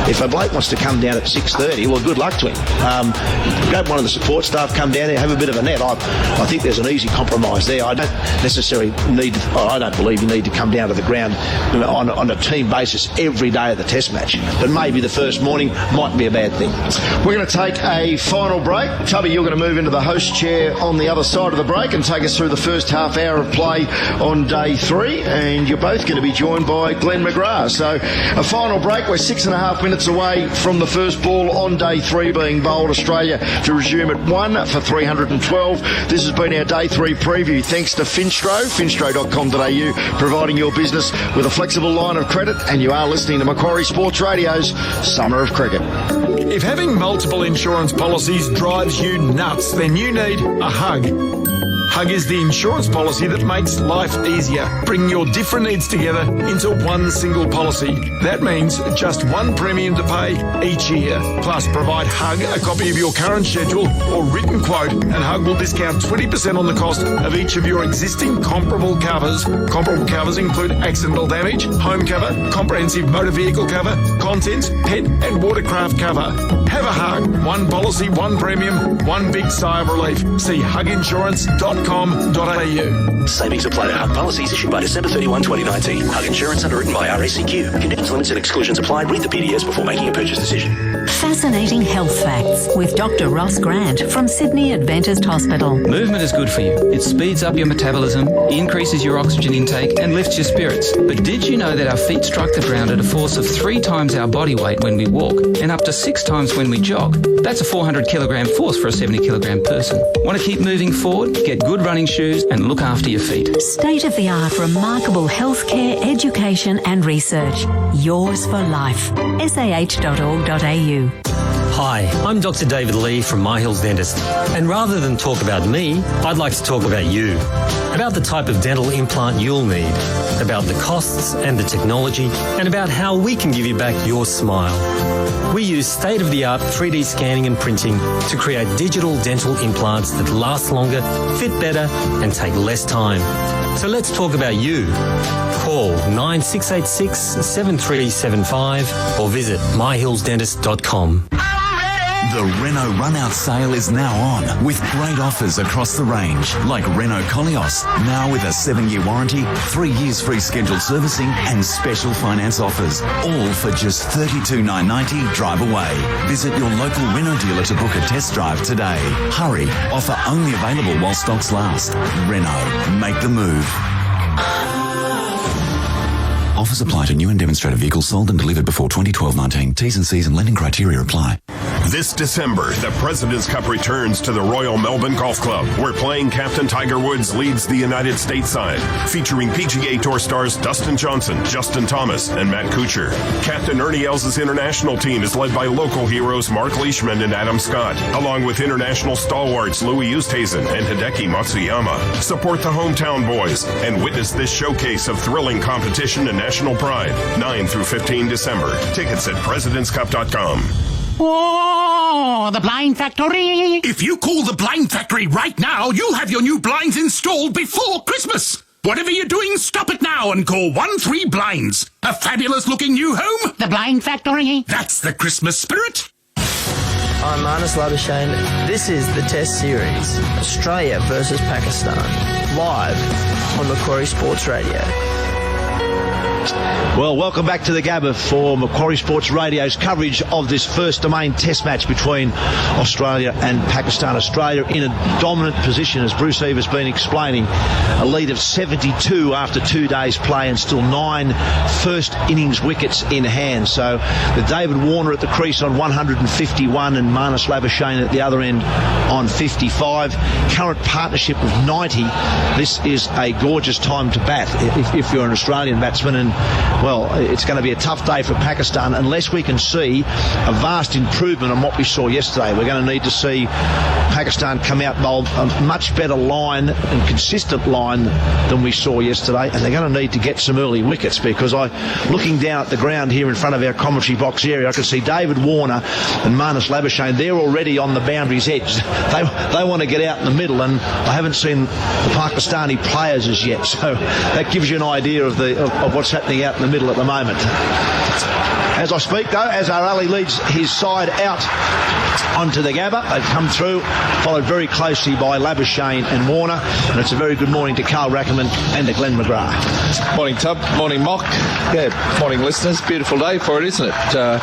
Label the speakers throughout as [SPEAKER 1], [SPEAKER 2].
[SPEAKER 1] If a bloke wants to come down at 6:30, well, good luck to him. Grab one of the support staff, come down there, have a bit of a net. I think there's an easy compromise there. I don't believe you need to come down to the ground on a team basis every day of the test match. But maybe the first morning might be a bad thing.
[SPEAKER 2] We're going to take a final break. Tubby, you're going to move into the host chair on the other side of the break and take us through the first half hour of play on day 3. And you're both going to be joined by Glenn McGrath. So a final break. We're 6.5 minutes away from the first ball on day 3 being bowled. Australia to resume at 1 for 312. This has been our day 3 preview. Thanks to finstro.com.au, providing your business with a flexible line of credit. And you are listening to Macquarie Sports Radio's Summer of Cricket.
[SPEAKER 3] If having multiple insurance policies drives you nuts, then you need a Hug. Hug is the insurance policy that makes life easier. Bring your different needs together into one single policy. That means just one premium to pay each year. Plus, provide Hug a copy of your current schedule or written quote, and Hug will discount 20% on the cost of each of your existing comparable covers. Comparable covers include accidental damage, home cover, comprehensive motor vehicle cover, contents, pet and watercraft cover. Have a Hug. One policy, one premium, one big sigh of relief. See huginsurance.com.au.
[SPEAKER 4] Savings apply to Hug policies issued by December 31, 2019. Hug insurance underwritten by RACQ. Conditions, limits and exclusions apply. Read the PDS before making a purchase decision.
[SPEAKER 5] Fascinating health facts with Dr. Ross Grant from Sydney Adventist Hospital.
[SPEAKER 6] Movement is good for you. It speeds up your metabolism, increases your oxygen intake and lifts your spirits. But did you know that our feet strike the ground at a force of 3 times our body weight when we walk and up to 6 times when we jog? That's a 400 kilogram force for a 70 kilogram person. Want to keep moving forward? Get good running shoes and look after your feet.
[SPEAKER 5] State-of-the-art remarkable healthcare, education and research. Yours for life. sah.org.au.
[SPEAKER 7] Hi, I'm Dr. David Lee from My Hills Dentist. And rather than talk about me, I'd like to talk about you. About the type of dental implant you'll need. About the costs and the technology. And about how we can give you back your smile. We use state-of-the-art 3D scanning and printing to create digital dental implants that last longer, fit better, and take less time. So let's talk about you. Call 9686 7375 or visit myhillsdentist.com.
[SPEAKER 8] The Renault Run-Out sale is now on with great offers across the range, like Renault Koleos, now with a 7-year warranty, 3 years free scheduled servicing and special finance offers, all for just $32,990 drive away. Visit your local Renault dealer to book a test drive today. Hurry, offer only available while stocks last. Renault, make the move. Offers apply to new and demonstrator vehicles sold and delivered before 2012-19. T's and C's and lending criteria apply.
[SPEAKER 9] This December, the President's Cup returns to the Royal Melbourne Golf Club, where playing captain Tiger Woods leads the United States side, featuring PGA Tour stars Dustin Johnson, Justin Thomas, and Matt Kuchar. Captain Ernie Els' international team is led by local heroes Mark Leishman and Adam Scott, along with international stalwarts Louis Oosthuizen and Hideki Matsuyama. Support the hometown boys and witness this showcase of thrilling competition and national pride, 9 through 15 December. Tickets at presidentscup.com.
[SPEAKER 10] Oh, the Blind Factory. If you call the Blind Factory right now, you'll have your new blinds installed before Christmas. Whatever you're doing, stop it now and call 13 Blinds. A fabulous-looking new home. The Blind Factory. That's the Christmas spirit.
[SPEAKER 11] I'm Labuschagne. This is the Test Series, Australia versus Pakistan, live on Macquarie Sports Radio.
[SPEAKER 1] Well, welcome back to the Gabba for Macquarie Sports Radio's coverage of this first domain test match between Australia and Pakistan. Australia in a dominant position, as Bruce Eve has been explaining, a lead of 72 after 2 days play and still 9 first innings wickets in hand. So with David Warner at the crease on 151 and Labuschagne at the other end on 55, current partnership of 90, this is a gorgeous time to bat if you're an Australian batsman. And well, it's going to be a tough day for Pakistan unless we can see a vast improvement on what we saw yesterday. We're going to need to see Pakistan come out bowl a much better line and consistent line than we saw yesterday, and they're going to need to get some early wickets, because looking down at the ground here in front of our commentary box area, I can see David Warner and Labuschagne. They're already on the boundary's edge. They want to get out in the middle, and I haven't seen the Pakistani players as yet, so that gives you an idea of what's happening out in the middle at the moment. as I speak, though, as our alley leads his side out onto the Gabba. They've come through, followed very closely by Labuschagne and Warner. And it's a very good morning to Carl Rackerman and to Glenn McGrath.
[SPEAKER 12] Morning, Tub. Morning, Mock. Yeah, morning, listeners. Beautiful day for it, isn't it?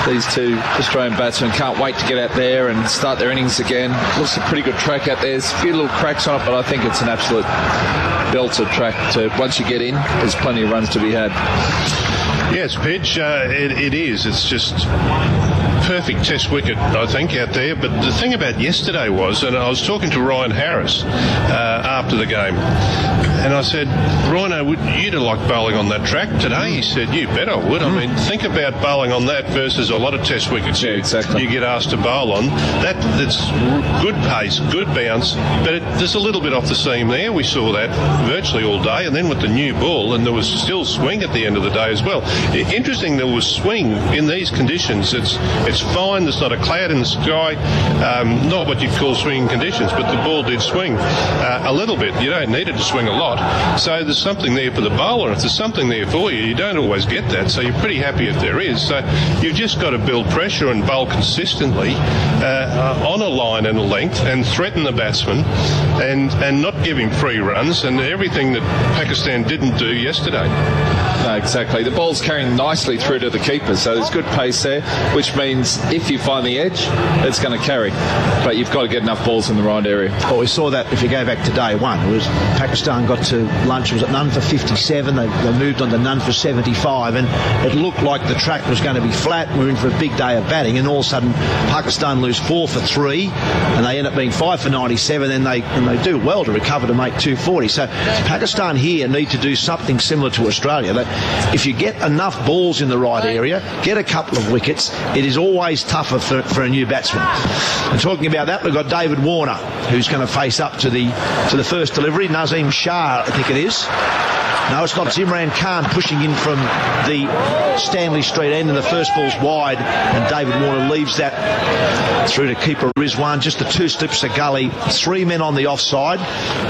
[SPEAKER 12] These two Australian batsmen can't wait to get out there and start their innings again. Looks a pretty good track out there. There's a few little cracks on it, but I think it's an absolute belter track. Once you get in, there's plenty of runs to be had.
[SPEAKER 13] Yes, Pidge, it is. It's just perfect test wicket, I think, out there. But the thing about yesterday was, and I was talking to Ryan Harris after the game, and I said, Rhino, would you like bowling on that track today? He said, you bet I would. I mean, think about bowling on that versus a lot of test wickets you get asked to bowl on. That's good pace, good bounce, but there's a little bit off the seam there. We saw that virtually all day, and then with the new ball, and there was still swing at the end of the day as well. Interesting, there was swing in these conditions. It's fine, there's not a cloud in the sky, not what you'd call swinging conditions, but the ball did swing a little bit. You don't need it to swing a lot. So there's something there for the bowler. If there's something there for you, you don't always get that, so you're pretty happy if there is. So you've just got to build pressure and bowl consistently on a line and a length and threaten the batsman and not give him free runs, and everything that Pakistan didn't do yesterday.
[SPEAKER 12] No, exactly. The ball's carrying nicely through to the keeper, so there's good pace there, which means if you find the edge, it's going to carry. But you've got to get enough balls in the right area.
[SPEAKER 1] Well, we saw that if you go back to day one. It was Pakistan got to lunch, was at none for 57. They moved on to none for 75, and it looked like the track was going to be flat. We were in for a big day of batting, and all of a sudden Pakistan lose 4 for 3, and they end up being 5 for 97, and they do well to recover to make 240. So Pakistan here need to do something similar to Australia. If you get enough balls in the right area, get a couple of wickets, it is always tougher for a new batsman. And talking about that, we've got David Warner, who's going to face up to the first delivery. Nazim Shah, I think it is. No, it's not. It's Imran Khan pushing in from the Stanley Street end, and the first ball's wide, and David Warner leaves that through to keeper Rizwan. Just the 2 slips of gully, 3 men on the offside,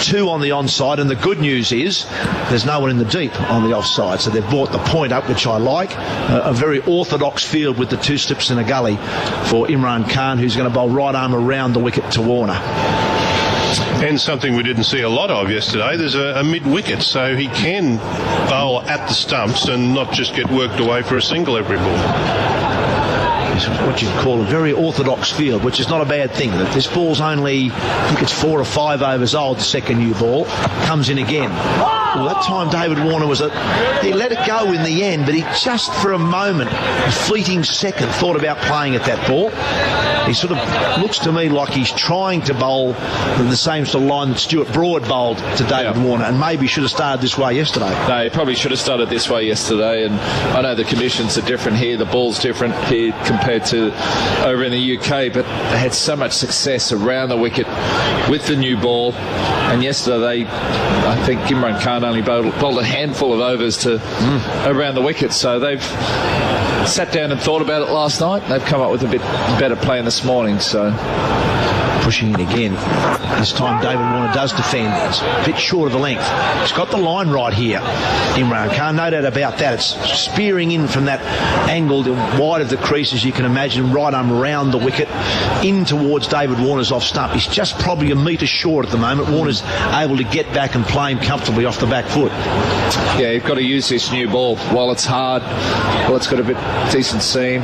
[SPEAKER 1] 2 on the onside, and the good news is there's no one in the deep on the offside, so they've brought the point up, which I like. A very orthodox field with the 2 slips in a gully for Imran Khan, who's going to bowl right arm around the wicket to Warner.
[SPEAKER 13] And something we didn't see a lot of yesterday, there's a mid-wicket, so he can bowl at the stumps and not just get worked away for a single every ball.
[SPEAKER 1] It's what you'd call a very orthodox field, which is not a bad thing. This ball's only, I think it's 4 or 5 overs old, the second new ball. Comes in again. Well, that time David Warner he let it go in the end, but he just for a moment, a fleeting second, thought about playing at that ball. He sort of looks to me like he's trying to bowl the same sort of line that Stuart Broad bowled to David Warner, and maybe should have started this way yesterday.
[SPEAKER 12] No, he probably should have started this way yesterday, and I know the conditions are different here, the ball's different here compared to over in the UK, but they had so much success around the wicket with the new ball, and yesterday I think Imran Khan only bowled a handful of overs to around the wicket, so they've sat down and thought about it last night. They've come up with a bit better plan this morning, so
[SPEAKER 1] pushing it again. This time David Warner does defend. It's a bit short of the length. He's got the line right here, Imran Khan, no doubt about that. It's spearing in from that angle, wide of the crease, as you can imagine, right arm around the wicket, in towards David Warner's off stump. He's just probably a metre short at the moment. Warner's able to get back and play him comfortably off the back foot.
[SPEAKER 12] Yeah, you've got to use this new ball while it's hard, while it's got a bit decent seam.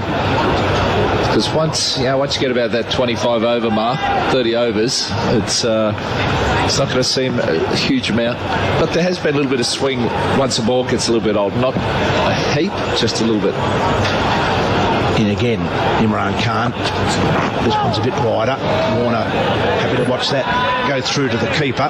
[SPEAKER 12] Because once you get about that 25 over mark, 30 overs, it's not going to seem a huge amount. But there has been a little bit of swing once the ball gets a little bit old. Not a heap, just a little bit.
[SPEAKER 1] In again, Imran Khan. This one's a bit wider. Warner happy to watch that go through to the keeper.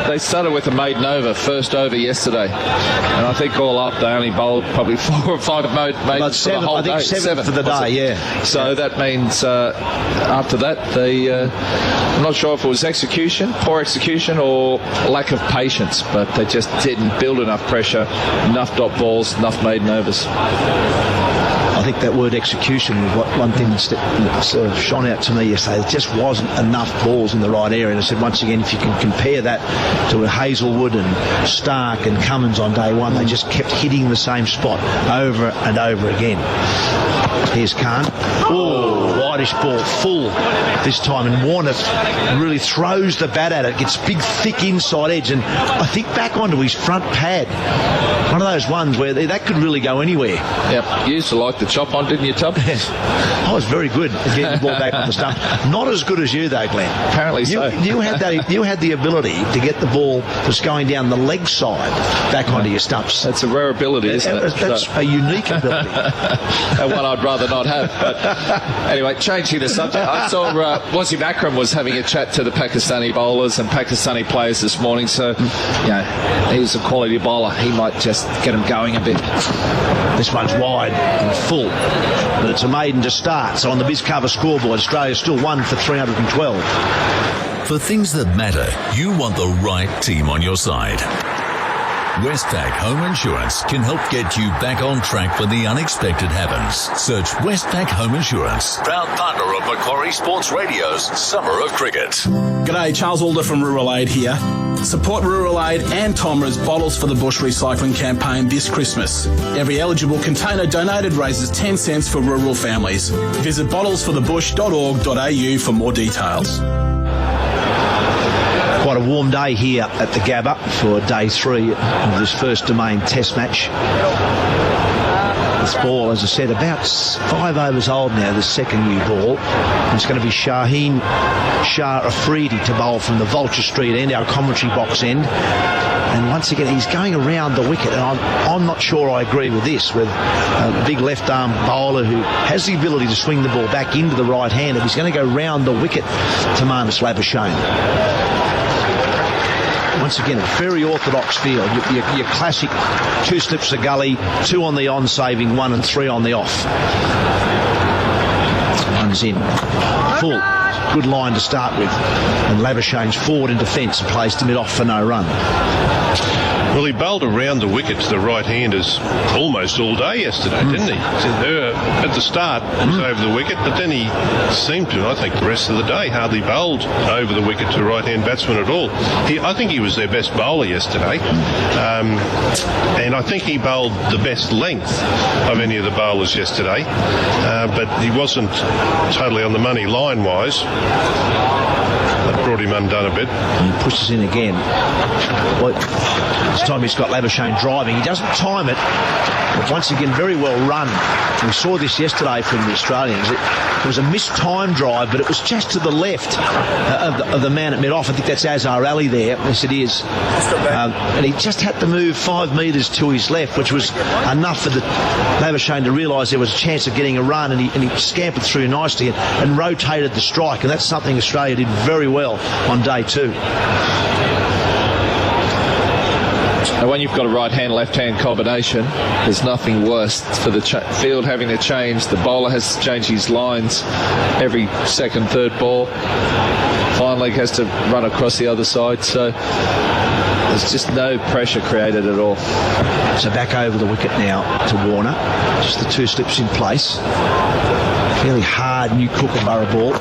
[SPEAKER 12] They started with a maiden over, first over yesterday, and I think all up they only bowled probably 4 or 5 maidens for the whole day.
[SPEAKER 1] I think 7 for the day, yeah.
[SPEAKER 12] So that means after that I'm not sure if it was poor execution or lack of patience, but they just didn't build enough pressure, enough dot balls, enough maiden overs.
[SPEAKER 1] I I think that word execution was one thing that sort of shone out to me yesterday. There just wasn't enough balls in the right area. And I said, once again, if you can compare that to Hazelwood and Stark and Cummins on day one, they just kept hitting the same spot over and over again. Here's Khan. Oh, whitish ball, full this time. And Warner really throws the bat at it, gets big, thick inside edge, and I think back onto his front pad. One of those ones where that could really go anywhere.
[SPEAKER 12] Yep, you used to like the chop on, didn't you, Tub?
[SPEAKER 1] I was very good at getting the ball back on the stump. Not as good as you, though, Glenn.
[SPEAKER 12] Apparently so.
[SPEAKER 1] You had the ability to get the ball that's going down the leg side back onto your stumps.
[SPEAKER 12] That's a rare ability, isn't it?
[SPEAKER 1] That's a unique ability.
[SPEAKER 12] And one I'd rather not have. But anyway, changing the subject, I saw Wasim Akram was having a chat to the Pakistani bowlers and Pakistani players this morning. So, he's a quality bowler. He might just get him going a bit.
[SPEAKER 1] This one's wide and full, but it's a maiden to start. So on the BizCover scoreboard, Australia's still 1 for 312.
[SPEAKER 8] For things that matter, you want the right team on your side. Westpac Home Insurance can help get you back on track when the unexpected happens. Search Westpac Home Insurance, proud partner of Macquarie Sports Radio's Summer of Cricket.
[SPEAKER 14] G'day, Charles Alder from Rural Aid here. Support Rural Aid and Tomra's Bottles for the Bush recycling campaign this Christmas. Every eligible container donated raises 10 cents for rural families. Visit bottlesforthebush.org.au for more details.
[SPEAKER 1] Quite a warm day here at the Gabba for day 3 of this first domain test match. This ball, as I said, about 5 overs old now, the second new ball. It's going to be Shaheen Shah Afridi to bowl from the Vulture Street end, our commentary box end. And once again, he's going around the wicket, and I'm not sure I agree with this, with a big left-arm bowler who has the ability to swing the ball back into the right-hander. He's going to go round the wicket to Marnus Labuschagne. Once again, a very orthodox field. Your classic 2 slips of gully, 2 on the on saving, 1 and 3 on the off. One's in. Full. Good line to start with. And Labuschagne's forward in defence and plays to mid-off for no run.
[SPEAKER 13] Well, he bowled around the wicket to the right-handers almost all day yesterday, didn't he? At the start, it was over the wicket, but then he seemed to, I think, the rest of the day hardly bowled over the wicket to right-hand batsmen at all. I think he was their best bowler yesterday, and I think he bowled the best length of any of the bowlers yesterday, but he wasn't totally on the money line-wise. That brought him undone a bit.
[SPEAKER 1] And he pushes in again. Well, this time he's got Labuschagne driving. He doesn't time it, but once again, very well run. We saw this yesterday from the Australians. It was a mistimed drive, but it was just to the left of the man at mid-off. I think that's Azhar Ali there. Yes, it is. And he just had to move 5 metres to his left, which was enough for the Labuschagne to realise there was a chance of getting a run, and he scampered through nicely and rotated the strike, and that's something Australia did very well on day 2.
[SPEAKER 12] And when you've got a right-hand, left-hand combination, there's nothing worse for the field having to change. The bowler has to change his lines every second, third ball. Fine leg has to run across the other side, so there's just no pressure created at all.
[SPEAKER 1] So back over the wicket now to Warner. Just the 2 slips in place. Fairly hard new Kookaburra ball.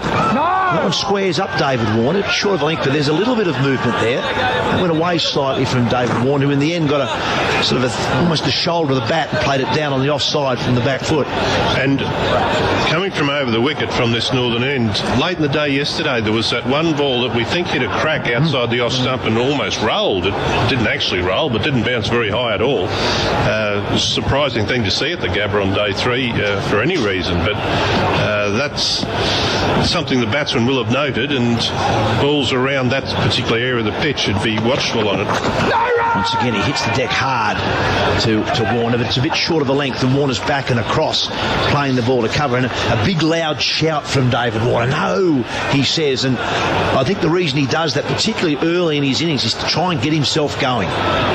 [SPEAKER 1] That one squares up David Warner, short of length, but there's a little bit of movement there. It went away slightly from David Warner, who in the end got a sort of almost the shoulder of the bat and played it down on the offside from the back foot.
[SPEAKER 13] And coming from over the wicket from this northern end, late in the day yesterday, there was that one ball that we think hit a crack outside the off stump and almost rolled. It didn't actually roll, but didn't bounce very high at all. It was a surprising thing to see at the Gabba on day 3 for any reason, but that's something the batsman will have noted, and balls around that particular area of the pitch should be watchful on it.
[SPEAKER 1] Once again, he hits the deck hard to Warner, but it's a bit short of a length, and Warner's back and across, playing the ball to cover, and a big loud shout from David Warner. No, he says, and I think the reason he does that, particularly early in his innings, is to try and get himself going.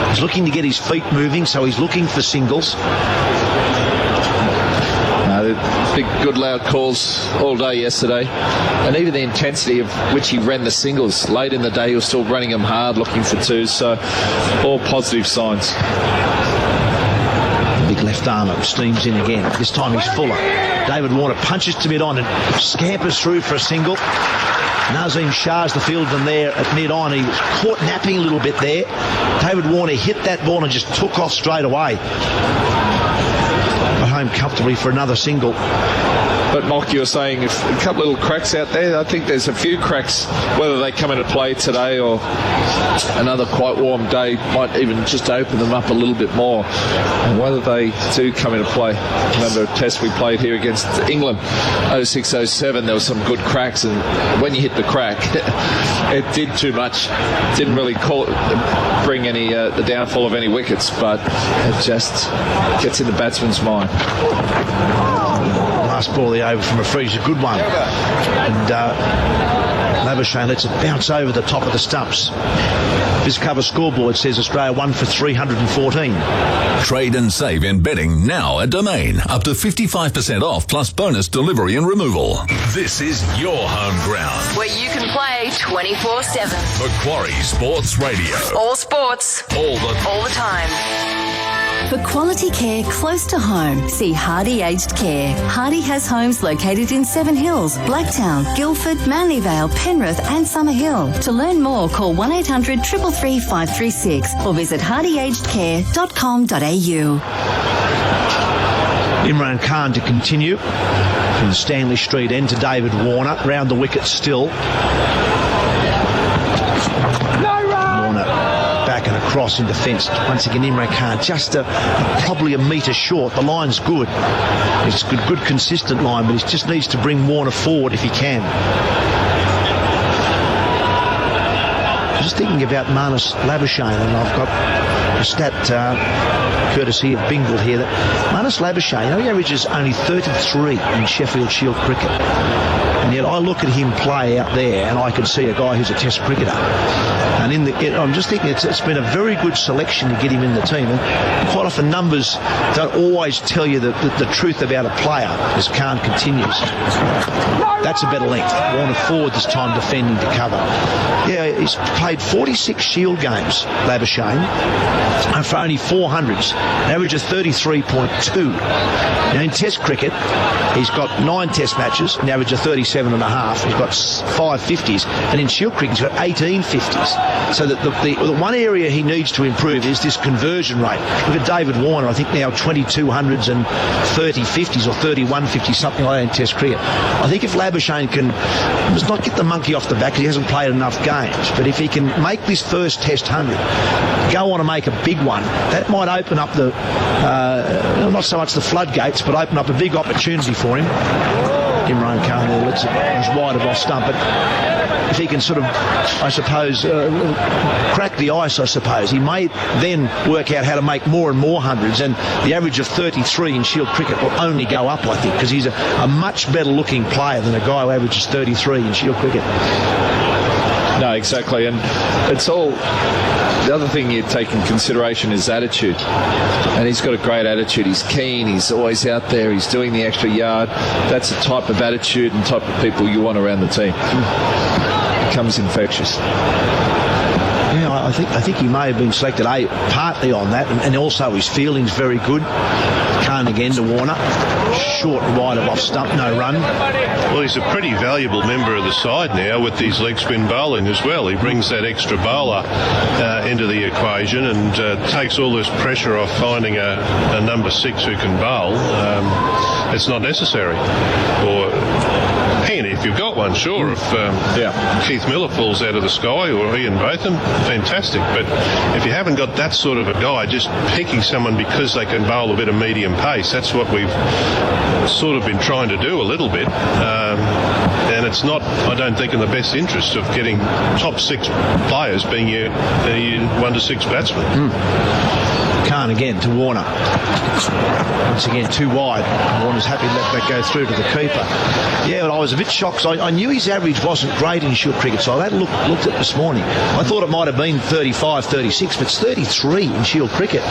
[SPEAKER 1] He's looking to get his feet moving, so he's looking for singles.
[SPEAKER 12] Big, good, loud calls all day yesterday, and even the intensity of which he ran the singles. Late in the day, he was still running them hard, looking for 2s, so all positive signs.
[SPEAKER 1] Big left armer steams in again. This time he's fuller. David Warner punches to mid-on and scampers through for a single. Nazim Shah's the fieldsman there at mid-on. He was caught napping a little bit there. David Warner hit that ball and just took off straight away. Got home comfortably for another single.
[SPEAKER 12] But Mock, you were saying a couple little cracks out there. I think there's a few cracks, whether they come into play today or another quite warm day might even just open them up a little bit more. And whether they do come into play. Remember a test we played here against England, 06-07, there were some good cracks, and when you hit the crack, it did too much. Didn't really bring any the downfall of any wickets, but it just gets in the batsman's mind.
[SPEAKER 1] Last ball of the over from a free is a good one. And Labuschagne lets it bounce over the top of the stumps. This cover scoreboard says Australia won for 314.
[SPEAKER 15] Trade and save in betting now at Domain. Up to 55% off plus bonus delivery and removal. This is your home ground.
[SPEAKER 16] Where you can play 24/7.
[SPEAKER 15] Macquarie Sports Radio.
[SPEAKER 16] All sports.
[SPEAKER 15] All the
[SPEAKER 16] time.
[SPEAKER 5] For quality care close to home, see Hardy Aged Care. Hardy has homes located in Seven Hills, Blacktown, Guildford, Manly Vale, Penrith and Summer Hill. To learn more, call 1800 333 536 or visit hardyagedcare.com.au.
[SPEAKER 1] Imran Khan to continue from the Stanley Street end to David Warner. Round the wicket still. Back and across in defence. Once again, Imran Khan just probably a metre short. The line's good. It's a good consistent line, but he just needs to bring Warner forward if he can. I'm just thinking about Marnus Labuschagne, and I've got a stat courtesy of Bingle here that Marnus Labuschagne, he averages only 33 in Sheffield Shield cricket. And yet I look at him play out there and I can see a guy who's a test cricketer. And I'm just thinking it's been a very good selection to get him in the team. And quite often numbers don't always tell you the truth about a player as Khan continues. That's a better length. Warner forward this time defending to cover. Yeah, he's played 46 Shield games, Labuschagne, and for only 400s. An average of 33.2. Now in test cricket, he's got 9 test matches, an average of 37.5. He's got 5 50s. And in Shield cricket, he's got 18 50s. So that the one area he needs to improve is this conversion rate. Look at David Warner, I think now 2200s and 30 50s or 31 50s, something like that in test cricket. I think if Labuschagne can just not get the monkey off the back because he hasn't played enough games, but if he can make this first test 100, go on and make a big one, that might open up the, not so much the floodgates, but open up a big opportunity for him. Imran Khan lets it as wide of off stump, but if he can sort of, I suppose, crack the ice, I suppose, he may then work out how to make more and more hundreds, and the average of 33 in Shield cricket will only go up, I think, because he's a much better looking player than a guy who averages 33 in Shield cricket.
[SPEAKER 12] No, exactly, and it's all. The other thing you take in consideration is attitude, and he's got a great attitude. He's keen, he's always out there, he's doing the extra yard. That's the type of attitude and type of people you want around the team. It becomes infectious.
[SPEAKER 1] Yeah, I think he may have been selected partly on that, and also his fielding's very good. Khan again to Warner. Short and wide of off stump, no run.
[SPEAKER 13] Well, he's a pretty valuable member of the side now with his leg spin bowling as well. He brings that extra bowler into the equation and takes all this pressure off finding a number 6 who can bowl. It's not necessary. And if you've got one, sure. If Keith Miller falls out of the sky or Ian Botham, fantastic. But if you haven't got that sort of a guy, just picking someone because they can bowl a bit of medium pace, that's what we've sort of been trying to do a little bit. And it's not, I don't think, in the best interest of getting top 6 players being your 1 to 6 batsmen.
[SPEAKER 1] Khan again to Warner. Once again, too wide. Warner's happy to let that go through to the keeper. Yeah, well, I was a bit shy shocked. I knew his average wasn't great in Shield cricket, so I had looked at it this morning. I thought it might have been 35, 36, but it's 33 in Shield cricket.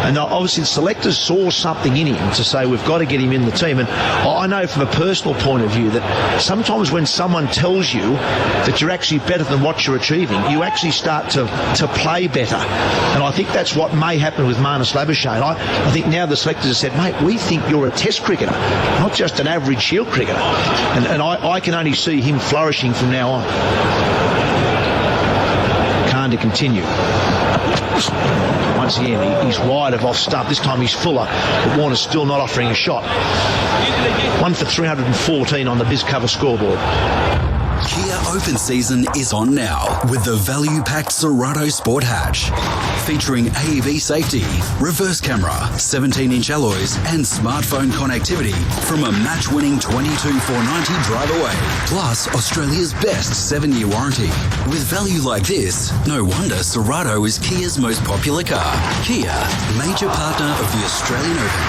[SPEAKER 1] And obviously the selectors saw something in him to say we've got to get him in the team. And I know from a personal point of view that sometimes when someone tells you that you're actually better than what you're achieving, you actually start to play better. And I think that's what may happen with Labuschagne. I think now the selectors have said, mate, we think you're a test cricketer, not just an average Shield cricketer. And I can only see him flourishing from now on. Khan to continue. Once again, he's wide of off stump. This time he's fuller, but Warner's still not offering a shot. 1 for 314 on the BizCover scoreboard.
[SPEAKER 17] Kia Open season is on now with the value-packed Serato Sport Hatch. Featuring AEV safety, reverse camera, 17-inch alloys and smartphone connectivity from a match-winning 22,490 drive away. Plus, Australia's best 7-year warranty. With value like this, no wonder Serato is Kia's most popular car. Kia, major partner of the Australian Open.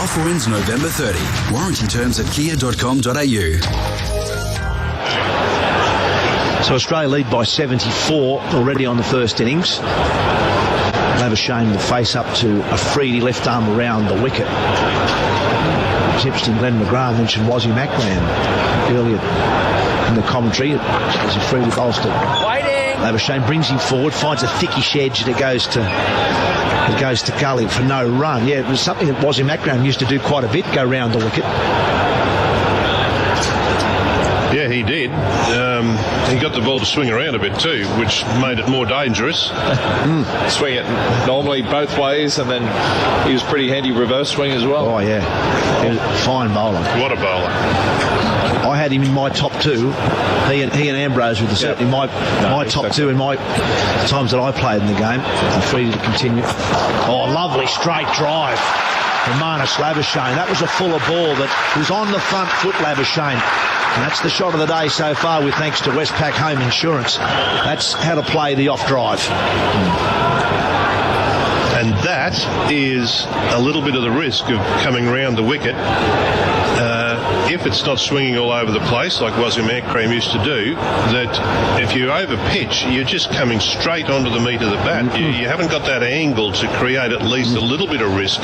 [SPEAKER 17] Offer ends November 30. Warranty terms at kia.com.au.
[SPEAKER 1] So Australia lead by 74 already on the first innings. Labuschagne will face up to Afridi, left arm around the wicket. It's interesting, Glenn McGrath mentioned Wazzy Macran earlier in the commentary as Afridi bowls to Labuschagne, brings him forward, finds a thickish edge that goes to gully for no run. Yeah, it was something that Wazzy Macran used to do quite a bit, go round the wicket.
[SPEAKER 13] Yeah, he did. He got the ball to swing around a bit too, which made it more dangerous.
[SPEAKER 12] Swing it normally both ways, and then he was pretty handy reverse swing as well.
[SPEAKER 1] Oh, yeah. He was a fine bowler.
[SPEAKER 13] What a bowler.
[SPEAKER 1] I had him in my top two. He and Ambrose were certainly my top two in my times that I played in the game. I'm free to continue. Oh, lovely straight drive from Labuschagne. That was a fuller ball that was on the front foot, Labuschagne. And that's the shot of the day so far with thanks to Westpac Home Insurance. That's how to play the off drive.
[SPEAKER 13] And that is a little bit of the risk of coming round the wicket. If it's not swinging all over the place like Wazzy Macran used to do, that if you over pitch, you're just coming straight onto the meat of the bat. You haven't got that angle to create at least a little bit of risk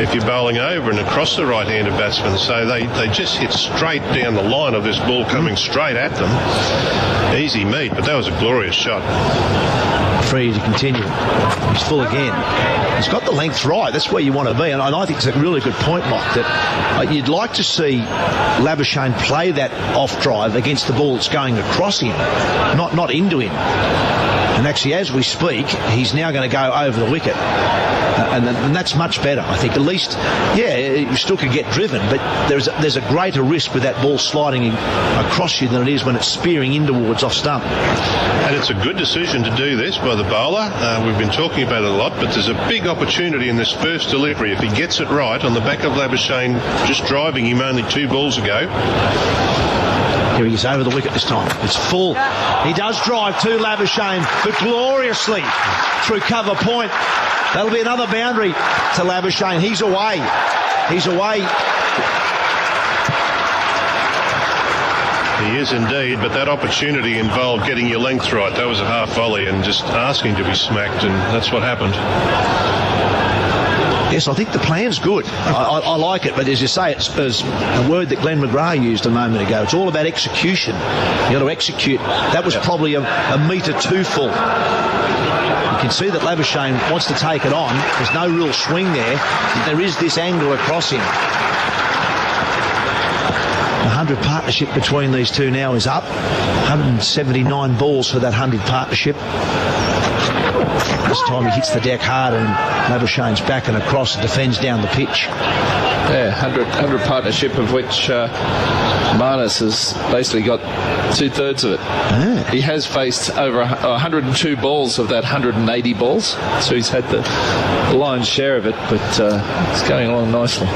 [SPEAKER 13] if you're bowling over and across the right-handed batsman. So they just hit straight down the line of this ball coming straight at them. Easy meat, but that was a glorious shot.
[SPEAKER 1] Free to continue. He's full again. He's got the length right. That's where you want to be. And I think it's a really good point, Mike, that you'd like to see Labuschagne play that off drive against the ball that's going across him, not into him. And actually, as we speak, he's now going to go over the wicket. And that's much better, I think. At least, yeah, you still could get driven, but there's a greater risk with that ball sliding across you than it is when it's spearing in towards off stump.
[SPEAKER 13] And it's a good decision to do this by the bowler. We've been talking about it a lot, but there's a big opportunity in this first delivery. If he gets it right on the back of Labuschagne, just driving him only 2 balls ago.
[SPEAKER 1] Here he is over the wicket this time. It's full. He does drive to Labuschagne, but gloriously through cover point. That'll be another boundary to Labuschagne. He's away. He's away.
[SPEAKER 13] He is indeed, but that opportunity involved getting your length right. That was a half volley and just asking to be smacked, and that's what happened.
[SPEAKER 1] Yes, I think the plan's good. I like it, but as you say, it's a word that Glenn McGrath used a moment ago. It's all about execution. You've got to execute. That was probably a metre too full. You can see that Labuschagne wants to take it on. There's no real swing there. There is this angle across him. The 100 partnership between these two now is up. 179 balls for that 100 partnership. This time he hits the deck harder and Labuschagne's back and across and defends down the pitch.
[SPEAKER 12] Yeah, 100 partnership of which Marnus has basically got 2/3 of it.
[SPEAKER 1] Yeah.
[SPEAKER 12] He has faced over 102 balls of that 180 balls, so he's had the lion's share of it, but it's going along nicely.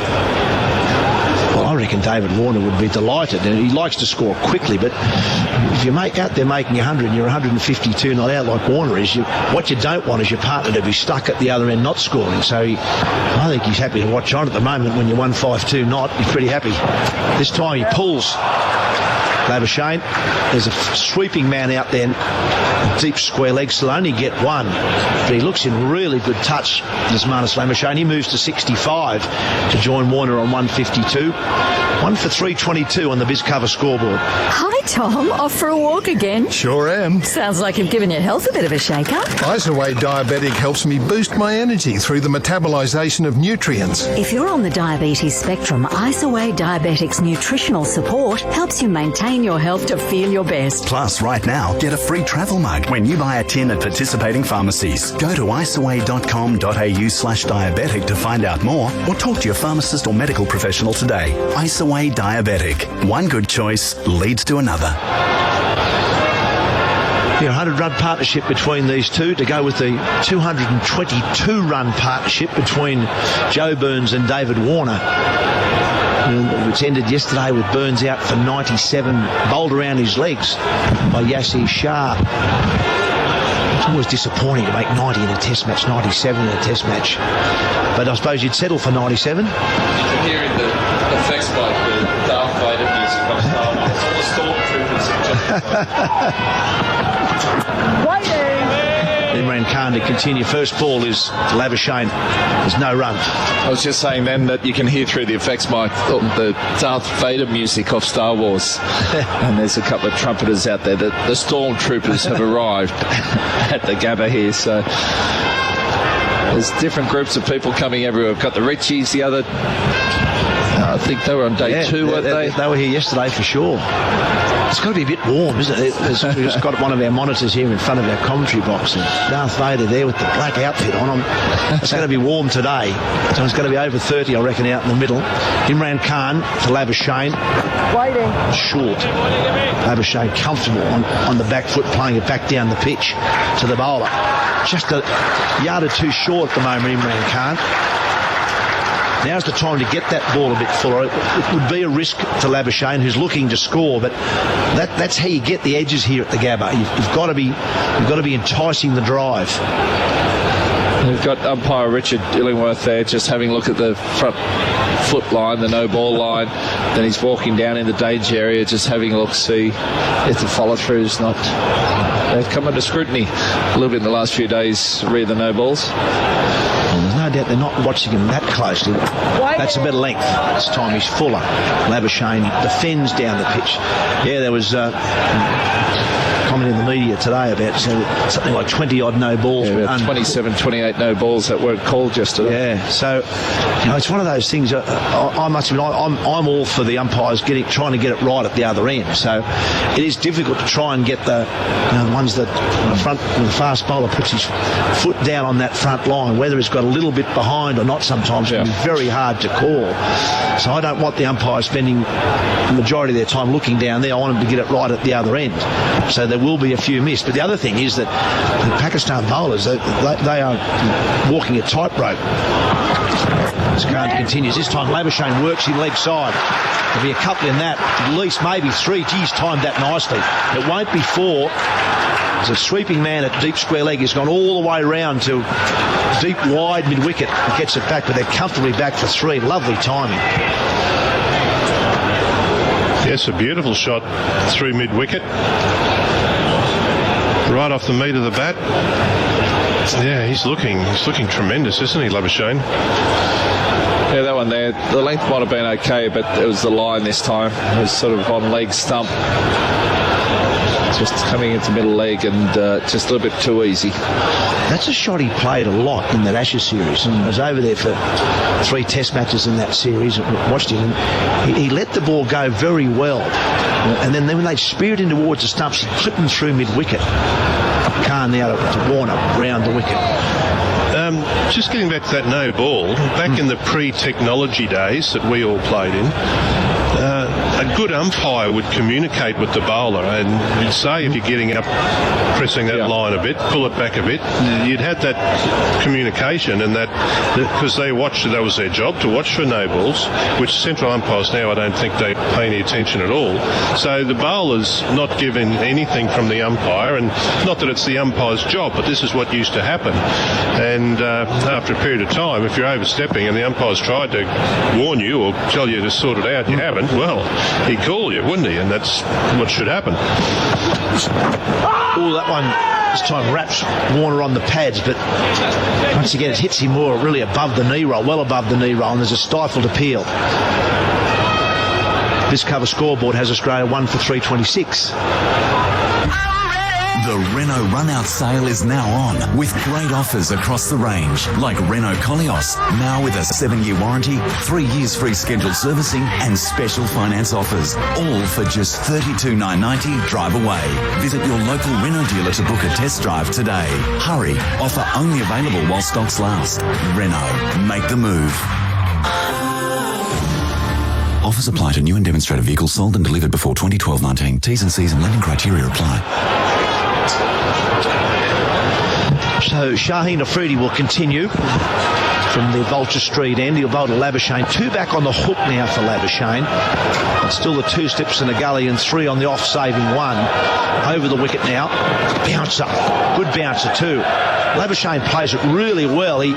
[SPEAKER 1] Well, I reckon David Warner would be delighted, and he likes to score quickly, but if you're out there making 100 and you're 152 not out like Warner is, what you don't want is your partner to be stuck at the other end not scoring. So I think he's happy to watch on at the moment. When you're 152 not, he's pretty happy. This time he pulls. Labuschagne. There's a sweeping man out there, deep square legs, will only get one, but he looks in really good touch, Dismissals Labuschagne. He moves to 65 to join Warner on 152. 1 for 322 on the BizCover scoreboard.
[SPEAKER 18] Hi, Tom. Off for a walk again?
[SPEAKER 19] Sure am.
[SPEAKER 18] Sounds like you've given your health a bit of a shake-up.
[SPEAKER 19] Isoway Diabetic helps me boost my energy through the metabolisation of nutrients.
[SPEAKER 18] If you're on the diabetes spectrum, Isoway Diabetic's nutritional support helps you maintain your health to feel your best.
[SPEAKER 17] Plus, right now, get a free travel mug when you buy a tin at participating pharmacies. Go to isoway.com.au/diabetic to find out more, or talk to your pharmacist or medical professional today. Isoway Diabetic. One good choice leads to another.
[SPEAKER 1] The 100-run partnership between these two to go with the 222-run partnership between Joe Burns and David Warner, which ended yesterday with Burns out for 97, bowled around his legs by Yasir Shah. It's always disappointing to make 90 in a test match, 97 in a test match. But I suppose you'd settle for 97.
[SPEAKER 12] Hearing the effects by the Darth Vader music on Star Wars, all the stormtroopers.
[SPEAKER 1] Imran Khan to continue. First ball is Labuschagne. There's no run.
[SPEAKER 12] I was just saying then that you can hear through the effects mic the Darth Vader music of Star Wars. And there's a couple of trumpeters out there. The stormtroopers have arrived at the Gabba here. So there's different groups of people coming everywhere. We've got the Richies, the other... I think they were on day 2, weren't they?
[SPEAKER 1] They were here yesterday for sure. It's got to be a bit warm, isn't it? We've just got one of our monitors here in front of our commentary box, and Darth Vader there with the black outfit on. It's going to be warm today, so it's going to be over 30, I reckon, out in the middle. Imran Khan to Labuschagne.
[SPEAKER 11] Waiting.
[SPEAKER 1] Short. Labuschagne comfortable on the back foot, playing it back down the pitch to the bowler. Just a yard or two short at the moment, Imran Khan. Now's the time to get that ball a bit fuller. It would be a risk to Labuschagne, who's looking to score, but that's how you get the edges here at the Gabba. You've got to be enticing the drive.
[SPEAKER 12] We've got umpire Richard Illingworth there just having a look at the front foot line, the no ball line. Then he's walking down in the danger area, just having a look, see if the follow through is not. They've come under scrutiny a little bit in the last few days, read the no balls.
[SPEAKER 1] Well, there's no doubt they're not watching him that closely. That's a better length. This time he's fuller. Labuschagne defends down the pitch. Yeah, there was comment in the media today about something like 20-odd no balls.
[SPEAKER 12] Yeah, 27, 28 no balls that weren't called yesterday.
[SPEAKER 1] Yeah, so it's one of those things. I must admit, I'm all for the umpires trying to get it right at the other end. So it is difficult to try and get the ones that the fast bowler puts his foot down on that front line, whether it's got a little bit behind or not. Sometimes it can be very hard to call. So I don't want the umpires spending the majority of their time looking down there. I want them to get it right at the other end. So there will be a few missed. But the other thing is that the Pakistan bowlers, they are walking a tightrope. As Khan continues, this time Labuschagne works in leg side. There'll be a couple in that, at least maybe 3. Geez, timed that nicely. It won't be 4. There's a sweeping man at deep square leg. He's gone all the way round to deep wide mid-wicket. He gets it back, but they're comfortably back for 3. Lovely timing.
[SPEAKER 13] Yes, a beautiful shot through mid-wicket. Right off the meat of the bat. Yeah, he's looking tremendous, isn't he, Labuschagne?
[SPEAKER 12] Yeah, that one there, the length might have been okay, but it was the line this time. It was sort of on leg stump. Just coming into middle leg and just a little bit too easy.
[SPEAKER 1] That's a shot he played a lot in that Ashes series. And I was over there for 3 test matches in that series. I watched him. And he let the ball go very well. And then when they speared in towards the stumps, he clipped them through mid-wicket. Khan now to Warner round the wicket.
[SPEAKER 13] Just getting back to that no ball, back in the pre-technology days that we all played in, a good umpire would communicate with the bowler and you'd say if you're getting up, pressing that line a bit, pull it back a bit, you'd have that communication, and that because that was their job to watch for no balls, which central umpires now I don't think they pay any attention at all. So the bowler's not given anything from the umpire, and not that it's the umpire's job, but this is what used to happen. And after a period of time, if you're overstepping and the umpire's tried to warn you or tell you to sort it out, you haven't, well, he'd call you, wouldn't he? And that's what should happen.
[SPEAKER 1] Oh, that one this time wraps Warner on the pads, but once again it hits him more really above the knee roll, well above the knee roll, and there's a stifled appeal. This cover scoreboard has Australia 1 for 326.
[SPEAKER 8] The Renault run-out sale is now on with great offers across the range, like Renault Koleos, now with a 7-year warranty, 3 years free scheduled servicing and special finance offers, all for just $32,990 drive away. Visit your local Renault dealer to book a test drive today. Hurry, offer only available while stocks last. Renault, make the move. Offers apply to new and demonstrator vehicles sold and delivered before 2012-19. T's and C's and lending criteria apply.
[SPEAKER 1] So Shaheen Afridi will continue from the Vulture Street end. He'll bowl to Labuschagne. 2 back on the hook now for Labuschagne. But still the 2 steps in the gully and 3 on the off, saving 1. Over the wicket now. Bouncer. Good bouncer too. Labuschagne plays it really well. He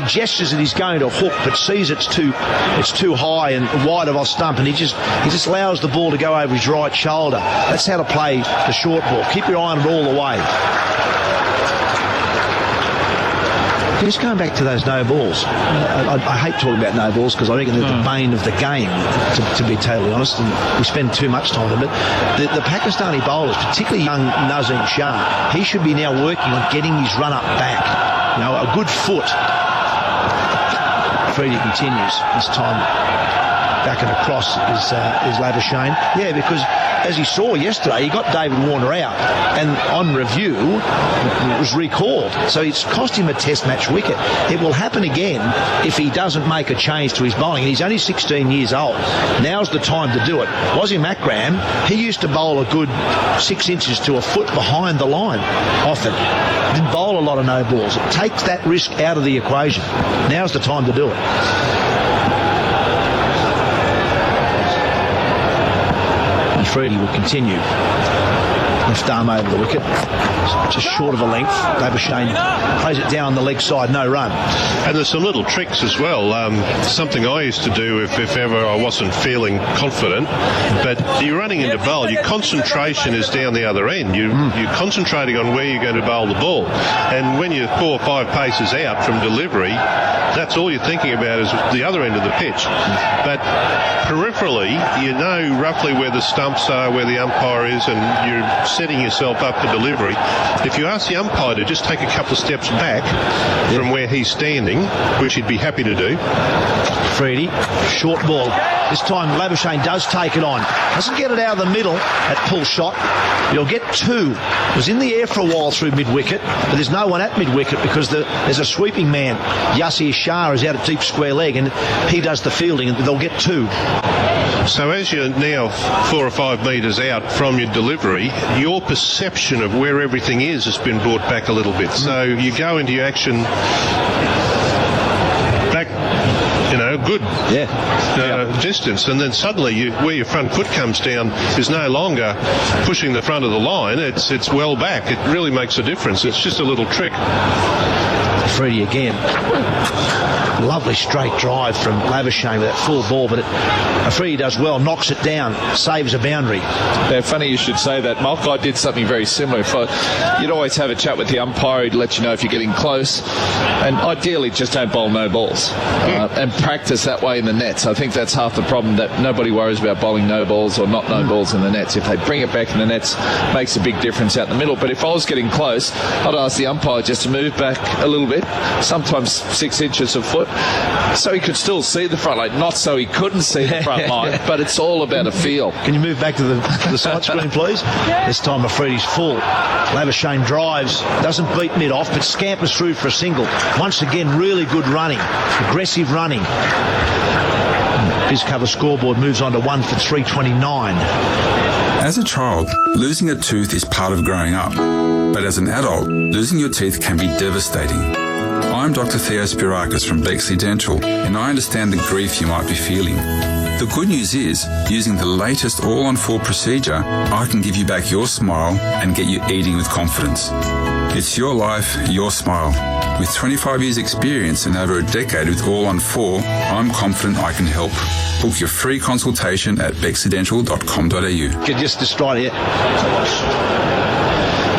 [SPEAKER 1] gestures that he's going to hook, but sees it's too high and wide of off stump, and he just allows the ball to go over his right shoulder. That's how to play the short ball. Keep your eye on it all the way. Just going back to those no balls. I hate talking about no balls because I reckon they're the bane of the game, to be totally honest, and we spend too much time on it. But the Pakistani bowlers, particularly young Nazim Shah, he should be now working on getting his run-up back. You know, a good foot. Freddie continues. This time back and across is Labuschagne. Yeah, because as he saw yesterday, he got David Warner out, and on review, it was recalled. So it's cost him a test match wicket. It will happen again if he doesn't make a change to his bowling. And he's only 16 years old. Now's the time to do it. Wasim Akram, he used to bowl a good 6 inches to a foot behind the line, often. Didn't bowl a lot of no balls. It takes that risk out of the equation. Now's the time to do it. Freddie will continue. Left arm over the wicket. Just short of a length. Labuschagne plays it down the leg side, no run.
[SPEAKER 13] And there's some little tricks as well. Something I used to do if ever I wasn't feeling confident. But you're running into bowl, your concentration is down the other end. You're concentrating on where you're going to bowl the ball. And when you're 4 or 5 paces out from delivery, that's all you're thinking about is the other end of the pitch. But peripherally, you know roughly where the stumps are, where the umpire is, and you're setting yourself up for delivery. If you ask the umpire to just take a couple of steps back from where he's standing, which he'd be happy to do.
[SPEAKER 1] Freddie, short ball. This time Labuschagne does take it on. Doesn't get it out of the middle at pull shot. You'll get 2. It was in the air for a while through mid-wicket, but there's no one at mid-wicket because there's a sweeping man. Yasir Shah is out at deep square leg, and he does the fielding, and they'll get 2.
[SPEAKER 13] So as you're now 4 or 5 metres out from your delivery, your perception of where everything is has been brought back a little bit. So you go into your action back, good distance, and then suddenly where your front foot comes down is no longer pushing the front of the line, it's well back. It really makes a difference. It's just a little trick.
[SPEAKER 1] Freddie again. Lovely straight drive from Labuschagne with that full ball, but Freddie does well, knocks it down, saves a boundary.
[SPEAKER 12] Yeah, funny you should say that. Malkai did something very similar. You'd always have a chat with the umpire, he'd let you know if you're getting close, and ideally just don't bowl no balls and practice that way in the nets. I think that's half the problem, that nobody worries about bowling no balls or not no balls in the nets. If they bring it back in the nets, makes a big difference out in the middle. But if I was getting close, I'd ask the umpire just to move back a little bit, sometimes 6 inches of foot, so he could still see the front line, not so he couldn't see the front line, but it's all about a feel.
[SPEAKER 1] Can you move back to the side screen, please? This time Afridi's full. Labuschagne drives, doesn't beat mid off, but scampers through for a single. Once again, really good running, aggressive running. His cover scoreboard moves on to 1 for 329.
[SPEAKER 20] As a child, losing a tooth is part of growing up. But as an adult, losing your teeth can be devastating. I'm Dr. Theo Spirakis from Bexley Dental, and I understand the grief you might be feeling. The good news is, using the latest all-on-4 procedure, I can give you back your smile and get you eating with confidence. It's your life, your smile. With 25 years experience and over a decade with All on 4, I'm confident I can help. Book your free consultation at bexidential.com.au.
[SPEAKER 1] Could just destroy it.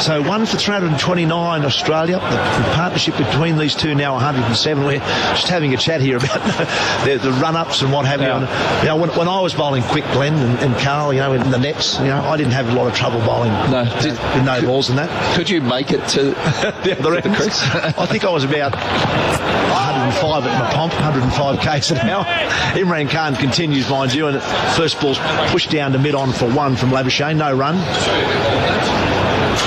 [SPEAKER 1] So 1 for 329 Australia. The partnership between these two now 107. We're just having a chat here about the run-ups and what have you. And, when I was bowling quick, Glenn and Carl, in the nets, I didn't have a lot of trouble bowling.
[SPEAKER 12] No,
[SPEAKER 1] with no balls and that.
[SPEAKER 12] Could you make it to the crease?
[SPEAKER 1] I think I was about 105 at my pomp, 105 k's an hour. Imran Khan continues, mind you, and first ball's pushed down to mid-on for 1 from Labuschagne. No run.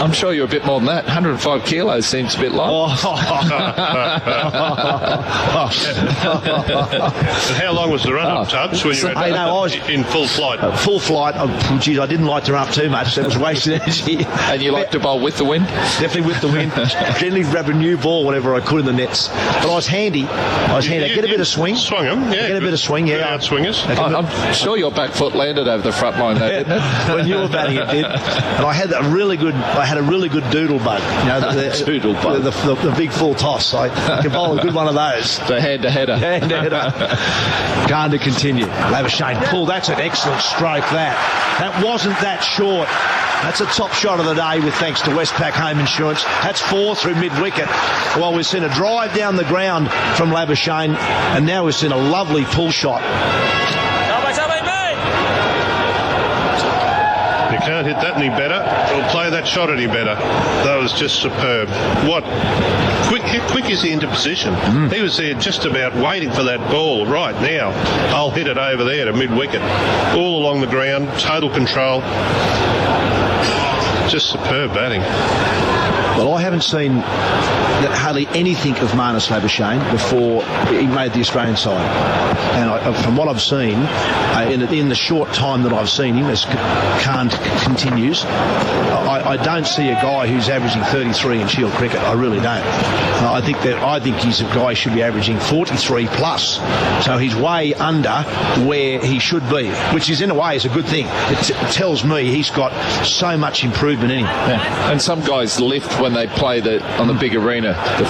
[SPEAKER 12] I'm sure you're a bit more than that. 105 kilos seems a bit light.
[SPEAKER 13] And how long was the run-up, Tubbs, when you were
[SPEAKER 1] I was
[SPEAKER 13] in full flight?
[SPEAKER 1] Full flight. Geez, I didn't like to run up too much. It was wasted energy.
[SPEAKER 12] And you like to bowl with the wind?
[SPEAKER 1] Definitely with the wind. Generally grab a new ball whenever I could in the nets. But I was handy. Get a bit of swing.
[SPEAKER 13] Swung them, yeah.
[SPEAKER 1] Get a bit of swing, yeah.
[SPEAKER 13] Out swingers.
[SPEAKER 12] I'm sure your back foot landed over the front line there, didn't it?
[SPEAKER 1] When you were batting, it did. And I had a really good doodle bug.
[SPEAKER 12] Doodle bug.
[SPEAKER 1] The big full toss. I can bowl a good one of those.
[SPEAKER 12] The hand-to-header.
[SPEAKER 1] Khan to continue. Labuschagne pull. That's an excellent stroke, that wasn't that short. That's a top shot of the day with thanks to Westpac Home Insurance. That's 4 through mid-wicket. Well, we've seen a drive down the ground from Labuschagne, and now we've seen a lovely pull shot.
[SPEAKER 13] You can't hit that any better or play that shot any better. That was just superb. How quick is he into position? He was there just about waiting for that ball. Right now, I'll hit it over there to mid-wicket. All along the ground, total control. Just superb batting.
[SPEAKER 1] Well, I haven't seen hardly anything of Marnus Labuschagne before he made the Australian side. And from what I've seen, in the short time that I've seen him, as Khan continues, I don't see a guy who's averaging 33 in Shield cricket. I really don't. I think he's a guy who should be averaging 43 plus. So he's way under where he should be, which is in a way is a good thing. It tells me he's got so much improvement in him.
[SPEAKER 12] Yeah. And some guys lift when they play on the big arena. The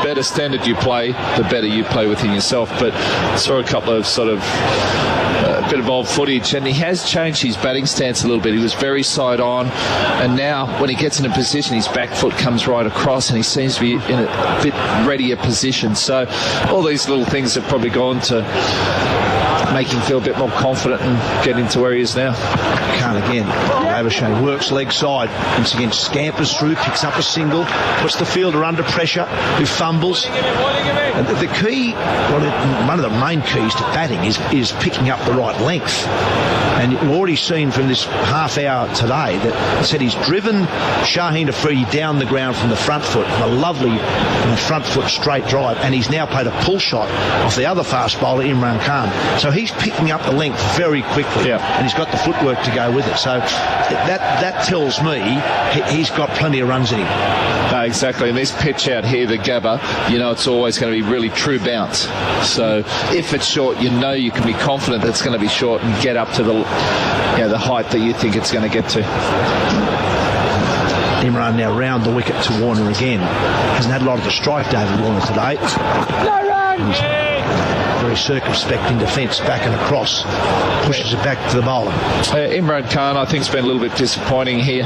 [SPEAKER 12] better standard you play, the better you play within yourself. But I saw a couple of sort of a bit of old footage, and he has changed his batting stance a little bit. He was very side on, and now when he gets in a position, his back foot comes right across, and he seems to be in a bit readier position. So all these little things have probably gone to make him feel a bit more confident and get into where he is now.
[SPEAKER 1] Khan again. Labuschagne works leg side. Once again, scampers through, picks up a single, puts the fielder under pressure, who fumbles. And the key, one of the main keys to batting is picking up the right length. And you've already seen from this half hour today that I said he's driven Shaheen Afridi down the ground from the front foot, a lovely front foot straight drive, and he's now played a pull shot off the other fast bowler, Imran Khan. So he's picking up the length very quickly, and he's got the footwork to go with it. So that tells me he's got plenty of runs in him.
[SPEAKER 12] No, exactly. And this pitch out here, the Gabba, it's always going to be really true bounce. So if it's short, you can be confident that it's going to be short and get up to the height that you think it's going to get to.
[SPEAKER 1] Imran now round the wicket to Warner again. Hasn't had a lot of the strike, David Warner, today. No run! Very circumspect in defence, back and across, pushes it back to the bowler.
[SPEAKER 12] Imran Khan, I think, has been a little bit disappointing here.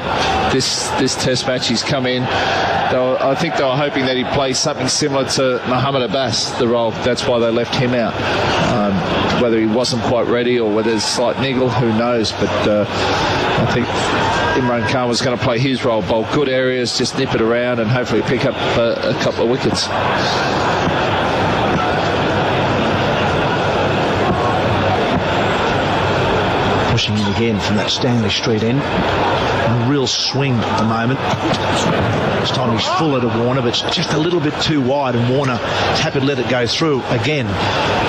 [SPEAKER 12] This Test match, he's come in. I think they were hoping that he'd play something similar to Mohammad Abbas, the role. That's why they left him out. Whether he wasn't quite ready or whether there's a slight niggle, who knows? But I think Imran Khan was going to play his role, bowl good areas, just nip it around and hopefully pick up a couple of wickets.
[SPEAKER 1] Pushing in again from that Stanley Street end. A real swing at the moment. This time he's fuller to Warner, but it's just a little bit too wide, and Warner is happy to let it go through again.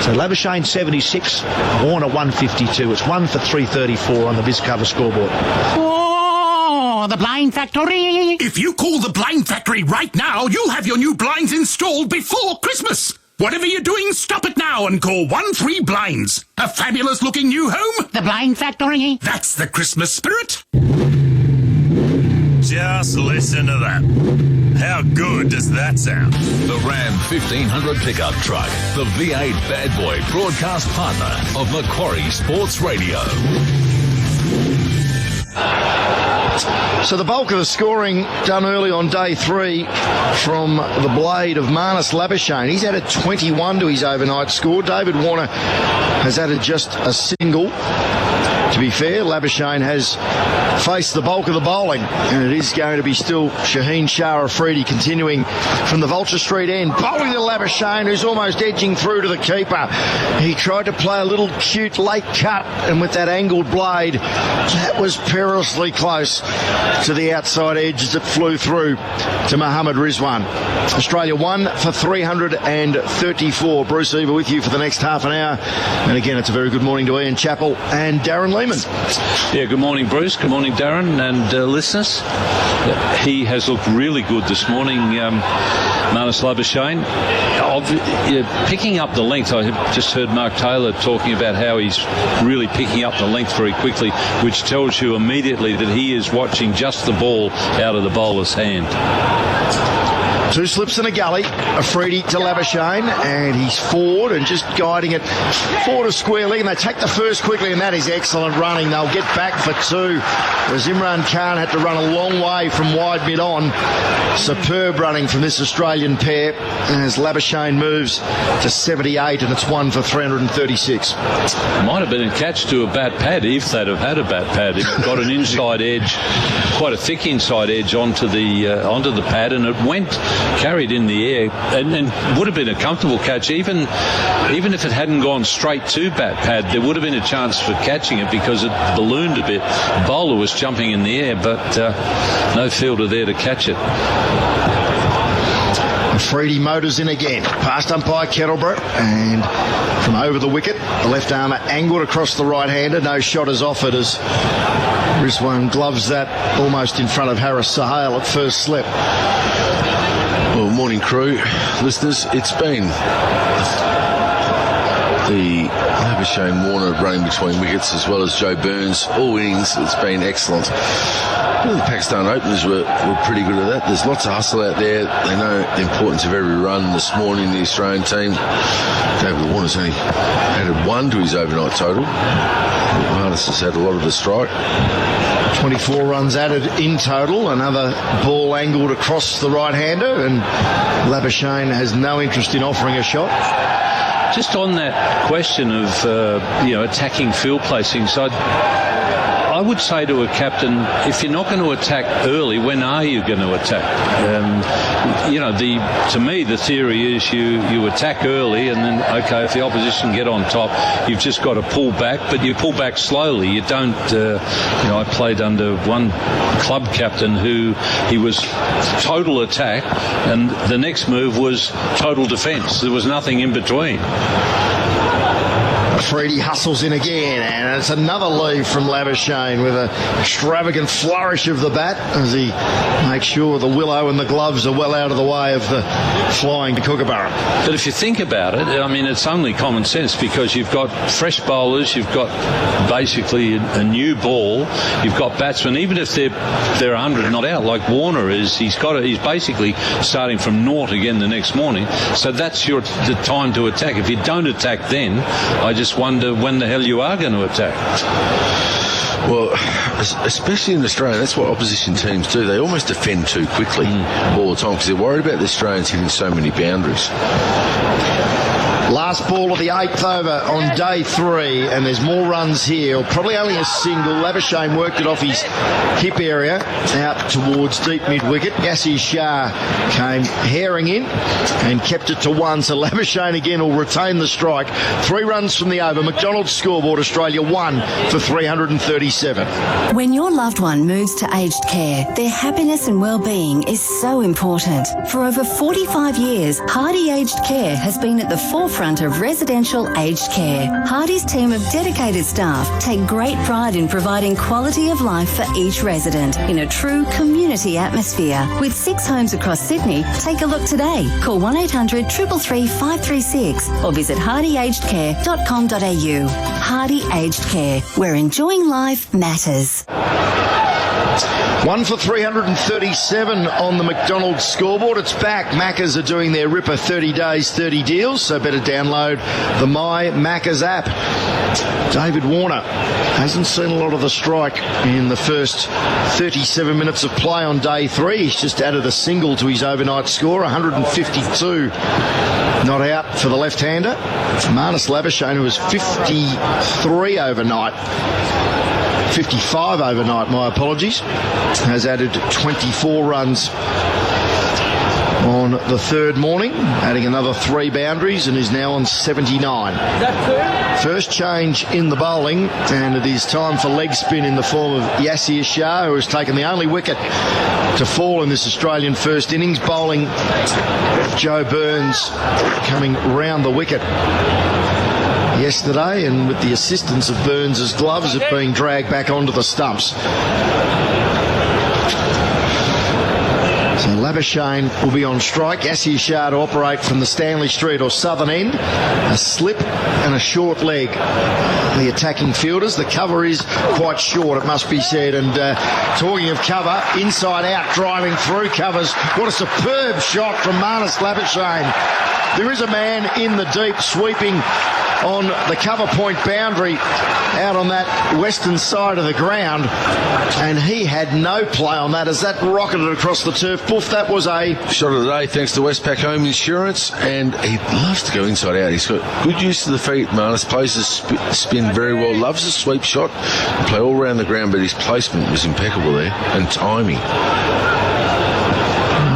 [SPEAKER 1] So Labuschagne 76, Warner 152. It's 1 for 334 on the BizCover scoreboard.
[SPEAKER 10] Oh, the Blind Factory. If you call the Blind Factory right now, you'll have your new blinds installed before Christmas. Whatever you're doing, stop it now and call 13 Blinds. A fabulous-looking new home. The Blind Factory. That's the Christmas spirit.
[SPEAKER 15] Just listen to that. How good does that sound? The Ram 1500 pickup truck, the V8 bad boy broadcast partner of Macquarie Sports Radio.
[SPEAKER 2] So the bulk of the scoring done early on day 3 from the blade of Marnus Labuschagne. He's added 21 to his overnight score. David Warner has added just a single. To be fair, Labuschagne has faced the bulk of the bowling, and it is going to be still Shaheen Shah Afridi continuing from the Vulture Street end, bowling to Labuschagne, who's almost edging through to the keeper. He tried to play a little cute late cut, and with that angled blade, that was perilously close to the outside edge as it flew through to Mohammad Rizwan. Australia 1 for 334. Bruce Eva with you for the next half an hour. And again, it's a very good morning to Ian Chappell and Darren Lehman.
[SPEAKER 21] Yeah, good morning, Bruce. Good morning, Darren and listeners. He has looked really good this morning, Marnus Labuschagne. Picking up the length, I just heard Mark Taylor talking about how he's really picking up the length very quickly, which tells you immediately that he is watching just the ball out of the bowler's hand.
[SPEAKER 2] 2 slips in a gully. Afridi to Labuschagne, and he's forward and just guiding it forward to square leg, and they take the first quickly, and that is excellent running. They'll get back for 2, whereas Imran Khan had to run a long way from wide mid-on. Superb running from this Australian pair as Labuschagne moves to 78, and it's 1 for 336.
[SPEAKER 21] Might have been a catch to a bat pad if they'd have had a bat pad. It got an inside edge, quite a thick inside edge onto the pad, and it went carried in the air and would have been a comfortable catch. Even if it hadn't gone straight to bat pad, there would have been a chance for catching it because it ballooned a bit. The bowler was jumping in the air, but no fielder there to catch it.
[SPEAKER 2] Afridi motors in again, past umpire Kettleborough, and from over the wicket, the left armour angled across the right-hander. No shot is offered as Rizwan gloves that almost in front of Harris Sahale at first slip.
[SPEAKER 22] Well, morning crew, listeners. It's been the Labuschagne Warner running between wickets as well as Joe Burns, all innings. It's been excellent. Well, the Pakistan openers were pretty good at that. There's lots of hustle out there. They know the importance of every run. This morning, the Australian team, David Warner's only added 1 to his overnight total. Marnus has had a lot of the strike.
[SPEAKER 2] 24 runs added in total. Another ball angled across the right-hander, and Labuschagne has no interest in offering a shot.
[SPEAKER 21] Just on that question of attacking field placings, I would say to a captain, if you're not going to attack early, when are you going to attack? To me, the theory is you attack early, and then, okay, if the opposition get on top, you've just got to pull back, but you pull back slowly. You don't, I played under one club captain who he was total attack, and the next move was total defence. There was nothing in between.
[SPEAKER 2] Afridi hustles in again, and it's another leave from Labuschagne with an extravagant flourish of the bat as he makes sure the willow and the gloves are well out of the way of the flying Kookaburra.
[SPEAKER 21] But if you think about it, I mean, it's only common sense because you've got fresh bowlers, you've got basically a new ball, you've got batsmen, even if they're 100 not out, like Warner is, he's basically starting from naught again the next morning. So that's the time to attack. If you don't attack then, I just wonder when the hell you are going to attack.
[SPEAKER 22] Well, especially in Australia, that's what opposition teams do. They almost defend too quickly all the time because they're worried about the Australians hitting so many boundaries.
[SPEAKER 2] Last ball of the 8th over on day 3, and there's more runs here. Probably only a single. Labuschagne worked it off his hip area out towards deep mid-wicket. Yasir Shah came herring in and kept it to 1, so Labuschagne again will retain the strike. 3 runs from the over. McDonald's scoreboard, Australia 1 for 337.
[SPEAKER 5] When your loved one moves to aged care, their happiness and well-being is so important. For over 45 years, Hardy Aged Care has been at the forefront of residential aged care. Hardy's team of dedicated staff take great pride in providing quality of life for each resident in a true community atmosphere. With 6 homes across Sydney, take a look today. Call 1800 333 536 or visit hardyagedcare.com.au. 'au. Hardy Aged Care, where enjoying life matters.
[SPEAKER 2] 1 for 337 on the McDonald's scoreboard. It's back. Maccas are doing their Ripper 30 days, 30 deals, so better download the My Maccas app. David Warner hasn't seen a lot of the strike in the first 37 minutes of play on day 3. He's just added a single to his overnight score, 152 not out for the left-hander. Marnus Labuschagne, who was 53 overnight, 55 overnight, my apologies, has added 24 runs on the third morning, adding another 3 boundaries, and is now on 79. First change in the bowling, and it is time for leg spin in the form of Yasir Shah, who has taken the only wicket to fall in this Australian first innings. Bowling Joe Burns, coming round the wicket yesterday, and with the assistance of Burns' gloves, it being dragged back onto the stumps. So Labuschagne will be on strike. Yasir Shah to operate from the Stanley Street or southern end. A slip and a short leg. The attacking fielders. The cover is quite short, it must be said. And talking of cover, inside out, driving through covers. What a superb shot from Marnus Labuschagne. There is a man in the deep sweeping on the cover point boundary out on that western side of the ground, and he had no play on that as that rocketed across the turf. Poof, that was a
[SPEAKER 22] shot of the day thanks to Westpac Home Insurance, and he loves to go inside out. He's got good use of the feet. Marnus plays the spin very well, loves a sweep shot, play all around the ground, but his placement was impeccable there, and timing.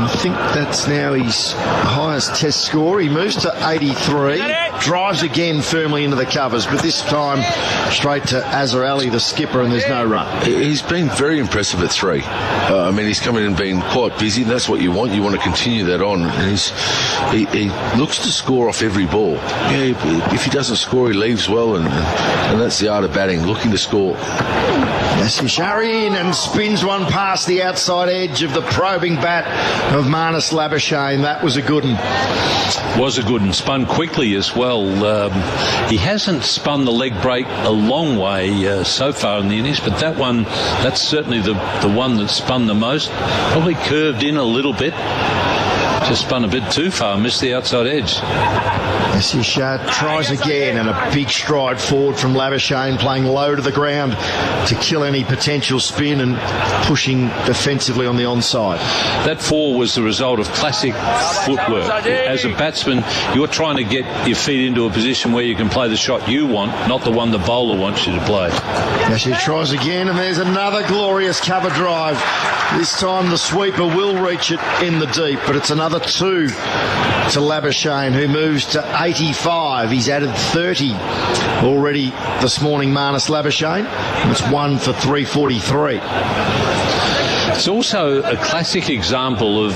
[SPEAKER 2] I think that's now his highest test score. He moves to 83, drives again firmly into the covers, but this time straight to Azhar Ali, the skipper, and there's no run.
[SPEAKER 22] He's been very impressive at 3. He's come in and been quite busy, and that's what you want. You want to continue that on, and he looks to score off every ball. Yeah, if he doesn't score, he leaves well, and that's the art of batting, looking to score.
[SPEAKER 2] Yasir Shah in and spins one past the outside edge of the probing bat of Marnus Labuschagne. That was a good one.
[SPEAKER 21] Was a good one. Spun quickly as well. He hasn't spun the leg break a long way so far in the innings, but that one, that's certainly the one that spun the most. Probably curved in a little bit. Just spun a bit too far, missed the outside edge.
[SPEAKER 2] Yasir Shah tries again, and a big stride forward from Labuschagne, playing low to the ground to kill any potential spin and pushing defensively on the onside.
[SPEAKER 21] That 4 was the result of classic footwork. As a batsman, you're trying to get your feet into a position where you can play the shot you want, not the one the bowler wants you to play.
[SPEAKER 2] Yasir tries again, and there's another glorious cover drive. This time the sweeper will reach it in the deep, but it's another 2 to Labuschagne, who moves to 85. He's added 30 already this morning, Marnus Labuschagne. It's 1 for 343.
[SPEAKER 21] It's also a classic example of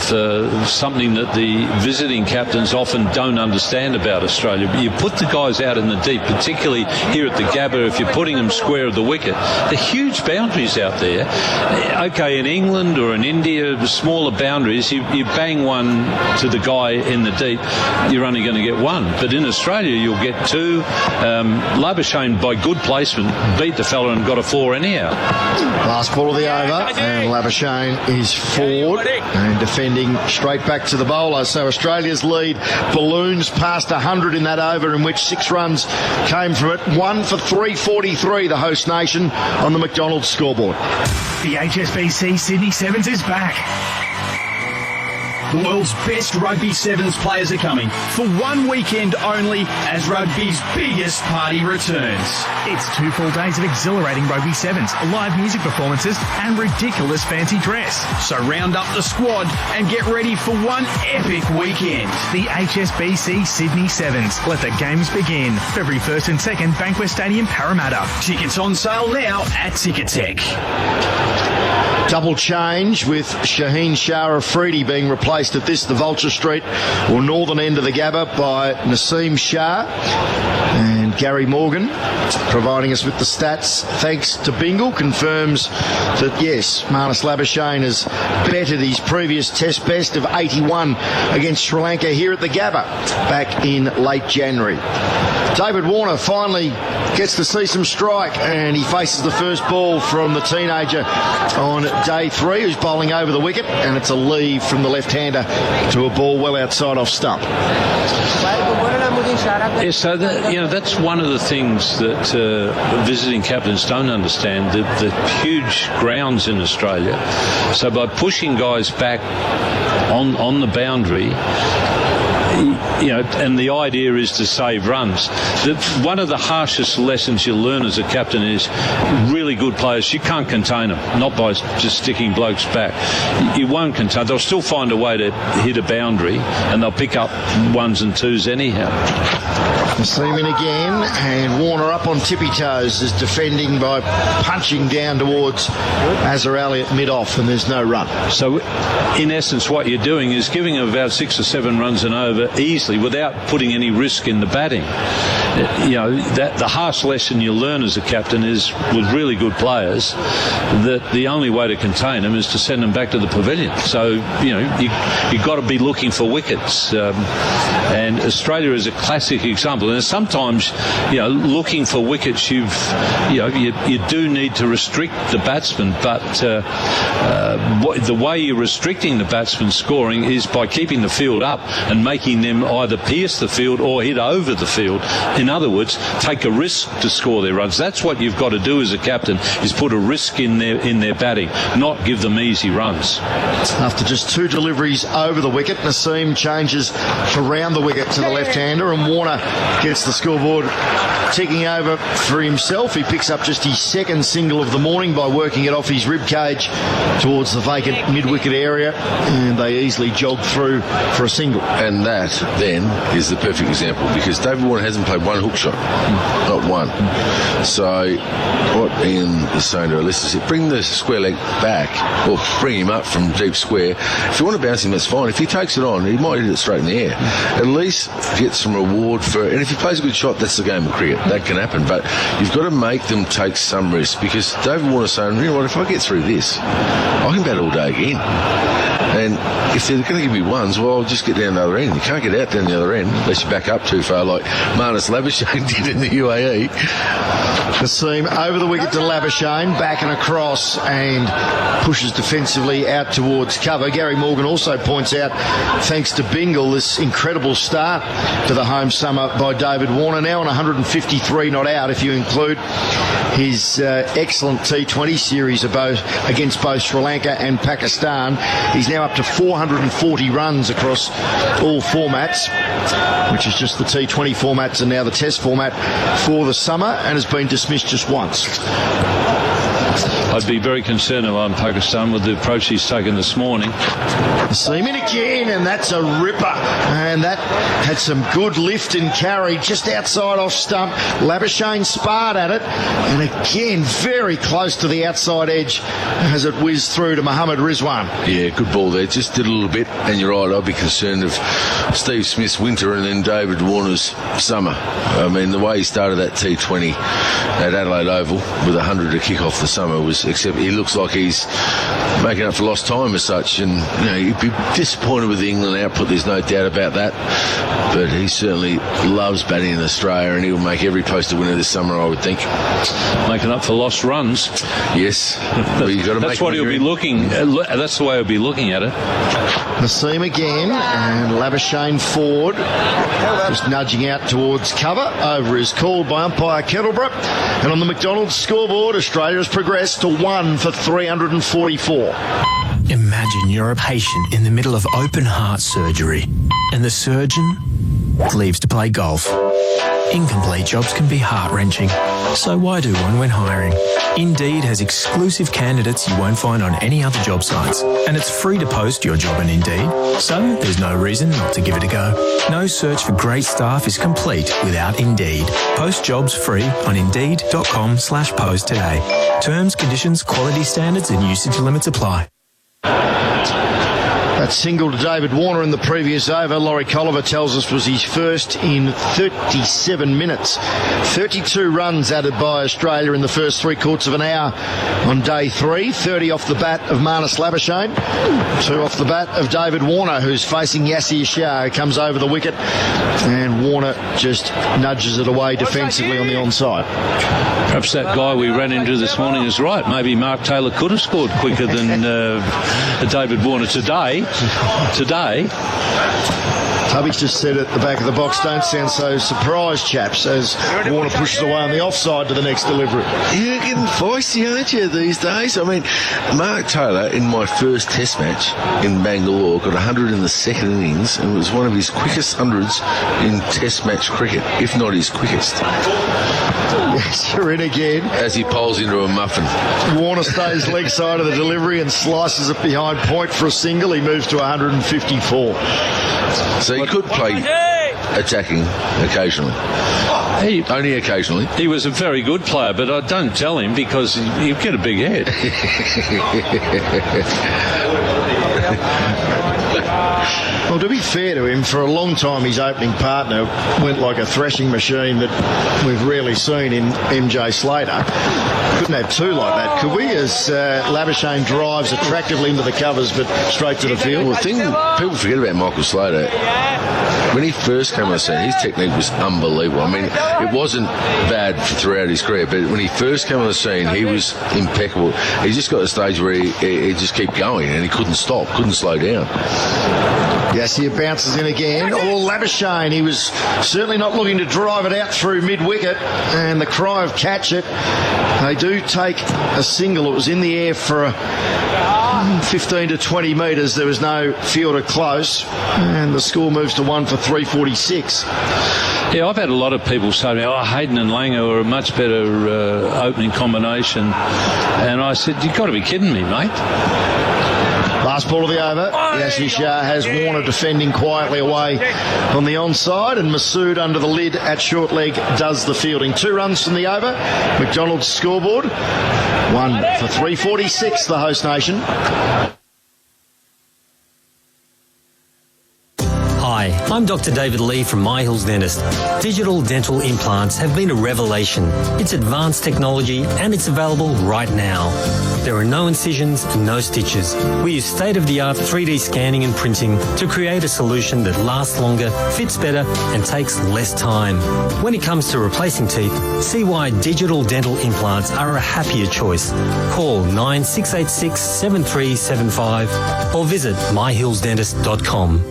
[SPEAKER 21] something that the visiting captains often don't understand about Australia. You put the guys out in the deep, particularly here at the Gabba, if you're putting them square of the wicket. The huge boundaries out there. Okay, in England or in India, smaller boundaries, you bang one to the guy in the deep, you're only going to get 1. But in Australia, you'll get 2. Labuschagne, by good placement, beat the fella and got a 4 anyhow.
[SPEAKER 2] Last ball of the over, and Labuschagne is forward and defending straight back to the bowler. So Australia's lead balloons past 100 in that over, in which 6 runs came from it. 1 for 343, the host nation, on the McDonald's scoreboard.
[SPEAKER 3] The HSBC Sydney Sevens is back. The world's best Rugby Sevens players are coming for 1 weekend only as rugby's biggest party returns. It's 2 full days of exhilarating Rugby Sevens, live music performances and ridiculous fancy dress. So round up the squad and get ready for one epic weekend. The HSBC Sydney Sevens. Let the games begin. February 1st and 2nd, Bankwest Stadium, Parramatta. Tickets on sale now at Ticketek.
[SPEAKER 2] Double change with Shaheen Shah Afridi being replaced at the Vulture Street or northern end of the Gabba by Naseem Shah, and Gary Morgan providing us with the stats thanks to Bingle confirms that yes, Marnus Labuschagne has bettered his previous test best of 81 against Sri Lanka here at the Gabba back in late January. David Warner finally gets to see some strike, and he faces the first ball from the teenager on day 3, who's bowling over the wicket, and it's a leave from the left-hander to a ball well outside off stump.
[SPEAKER 21] Yeah, so that's one of the things that visiting captains don't understand, the huge grounds in Australia. So by pushing guys back on the boundary, and the idea is to save runs. One of the harshest lessons you'll learn as a captain is really good players, you can't contain them, not by just sticking blokes back. You won't contain. They'll still find a way to hit a boundary, and they'll pick up 1s and 2s anyhow.
[SPEAKER 2] Seaman again, and Warner up on tippy toes is defending by punching down towards Azhar Ali at mid-off, and there's no run.
[SPEAKER 21] So in essence what you're doing is giving them about 6 or 7 runs and over easily without putting any risk in the batting. That the harsh lesson you learn as a captain is with really good players that the only way to contain them is to send them back to the pavilion. So you've got to be looking for wickets, and Australia is a classic example. And sometimes looking for wickets, you do need to restrict the batsman, but the way you're restricting the batsman's scoring is by keeping the field up and making them either pierce the field or hit over the field. In other words, take a risk to score their runs. That's what you've got to do as a captain, is put a risk in their batting, not give them easy runs.
[SPEAKER 2] After just 2 deliveries over the wicket, Naseem changes to round the wicket to the left-hander, and Warner gets the scoreboard ticking over for himself. He picks up just his 2nd single of the morning by working it off his rib cage towards the vacant mid-wicket area, and they easily jog through for a single.
[SPEAKER 22] And that then is the perfect example, because David Warner hasn't played one hook shot, not one. So what Ian is saying to our listeners is bring the square leg back, or bring him up from deep square. If you want to bounce him, that's fine. If he takes it on, he might hit it straight in the air. At least get some reward for it. And if he plays a good shot, that's the game of cricket. That can happen. But you've got to make them take some risk, because David Warner's saying, what, if I get through this, I can bat all day again. And if they're going to give me 1s, well, I'll just get down the other end. You can't get out down the other end unless you back up too far, like Labuschagne did in the UAE.
[SPEAKER 2] Naseem over the wicket to Labuschagne, back and across, and pushes defensively out towards cover. Gary Morgan also points out, thanks to Bingle, this incredible start to the home summer by David Warner, now on 153 not out, if you include his excellent T20 series against both Sri Lanka and Pakistan. He's now up to 440 runs across all formats, which is just the T20 formats and now the Test format for the summer, and has been dismissed just once.
[SPEAKER 21] I'd be very concerned if I'm Pakistan with the approach he's taken this morning.
[SPEAKER 2] Seaman again, and that's a ripper. And that had some good lift and carry just outside off stump. Labuschagne sparred at it, and again, very close to the outside edge as it whizzed through to Mohammad Rizwan.
[SPEAKER 22] Yeah, good ball there. Just did a little bit, and you're right, I'd be concerned of Steve Smith's winter and then David Warner's summer. I mean, the way he started that T20 at Adelaide Oval with 100 to kick off the summer was, except he looks like he's making up for lost time as such, and he'd be disappointed with the England output, there's no doubt about that, but he certainly loves batting in Australia, and he'll make every poster winner this summer, I would think.
[SPEAKER 21] Making up for lost runs.
[SPEAKER 22] Yes. Well, you've got to
[SPEAKER 21] that's what he'll be looking that's the way he'll be looking at it.
[SPEAKER 2] Naseem again, and Labuschagne forward, just nudging out towards cover. Over is called by umpire Kettleborough, and on the McDonald's scoreboard, Australia has progressed to 1 for 344.
[SPEAKER 4] Imagine you're a patient in the middle of open heart surgery, and the surgeon leaves to play golf. Incomplete jobs can be heart-wrenching, so why do one when hiring? Indeed has exclusive candidates you won't find on any other job sites, and it's free to post your job on Indeed, so there's no reason not to give it a go. No search for great staff is complete without Indeed. Post jobs free on Indeed.com/post today. Terms, conditions, quality standards and usage limits apply.
[SPEAKER 2] That single to David Warner in the previous over, Laurie Colliver tells us, was his first in 37 minutes. 32 runs added by Australia in the first 3/4 of an hour on day 3. 30 off the bat of Marnus Labuschagne, 2 off the bat of David Warner, who's facing Yassir Shah, who comes over the wicket, and Warner just nudges it away defensively on the onside.
[SPEAKER 21] Perhaps that guy we ran into this morning is right. Maybe Mark Taylor could have scored quicker than David Warner today.
[SPEAKER 2] Tubby's just said at the back of the box, don't sound so surprised, chaps, as Warner pushes away on the offside to the next delivery.
[SPEAKER 22] You're getting feisty, aren't you, these days? I mean, Mark Taylor, in my first test match in Bangalore, got 100 in the second innings, and it was one of his quickest hundreds in test match cricket, if not his quickest.
[SPEAKER 2] Yes, you're in again.
[SPEAKER 22] As he poles into a muffin.
[SPEAKER 2] Warner stays leg side of the delivery and slices it behind point for a single. He moves to 154.
[SPEAKER 22] So he could play attacking occasionally. Only occasionally.
[SPEAKER 21] He was a very good player, but I don't tell him because he'll get a big head.
[SPEAKER 2] Well, to be fair to him, for a long time his opening partner went like a threshing machine that we've rarely seen in MJ Slater. Couldn't have two like that, could we? As Labuschagne drives attractively into the covers but straight to the field.
[SPEAKER 22] Well, the thing people forget about Michael Slater, when he first came on the scene, his technique was unbelievable. I mean, it wasn't bad throughout his career, but when he first came on the scene, he was impeccable. He just got to the stage where he just kept going and he couldn't stop, couldn't slow down.
[SPEAKER 2] Yes, he bounces in again. Labuschagne, he was certainly not looking to drive it out through mid-wicket, and the cry of catch it. They do take a single. It was in the air for 15 to 20 metres. There was no fielder close, and the score moves to 1 for 346.
[SPEAKER 21] Yeah, I've had a lot of people say to me, Hayden and Langer were a much better opening combination. And I said, you've got to be kidding me, mate.
[SPEAKER 2] Last ball of the over. Yassir Shah has Warner defending quietly away on the onside, and Masood under the lid at short leg does the fielding. 2 runs from the over. McDonald's scoreboard. 1 for 346, the host nation.
[SPEAKER 6] Hi, I'm Dr. David Lee from My Hills Dentist. Digital dental implants have been a revelation. It's advanced technology and it's available right now. There are no incisions and no stitches. We use state-of-the-art 3D scanning and printing to create a solution that lasts longer, fits better and takes less time. When it comes to replacing teeth, see why digital dental implants are a happier choice. Call 9686 7375 or visit myhillsdentist.com.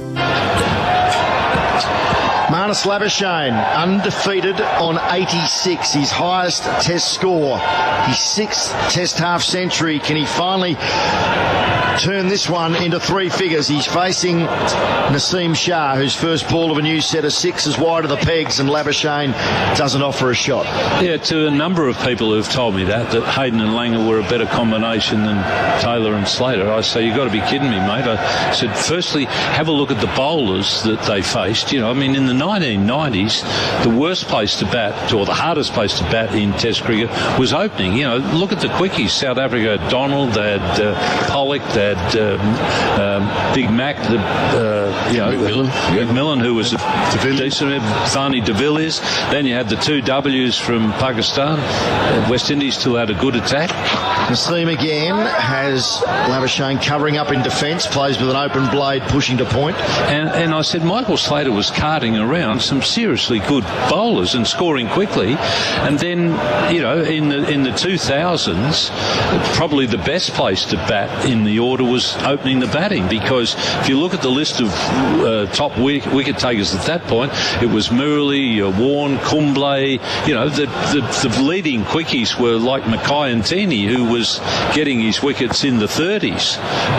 [SPEAKER 2] Marnus Labuschagne, undefeated on 86, his highest test score, his 6th test half-century. Can he finally turn this one into 3 figures? He's facing Naseem Shah, whose first ball of a new set of 6 is wide of the pegs, and Labuschagne doesn't offer a shot.
[SPEAKER 21] Yeah, to a number of people who've told me that Hayden and Langer were a better combination than Taylor and Slater, I say, you've got to be kidding me, mate. I said, firstly, have a look at the bowlers that they faced. You know, I mean, in the 1990s, the worst place to bat, or the hardest place to bat in Test cricket was opening. You know, look at the quickies. South Africa had Donald, they had Pollock, they had Big Mac, McMillan, who was a decent, Varney de Villiers. Then you had the 2 W's from Pakistan. West Indies still had a good attack.
[SPEAKER 2] Naseem again has Labuschagne covering up in defence, plays with an open blade, pushing to point.
[SPEAKER 21] And I said Michael Slater was carting around some seriously good bowlers and scoring quickly. And then, you know, in the 2000s, probably the best place to bat in the order was opening the batting, because if you look at the list of top wicket takers at that point, it was Murali, Warne, Kumble. You know, the leading quickies were like Mackay and Tini, who was getting his wickets in the 30s.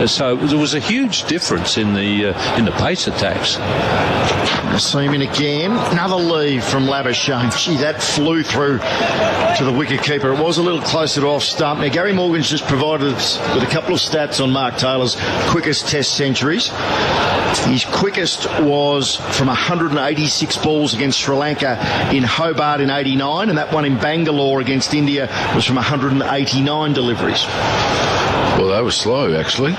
[SPEAKER 21] So there was a huge difference in the pace attacks.
[SPEAKER 2] Naseem in again. Another leave from Labuschagne. Gee, that flew through to the wicketkeeper. It was a little closer to off stump. Now, Gary Morgan's just provided us with a couple of stats on Mark Taylor's quickest Test centuries. His quickest was from 186 balls against Sri Lanka in Hobart in 89, and that one in Bangalore against India was from 189 deliveries.
[SPEAKER 22] Well, they were slow, actually.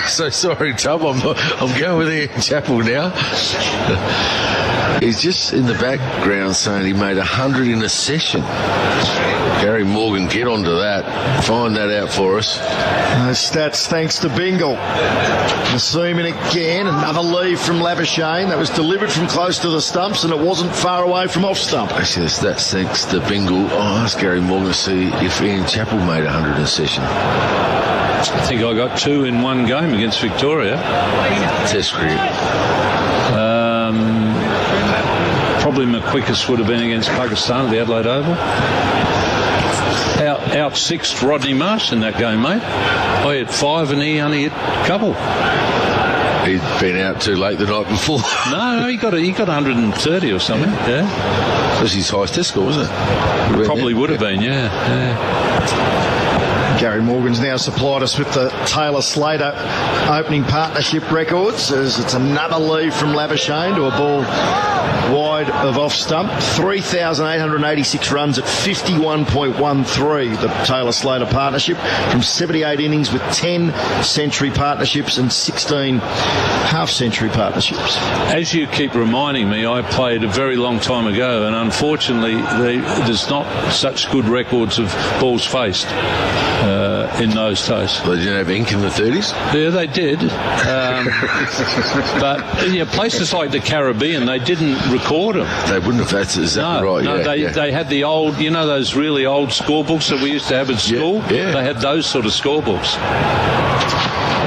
[SPEAKER 22] So sorry, Tub. I'm going with Ian Chappell now. He's just in the background saying he made 100 in a session. Gary Morgan, get onto that. Find that out for us.
[SPEAKER 2] Those stats thanks to Bingle. Nassim again. Another leave from Labuschagne. That was delivered from close to the stumps, and it wasn't far away from off stump.
[SPEAKER 22] Actually, the stats thanks to Bingle. I'll ask Gary Morgan to see if Ian Chappell made 100 in a session.
[SPEAKER 21] I think I got 2 in one game against Victoria.
[SPEAKER 22] Test cricket.
[SPEAKER 21] Probably my quickest would have been against Pakistan at the Adelaide Oval. Out-sixed Rodney Marsh in that game, mate. I had 5 and he only hit a couple.
[SPEAKER 22] He'd been out too late the night before.
[SPEAKER 21] No, he got 130 or something. Yeah,
[SPEAKER 22] that was his highest test score, wasn't it?
[SPEAKER 21] Probably would have been. Yeah.
[SPEAKER 2] Gary Morgan's now supplied us with the Taylor-Slater opening partnership records, as it's another leave from Labuschagne to a ball wide of off stump. 3,886 runs at 51.13, the Taylor-Slater partnership, from 78 innings with 10 century partnerships and 16 half-century partnerships.
[SPEAKER 21] As you keep reminding me, I played a very long time ago, and unfortunately there's not such good records of balls faced in those days.
[SPEAKER 22] Well, they didn't have ink in the 30s?
[SPEAKER 21] Yeah, they did. But places like the Caribbean, they didn't record them.
[SPEAKER 22] They wouldn't have. That's exactly right.
[SPEAKER 21] No,
[SPEAKER 22] yeah,
[SPEAKER 21] they had the old, those really old scorebooks that we used to have at school?
[SPEAKER 22] Yeah.
[SPEAKER 21] They had those sort of scorebooks.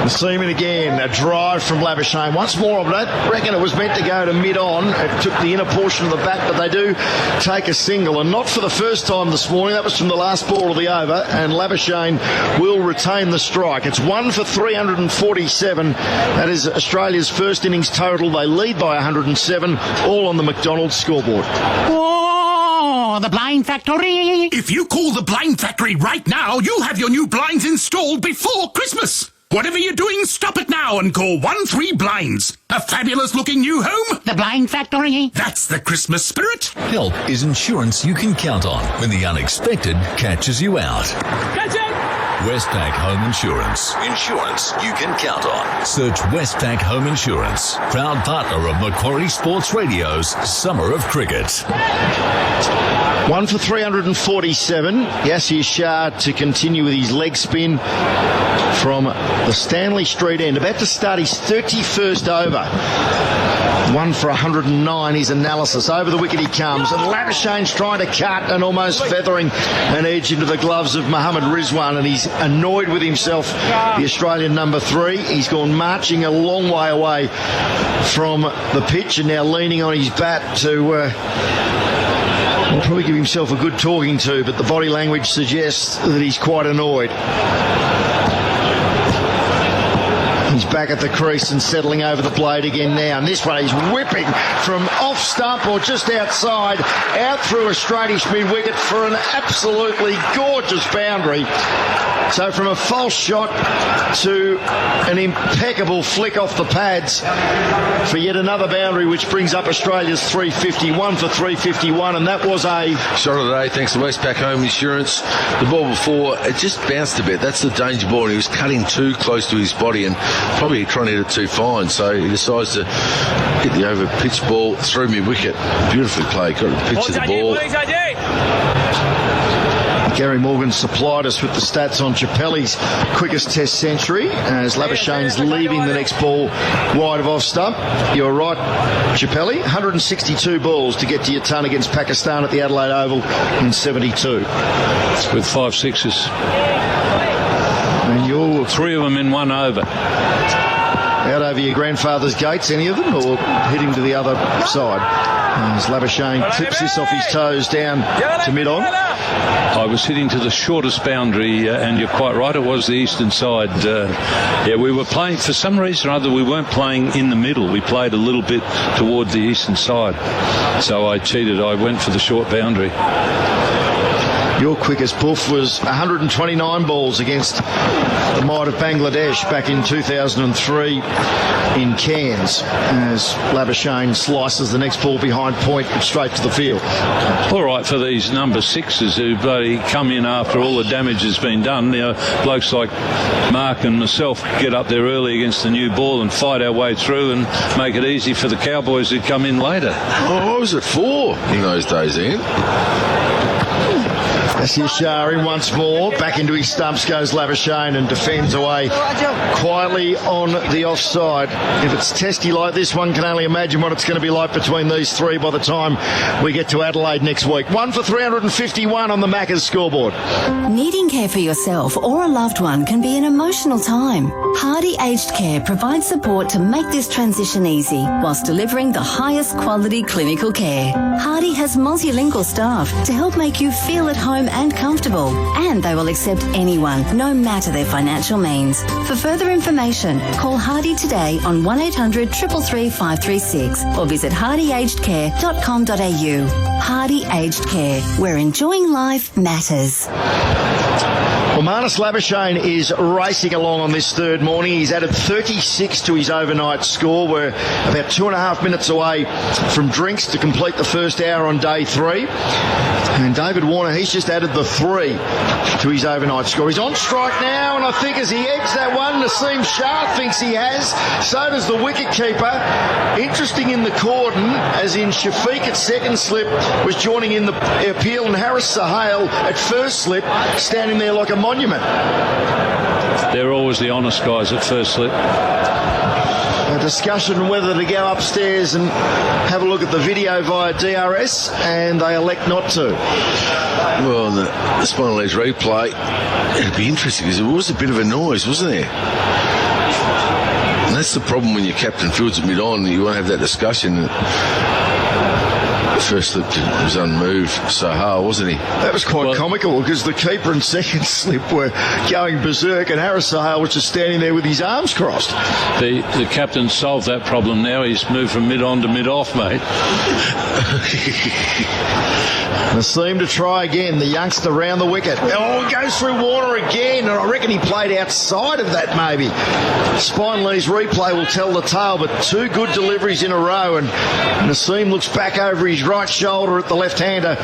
[SPEAKER 2] Seaman again, a drive from Labuschagne. Once more, I don't reckon it was meant to go to mid-on. It took the inner portion of the bat, but they do take a single, and not for the first time this morning. That was from the last ball of the over, and Labuschagne will retain the strike. It's 1 for 347. That is Australia's first innings total. They lead by 107, all on the McDonald's scoreboard.
[SPEAKER 10] Oh, the Blind Factory. If you call the Blind Factory right now, you'll have your new blinds installed before Christmas. Whatever you're doing, stop it now and call 13 Blinds. A fabulous-looking new home. The Blind Factory. That's the Christmas spirit.
[SPEAKER 15] Help is insurance you can count on when the unexpected catches you out.
[SPEAKER 10] Catch it!
[SPEAKER 15] Westpac Home Insurance. Insurance you can count on. Search Westpac Home Insurance. Proud partner of Macquarie Sports Radio's Summer of Cricket.
[SPEAKER 2] 1 for 347. Yasir Shah to continue with his leg spin from the Stanley Street end. About to start his 31st over. 1 for 109, his analysis. Over the wicket he comes, and Labuschagne's trying to cut and almost feathering an edge into the gloves of Mohammad Rizwan, and he's annoyed with himself, the Australian number 3. He's gone marching a long way away from the pitch and now leaning on his bat to... He'll probably give himself a good talking to, but the body language suggests that he's quite annoyed. He's back at the crease and settling over the blade again now. And this one he's whipping from off stump or just outside, out through a straightish mid-wicket for an absolutely gorgeous boundary. So from a false shot to an impeccable flick off the pads for yet another boundary, which brings up Australia's 351 for 351, and that was a
[SPEAKER 22] shot of the day thanks to Westpac Home Insurance. The ball before, it just bounced a bit. That's the danger ball, and he was cutting too close to his body and probably trying to hit it too fine, so he decides to hit the over pitch ball through mid-wicket. Beautifully played, got the pitch of the ball.
[SPEAKER 2] Gary Morgan supplied us with the stats on Chappelli's quickest Test century as Labuschagne's leaving the next ball wide of off stump. You're right, Chappelli. 162 balls to get to your ton against Pakistan at the Adelaide Oval in 72.
[SPEAKER 21] With 5 sixes.
[SPEAKER 2] And you're
[SPEAKER 21] 3 of them in one over.
[SPEAKER 2] out over your grandfather's gates, any of them, or hitting to the other side? As Labuschagne tips this off his toes down to mid-on.
[SPEAKER 21] I was hitting to the shortest boundary, and you're quite right, it was the eastern side. We were playing, for some reason or other, we weren't playing in the middle. We played a little bit toward the eastern side. So I cheated. I went for the short boundary.
[SPEAKER 2] Your quickest boof was 129 balls against the might of Bangladesh back in 2003 in Cairns, as Labuschagne slices the next ball behind point straight to the field.
[SPEAKER 21] All right, for these number sixes who bloody come in after all the damage has been done, blokes like Mark and myself get up there early against the new ball and fight our way through and make it easy for the Cowboys who come in later.
[SPEAKER 22] What was it for in those days, Ian?
[SPEAKER 2] Shah in once more. Back into his stumps goes Labuschagne and defends away quietly on the offside. If it's testy like this, one can only imagine what it's going to be like between these three by the time we get to Adelaide next week. 1 for 351 on the Macca's scoreboard.
[SPEAKER 5] Needing care for yourself or a loved one can be an emotional time. Hardy Aged Care provides support to make this transition easy whilst delivering the highest quality clinical care. Hardy has multilingual staff to help make you feel at home and comfortable, and they will accept anyone, no matter their financial means. For further information, call Hardy today on 1800 333 536 or visit hardyagedcare.com.au. Hardy Aged Care, where enjoying life matters.
[SPEAKER 2] Well, Marnus Labuschagne is racing along on this third morning. He's added 36 to his overnight score. We're about 2.5 minutes away from drinks to complete the first hour on day 3. And David Warner, he's just added the 3 to his overnight score. He's on strike now, and I think as he eggs that one, Naseem Shah thinks he has. So does the wicketkeeper. Interesting in the cordon, as in Shafiq at second slip was joining in the appeal, and Harris Sahale at first slip standing there like a monument.
[SPEAKER 21] They're always the honest guys at first slip.
[SPEAKER 2] A discussion whether to go upstairs and have a look at the video via DRS, and they elect not to.
[SPEAKER 22] Well, the spinal edge replay, it'd be interesting because there was a bit of a noise, wasn't there? And that's the problem when your captain fields at mid-on. You want to have that discussion. First slip was unmoved, Sahar, wasn't he?
[SPEAKER 2] That was quite comical because the keeper and second slip were going berserk, and Harris Sahar was just standing there with his arms crossed.
[SPEAKER 21] The captain solved that problem now. He's moved from mid-on to mid-off, mate.
[SPEAKER 2] Naseem to try again, the youngster round the wicket. Oh, goes through Warner again, and I reckon he played outside of that maybe. Spineley's replay will tell the tale, but 2 good deliveries in a row, and Naseem looks back over his right shoulder at the left-hander.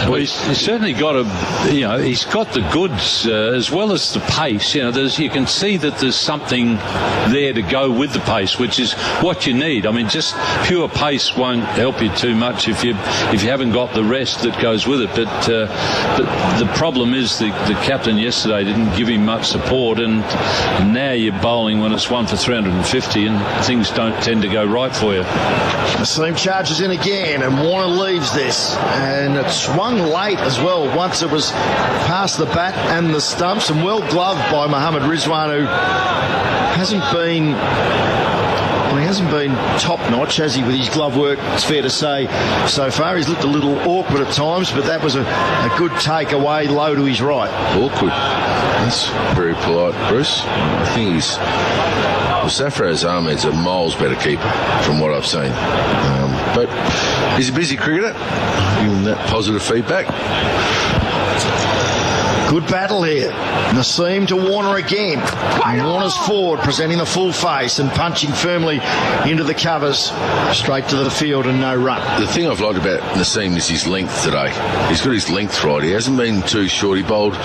[SPEAKER 21] Well, he's certainly got he's got the goods as well as the pace. You can see that there's something there to go with the pace, which is what you need. I mean, just pure pace won't help you too much if you haven't got the rest that goes with it. But the problem is the captain yesterday didn't give him much support, and now you're bowling when it's 1 for 350, and things don't tend to go right for you.
[SPEAKER 2] Naseem charges in again, and Warner leaves this, and it swung late as well once it was past the bat and the stumps, and well gloved by Mohammad Rizwan, who hasn't been top notch, has he, with his glove work, it's fair to say, so far. He's looked a little awkward at times, but that was a good take away low to his right.
[SPEAKER 22] Awkward. That's very polite, Bruce. I think Safraz Ahmed's a miles better keeper from what I've seen. But he's a busy cricketer. Give him that positive feedback.
[SPEAKER 2] Good battle here. Naseem to Warner again. And Warner's forward, presenting the full face and punching firmly into the covers. Straight to the field and no run.
[SPEAKER 22] The thing I've liked about Naseem is his length today. He's got his length right. He hasn't been too short. He bowled.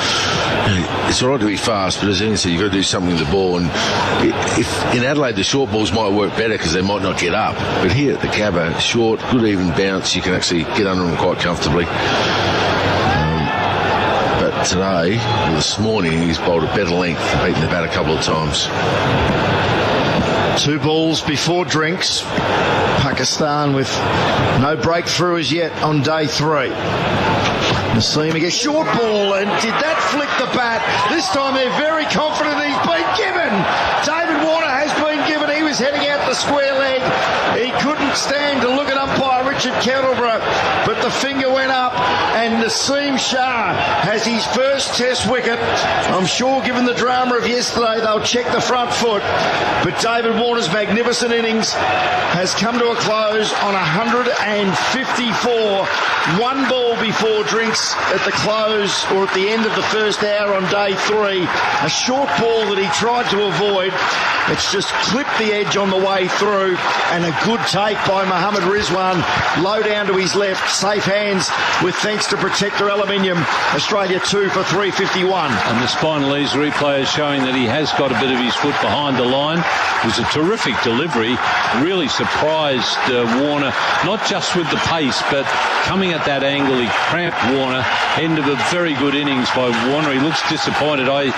[SPEAKER 22] It's all right to be fast, but as Ian said, you've got to do something with the ball. And if in Adelaide, the short balls might work better because they might not get up. But here at the Cabba, short, good even bounce. You can actually get under them quite comfortably. Today, or this morning, he's bowled a better length and beaten the bat a couple of times.
[SPEAKER 2] 2 balls before drinks. Pakistan with no breakthrough as yet on day 3. Naseem again, short ball, and did that flick the bat? This time they're very confident he's been given. David was heading out the square leg. He couldn't stand to look at umpire Richard Kettleborough, but the finger went up, and Naseem Shah has his first Test wicket. I'm sure, given the drama of yesterday, they'll check the front foot, but David Warner's magnificent innings has come to a close on 154. One ball before drinks at the close, or at the end of the first hour on day 3. A short ball that he tried to avoid. It's just clipped the edge on the way through, and a good take by Mohammad Rizwan. Low down to his left, safe hands with thanks to Protector Aluminium. Australia 2 for 351.
[SPEAKER 21] And the spinal ease replay is showing that he has got a bit of his foot behind the line. It was a terrific delivery. Really surprised Warner, not just with the pace, but coming at that angle. He cramped Warner. End of a very good innings by Warner. He looks disappointed. I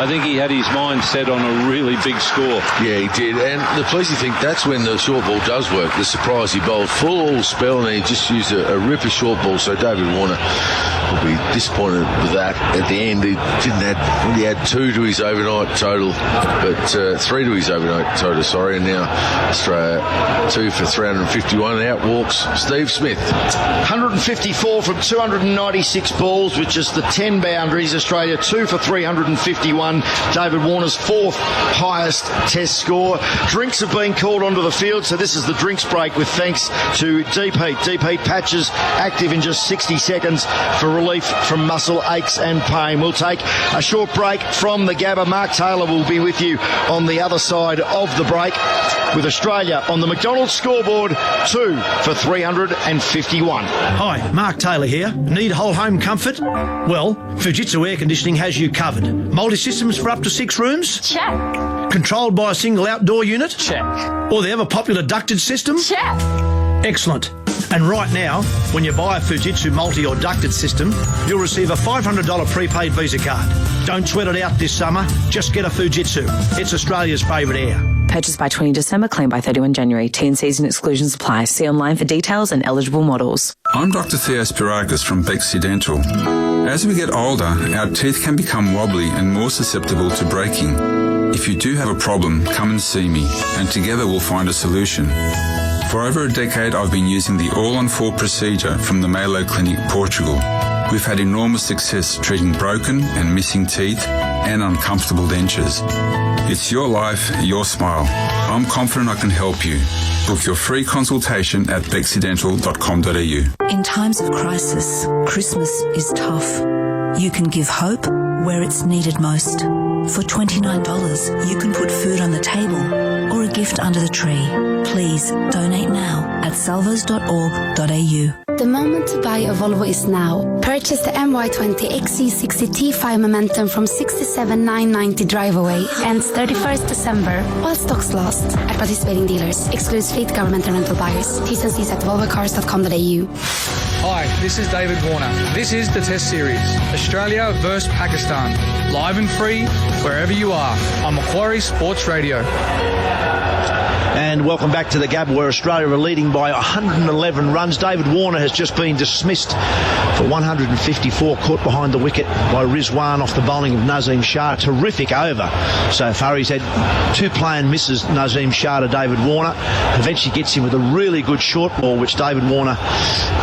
[SPEAKER 21] think he had his mind set on a really big score.
[SPEAKER 22] Yeah, he did. And the pleasing thing, that's when the short ball does work. The surprise, he bowled full all spell, and he just used a ripper short ball. So David Warner will be disappointed with that. At the end, he had 2 to his overnight total, but 3 to his overnight total, sorry. And now Australia 2 for 351. Out walks Steve Smith.
[SPEAKER 2] 154 from 296 balls with just the 10 boundaries. Australia 2 for 351. David Warner's 4th highest Test score. Drinks have been called onto the field, so this is the drinks break with thanks to Deep Heat. Deep Heat patches active in just 60 seconds for relief from muscle aches and pain. We'll take a short break from the Gabba. Mark Taylor will be with you on the other side of the break with Australia on the McDonald's scoreboard 2 for 351.
[SPEAKER 1] Hi, Mark Taylor here. Need whole home comfort? Well, Fujitsu Air Conditioning has you covered. Multi-systems for up to 6 rooms?
[SPEAKER 16] Check.
[SPEAKER 1] Controlled by a single outdoor unit?
[SPEAKER 16] Check.
[SPEAKER 1] Or the ever popular ducted system?
[SPEAKER 16] Check.
[SPEAKER 1] Excellent. And right now, when you buy a Fujitsu multi or ducted system, you'll receive a $500 prepaid Visa card. Don't sweat it out this summer. Just get a Fujitsu. It's Australia's favourite air.
[SPEAKER 7] Purchased by 20 December, claim by 31 January. T&Cs and exclusions apply. See online for details and eligible models.
[SPEAKER 20] I'm Dr. Theo Spirakis from Bexley Dental. As we get older, our teeth can become wobbly and more susceptible to breaking. If you do have a problem, come and see me, and together we'll find a solution. For over a decade, I've been using the all-on-4 procedure from the Malo Clinic, Portugal. We've had enormous success treating broken and missing teeth and uncomfortable dentures. It's your life, your smile. I'm confident I can help you. Book your free consultation at bexleydental.com.au.
[SPEAKER 9] In times of crisis, Christmas is tough. You can give hope where it's needed most. For $29, you can put food on the table or a gift under the tree. Please donate now at salvos.org.au.
[SPEAKER 23] The moment to buy a Volvo is now. Purchase the MY20 XC60 T5 Momentum from $67,990 drive away. Ends 31st December while stocks last. At participating dealers. Excludes fleet, government and rental buyers. T's and C's at volvocars.com.au.
[SPEAKER 24] Hi, this is David Warner. This is the Test Series. Australia versus Pakistan. Live and free wherever you are on Macquarie Sports Radio.
[SPEAKER 1] And welcome back to the Gab, where Australia are leading by 111 runs. David Warner has just been dismissed for 154, caught behind the wicket by Rizwan off the bowling of Naseem Shah. Terrific over so far. He's had 2 play and misses, Naseem Shah to David Warner. Eventually gets him with a really good short ball, which David Warner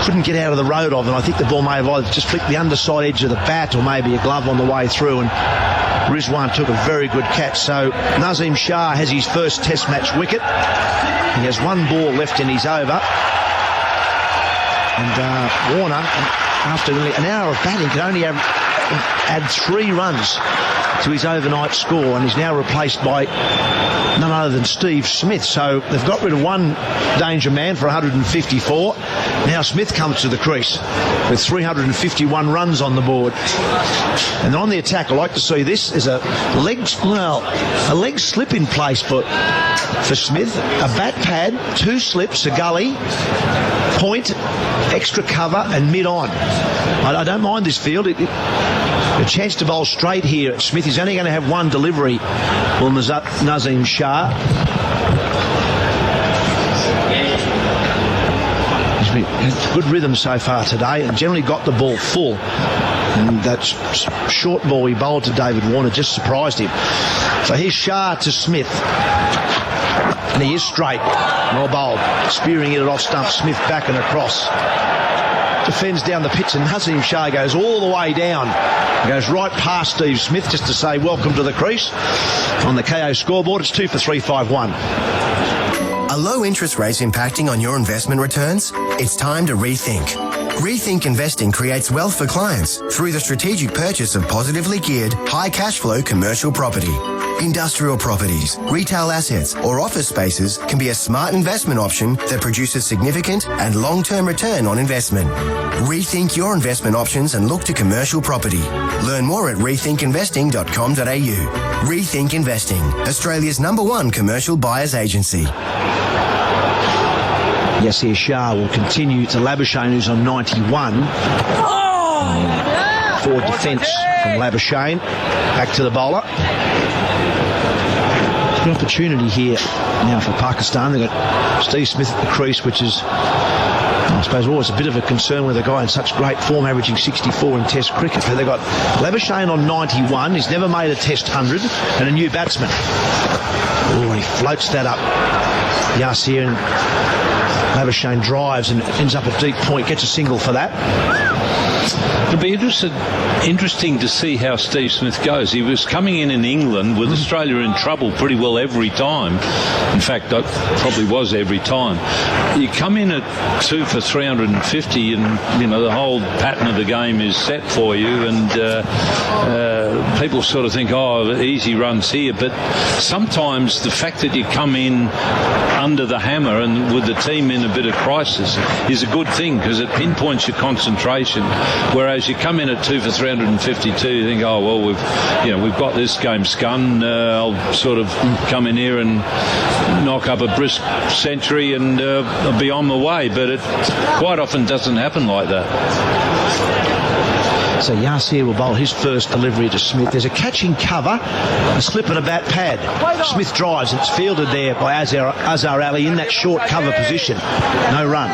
[SPEAKER 1] couldn't get out of the road of, and I think the ball may have either just flicked the underside edge of the bat or maybe a glove on the way through, and Rizwan took a very good catch. So Naseem Shah has his first Test match wicket. He has 1 ball left in his over. And Warner, after nearly an hour of batting, can only add 3 runs to his overnight score, and is now replaced by none other than Steve Smith. So they've got rid of 1 danger man for 154. Now Smith comes to the crease with 351 runs on the board. And on the attack, I like to see this is a leg slip in place for Smith. A bat pad, 2 slips, a gully, point, extra cover and mid-on. I don't mind this field. A chance to bowl straight here. Smith is only going to have 1 delivery. Well, Naseem Shah. He's been good rhythm so far today and generally got the ball full. And that short ball he bowled to David Warner just surprised him. So here's Shah to Smith. And he is straight. Well bowled. Spearing it off stump. Smith back and across. Defends down the pitch, and Nazim Shah goes all the way down. Goes right past Steve Smith just to say welcome to the crease. On the KO scoreboard, it's 2 for 351.
[SPEAKER 14] Are low interest rates impacting on your investment returns? It's time to rethink. Rethink Investing creates wealth for clients through the strategic purchase of positively geared, high cash flow commercial property. Industrial properties, retail assets or office spaces can be a smart investment option that produces significant and long-term return on investment. Rethink your investment options and look to commercial property. Learn more at rethinkinvesting.com.au. Rethink Investing, Australia's #1 commercial buyers agency.
[SPEAKER 1] Yasir Shah will continue to Labuschagne, who's on 91. Forward defence from Labuschagne. Back to the bowler. Good opportunity here now for Pakistan. They've got Steve Smith at the crease, which is, I suppose, always a bit of a concern with a guy in such great form, averaging 64 in Test cricket. But they've got Labuschagne on 91. He's never made a Test 100, and a new batsman. Oh, he floats that up. Yasir, and Labuschagne drives and ends up at deep point, gets a single for that.
[SPEAKER 21] It'll be interesting to see how Steve Smith goes. He was coming in England with Australia in trouble pretty well every time. In fact, that probably was every time. You come in at 2 for 350 and, you know, the whole pattern of the game is set for you, and people sort of think, oh, easy runs here. But sometimes the fact that you come in under the hammer and with the team in a bit of crisis is a good thing, because it pinpoints your concentration. Whereas you come in at 2 for 352, you think, oh well, we've got this game scun. I'll sort of come in here and knock up a brisk century and I'll be on my way. But it quite often doesn't happen like that.
[SPEAKER 1] So Yasir will bowl his first delivery to Smith. There's a catching cover, a slip and a bat pad. Smith drives, and it's fielded there by Azhar Ali in that short cover position. No run.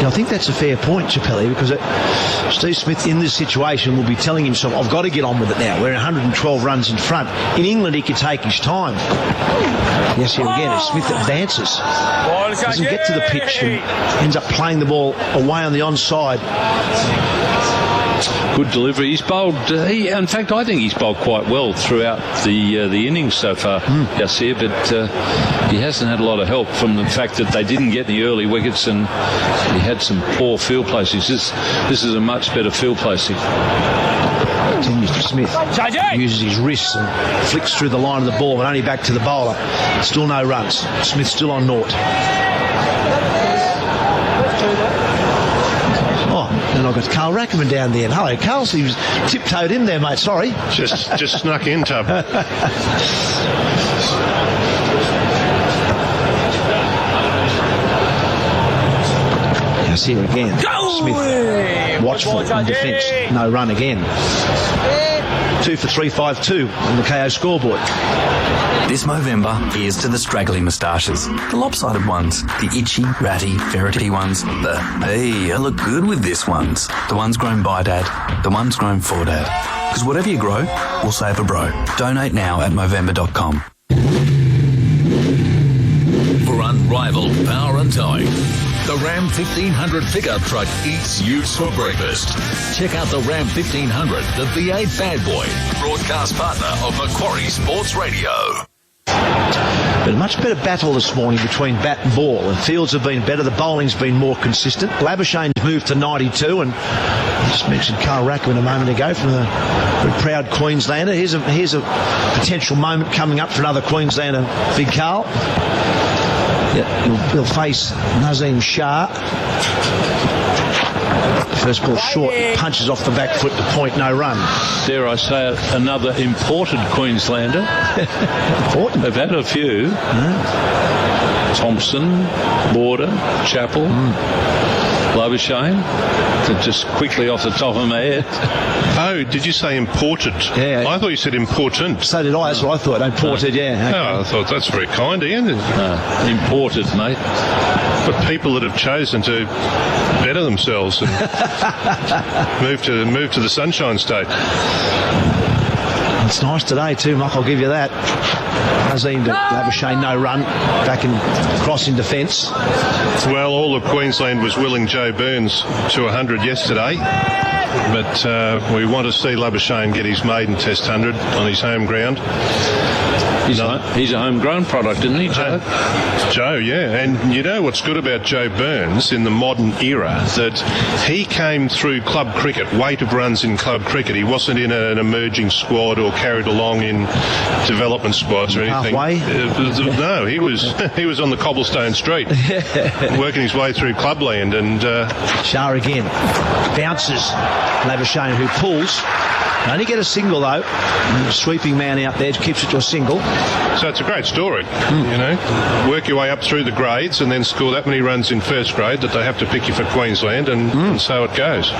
[SPEAKER 1] I think that's a fair point, Chappelli, because Steve Smith in this situation will be telling himself, I've got to get on with it now. We're 112 runs in front. In England, he could take his time. Yes, here again, as Smith advances. Doesn't get to the pitch and ends up playing the ball away on the onside.
[SPEAKER 21] Good delivery. He's bowled. In fact, I think he's bowled quite well throughout the innings so far, Yasir. But he hasn't had a lot of help from the fact that they didn't get the early wickets, and he had some poor field placings. This is a much better field placing.
[SPEAKER 1] Continues to Smith. Uses his wrists and flicks through the line of the ball, but only back to the bowler. Still no runs. Smith still on naught. And I've got Carl Rackerman down there. Hello, Carl. He was tiptoed in there, mate. Sorry.
[SPEAKER 13] Just snuck in, Tub.
[SPEAKER 1] Yes, here again. Smith watchful in defence. No run again. 2 for 352 on the KO scoreboard.
[SPEAKER 4] This Movember, here's to the straggly moustaches, the lopsided ones, the itchy, ratty, ferrety ones, the, hey, I look good with this ones, the ones grown by Dad, the ones grown for Dad. Because whatever you grow, we'll save a bro. Donate now at Movember.com.
[SPEAKER 15] For unrivaled power and towing, the Ram 1500 pickup truck eats you for breakfast. Check out the Ram 1500, the V8 bad boy, broadcast partner of Macquarie Sports Radio.
[SPEAKER 1] But a much better battle this morning between bat and ball. The fields have been better. The bowling's been more consistent. Labuschagne's moved to 92, and I just mentioned Carl Rackerman a moment ago from the proud Queenslander. Here's a potential moment coming up for another Queenslander, Big Carl. Yeah, he'll face Nazim Shah. First ball short, punches off the back foot to point, no run.
[SPEAKER 21] Dare I say, another imported Queenslander.
[SPEAKER 1] Important.
[SPEAKER 21] They've had a few. Thompson, Border, Chappell, Labuschagne. Just quickly off the top of my head.
[SPEAKER 13] Oh, did you say imported?
[SPEAKER 1] Yeah.
[SPEAKER 13] I thought you said important.
[SPEAKER 1] So did I. That's what I thought. Imported, yeah. Okay.
[SPEAKER 13] Oh, I thought that's very kind, Ian.
[SPEAKER 21] Imported, mate.
[SPEAKER 13] But people that have chosen to better themselves and move to the Sunshine State.
[SPEAKER 1] It's nice today too, Mark, I'll give you that. Nazim to Labuschagne, no run, back and cross in defence.
[SPEAKER 13] Well, all of Queensland was willing Joe Burns to 100 yesterday, but we want to see Labuschagne get his maiden Test 100 on his home ground.
[SPEAKER 21] He's a homegrown product, isn't he, Joe?
[SPEAKER 13] Joe, yeah. And you know what's good about Joe Burns in the modern era? That he came through club cricket, weight of runs in club cricket. He wasn't in an emerging squad or carried along in development squads or anything.
[SPEAKER 1] Halfway?
[SPEAKER 13] No, he was on the cobblestone street, working his way through clubland. And
[SPEAKER 1] Shah again. Bounces. Labuschagne, who pulls. Only get a single though. Sweeping man out there keeps it to a single.
[SPEAKER 13] So it's a great story, you know. Work your way up through the grades and then score that many runs in first grade that they have to pick you for Queensland, and so it goes.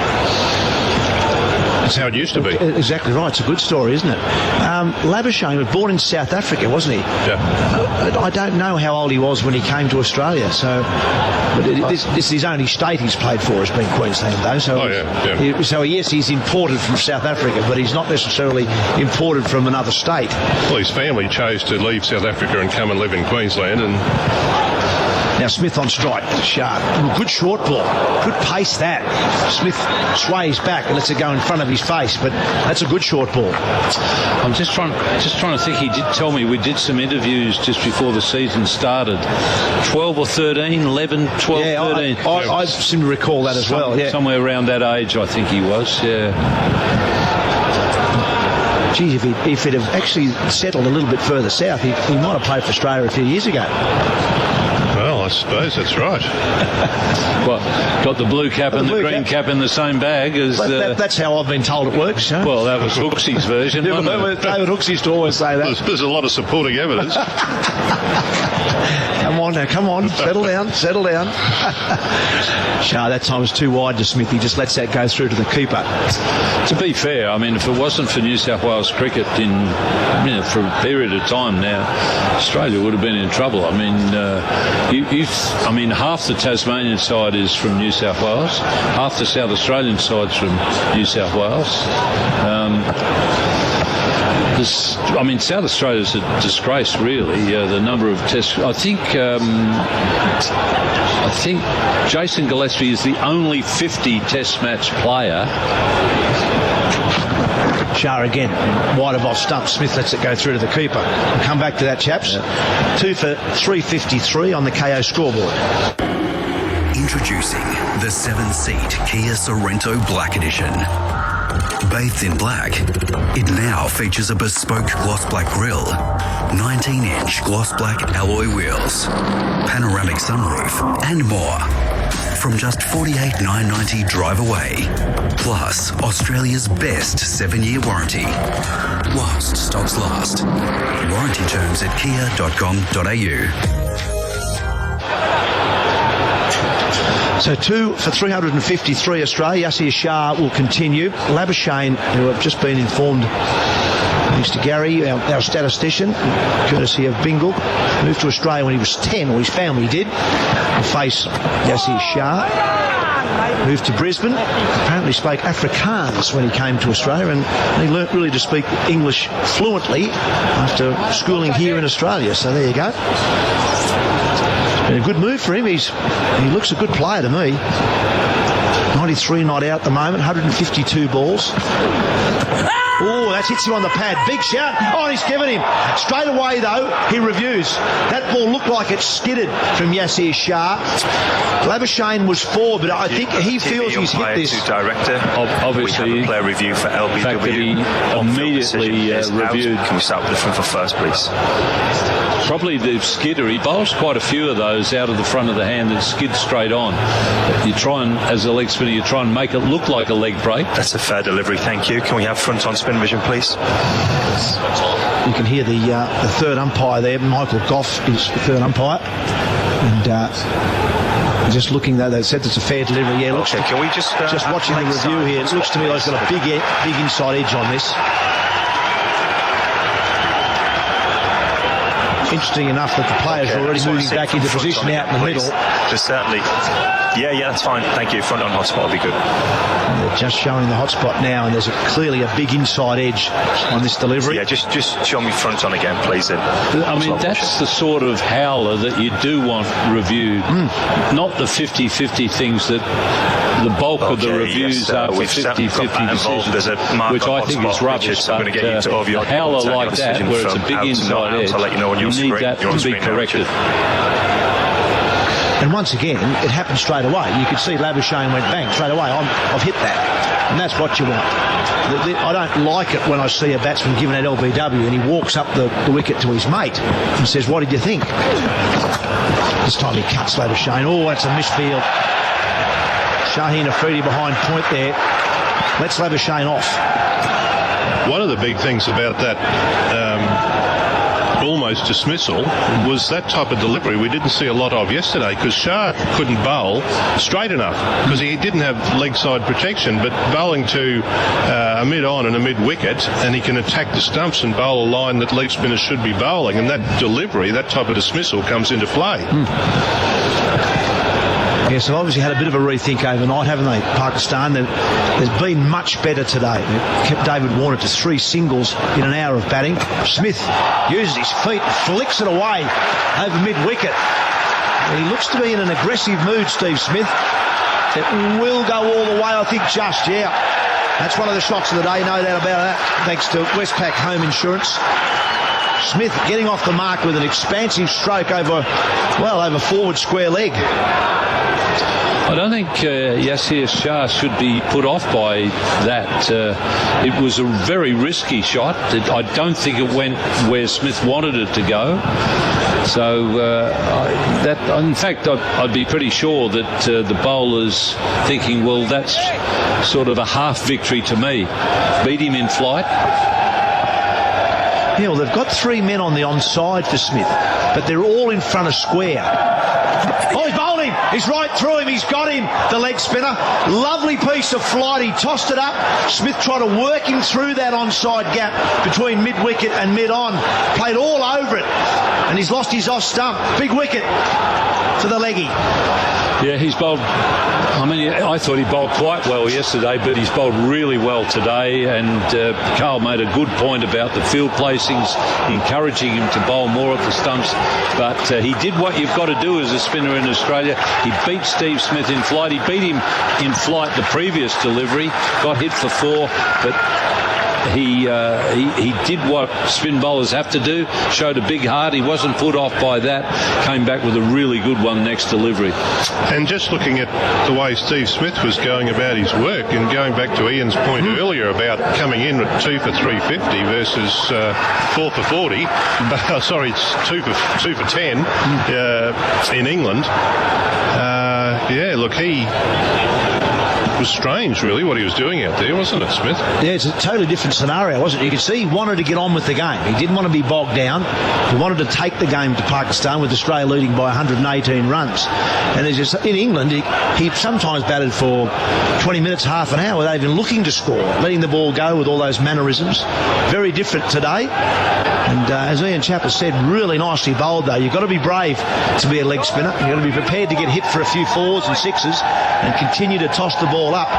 [SPEAKER 13] That's how it used to be.
[SPEAKER 1] Exactly right. It's a good story, isn't it? Labuschagne was born in South Africa, wasn't he?
[SPEAKER 13] Yeah.
[SPEAKER 1] I don't know how old he was when he came to Australia. So, but this is his only state he's played for has been Queensland, though. So, so yes, he's imported from South Africa, but he's not necessarily imported from another state.
[SPEAKER 13] Well, his family chose to leave South Africa and come and live in Queensland, and.
[SPEAKER 1] Now Smith on strike, sharp. Good short ball, good pace that. Smith sways back and lets it go in front of his face, but that's a good short ball.
[SPEAKER 21] I'm just trying to think. He did tell me we did some interviews just before the season started. 12 or 13, 11, 12, 13.
[SPEAKER 1] I seem to recall that as well. Yeah,
[SPEAKER 21] somewhere around that age, I think he was. Yeah.
[SPEAKER 1] Geez, if it had actually settled a little bit further south, he might have played for Australia a few years ago.
[SPEAKER 13] Well, I suppose that's right.
[SPEAKER 21] Well, got the blue cap and the green cap in the same bag as...
[SPEAKER 1] that's how I've been told it works. Huh?
[SPEAKER 21] Well, that was Hooksy's version, wasn't it?
[SPEAKER 1] David Hooks used to always say that.
[SPEAKER 13] There's a lot of supporting evidence.
[SPEAKER 1] Come on now, come on. Settle down. Shah, that time was too wide to Smith. He just lets that go through to the keeper.
[SPEAKER 21] To be fair, I mean, if it wasn't for New South Wales cricket for a period of time now, Australia would have been in trouble. I mean, half the Tasmanian side is from New South Wales, half the South Australian side's from New South Wales. South Australia's a disgrace, really. The number of tests. I think Jason Gillespie is the only 50 Test match player.
[SPEAKER 1] Shah again, wide of off stump. Smith lets it go through to the keeper. We'll come back to that, chaps. 2 for 353 on the KO scoreboard.
[SPEAKER 11] Introducing the 7-seat Kia Sorento Black Edition. Bathed in black, it now features a bespoke gloss black grille, 19-inch gloss black alloy wheels, panoramic sunroof, and more. From just $48,990 drive away. Plus, Australia's best 7-year warranty. Whilst stocks last. Warranty terms at kia.com.au.
[SPEAKER 1] So 2 for 353 Australia. Yasir Shah will continue. Labuschagne, who have just been informed, thanks to Gary, our statistician, courtesy of Bingle, moved to Australia when he was 10, or his family did, will face Yasir Shah. Moved to Brisbane, apparently spoke Afrikaans when he came to Australia, and he learnt really to speak English fluently after schooling here in Australia. So there you go. Been a good move for him. He looks a good player to me. 93 not out at the moment, 152 balls. Oh, that hits him on the pad. Big shout. Oh, he's given him. Straight away, though, he reviews. That ball looked like it skidded from Yasir Shah. Labuschagne was 4, but I think he feels he's hit this.
[SPEAKER 17] Director,
[SPEAKER 21] obviously,
[SPEAKER 17] we have a player review for LBW.
[SPEAKER 21] The fact that he immediately reviewed.
[SPEAKER 17] Can we start with this one for first, please?
[SPEAKER 21] Probably the skidder. He bowls quite a few of those out of the front of the hand that skid straight on. You try and, as a leg spinner, you try and make it look like a leg break.
[SPEAKER 17] That's a fair delivery, thank you. Can we have front on spin vision, please?
[SPEAKER 1] You can hear the third umpire there. Michael Goff is the third umpire. And just looking, though, they said it's a fair delivery. Yeah, looks
[SPEAKER 17] can we just
[SPEAKER 1] watching the review here, it looks to me like it's got a big inside edge on this. Interesting enough that the players are already moving back into position out in the middle.
[SPEAKER 17] Just certainly Yeah, that's fine. Thank you. Front on hotspot will be good.
[SPEAKER 1] And they're just showing the hotspot now, and there's clearly a big inside edge on this delivery.
[SPEAKER 17] Yeah, just show me front on again, please. Then.
[SPEAKER 21] I mean, that's the sort of howler that you do want reviewed, not the 50-50 things that the bulk of the reviews are for 50-50 decisions, which I think is rubbish. But a howler like that, where it's a big inside edge, you need that to be corrected.
[SPEAKER 1] And once again, it happened straight away. You could see Labuschagne went bang straight away. I've hit that. And that's what you want. I don't like it when I see a batsman given at LBW and he walks up the wicket to his mate and says, "What did you think?" This time he cuts Labuschagne. Oh, that's a misfield. Shaheen Afridi behind point there. Lets Labuschagne off.
[SPEAKER 13] One of the big things about that almost dismissal was that type of delivery we didn't see a lot of yesterday, because Shah couldn't bowl straight enough because he didn't have leg side protection, but bowling to a mid-on and a mid-wicket, and he can attack the stumps and bowl a line that leg spinners should be bowling, and that delivery, that type of dismissal comes into play.
[SPEAKER 1] Yes, they've obviously had a bit of a rethink overnight, haven't they, Pakistan? There's been much better today. They've kept David Warner to 3 singles in an hour of batting. Smith uses his feet, flicks it away over mid-wicket. He looks to be in an aggressive mood, Steve Smith. It will go all the way, I think, just, yeah. That's one of the shots of the day, no doubt about that, thanks to Westpac Home Insurance. Smith getting off the mark with an expansive stroke over forward square leg.
[SPEAKER 21] I don't think Yasir Shah should be put off by that. It was a very risky shot. I don't think it went where Smith wanted it to go. So in fact, I'd be pretty sure that the bowler's thinking, well, that's sort of a half victory to me. Beat him in flight.
[SPEAKER 1] Yeah, well, they've got 3 men on the onside for Smith, but they're all in front of square. Oh, he's bowled him. He's right through him. He's got him, the leg spinner. Lovely piece of flight. He tossed it up. Smith tried to work him through that onside gap between mid-wicket and mid-on. Played all over it, and he's lost his off stump. Big wicket for the leggy.
[SPEAKER 21] Yeah, he's bowled. I mean, I thought he bowled quite well yesterday, but he's bowled really well today. And Carl made a good point about the field placings, encouraging him to bowl more at the stumps. But he did what you've got to do as a spinner in Australia. He beat Steve Smith in flight. He beat him in flight the previous delivery. Got hit for 4, but he did what spin bowlers have to do, showed a big heart. He wasn't put off by that, came back with a really good one next delivery.
[SPEAKER 13] And just looking at the way Steve Smith was going about his work, and going back to Ian's point earlier about coming in at 2 for 350 versus 4 for 40, sorry, it's 2 for 10 in England. Yeah, look, he was strange, really, what he was doing out there, wasn't it, Smith?
[SPEAKER 1] Yeah, it's a totally different scenario, wasn't it? You could see he wanted to get on with the game. He didn't want to be bogged down. He wanted to take the game to Pakistan, with Australia leading by 118 runs. And as just, in England, he sometimes batted for 20 minutes, half an hour without even looking to score, letting the ball go with all those mannerisms. Very different today. And as Ian Chappell said, really nicely bowled, though. You've got to be brave to be a leg spinner. You've got to be prepared to get hit for a few 4s and 6s and continue to toss the ball up.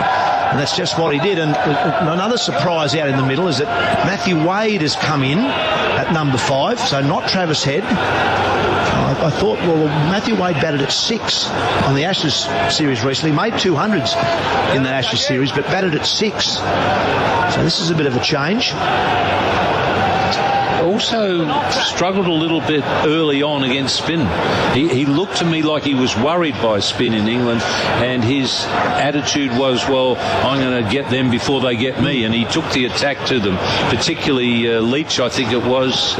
[SPEAKER 1] And that's just what he did. And another surprise out in the middle is that Matthew Wade has come in at number 5, so not Travis Head. I thought, well, Matthew Wade batted at 6 on the Ashes series recently, made 200s in the Ashes series, but batted at 6. So this is a bit of a change.
[SPEAKER 21] Also struggled a little bit early on against spin. He looked to me like he was worried by spin in England, and his attitude was, well, I'm going to get them before they get me, and he took the attack to them, particularly Leach, I think it was.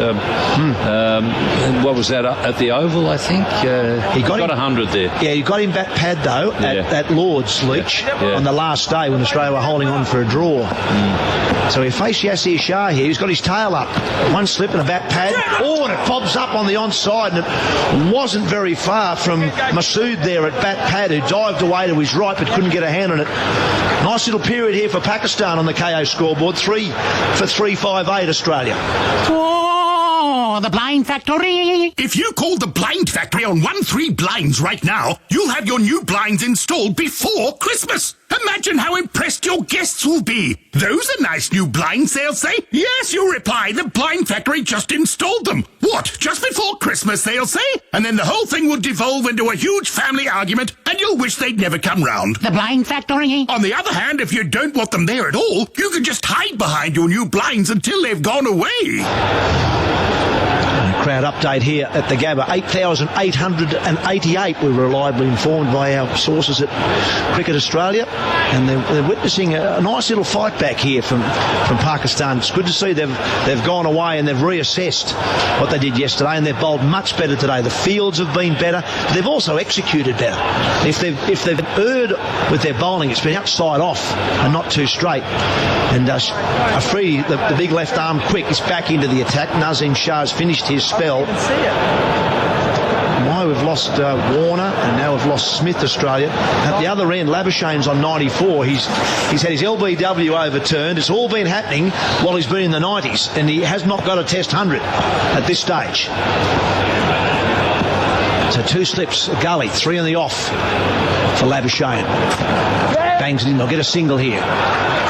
[SPEAKER 21] What was that, at the Oval, I think? He got 100 there.
[SPEAKER 1] Yeah, he got him back pad, though, at Lord's, Leach, on the last day when Australia were holding on for a draw. So he faced Yasir Shah here. He's got his tail up. One slip and a back pad. Oh, and it bobs up on the onside, and it wasn't very far from Masood there at bat pad, who dived away to his right but couldn't get a hand on it. Nice little period here for Pakistan on the KO scoreboard. 3 for 358 Australia.
[SPEAKER 10] Oh, the Blind Factory. If you call the Blind Factory on 13 Blinds right now, you'll have your new blinds installed before Christmas. Imagine how impressed your guests will be. Those are nice new blinds, they'll say. Yes, you reply, the Blind Factory just installed them. What, just before Christmas, they'll say? And then the whole thing will devolve into a huge family argument, and you'll wish they'd never come round. The Blind Factory. On the other hand, if you don't want them there at all, you can just hide behind your new blinds until they've gone away.
[SPEAKER 1] Crowd update here at the Gabba. 8,888, we're reliably informed by our sources at Cricket Australia, and they're witnessing a nice little fight back here from Pakistan. It's good to see they've gone away and they've reassessed what they did yesterday, and they've bowled much better today. The fields have been better. They've also executed better. If they've erred with their bowling, it's been outside off and not too straight. And Afridi, the big left arm quick, is back into the attack. Nazim Shah's finished his spell. Why we've lost Warner, and now we've lost Smith, Australia. At the other end, Labuschagne's on 94. He's had his LBW overturned. It's all been happening while he's been in the 90s, and he has not got a Test 100 at this stage. So 2 slips, a gully, 3 on the off for Labuschagne. Bangs it in, they'll get a single here.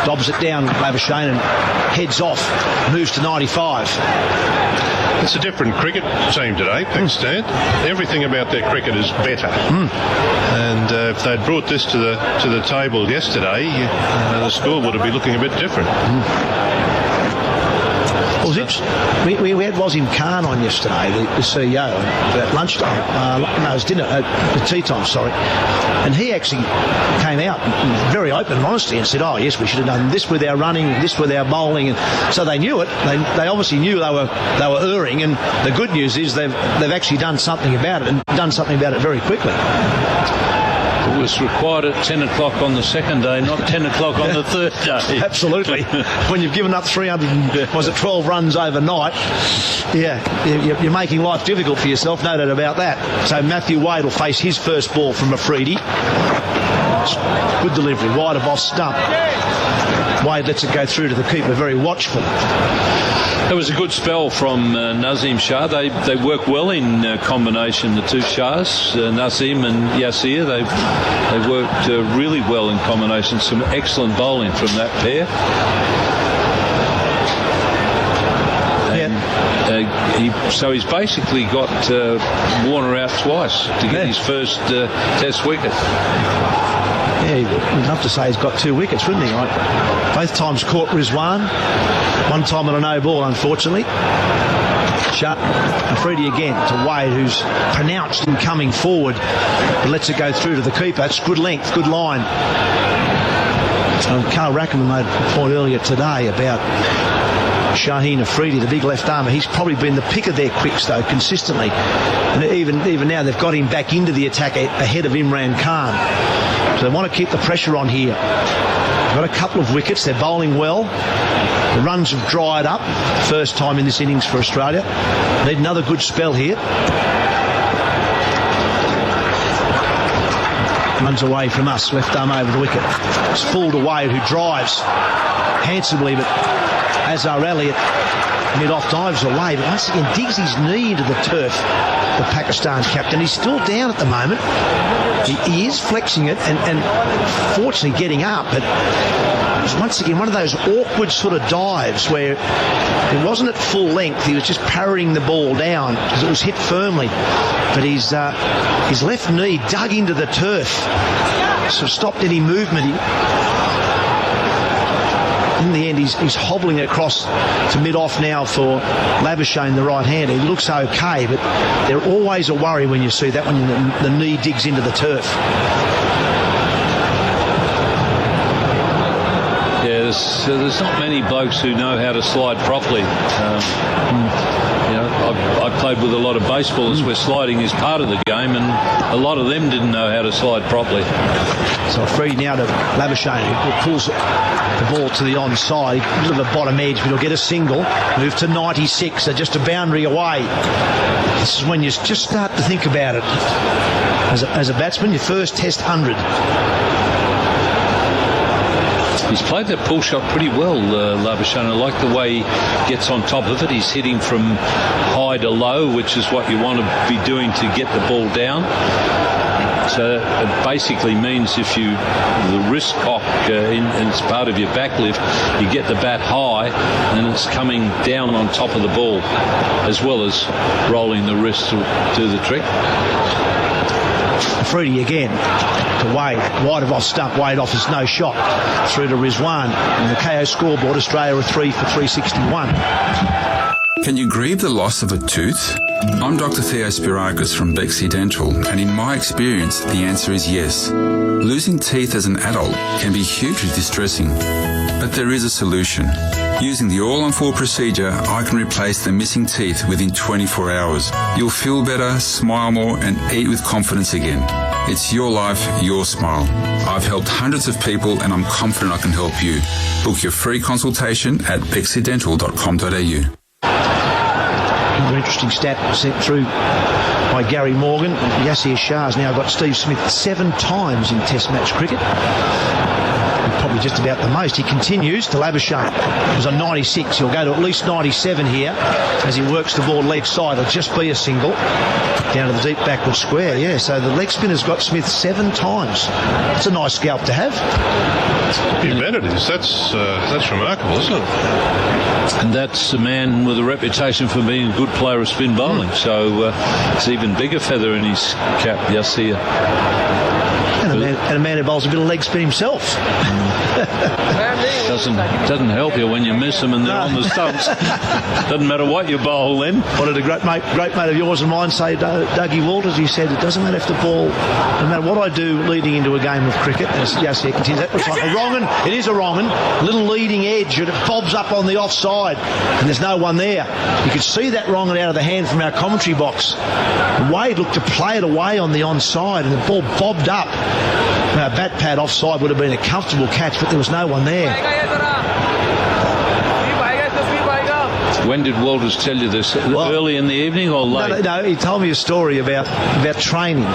[SPEAKER 1] Dobs it down, Labuschagne, and heads off, moves to 95.
[SPEAKER 13] It's a different cricket team today, Pakistan. Everything about their cricket is better. And if they'd brought this to the table yesterday, the score would have been looking a bit different.
[SPEAKER 1] We had Wasim Khan on yesterday, the CEO, at lunchtime. No, it was dinner, at tea time, sorry. And he actually came out very open and honestly and said, oh, yes, we should have done this with our running, this with our bowling. And so they knew it. They obviously knew they were erring. And the good news is they've actually done something about it, and done something about it very quickly.
[SPEAKER 21] It was required at 10 o'clock on the second day, not 10 o'clock on the third day.
[SPEAKER 1] Absolutely. When you've given up 312 runs overnight, you're making life difficult for yourself, no doubt about that. So Matthew Wade will face his first ball from Afridi. Good delivery, wide of off stump. Wade lets it go through to the keeper, very watchful.
[SPEAKER 21] It was a good spell from Nazim Shah. They work well in combination, the two Shahs, Nazim and Yasir. They worked really well in combination. Some excellent bowling from that pair. So he's basically got Warner out twice to get his first Test wicket.
[SPEAKER 1] Yeah, we'd love to say he's got 2 wickets, wouldn't he? Both times caught Rizwan. One time on a no ball, unfortunately. Afridi again to Wade, who's pronounced in coming forward, but lets it go through to the keeper. It's good length, good line. Carl Rackham made a point earlier today about Shaheen Afridi, the big left armer. He's probably been the pick of their quicks, though, consistently. And even now, they've got him back into the attack ahead of Imran Khan. So they want to keep the pressure on here. They've got a couple of wickets. They're bowling well. The runs have dried up. First time in this innings for Australia. Need another good spell here. Runs away from us. Left arm over the wicket. It's fooled away, who drives handsomely, but Azhar Elliott mid-off dives away, but once again digs his knee into the turf, the Pakistan captain. He's still down at the moment. He is flexing it and fortunately getting up, but it was once again one of those awkward sort of dives where it wasn't at full length. He was just parrying the ball down because it was hit firmly, but his left knee dug into the turf, so stopped any movement. In the end, he's hobbling across to mid-off now for Labuschagne, the right-hander. He looks okay, but they're always a worry when you see that, when the knee digs into the turf.
[SPEAKER 21] Yeah, there's not many blokes who know how to slide properly. I played with a lot of baseballers where sliding is part of the game, and a lot of them didn't know how to slide properly.
[SPEAKER 1] So free now to Labuschagne, who pulls the ball to the onside, a bit of a bottom edge, but he'll get a single. Move to 96, so just a boundary away. This is when you just start to think about it. As a batsman, your first Test 100.
[SPEAKER 21] He's played that pull shot pretty well, Labuschagne. I like the way he gets on top of it. He's hitting from high to low, which is what you want to be doing to get the ball down. So it basically means if you the wrist cock and it's part of your back lift, you get the bat high and it's coming down on top of the ball, as well as rolling the wrist to do the trick.
[SPEAKER 1] Freddie again to Wade, wide of off stump. Wade offers no shot through to Rizwan. And the KO scoreboard, Australia are 3 for 361.
[SPEAKER 20] Can you grieve the loss of a tooth? I'm Dr. Theo Spirakis from Bexley Dental, and in my experience, the answer is yes. Losing teeth as an adult can be hugely distressing, but there is a solution. Using the all-on-4 procedure, I can replace the missing teeth within 24 hours. You'll feel better, smile more, and eat with confidence again. It's your life, your smile. I've helped hundreds of people, and I'm confident I can help you. Book your free consultation at bexleydental.com.au.
[SPEAKER 1] Another interesting stat sent through by Gary Morgan. Yasir Shah's now got Steve Smith 7 times in Test match cricket. Probably just about the most. He continues to Labuschagne. It was a 96. He'll go to at least 97 here as he works the ball leg side. It'll just be a single down to the deep backward square. Yeah, so the leg spinner's got Smith 7 times. It's a nice scalp to have.
[SPEAKER 13] You bet it is. That's remarkable, isn't it?
[SPEAKER 21] And that's a man with a reputation for being a good player of spin bowling. So it's an even bigger feather in his cap, Yasir.
[SPEAKER 1] And a man who bowls a bit of leg spin himself.
[SPEAKER 21] Doesn't help you when you miss them and they're on the stumps. Doesn't matter what you bowl then.
[SPEAKER 1] What did a great mate of yours and mine say, Dougie Walters? He said, it doesn't matter if the ball, no matter what I do leading into a game of cricket, as Yasir continues, that looks like a wrong un. It is a wrong un. Little leading edge, and it bobs up on the offside, and there's no one there. You could see that wrong un out of the hand from our commentary box. Wade looked to play it away on the onside, and the ball bobbed up. Bat pad offside would have been a comfortable catch, but there was no one there.
[SPEAKER 21] When did Walters tell you this? Early in the evening or late?
[SPEAKER 1] No, he told me a story about training.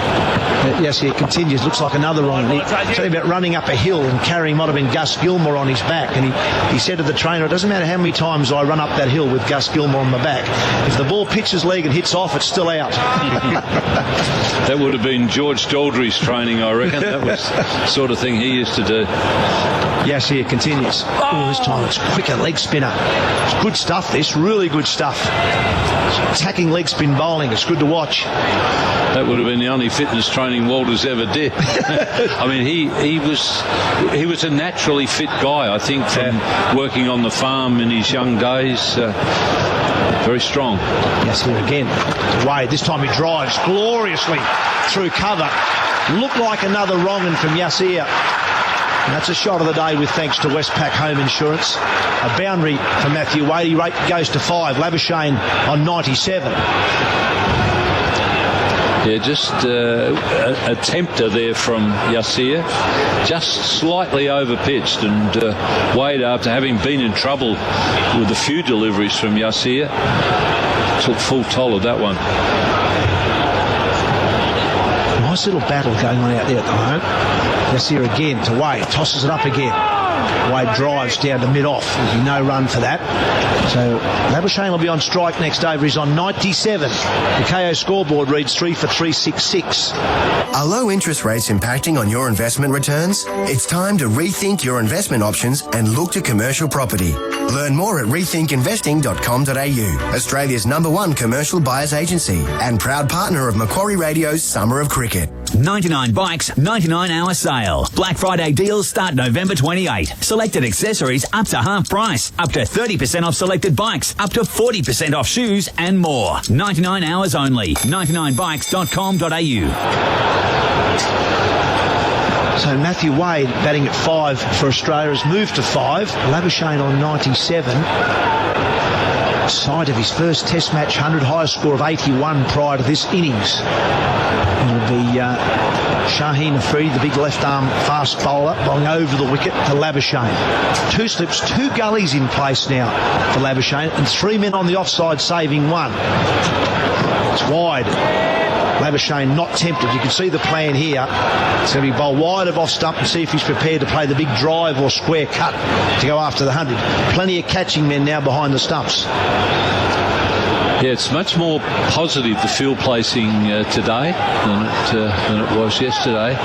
[SPEAKER 1] Yes, he continues. Looks like another wrong. He told me about running up a hill and carrying, might have been Gus Gilmore on his back. And he said to the trainer, it doesn't matter how many times I run up that hill with Gus Gilmore on my back. If the ball pitches leg and hits off, it's still out.
[SPEAKER 21] That would have been George Daldry's training, I reckon. That was the sort of thing he used to do.
[SPEAKER 1] Yes, here continues. Oh, this time it's quicker leg spinner. It's good stuff, this. Really good stuff. Attacking leg spin bowling. It's good to watch.
[SPEAKER 21] That would have been the only fitness training Walters ever did. I mean, he was a naturally fit guy, I think, from working on the farm in his young days. Very strong.
[SPEAKER 1] Yes, here again. Wade. This time he drives gloriously through cover. Looked like another wrong-un from Yasir. And that's a shot of the day with thanks to Westpac Home Insurance. A boundary for Matthew Wade. He goes to 5. Labuschagne on 97.
[SPEAKER 21] Yeah, just a tempter there from Yasir. Just slightly overpitched. And Wade, after having been in trouble with a few deliveries from Yasir, took full toll of that one.
[SPEAKER 1] Nice little battle going on out there at the moment. Yasir again to Wade, tosses it up again. Wade drives down to mid-off. There'll be no run for that. So Labuschagne will be on strike next over. He's on 97. The KO scoreboard reads 3 for 366.
[SPEAKER 14] Are low interest rates impacting on your investment returns? It's time to rethink your investment options and look to commercial property. Learn more at rethinkinvesting.com.au, Australia's #1 commercial buyers agency and proud partner of Macquarie Radio's Summer of Cricket.
[SPEAKER 8] 99 bikes, 99-hour sale. Black Friday deals start November 28. Selected accessories up to half price, up to 30% off selected bikes, up to 40% off shoes and more. 99 hours only. 99bikes.com.au.
[SPEAKER 1] So Matthew Wade batting at 5 for Australia has moved to 5. Labuschagne on 97. Side of his first Test match 100, highest score of 81 prior to this innings. It'll be Shaheen Afridi, the big left-arm fast bowler, bowling over the wicket to Labuschagne. 2 slips, 2 gullies in place now for Labuschagne, and 3 men on the offside saving 1. It's wide. Labuschagne not tempted. You can see the plan here. It's going to be bowl wide of off stump and see if he's prepared to play the big drive or square cut to go after the 100. Plenty of catching men now behind the stumps.
[SPEAKER 21] Yeah, it's much more positive, the field placing today than it was yesterday.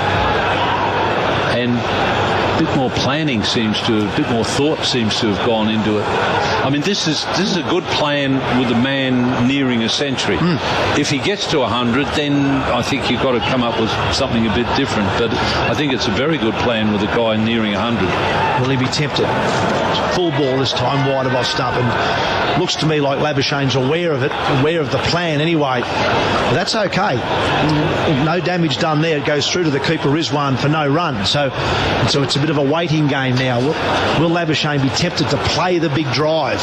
[SPEAKER 21] And a bit more planning a bit more thought seems to have gone into it. I mean, this is a good plan with a man nearing a century. If he gets to 100, then I think you've got to come up with something a bit different. But I think it's a very good plan with a guy nearing 100.
[SPEAKER 1] Will he be tempted? Full ball this time, wide of off stump, and looks to me like Labuschagne's aware of it, aware of the plan anyway. But that's okay. No damage done there. It goes through to the keeper Rizwan for no run. So it's a bit of a waiting game now. Will Labuschagne be tempted to play the big drive?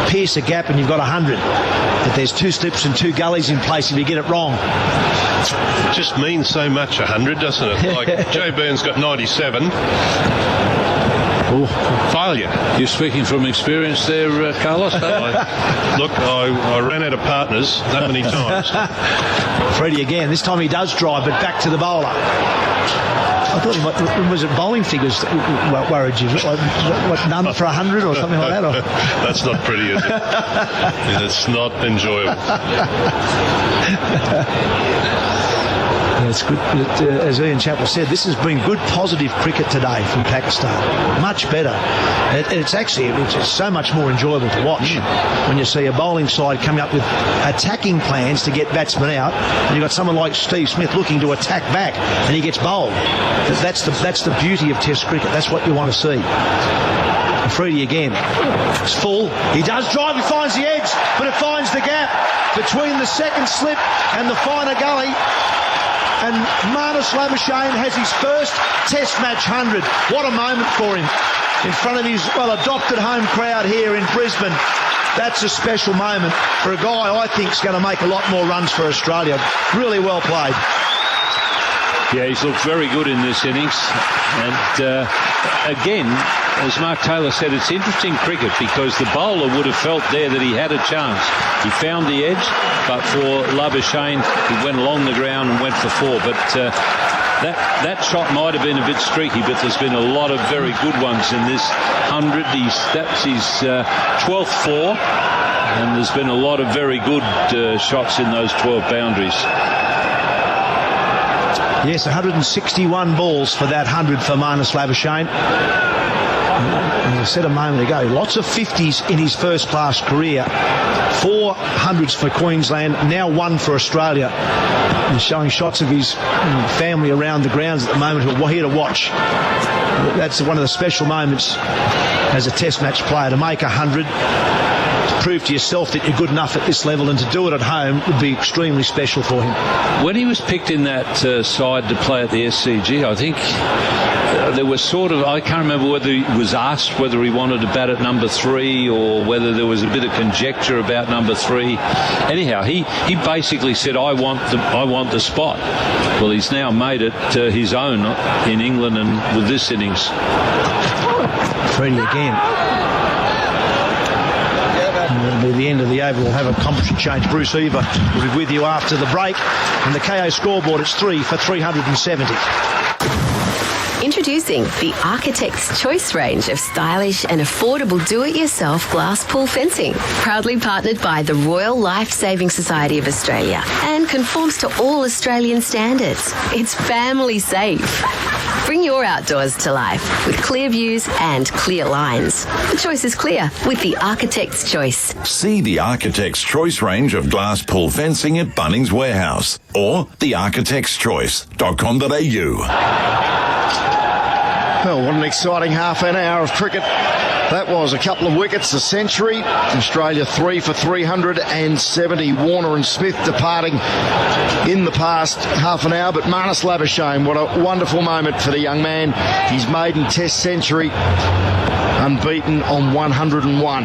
[SPEAKER 1] Pierce a gap and you've got 100. But there's 2 slips and 2 gullies in place if you get it wrong.
[SPEAKER 13] It just means so much, 100, doesn't it? Like Joe Burns got 97.
[SPEAKER 21] Ooh.
[SPEAKER 13] Failure.
[SPEAKER 21] You're speaking from experience there, Carlos?
[SPEAKER 13] I ran out of partners that many times.
[SPEAKER 1] Freddie again. This time he does drive, but back to the bowler. I thought he might, was it bowling figures that worried you? What, none for 100 or something like that? Or?
[SPEAKER 13] That's not pretty, is it? It's not enjoyable.
[SPEAKER 1] It's good. As Ian Chappell said, this has been good, positive cricket today from Pakistan. Much better. It's so much more enjoyable to watch when you see a bowling side coming up with attacking plans to get batsmen out, and you've got someone like Steve Smith looking to attack back, and he gets bowled. That's the beauty of Test cricket. That's what you want to see. Freddie again. It's full. He does drive. He finds the edge, but it finds the gap between the second slip and the finer gully. And Marnus Labuschagne has his first Test match 100. What a moment for him in front of his adopted home crowd here in Brisbane. That's a special moment for a guy I think is going to make a lot more runs for Australia. Really well played.
[SPEAKER 21] Yeah, he's looked very good in this innings. And again, as Mark Taylor said, it's interesting cricket because the bowler would have felt there that he had a chance. He found the edge, but for Labuschagne, he went along the ground and went for 4. But that shot might have been a bit streaky, but there's been a lot of very good ones in this 100. That's his 12th 4, and there's been a lot of very good shots in those 12 boundaries.
[SPEAKER 1] Yes, 161 balls for that 100 for Marnus Labuschagne. As I said a moment ago, lots of 50s in his first-class career. 4 hundreds for Queensland, now 1 for Australia. He's showing shots of his family around the grounds at the moment who are here to watch. That's one of the special moments as a Test match player, to make 100. Prove to yourself that you're good enough at this level, and to do it at home would be extremely special for him.
[SPEAKER 21] When he was picked in that side to play at the SCG, I think there was I can't remember whether he was asked whether he wanted to bat at number 3 or whether there was a bit of conjecture about number 3. Anyhow, he basically said, I want the spot. Well, he's now made it his own in England and with this innings.
[SPEAKER 1] Freddie again. It'll be the end of the over. We'll have a commentary change. Bruce Eva will be with you after the break. And the KO scoreboard, it's 3 for 370.
[SPEAKER 16] Introducing the Architect's Choice range of stylish and affordable do-it-yourself glass pool fencing. Proudly partnered by the Royal Life Saving Society of Australia and conforms to all Australian standards. It's family safe. Bring your outdoors to life with clear views and clear lines. The choice is clear with the Architect's Choice.
[SPEAKER 3] See the Architect's Choice range of glass pool fencing at Bunnings Warehouse or thearchitectschoice.com.au.
[SPEAKER 2] Well, what an exciting half an hour of cricket. That was a couple of wickets, a century. Australia 3 for 370. Warner and Smith departing in the past half an hour. But Marnus Labuschagne, what a wonderful moment for the young man. His maiden Test century unbeaten on 101.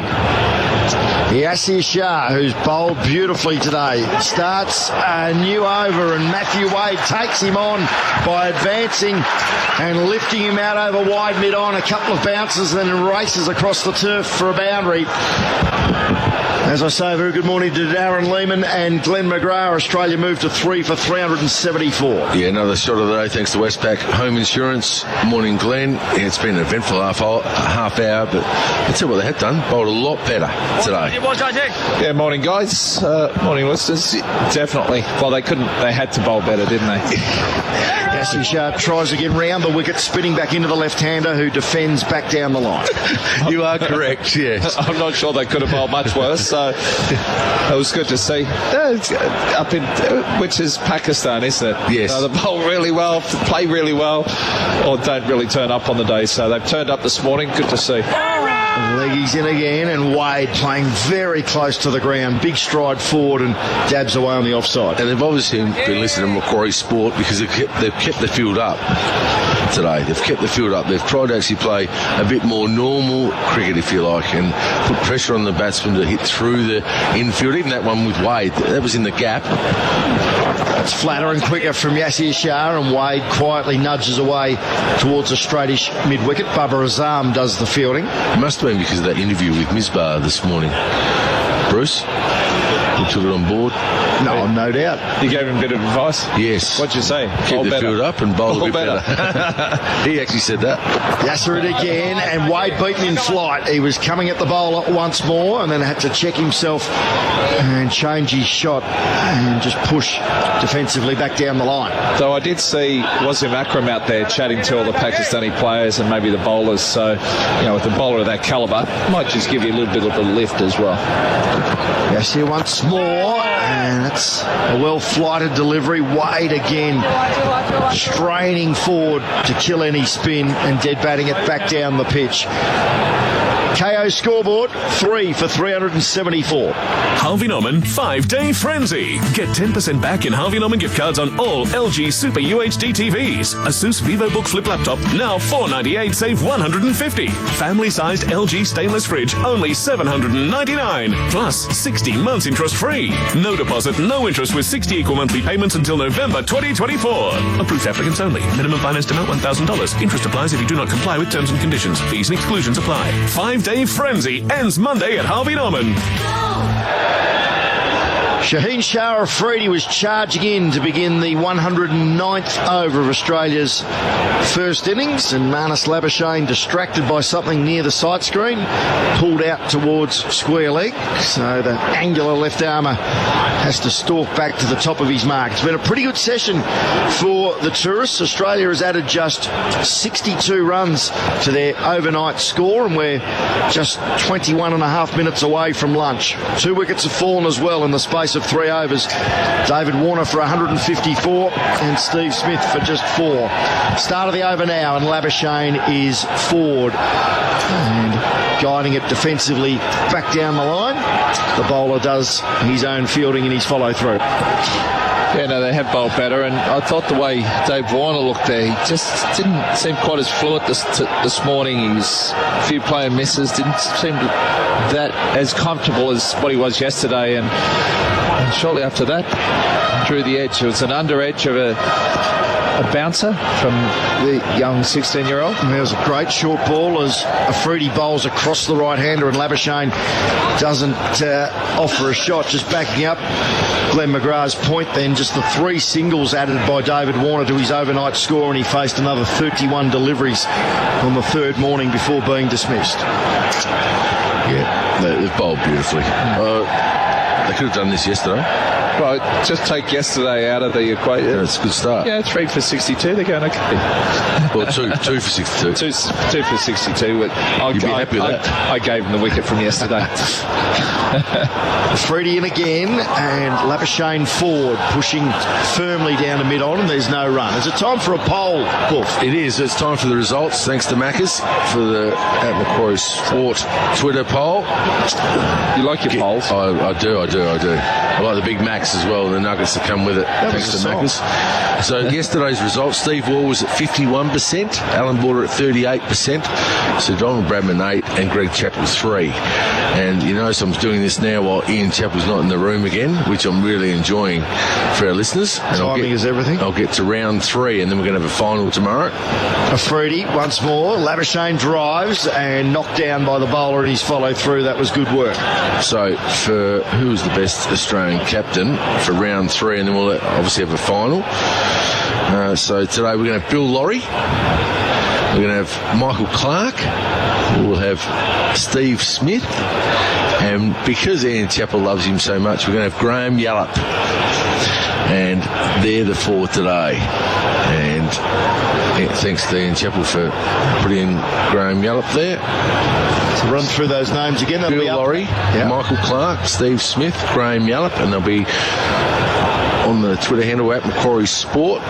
[SPEAKER 2] Yasir Shah, who's bowled beautifully today, starts a new over, and Matthew Wade takes him on by advancing and lifting him out over wide mid-on. A couple of bounces and then races across the turf for a boundary. As I say, very good morning to Darren Lehman and Glenn McGrath. Australia moved to 3 for 374.
[SPEAKER 22] Yeah, another shot of the day thanks to Westpac Home Insurance. Morning, Glenn. Yeah, it's been an eventful half hour, but I'll tell you what they have done. Bowled a lot better today.
[SPEAKER 6] Yeah, morning, guys. Morning, listeners. Definitely. Well, they had to bowl better, didn't they?
[SPEAKER 2] Yasir Shah tries again round the wicket, spinning back into the left-hander who defends back down the line.
[SPEAKER 22] You are correct, yes.
[SPEAKER 6] I'm not sure they could have bowled much worse, so it was good to see. Up in, which is Pakistan, isn't it?
[SPEAKER 22] Yes.
[SPEAKER 6] They bowl really well, play really well, or don't really turn up on the day, so they've turned up this morning. Good to see.
[SPEAKER 2] Leggies in again, and Wade playing very close to the ground. Big stride forward and dabs away on the offside.
[SPEAKER 22] And they've obviously been listening to Macquarie Sport because they've kept the field up today. They've kept the field up. They've tried to actually play a bit more normal cricket, if you like, and put pressure on the batsman to hit through the infield. Even that one with Wade, that was in the gap.
[SPEAKER 2] It's flatter and quicker from Yasir Shah, and Wade quietly nudges away towards a straightish mid-wicket. Babar Azam does the fielding.
[SPEAKER 22] It must have been because of that interview with Misbah this morning. Bruce? You took it on board?
[SPEAKER 2] No doubt.
[SPEAKER 6] You gave him a bit of advice?
[SPEAKER 22] Yes.
[SPEAKER 6] What'd you say?
[SPEAKER 22] Keep the field up and bowl a bit better. He actually said that.
[SPEAKER 2] Yasser it again, and Wade beaten in flight. He was coming at the bowler once more and then had to check himself and change his shot and just push defensively back down the line.
[SPEAKER 6] So I did see Wasim Akram out there chatting to all the Pakistani players and maybe the bowlers, so with a bowler of that calibre, might just give you a little bit of a lift as well.
[SPEAKER 2] Yasser once more, and that's a well-flighted delivery. Wade again straining forward to kill any spin and dead batting it back down the pitch. KO scoreboard, 3 for 374.
[SPEAKER 12] Harvey Norman 5-Day Frenzy. Get 10% back in Harvey Norman gift cards on all LG Super UHD TVs. Asus VivoBook Flip Laptop, now $498, save $150. Family-sized LG stainless fridge, only $799. Plus 60 months interest free. No deposit, no interest with 60 equal monthly payments until November 2024. Approved applicants only. Minimum finance amount $1,000. Interest applies if you do not comply with terms and conditions. Fees and exclusions apply. 5-Day Frenzy ends Monday at Harvey Norman.
[SPEAKER 2] Shaheen Shah Afridi was charging in to begin the 109th over of Australia's first innings, and Marnus Labuschagne, distracted by something near the sight screen, pulled out towards square leg, so the angular left armour has to stalk back to the top of his mark. It's been a pretty good session for the tourists. Australia has added just 62 runs to their overnight score, and we're just 21 and a half minutes away from lunch. 2 wickets have fallen as well in the space of 3 overs. David Warner for 154 and Steve Smith for just 4. Start of the over now, and Labuschagne is forward and guiding it defensively back down the line. The bowler does his own fielding and his follow through.
[SPEAKER 6] Yeah, no, they have bowled better, and I thought the way Dave Warner looked there, he just didn't seem quite as fluent this morning. He's a few player misses, didn't seem that as comfortable as what he was yesterday, and shortly after that, drew the edge. It was an under edge of a bouncer from the young 16-year-old.
[SPEAKER 2] There was a great short ball as Afridi bowls across the right-hander, and Labuschagne doesn't offer a shot, just backing up Glenn McGrath's point then. Just the 3 singles added by David Warner to his overnight score, and he faced another 31 deliveries on the 3rd morning before being dismissed.
[SPEAKER 22] Yeah, they've bowled beautifully. They could have done this yesterday.
[SPEAKER 6] Well, just take yesterday out of the equation.
[SPEAKER 22] Yeah, it's a good start.
[SPEAKER 6] Yeah, 3 for 62. They're going okay.
[SPEAKER 22] Well, two for 62.
[SPEAKER 6] Two for 62.
[SPEAKER 22] You'd be happy with that.
[SPEAKER 6] I gave him the wicket from yesterday.
[SPEAKER 2] Afridi in again, and Labuschagne forward, pushing firmly down to mid-on, and there's no run. Is it time for a poll, Wolf?
[SPEAKER 22] It is. It's time for the results. Thanks to Maccas for the at Macquarie Sport Twitter poll.
[SPEAKER 6] You like your polls?
[SPEAKER 22] I do. I like the Big Mac Macca's as well, and the nuggets that come with it. Thanks to Macca's. So yesterday's results, Steve Wall was at 51%, Alan Border at 38%, Sir Donald Bradman 8, and Greg Chappell 3. And you notice I'm doing this now while Ian Chappell's not in the room again, which I'm really enjoying for our listeners. And
[SPEAKER 2] Timing is everything.
[SPEAKER 22] I'll get to round 3, and then we're going to have a final tomorrow.
[SPEAKER 2] Afridi once more. Labuschagne drives and knocked down by the bowler in his follow through. That was good work.
[SPEAKER 22] So for who was the best Australian captain for round 3, and then we'll obviously have a final. So today we're going to have Bill Lawry, we're going to have Michael Clark, we'll have Steve Smith, and because Ian Chappell loves him so much, we're going to have Graham Yallop. And they're the 4 today. And thanks to Ian Chappell for putting Graham Yallop there.
[SPEAKER 2] So run through those names again.
[SPEAKER 22] Bill Lawry, Michael Clark, Steve Smith, Graham Yallop, and they'll be on the Twitter handle at Macquarie Sport.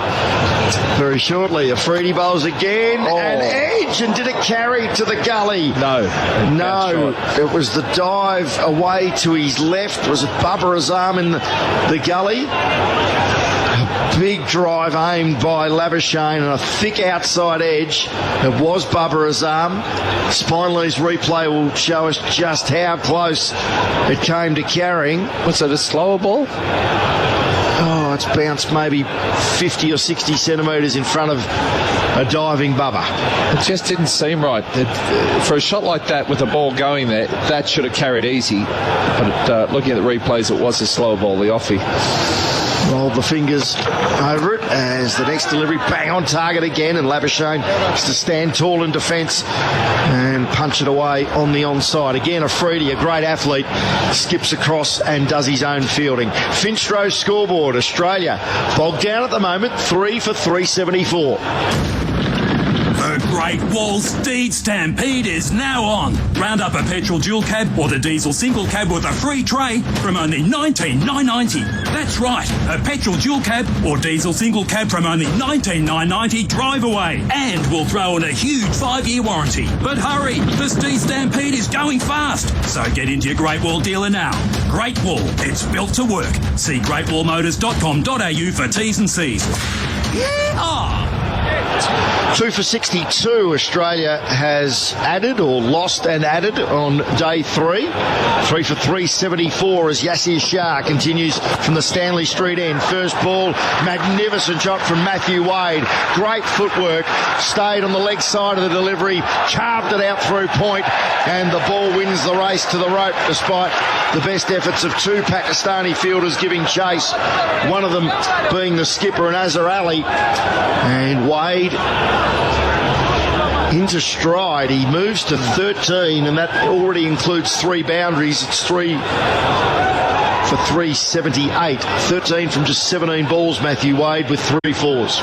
[SPEAKER 2] Very shortly, Afridi bowls again, and edge, and did it carry to the gully?
[SPEAKER 6] No.
[SPEAKER 2] It was the dive away to his left. Was it Bubba Azam in the gully? A big drive aimed by Labuschagne and a thick outside edge. It was Bubba Azam. Spineley's replay will show us just how close it came to carrying.
[SPEAKER 6] What's that, a slower ball?
[SPEAKER 2] Oh, it's bounced maybe 50 or 60 centimetres in front of a diving Bubba.
[SPEAKER 6] It just didn't seem right. For a shot like that with the ball going there, that should have carried easy. But looking at the replays, it was a slow ball, the offie.
[SPEAKER 2] Rolled the fingers over it as the next delivery bang on target again, and Labuschagne has to stand tall in defence and punch it away on the onside. Again, Afridi, a great athlete, skips across and does his own fielding. Finchro's scoreboard, Australia bogged down at the moment, 3 for 374.
[SPEAKER 5] The Great Wall Steed Stampede is now on. Round up a petrol dual cab or the diesel single cab with a free tray from only $19,990. That's right, a petrol dual cab or diesel single cab from only $19,990 drive away. And we'll throw in a huge 5-year warranty. But hurry, the Steed Stampede is going fast. So get into your Great Wall dealer now. Great Wall, it's built to work. See greatwallmotors.com.au for T's and C's. Yeah!
[SPEAKER 2] 2 for 62, Australia has added or lost and added on day 3. 3 for 374 as Yasir Shah continues from the Stanley Street end. First ball, magnificent shot from Matthew Wade. Great footwork, stayed on the leg side of the delivery, carved it out through point, and the ball wins the race to the rope despite the best efforts of 2 Pakistani fielders giving chase, one of them being the skipper and Azhar Ali. And Wade into stride. He moves to 13, and that already includes 3 boundaries. It's 3 for 378. 13 from just 17 balls, Matthew Wade, with 3 fours.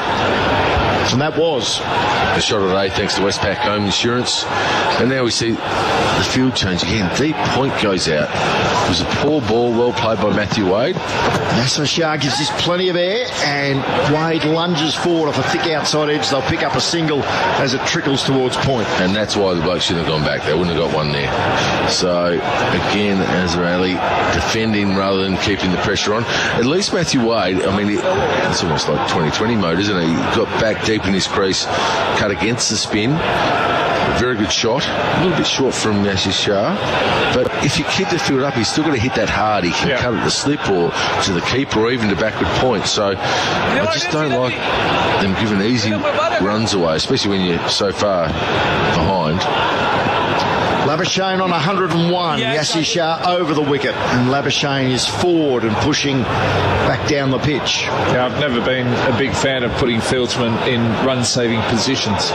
[SPEAKER 2] And that was
[SPEAKER 22] the shot of the day, thanks to Westpac Home Insurance. And now we see the field change again. Deep point goes out. It was a poor ball, well played by Matthew Wade.
[SPEAKER 2] Yasir Shah gives this plenty of air, and Wade lunges forward off a thick outside edge. They'll pick up a single as it trickles towards point.
[SPEAKER 22] And that's why the bloke shouldn't have gone back. They wouldn't have got one there. So, again, Azhar Ali defending rather than keeping the pressure on. At least Matthew Wade, I mean, it's almost like 2020 mode, isn't it? He got back deep in his crease, cut against the spin. Very good shot. A little bit short from Yasir Shah. But if you keep the field up, he's still got to hit that hard. He can cut at the slip or to the keeper or even to backward point. So I just don't like them giving easy runs away, especially when you're so far behind.
[SPEAKER 2] Labuschagne on 101. Yasir Shah over the wicket, and Labuschagne is forward and pushing back down the pitch.
[SPEAKER 6] Yeah, I've never been a big fan of putting fieldsmen in run-saving positions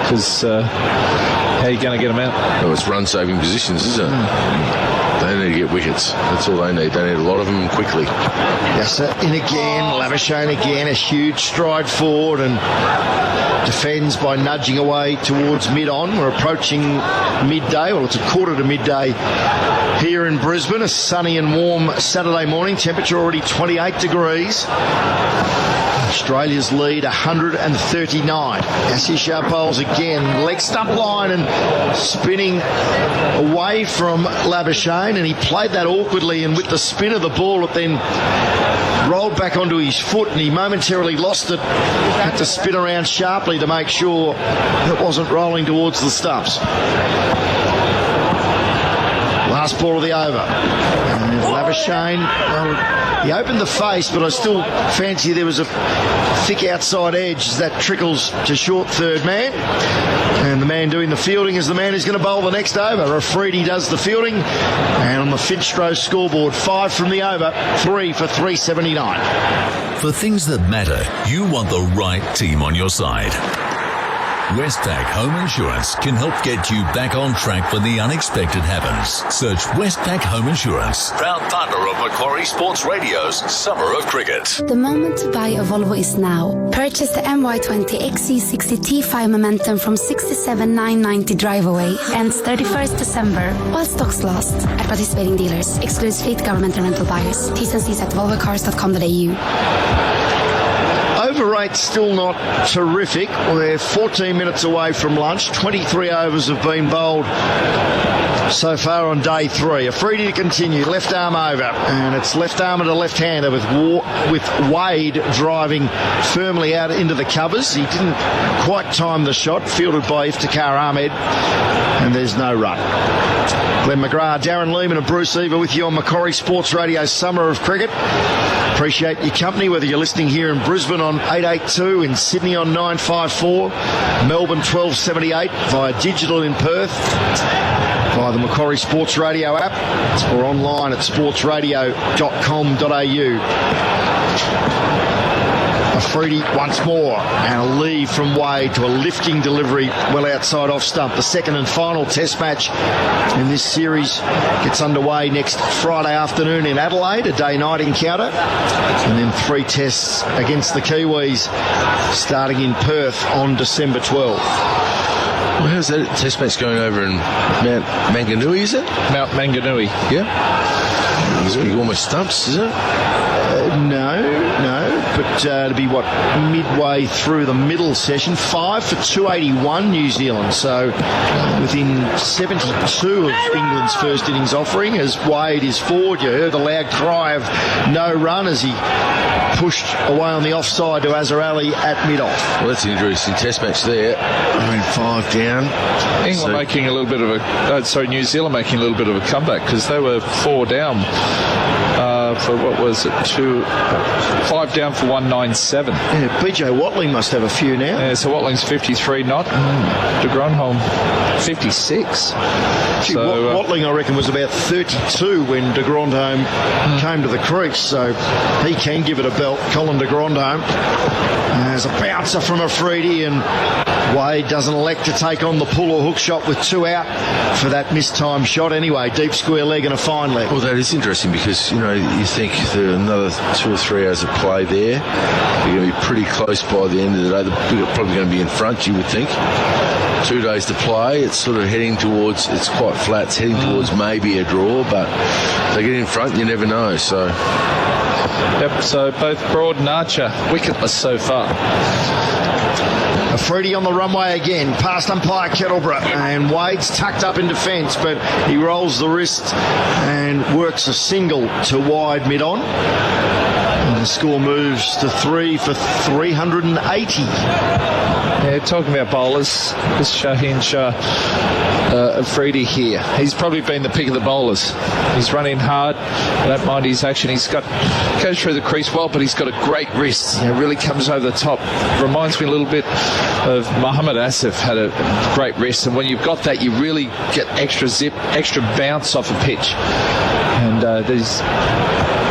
[SPEAKER 6] because how are you going to get them out?
[SPEAKER 22] Well, it's run-saving positions, isn't it? They need to get wickets. That's all they need. They need a lot of them quickly.
[SPEAKER 2] Yes, sir. In again, Labuschagne again, a huge stride forward and defends by nudging away towards mid-on. We're approaching midday. Well, it's a quarter to midday here in Brisbane. A sunny and warm Saturday morning. Temperature already 28 degrees. Australia's lead 139. Assia bowls again. Leg stump line and spinning away from Labuschagne, and he played that awkwardly, and with the spin of the ball it then rolled back onto his foot, and he momentarily lost it. Had to spin around sharply to make sure it wasn't rolling towards the stumps. Last ball of the over. And Labuschagne, well, he opened the face, but I still fancy there was a thick outside edge that trickles to short third man. And the man doing the fielding is the man who's going to bowl the next over. Afridi does the fielding. And on the Finchstrow scoreboard, 5 from the over, 3 for 379.
[SPEAKER 15] For things that matter, you want the right team on your side. Westpac Home Insurance can help get you back on track when the unexpected happens. Search Westpac Home Insurance, proud partner of Macquarie Sports Radio's Summer of Cricket.
[SPEAKER 23] The moment to buy a Volvo is now. Purchase the MY20 XC60 T5 Momentum from 67,990 drive away. Ends 31st December while stocks last. At participating dealers. Excludes fleet, government and rental buyers. T's and C's at volvocars.com.au.
[SPEAKER 2] Overrate still not terrific. We're 14 minutes away from lunch. 23 overs have been bowled so far on day 3. Afridi to continue. Left arm over. And it's left arm and a left-hander with Wade driving firmly out into the covers. He didn't quite time the shot. Fielded by Iftikhar Ahmed. And there's no run. Glenn McGrath, Darren Lehman and Bruce Eva with you on Macquarie Sports Radio's Summer of Cricket. Appreciate your company, whether you're listening here in Brisbane on 882, in Sydney on 954, Melbourne 1278, via digital in Perth, via the Macquarie Sports Radio app, or online at sportsradio.com.au. Afridi once more, and a lead from Wade to a lifting delivery well outside off stump. The second and final test match in this series gets underway next Friday afternoon in Adelaide, a day-night encounter, and then 3 tests against the Kiwis starting in Perth on December 12th.
[SPEAKER 22] Well, how's that test match going over in Mount Manganui, is it?
[SPEAKER 6] Mount Manganui.
[SPEAKER 22] Yeah. It's big almost stumps, is it?
[SPEAKER 2] No, but to be midway through the middle session, 5 for 281 New Zealand, so within 72 of England's first innings offering as Wade is forward. You heard the loud cry of no run as he pushed away on the offside to Azhar Ali at mid-off.
[SPEAKER 22] Well, that's an interesting test match there. 5 down.
[SPEAKER 6] Making a little bit of New Zealand making a little bit of a comeback because they were 4 down. For what was it? 5 down for 197.
[SPEAKER 2] Yeah, BJ Watling must have a few now.
[SPEAKER 6] Yeah, so Watling's 53 not. De Grandhomme 56.
[SPEAKER 2] Watling, I reckon, was about 32 when De Grandhomme came to the crease, so he can give it a belt. Colin De Grandhomme. There's a bouncer from Afridi, and Wade doesn't elect to take on the pull or hook shot with 2 out for that mistimed shot anyway. Deep square leg and a fine leg.
[SPEAKER 22] Well, that is interesting because, you think there are another 2 or 3 hours of play there. They're going to be pretty close by the end of the day. They're probably going to be in front, you would think. 2 days to play. It's sort of heading towards, it's quite flat. It's heading towards maybe a draw, but if they get in front, you never know. So.
[SPEAKER 6] Yep, so both Broad and Archer wicketless so far.
[SPEAKER 2] Afridi on the runway again, past umpire Kettleborough, and Wade's tucked up in defence, but he rolls the wrist and works a single to wide mid-on. And the score moves to 3 for 380.
[SPEAKER 6] Yeah, talking about bowlers, this Shaheen Shah Afridi here. He's probably been the pick of the bowlers. He's running hard. I don't mind his action. Goes through the crease well, but he's got a great wrist. Really comes over the top. Reminds me a little bit of Mohammad Asif, had a great wrist. And when you've got that, you really get extra zip, extra bounce off a pitch. And these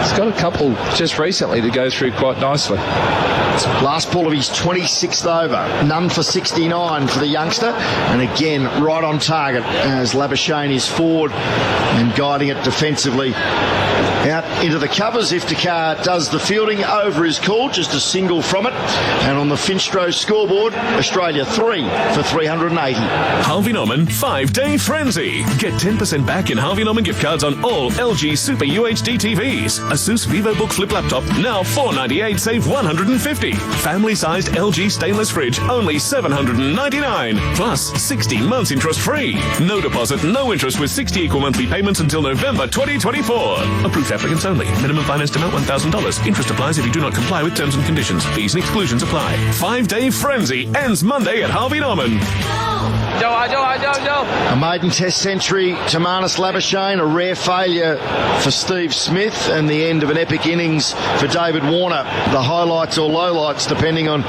[SPEAKER 6] He's got a couple just recently to go through quite nicely.
[SPEAKER 2] Last ball of his 26th over. None for 69 for the youngster. And again, right on target as Labuschagne is forward and guiding it defensively out into the covers. Iftikhar does the fielding. Over is called, just a single from it. And on the Finstro scoreboard, Australia 3 for 380.
[SPEAKER 12] Harvey Norman 5-day frenzy. Get 10% back in Harvey Norman gift cards on all LG Super UHD TVs. Asus VivoBook Flip Laptop, now $498, save $150. Family-sized LG stainless fridge, only $799. Plus 60 months interest free. No deposit, no interest with 60 equal monthly payments until November 2024. Approved applicants only. Minimum financed amount $1,000. Interest applies if you do not comply with terms and conditions. Fees and exclusions apply. 5-day frenzy ends Monday at Harvey Norman.
[SPEAKER 2] A maiden test century to Marnus Labuschagne, a rare failure for Steve Smith, and the end of an epic innings for David Warner. The highlights or lowlights, depending on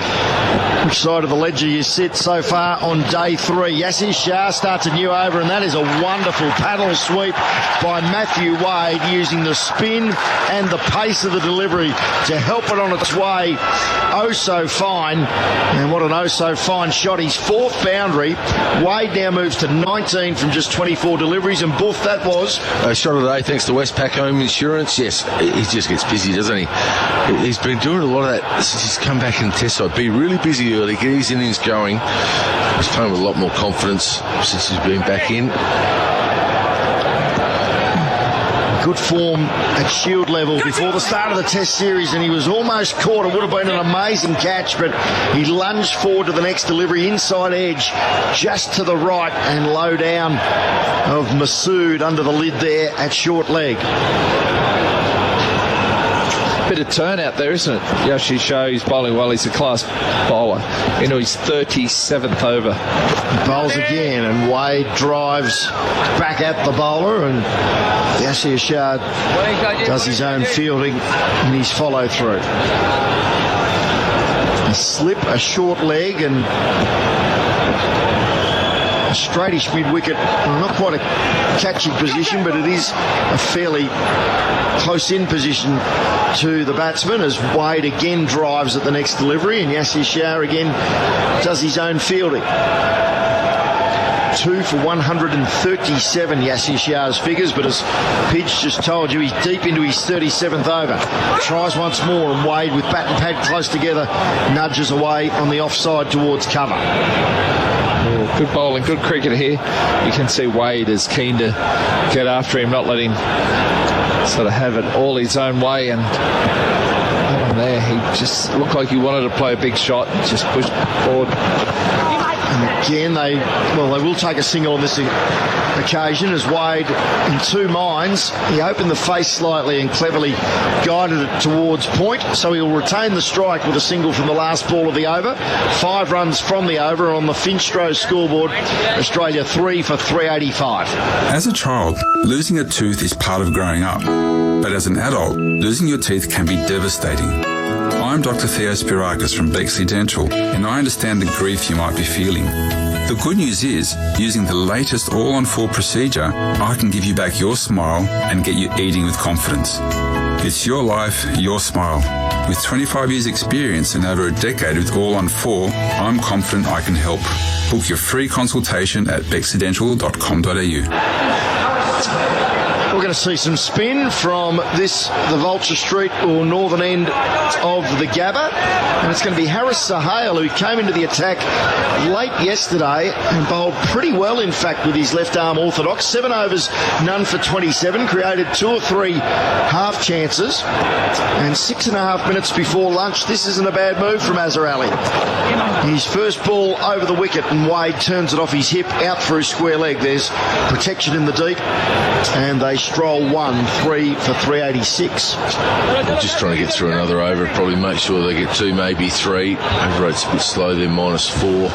[SPEAKER 2] which side of the ledger you sit so far on day 3. Yassir Shah starts a new over, and that is a wonderful paddle sweep by Matthew Wade, using the spin and the pace of the delivery to help it on its way. Oh so fine, and what an oh so fine shot. His 4th boundary. Wade now moves to 19 from just 24 deliveries, and Boof, that was
[SPEAKER 22] a shot of the day thanks to Westpac Home Insurance. Yes, he just gets busy, doesn't he? He's been doing a lot of that since he's come back in the test side. Be really busy early, get his innings going. He's playing with a lot more confidence since he's been back in. Good form at Shield level before the start of the Test series, and he was almost caught. It would have been an amazing catch, but he lunged forward to the next delivery, inside edge, just to the right and low down of Masood under the lid there at short leg.
[SPEAKER 6] Bit of turnout there, isn't it? Yassir Shah, he's bowling well. He's a class bowler into his 37th over.
[SPEAKER 2] He bowls again, and Wade drives back at the bowler, and Yassir Shah does his own fielding in his follow through. A slip, a short leg, and a straightish mid-wicket. Not quite a catching position, but it is a fairly close-in position to the batsman, as Wade again drives at the next delivery, and Yassir Shah again does his own fielding. 2 for 137, Yassir Shah's figures, but as Pidge just told you, he's deep into his 37th over. Tries once more, and Wade, with bat and pad close together, nudges away on the offside towards cover.
[SPEAKER 6] Good bowling, good cricket here. You can see Wade is keen to get after him, not let him sort of have it all his own way, and there he just looked like he wanted to play a big shot, just pushed forward.
[SPEAKER 2] And again, they will take a single on this occasion, as Wade, in two minds, he opened the face slightly and cleverly guided it towards point, so he'll retain the strike with a single from the last ball of the over. 5 runs from the over on the Finstro scoreboard. Australia 3 for 385.
[SPEAKER 20] As a child, losing a tooth is part of growing up. But as an adult, losing your teeth can be devastating. I'm Dr. Theo Spirakis from Bexley Dental, and I understand the grief you might be feeling. The good news is, using the latest all-on-4 procedure, I can give you back your smile and get you eating with confidence. It's your life, your smile. With 25 years experience and over a decade with all-on-4, I'm confident I can help. Book your free consultation at bexleydental.com.au.
[SPEAKER 2] We're going to see some spin from the Vulture Street or northern end of the Gabba, and it's going to be Harris Sahale, who came into the attack late yesterday and bowled pretty well, in fact, with his left arm orthodox. 7 overs, none for 27, created 2 or 3 half chances, and 6.5 minutes before lunch. This isn't a bad move from Azhar Ali. His first ball over the wicket, and Wade turns it off his hip out through square leg. There's protection in the deep, and they stroll 3 for 386.
[SPEAKER 22] They're just trying to get through another over, probably make sure they get 2, maybe 3. Over rate's a bit slow, they're -4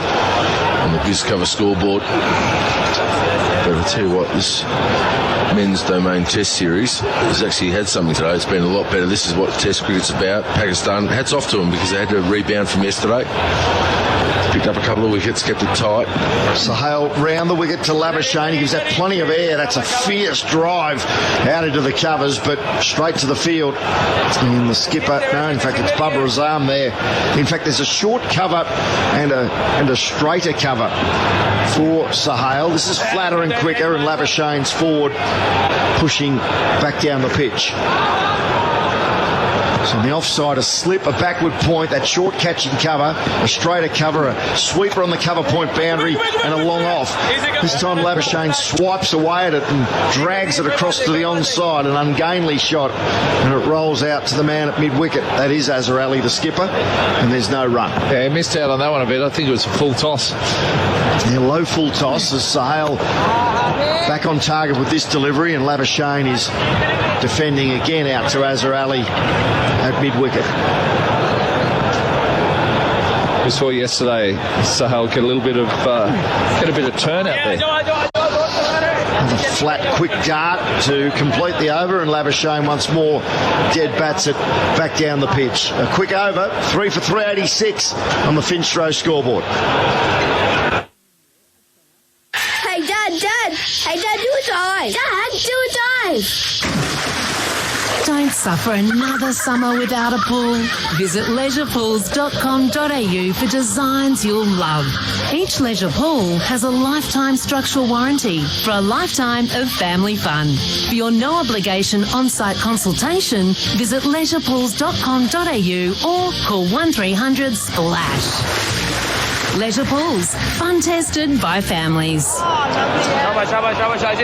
[SPEAKER 22] on the BizCover scoreboard. But I'll tell you what, this men's domain test series has actually had something today. It's been a lot better. This is what test cricket's about. Pakistan, hats off to them, because they had to rebound from yesterday. Picked up a couple of wickets, kept it tight.
[SPEAKER 2] Sahel round the wicket to Labuschagne. He gives that plenty of air. That's a fierce drive out into the covers, but straight to the field. And the skipper, no, in fact, it's Bubba Azam there. In fact, there's a short cover and a straighter cover for Sahel. This is flatter and quicker, and Labuschagne's forward pushing back down the pitch. So on the offside, a slip, a backward point, that short catching cover, a straighter cover, a sweeper on the cover point boundary, and a long off. This time Labuschagne swipes away at it and drags it across to the onside, an ungainly shot, and it rolls out to the man at mid-wicket. That is Azhar Ali, the skipper, and there's no run.
[SPEAKER 6] Yeah, he missed out on that one a bit. I think it was a full toss.
[SPEAKER 2] Yeah, low full toss as Sahel back on target with this delivery, and Labuschagne is defending again out to Azhar Ali at mid-wicket.
[SPEAKER 6] We saw yesterday Sahel get a little bit of turn out there.
[SPEAKER 2] A flat, quick dart to complete the over, and Labuschagne once more dead bats it back down the pitch. A quick over, 3 for 386 on the Finstro scoreboard.
[SPEAKER 7] Hey, Dad! Hey, Dad, do a dive! Dad, do a dive!
[SPEAKER 9] Don't suffer another summer without a pool. Visit leisurePools.com.au for designs you'll love. Each leisure pool has a lifetime structural warranty for a lifetime of family fun. For your no-obligation on-site consultation, visit leisurePools.com.au or call 1300 SPLASH. Leisure Pools, fun tested by families.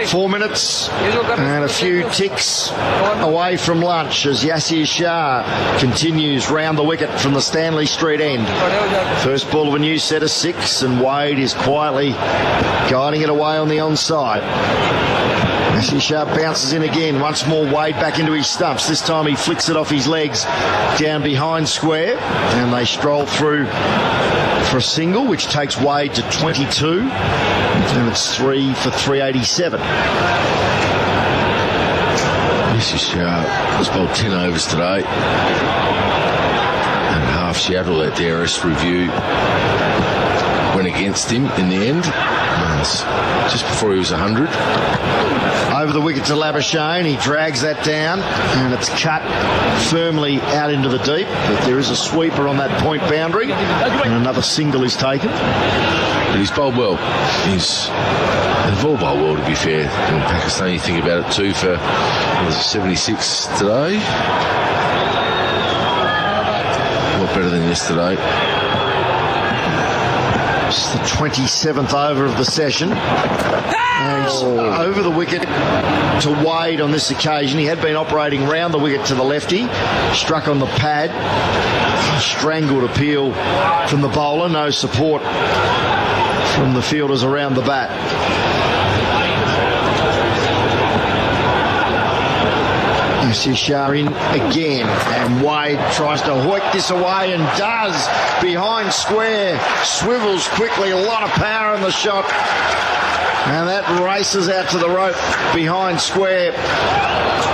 [SPEAKER 2] 4 minutes and a few ticks away from lunch as Yasir Shah continues round the wicket from the Stanley Street end. First ball of a new set of 6, and Wade is quietly guiding it away on the onside. Yasir Shah bounces in again. Once more Wade back into his stumps. This time he flicks it off his legs down behind square, and they stroll through for a single, which takes Wade to 22, and it's 3 for 387.
[SPEAKER 22] Yasir Shah has bowled 10 overs today, and half Seattle at DRS review went against him in the end, just before he was 100.
[SPEAKER 2] Over the wicket to Labuschagne, he drags that down, and it's cut firmly out into the deep, but there is a sweeper on that point boundary, and another single is taken.
[SPEAKER 22] But he's bowled well. They've all bowled well, to be fair. In Pakistan, you think about it too, for 76 today. A lot better than yesterday.
[SPEAKER 2] It's the 27th over of the session. And he's over the wicket to Wade on this occasion. He had been operating round the wicket to the lefty, struck on the pad, strangled appeal from the bowler, no support from the fielders around the bat. Yasir Shah in again, and Wade tries to hoik this away and does. Behind square, swivels quickly, a lot of power in the shot, and that races out to the rope behind square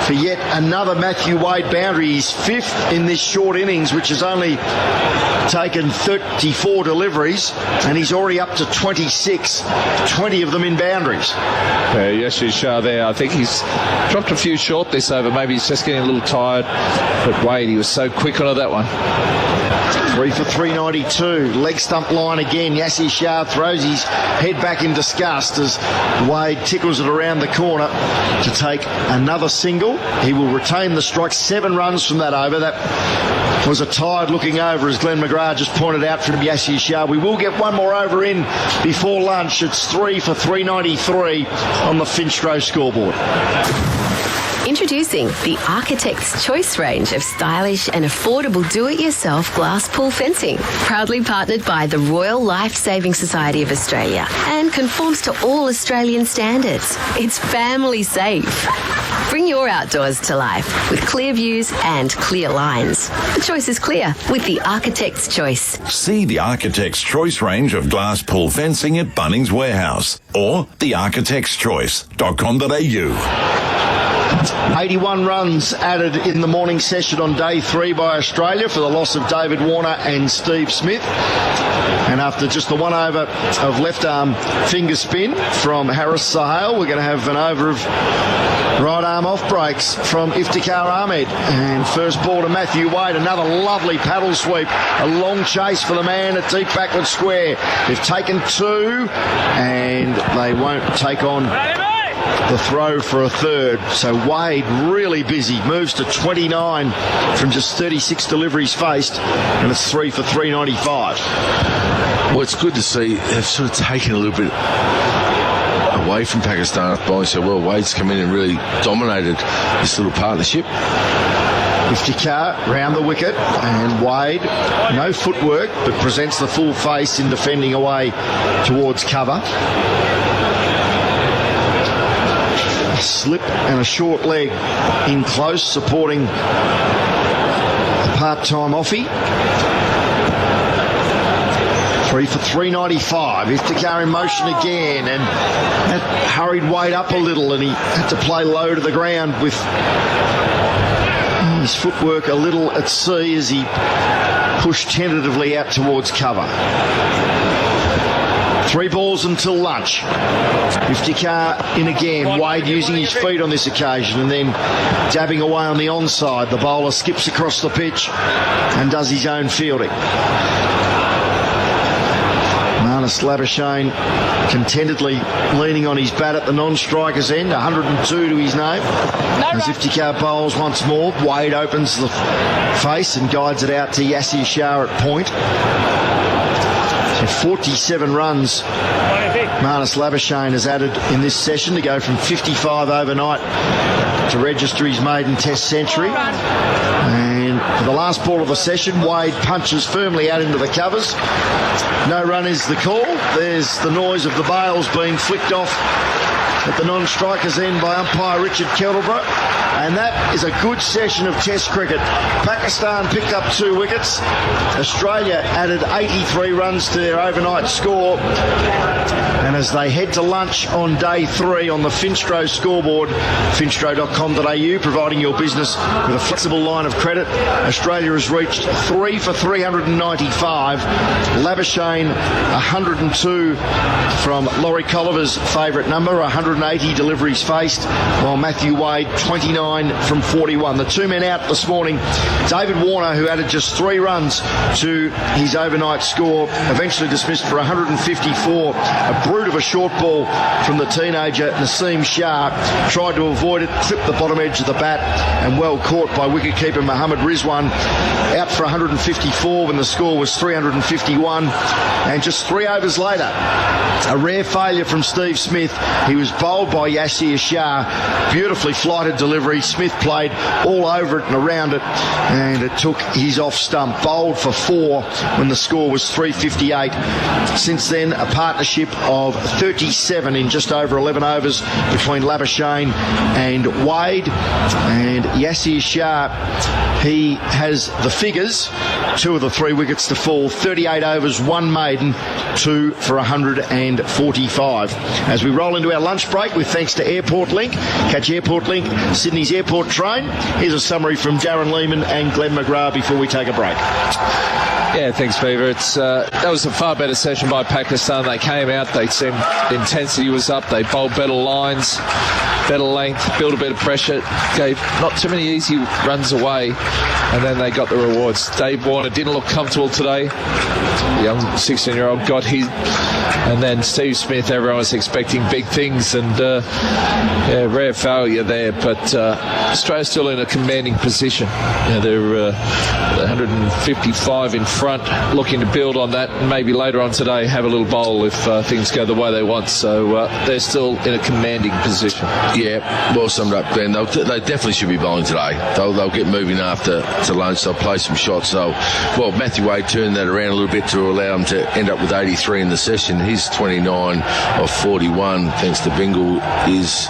[SPEAKER 2] for yet another Matthew Wade boundary. He's 5th in this short innings, which has only taken 34 deliveries, and he's already up to 26, 20 of them in boundaries.
[SPEAKER 6] Yasir Shah there, I think he's dropped a few short this over. Maybe he's just getting a little tired, but Wade, he was so quick onto that one.
[SPEAKER 2] 3 for 392, leg stump line again. Yasir Shah throws his head back in disgust as Wade tickles it around the corner to take another single. He will retain the strike. 7 runs from that over. That was a tired looking over, as Glenn McGrath just pointed out from Yasir Shah. We will get one more over in before lunch. It's 3 for 393 on the Finstro scoreboard.
[SPEAKER 16] Introducing the Architect's Choice range of stylish and affordable do-it-yourself glass pool fencing. Proudly partnered by the Royal Life Saving Society of Australia and conforms to all Australian standards. It's family safe. Bring your outdoors to life with clear views and clear lines. The choice is clear with the Architect's Choice.
[SPEAKER 3] See the Architect's Choice range of glass pool fencing at Bunnings Warehouse or thearchitectschoice.com.au.
[SPEAKER 2] 81 runs added in the morning session on day 3 by Australia for the loss of David Warner and Steve Smith. And after just the one over of left arm finger spin from Harris Sahel, we're going to have an over of right arm off breaks from Iftikhar Ahmed. And first ball to Matthew Wade, another lovely paddle sweep, a long chase for the man at deep backward square. They've taken 2 and they won't take on the throw for a third. So Wade really busy, moves to 29 from just 36 deliveries faced, and it's 3 for 395.
[SPEAKER 22] Well, it's good to see they've sort of taken a little bit away from Pakistan bowling so well. Wade's come in and really dominated this little partnership.
[SPEAKER 2] Iftikhar round the wicket, and Wade, no footwork, but presents the full face in defending away towards cover. A slip and a short leg in close, supporting a part-time offie. 3 for 395. Iftikhar in motion again, and that hurried Wade up a little, and he had to play low to the ground with his footwork a little at sea as he pushed tentatively out towards cover. 3 balls until lunch. Iftikhar in again. Wade using his feet on this occasion and then dabbing away on the onside. The bowler skips across the pitch and does his own fielding. Labuschagne contentedly leaning on his bat at the non-striker's end, 102 to his name. As Iftikhar bowls once more, Wade opens the face and guides it out to Yasir Shah at point. So 47 runs Marnus Labuschagne has added in this session to go from 55 overnight to register his maiden Test century. And for the last ball of the session, Wade punches firmly out into the covers. No run is the call. There's the noise of the bails being flicked off at the non-striker's end by umpire Richard Kettleborough. And that is a good session of Test cricket. Pakistan picked up 2 wickets. Australia added 83 runs to their overnight score. And as they head to lunch on day 3 on the Finstro scoreboard, finstro.com.au, providing your business with a flexible line of credit, Australia has reached 3 for 395. Labuschagne 102 from Laurie Colliver's favourite number, 180 deliveries faced, while Matthew Wade 29 from 41. The 2 men out this morning, David Warner, who added just 3 runs to his overnight score, eventually dismissed for 154. A brute of a short ball from the teenager Naseem Shah, tried to avoid it, clipped the bottom edge of the bat, and well caught by wicketkeeper Mohammad Rizwan, out for 154 when the score was 351. And just 3 overs later, a rare failure from Steve Smith. He was bowled by Yasir Shah, beautifully flighted delivery. Smith played all over it and around it, and it took his off stump. Bowled for 4 when the score was 358. Since then, a partnership of 37 in just over 11 overs between Labuschagne and Wade. And Yasir Shah, he has the figures, 2 of the 3 wickets to fall, 38 overs, 1 maiden, 2 for 145. As we roll into our lunch break, with thanks to Airport Link. Catch Airport Link, Sydney's airport train. Here's a summary from Darren Lehman and Glenn McGrath before we take a break.
[SPEAKER 6] Yeah, thanks, Beaver. That was a far better session by Pakistan. They came out, they seemed intensity was up, they bowled better lines, better length, built a bit of pressure, gave not too many easy runs away, and then they got the rewards. Dave Warner didn't look comfortable today. The young 16-year-old got his, and then Steve Smith, everyone was expecting big things, and rare failure there, but Australia's still in a commanding position. They're 155 in front, looking to build on that, and maybe later on today have a little bowl if things go the way they want. So they're still in a commanding position.
[SPEAKER 22] Yeah, well summed up, Ben. They definitely should be bowling today. They'll get moving after lunch. They'll play some shots. Matthew Wade turned that around a little bit to allow him to end up with 83 in the session. His 29 of 41, thanks to Bingle, is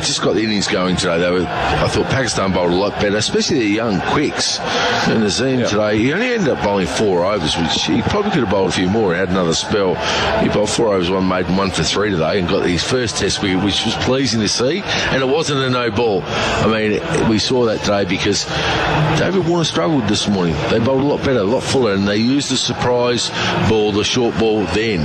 [SPEAKER 22] just got the innings going today. I thought Pakistan bowled a lot better, especially the young quicks. And Nazim today, he only ended up bowling 4 overs, which he probably could have bowled a few more. He had another spell. He bowled 4 overs, 1 maiden, 1 for 3 today, and got his first test wicket, which was pleasing to see. And it wasn't a no ball. I mean, we saw that today because David Warner struggled this morning. They bowled a lot better, a lot fuller, and they used the surprise ball, the short ball then.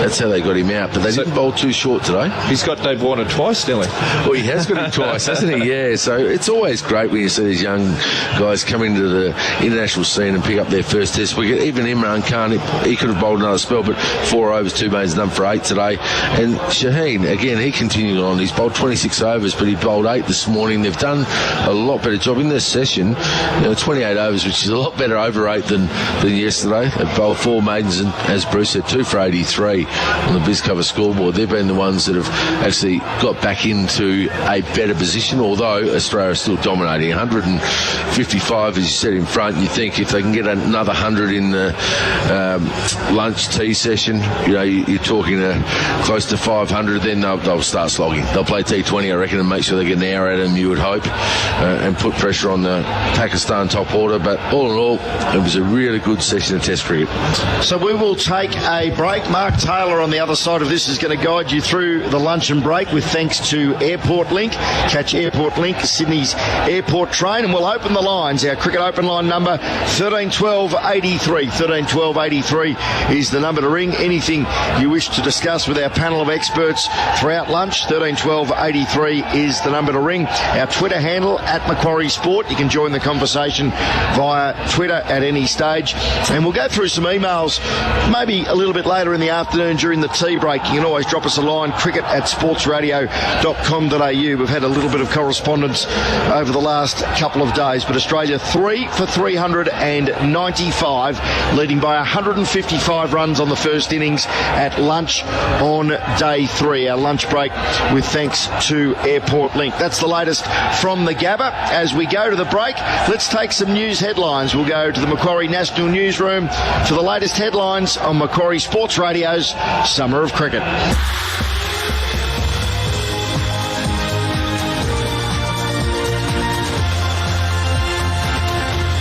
[SPEAKER 22] That's how they got him out. But they didn't bowl too short today.
[SPEAKER 6] He's got Dave Warner twice, nearly.
[SPEAKER 22] Well, he has got him twice, hasn't he? Yeah, so it's always great when you see these young guys come into the international scene and pick up their first test wicket. Even Imran Khan, he could have bowled another spell, but 4 overs, 2 maidens, done for 8 today. And Shaheen, again, he continued on. He's bowled 26 overs, but he bowled 8 this morning. They've done a lot better job in this session. 28 overs, which is a lot better over 8 than yesterday. They've bowled 4 maidens, and as Bruce said, 2 for 83 on the BizCover scoreboard. They've been the ones that have actually got back into a better position, although Australia is still dominating. 155, as you said, in front. You think if they can get another 100 in the lunch tea session, you're talking close to 500, then they'll start slogging. They'll play T20, I reckon, and make sure they get an hour out of them, you would hope, and put pressure on the Pakistan top order. But all in all, it was a really good session of Test cricket.
[SPEAKER 2] So we will take a break. Mark Taylor on the other side of this is going to guide you through the lunch and break with thanks to Airport Link. Catch Airport Link, Sydney's airport train, and we'll open the lines. Our cricket open line number 131283. 131283 is the number to ring. Anything you wish to discuss with our panel of experts throughout lunch, 131283 is the number to ring. Our Twitter handle at Macquarie Sport. You can join the conversation via Twitter at any stage, and we'll go through some emails maybe a little bit later in the afternoon during the tea break. You can always drop us a line, cricket@sportsradio.com.au. We've had a little bit of correspondence over the last couple of days, but Australia 3 for 395, leading by 155 runs on the first innings at lunch on day 3. Our lunch break with thanks to Airport Link. That's the latest from the Gabba. As we go to the break, let's take some news headlines. We'll go to the Macquarie National Newsroom for the latest headlines on Macquarie Sports Radio's Summer of Cricket.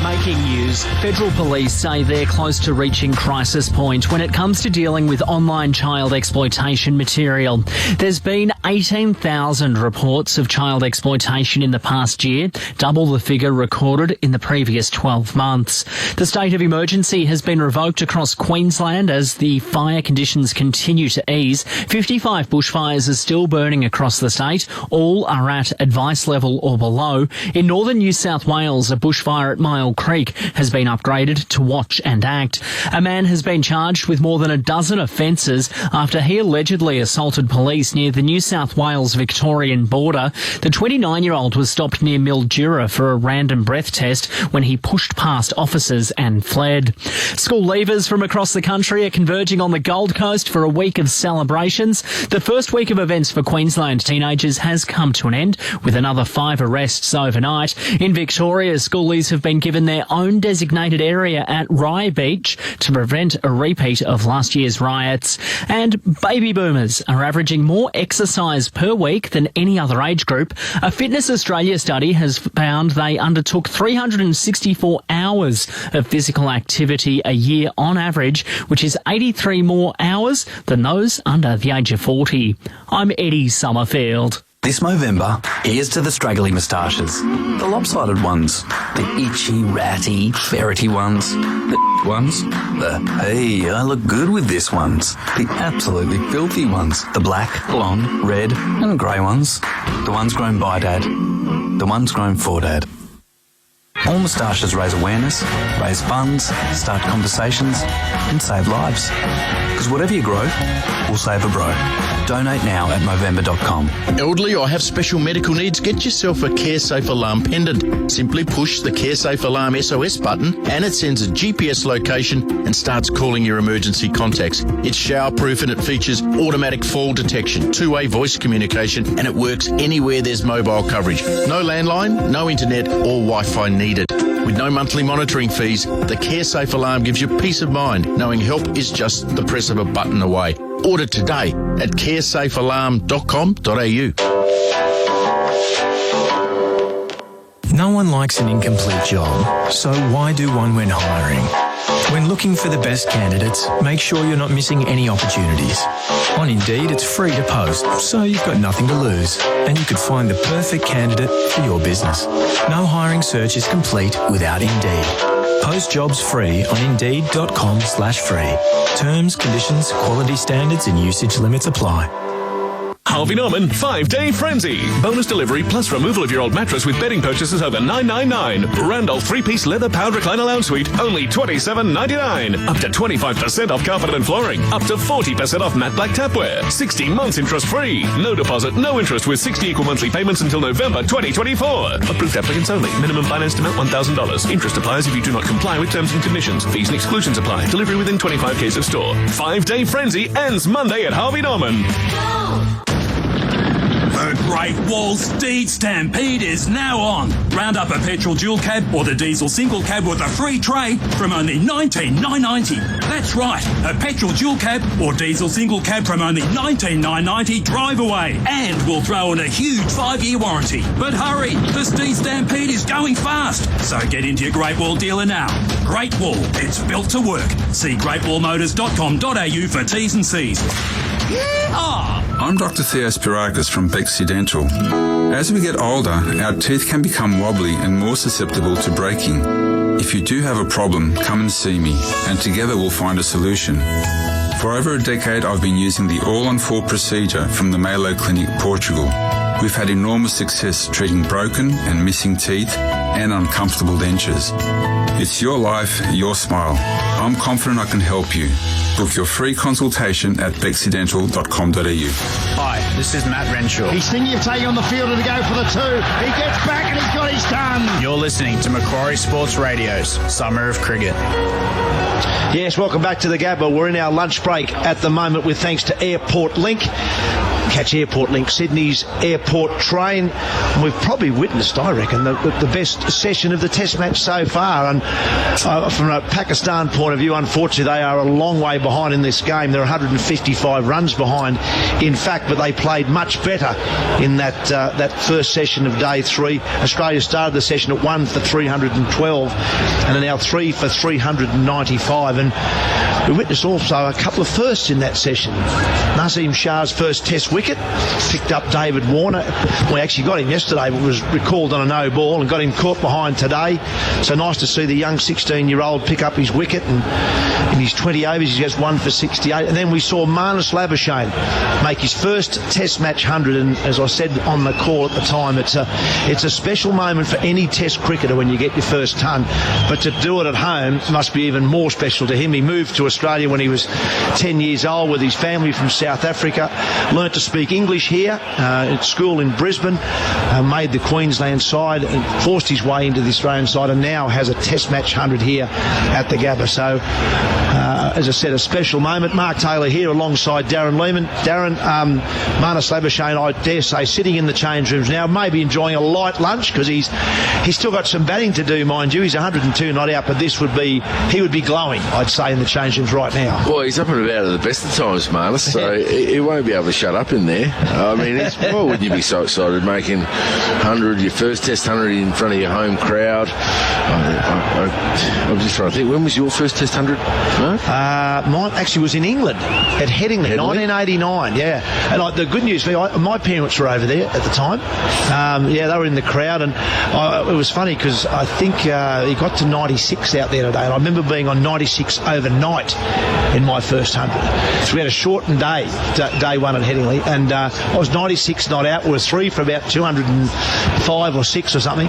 [SPEAKER 4] Breaking news. Federal police say they're close to reaching crisis point when it comes to dealing with online child exploitation material. There's been 18,000 reports of child exploitation in the past year, double the figure recorded in the previous 12 months. The state of emergency has been revoked across Queensland as the fire conditions continue to ease. 55 bushfires are still burning across the state. All are at advice level or below. In northern New South Wales, a bushfire at Mile Creek has been upgraded to watch and act. A man has been charged with more than a dozen offences after he allegedly assaulted police near the New South Wales-Victorian border. The 29-year-old was stopped near Mildura for a random breath test when he pushed past officers and fled. School leavers from across the country are converging on the Gold Coast for a week of celebrations. The first week of events for Queensland teenagers has come to an end, with another 5 arrests overnight. In Victoria, schoolies have been given their own designated area at Rye Beach to prevent a repeat of last year's riots. And baby boomers are averaging more exercise per week than any other age group. A Fitness Australia study has found they undertook 364 hours of physical activity a year on average, which is 83 more hours than those under the age of 40. I'm Eddie Summerfield.
[SPEAKER 18] This Movember, here's to the straggly moustaches. The lopsided ones. The itchy, ratty, ferrety ones. The ones. The, hey, I look good with this ones. The absolutely filthy ones. The black, blonde, red and grey ones. The ones grown by Dad. The ones grown for Dad. All moustaches raise awareness, raise funds, start conversations and save lives. Because whatever you grow, will save a bro. Donate now at Movember.com.
[SPEAKER 19] Elderly or have special medical needs? Get yourself a CareSafe alarm pendant. Simply push the CareSafe alarm SOS button and it sends a GPS location and starts calling your emergency contacts. It's shower-proof and it features automatic fall detection, two-way voice communication, and it works anywhere there's mobile coverage. No landline, no internet or Wi-Fi needed. With no monthly monitoring fees, the CareSafe alarm gives you peace of mind, knowing help is just the press of a button away. Order today at caresafealarm.com.au.
[SPEAKER 10] one likes an incomplete job, so why do one when hiring? When looking for the best candidates, make sure you're not missing any opportunities. On Indeed, it's free to post, so you've got nothing to lose, and you could find the perfect candidate for your business. No hiring search is complete without Indeed. Post jobs free on Indeed.com/free. Terms, conditions, quality standards and usage limits apply.
[SPEAKER 12] Harvey Norman 5-Day Frenzy. Bonus delivery plus removal of your old mattress with bedding purchases over $9.99. Randolph 3-piece leather powered recliner lounge suite, only $27.99. Up to 25% off carpet and flooring. Up to 40% off matte black tapware. 16 months interest free. No deposit, no interest with 60 equal monthly payments until November 2024. Approved applicants only. Minimum financed amount $1,000. Interest applies if you do not comply with terms and conditions. Fees and exclusions apply. Delivery within 25 k's of store. 5-Day Frenzy ends Monday at Harvey Norman.
[SPEAKER 5] The Great Wall Steed Stampede is now on. Round up a petrol dual cab or the diesel single cab with a free trade from only $19,990. That's right, a petrol dual cab or diesel single cab from only $19,990 drive away. And we'll throw in a huge 5-year warranty. But hurry, the Steed Stampede is going fast. So get into your Great Wall dealer now. Great Wall, it's built to work. See greatwallmotors.com.au for T's and C's.
[SPEAKER 20] I'm Dr. Theo Spirakis from Bexley Dental. As we get older, our teeth can become wobbly and more susceptible to breaking. If you do have a problem, come and see me, and together we'll find a solution. For over a decade, I've been using the all-on-4 procedure from the Malo Clinic, Portugal. We've had enormous success treating broken and missing teeth and uncomfortable dentures. It's your life, your smile. I'm confident I can help you. Book your free consultation at bexleydental.com.au.
[SPEAKER 11] Hi, this is Matt Renshaw.
[SPEAKER 2] He's thinking of taking on the fielder to go for the 2. He gets back and he's got his done.
[SPEAKER 11] You're listening to Macquarie Sports Radio's Summer of Cricket.
[SPEAKER 1] Yes, welcome back to the Gabba. We're in our lunch break at the moment with thanks to Airport Link. Catch Airport Link, Sydney's airport train. And we've probably witnessed, I reckon, the best session of the Test match so far. And from a Pakistan point of view, unfortunately, they are a long way behind in this game. They're 155 runs behind, in fact, but they played much better in that first session of day 3. Australia started the session at 1 for 312 and are now 3 for 395. And we witnessed also a couple of firsts in that session. Naseem Shah's first Test wicket, picked up David Warner. We actually got him yesterday, but was recalled on a no ball and got him caught behind today. So nice to see the young 16-year-old pick up his wicket, and in his 20 overs he gets 1 for 68. And then we saw Labuschagne make his first Test match 100, and as I said on the call at the time, it's a special moment for any Test cricketer when you get your first ton, but to do it at home must be even more special to him. He moved to Australia when he was 10 years old with his family from South Africa, learnt to speak English here at school in Brisbane, made the Queensland side and forced his way into the Australian side, and now has a Test match 100 here at the Gabba. So as I said, a special moment. Mark Taylor here alongside Darren Lehman. Darren, Labuschagne, I dare say, sitting in the change rooms now, maybe enjoying a light lunch because he's still got some batting to do, mind you. He's 102 not out, but he would be glowing, I'd say, in the change rooms right now.
[SPEAKER 22] Well, he's up and about at the best of times, Marnus, so he won't be able to shut up in there. I mean, why wouldn't you be so excited making 100, your first Test 100 in front of your home crowd? I'm just trying to think, when was your first Test 100? No?
[SPEAKER 1] Mine actually was in England at Headingley, 1989, yeah. And the good news for me, my parents were over there at the time. They were in the crowd, and it was funny because I think he got to 96 out there today, and I remember being on 96 overnight in my first 100. So we had a shortened day one at Headingley, and I was 96 not out. We were 3 for about 205 or 6 or something.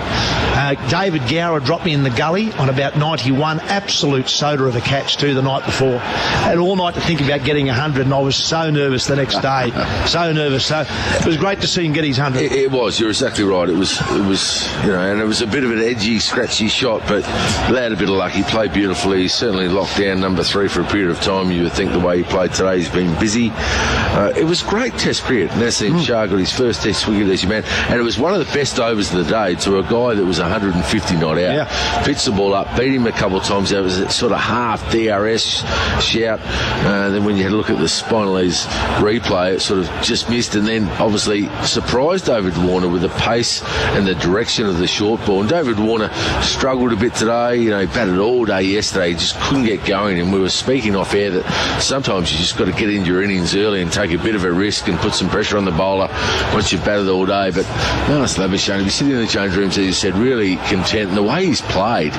[SPEAKER 1] David Gower dropped me in the gully on about 91. Absolute soda of a catch too the night before. Had all night to think about getting 100, and I was so nervous the next day. So nervous. So it was great to see him get his 100.
[SPEAKER 22] It was. You're exactly right. It was, and it was a bit of an edgy, scratchy shot, but they had a bit of luck. He played beautifully. He certainly locked down number 3 for a period of time. You would think the way he played today, he's been busy. It was great Test cricket. Naseem Shah got his first Test wicket as your man, and it was one of the best overs of the day to a guy that was 100 150 not out.
[SPEAKER 1] Yeah.
[SPEAKER 22] Pitched the ball up, beat him a couple of times. It was a sort of half DRS shout. Then when you had a look at the Spinalese replay, it sort of just missed, and then obviously surprised David Warner with the pace and the direction of the short ball. And David Warner struggled a bit today. He batted all day yesterday. He just couldn't get going, and we were speaking off air that sometimes you just got to get into your innings early and take a bit of a risk and put some pressure on the bowler once you've batted all day. But Marnus Labuschagne, he's sitting in the change rooms, as you said, really content. And the way he's played,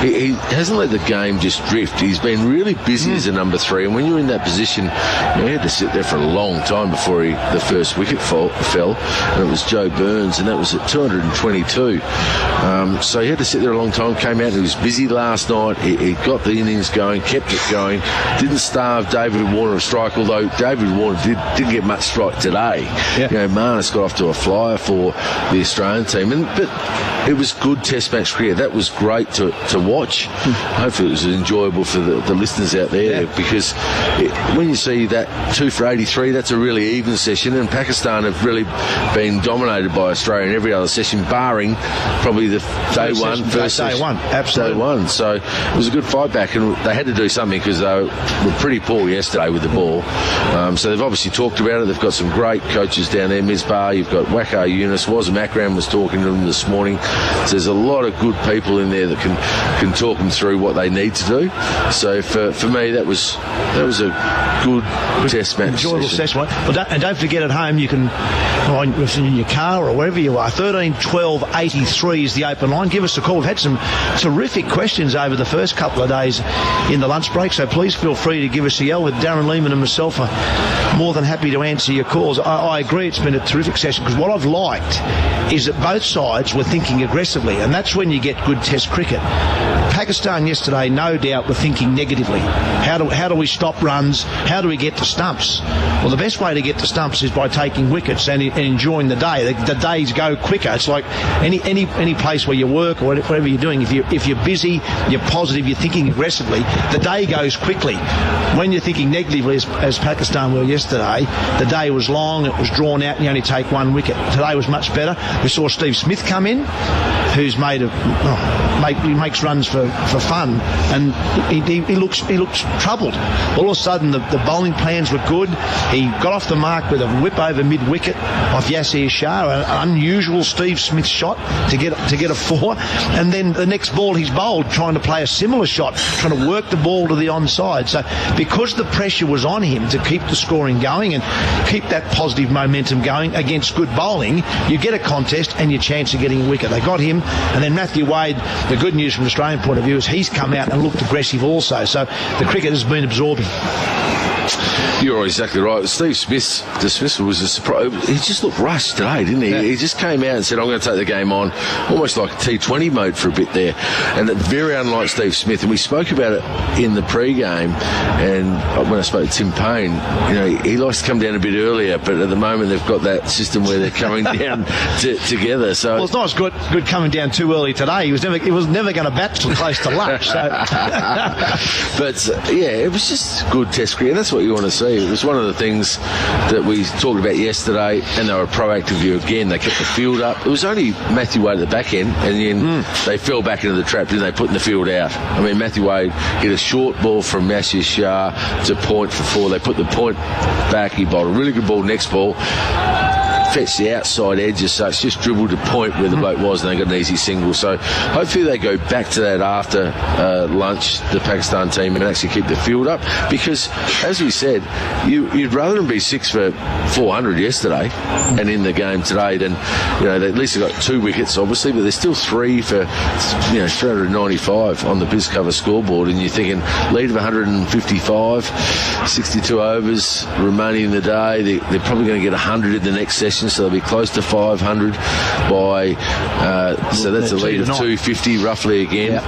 [SPEAKER 22] he hasn't let the game just drift. He's been really busy as a number 3, and when you're in that position, he had to sit there for a long time before the first wicket fell, and it was Joe Burns, and that was at 222. So he had to sit there a long time, came out, and he was busy last night. He got the innings going, kept it going, didn't starve David Warner of strike, although David Warner didn't get much strike today. Yeah. Marnus got off to a flyer for the Australian team, but it was good Test match cricket. That was great to watch. Hopefully it was enjoyable for the listeners out there, because when you see that 2 for 83, that's a really even session, and Pakistan have really been dominated by Australia in every other session, barring probably the day one.
[SPEAKER 1] Absolutely.
[SPEAKER 22] Day one. So it was a good fight back, and they had to do something because they were pretty poor yesterday with the ball. So they've obviously talked about it. They've got some great coaches down there, Misbah, you've got Wakar Yunus, Wazim Akram was talking to them this morning. So there's a lot of good people in there that can talk them through what they need to do. So for me, that was a good Test match.
[SPEAKER 1] Enjoyable session. And don't forget, at home you can, in your car or wherever you are, 13 12 83 is the open line. Give us a call. We've had some terrific questions over the first couple of days in the lunch break, so please feel free to give us a yell. With Darren Lehman and myself are more than happy to answer your calls. I agree, it's been a terrific session, because what I've liked is that both sides were thinking aggressively, and that's when you get good Test cricket. Pakistan yesterday, no doubt, were thinking negatively. How do we stop runs? How do we get to stumps? Well, the best way to get to stumps is by taking wickets and enjoying the day. The days go quicker. It's like any place where you work or whatever you're doing. If you're busy, you're positive, you're thinking aggressively, the day goes quickly. When you're thinking negatively, as Pakistan were yesterday, the day was long, it was drawn out, and you only take one wicket. Today was much better. We saw Steve Smith come in, who's he makes runs for fun, and he looks troubled. All of a sudden, the bowling plans were good. He got off the mark with a whip over mid-wicket off Yasir Shah, an unusual Steve Smith shot to get a 4, and then the next ball he's bowled trying to play a similar shot, trying to work the ball to the onside. So because the pressure was on him to keep the scoring going and keep that positive momentum going against good bowling, you get a contest and your chance of getting a wicket. They got him, and then Matthew Wade, the good news from an Australian point of view is he's come out and looked aggressive also. So the cricket has been absorbing.
[SPEAKER 22] You're exactly right. Steve Smith's dismissal was a surprise. He just looked rushed today, didn't he? Yeah. He just came out and said, I'm going to take the game on, almost like T20 mode for a bit there. And very unlike Steve Smith. And we spoke about it in the pre-game, and when I spoke to Tim Payne, he likes to come down a bit earlier, but at the moment they've got that system where they're coming down together. So
[SPEAKER 1] well, it's not as good coming down too early today. He was never going to bat till close to lunch. So.
[SPEAKER 22] But it was just good Test cricket. That's what you want to see. It was one of the things that we talked about yesterday, and they were proactive view again. They kept the field up. It was only Matthew Wade at the back end, and then they fell back into the trap, didn't they, putting the field out. I mean, Matthew Wade hit a short ball from Yasir Shah to point for 4. They put the point back. He bowled a really good ball next ball. Fetched the outside edge as such, just dribbled to point where the bloke was, and they got an easy single. So hopefully they go back to that after lunch, the Pakistan team, and actually keep the field up, because as we said, you'd rather them be 6 for 400 yesterday and in the game today than, they at least have got 2 wickets obviously, but there's still 3 for 395 on the BizCover scoreboard, and you're thinking lead of 155, 62 overs remaining in the day. They're probably going to get 100 in the next session, so they'll be close to 500 by so that's a lead of 250 roughly again.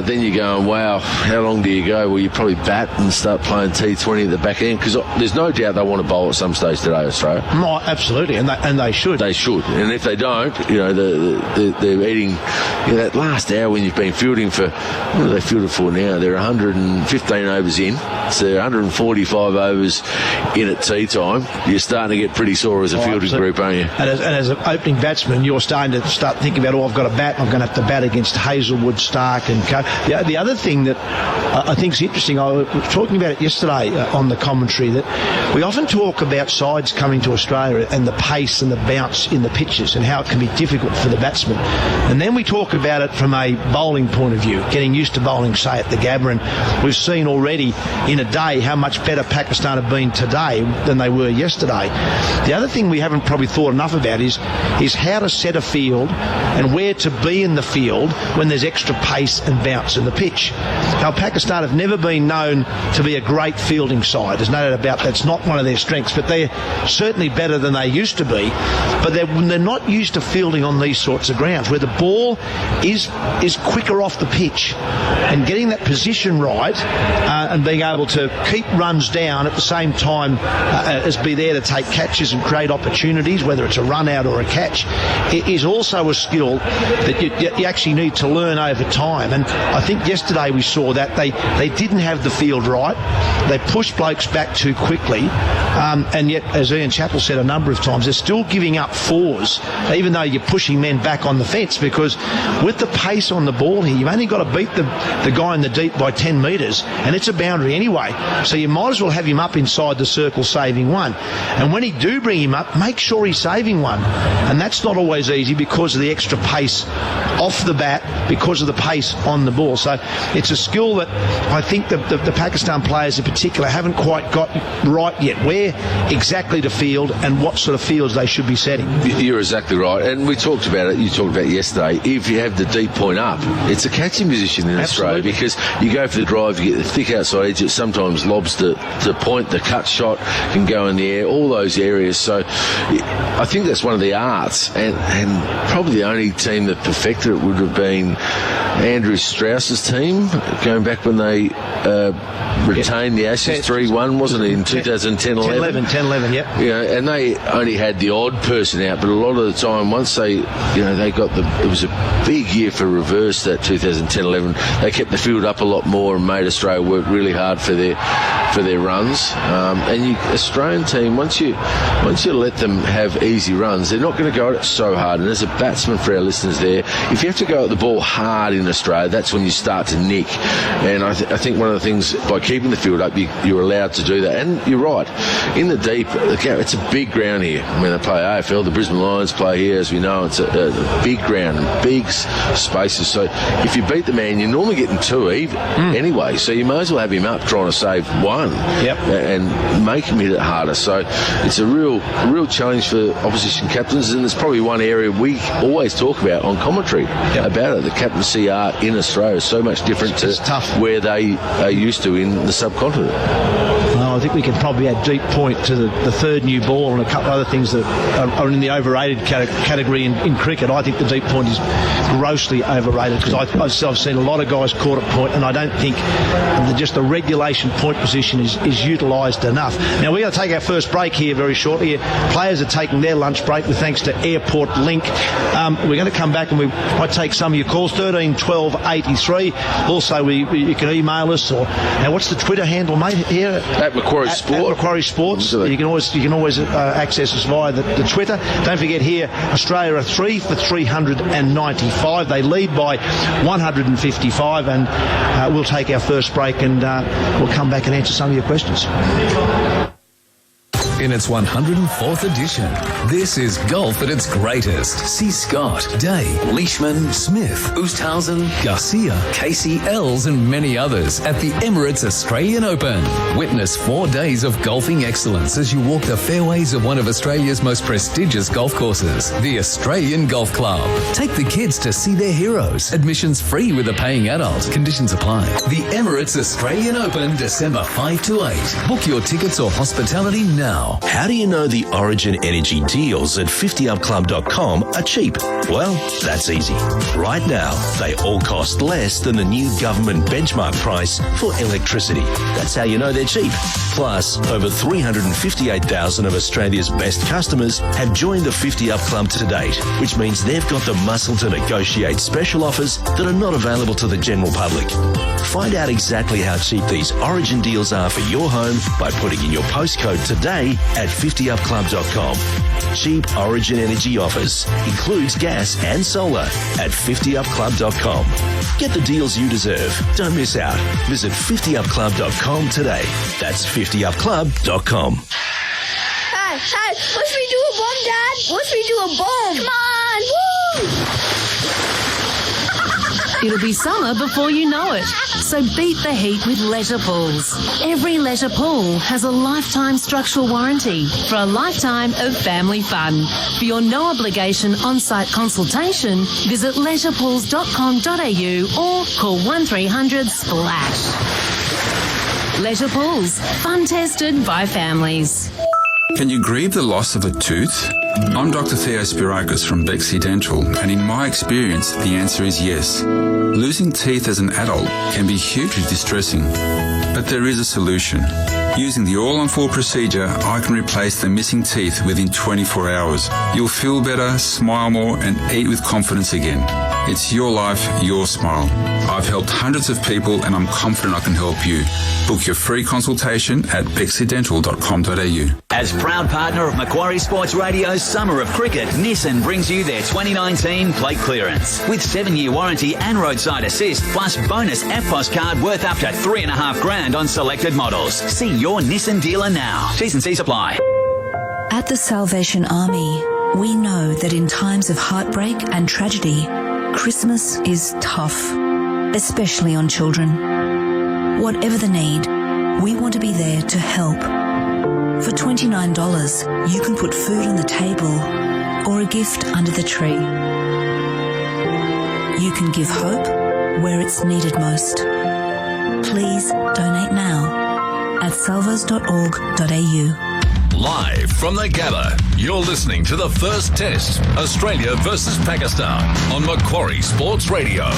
[SPEAKER 22] Then you're going, wow, how long do you go? Well, you probably bat and start playing T20 at the back end, because there's no doubt they want to bowl at some stage today, Australia.
[SPEAKER 1] No, absolutely, and they should.
[SPEAKER 22] They should, and if they don't, they're eating that last hour when you've been fielding for, what are they fielded for now? They're 115 overs in, so they're 145 overs in at tea time. You're starting to get pretty sore as a fielder big group, aren't you?
[SPEAKER 1] And as an opening batsman, you're starting to thinking about, I've got a bat, I'm going to have to bat against Hazelwood, Stark and Co. The other thing that I think is interesting, I was talking about it yesterday on the commentary, that we often talk about sides coming to Australia and the pace and the bounce in the pitches and how it can be difficult for the batsman. And then we talk about it from a bowling point of view, getting used to bowling, say, at the Gabba. And we've seen already in a day how much better Pakistan have been today than they were yesterday. The other thing we haven't probably thought enough about is how to set a field and where to be in the field when there's extra pace and bounce in the pitch. Now, Pakistan have never been known to be a great fielding side. There's no doubt about that's not one of their strengths, but they're certainly better than they used to be. But they're not used to fielding on these sorts of grounds where the ball is quicker off the pitch, and getting that position right and being able to keep runs down at the same time as be there to take catches and create opportunities, whether it's a run out or a catch, it is also a skill that you actually need to learn over time. And I think yesterday we saw that they didn't have the field right. They pushed blokes back too quickly, and yet, as Ian Chappell said a number of times, they're still giving up fours, even though you're pushing men back on the fence, because with the pace on the ball here, you've only got to beat the guy in the deep by 10 metres, and it's a boundary anyway. So you might as well have him up inside the circle saving one. And when he do bring him up, make sure he's saving one. And that's not always easy because of the extra pace off the bat, because of the pace on the ball. So it's a skill that I think the Pakistan players in particular haven't quite got right yet, where exactly to field and what sort of fields they should be setting.
[SPEAKER 22] You're exactly right. And we talked about it, you talked about it yesterday, if you have the deep point up, it's a catching position in Australia, because you go for the drive, you get the thick outside edge, it sometimes lobs the point, the cut shot can go in the air, all those areas. So I think that's one of the arts, and probably the only team that perfected it would have been Andrew Strauss's team, going back when they retained the Ashes 3-1, wasn't it, in 2010-11?
[SPEAKER 1] 10-11, yeah.
[SPEAKER 22] You know, and they only had the odd person out, but a lot of the time, once they got it was a big year for reverse, that 2010-11. They kept the field up a lot more and made Australia work really hard for their runs. And Australian team, once you let them have easy runs, they're not going to go at it so hard. And as a batsman, for our listeners there, if you have to go at the ball hard in Australia, that's when you start to nick. And I think one of the things, by keeping the field up, you're allowed to do that. And you're right, in the deep, it's a big ground here. I mean, they play AFL, the Brisbane Lions play here, as we know. It's a big ground and big spaces. So if you beat the man, you're normally getting two even anyway. So you may as well have him up trying to save one and make him hit it harder. So it's a real challenge for opposition captains, and it's probably one area we always talk about on commentary about it. The captaincy art in Australia is so much different to where they are used to in the subcontinent.
[SPEAKER 1] I think we can probably add deep point to the third new ball and a couple of other things that are in the overrated category in cricket. I think the deep point is grossly overrated, because I've seen a lot of guys caught at point, and I don't think just the regulation point position is utilised enough. Now, we're going to take our first break here very shortly. Players are taking their lunch break with thanks to Airport Link. We're going to come back and we might take some of your calls, 13 12 83. Also, you can email us, or now what's the Twitter handle, mate, here?
[SPEAKER 22] At Macquarie Sport. At
[SPEAKER 1] Macquarie Sports. You can always access us via the Twitter. Don't forget here, Australia are 3 for 395. They lead by 155, and we'll take our first break, and we'll come back and answer some of your questions.
[SPEAKER 15] In its 104th edition, this is golf at its greatest. See Scott, Day, Leishman, Smith, Oosthuizen, Garcia, Casey, Els and many others at the Emirates Australian Open. Witness 4 days of golfing excellence as you walk the fairways of one of Australia's most prestigious golf courses, the Australian Golf Club. Take the kids to see their heroes. Admissions free with a paying adult. Conditions apply. The Emirates Australian Open, December 5 to 8. Book your tickets or hospitality now.
[SPEAKER 8] How do you know the Origin Energy deals at 50upclub.com are cheap? Well, that's easy. Right now, they all cost less than the new government benchmark price for electricity. That's how you know they're cheap. Plus, over 358,000 of Australia's best customers have joined the 50 Up Club to date, which means they've got the muscle to negotiate special offers that are not available to the general public. Find out exactly how cheap these Origin deals are for your home by putting in your postcode today at 50upclub.com. Cheap Origin Energy offers. Includes gas and solar at 50upclub.com. Get the deals you deserve. Don't miss out. Visit 50upclub.com today. That's 50upclub.com.
[SPEAKER 7] Hey, watch me do a bomb, Dad. Watch me do a bomb. Come on, woo!
[SPEAKER 9] It'll be summer before you know it. So beat the heat with leisure pools. Every leisure pool has a lifetime structural warranty for a lifetime of family fun. For your no obligation on-site consultation, visit leisurePools.com.au or call 1300 SPLASH. Leisure Pools, fun tested by families.
[SPEAKER 20] Can you grieve the loss of a tooth? I'm Dr. Theo Spirakis from Bexley Dental, and in my experience, the answer is yes. Losing teeth as an adult can be hugely distressing, but there is a solution. Using the all-on-4 procedure, I can replace the missing teeth within 24 hours. You'll feel better, smile more, and eat with confidence again. It's your life, your smile. I've helped hundreds of people, and I'm confident I can help you. Book your free consultation at bexleydental.com.au.
[SPEAKER 13] As proud partner of Macquarie Sports Radio's Summer of Cricket, Nissan brings you their 2019 plate clearance. With 7-year warranty and roadside assist, plus bonus FPOS card worth up to $3,500 on selected models. See your Nissan dealer now. T's and C's apply.
[SPEAKER 14] At the Salvation Army, we know that in times of heartbreak and tragedy, Christmas is tough, especially on children. Whatever the need, we want to be there to help. For $29, you can put food on the table or a gift under the tree. You can give hope where it's needed most. Please donate now at salvos.org.au.
[SPEAKER 15] Live from the Gabba, you're listening to the first test, Australia versus Pakistan, on Macquarie Sports Radio.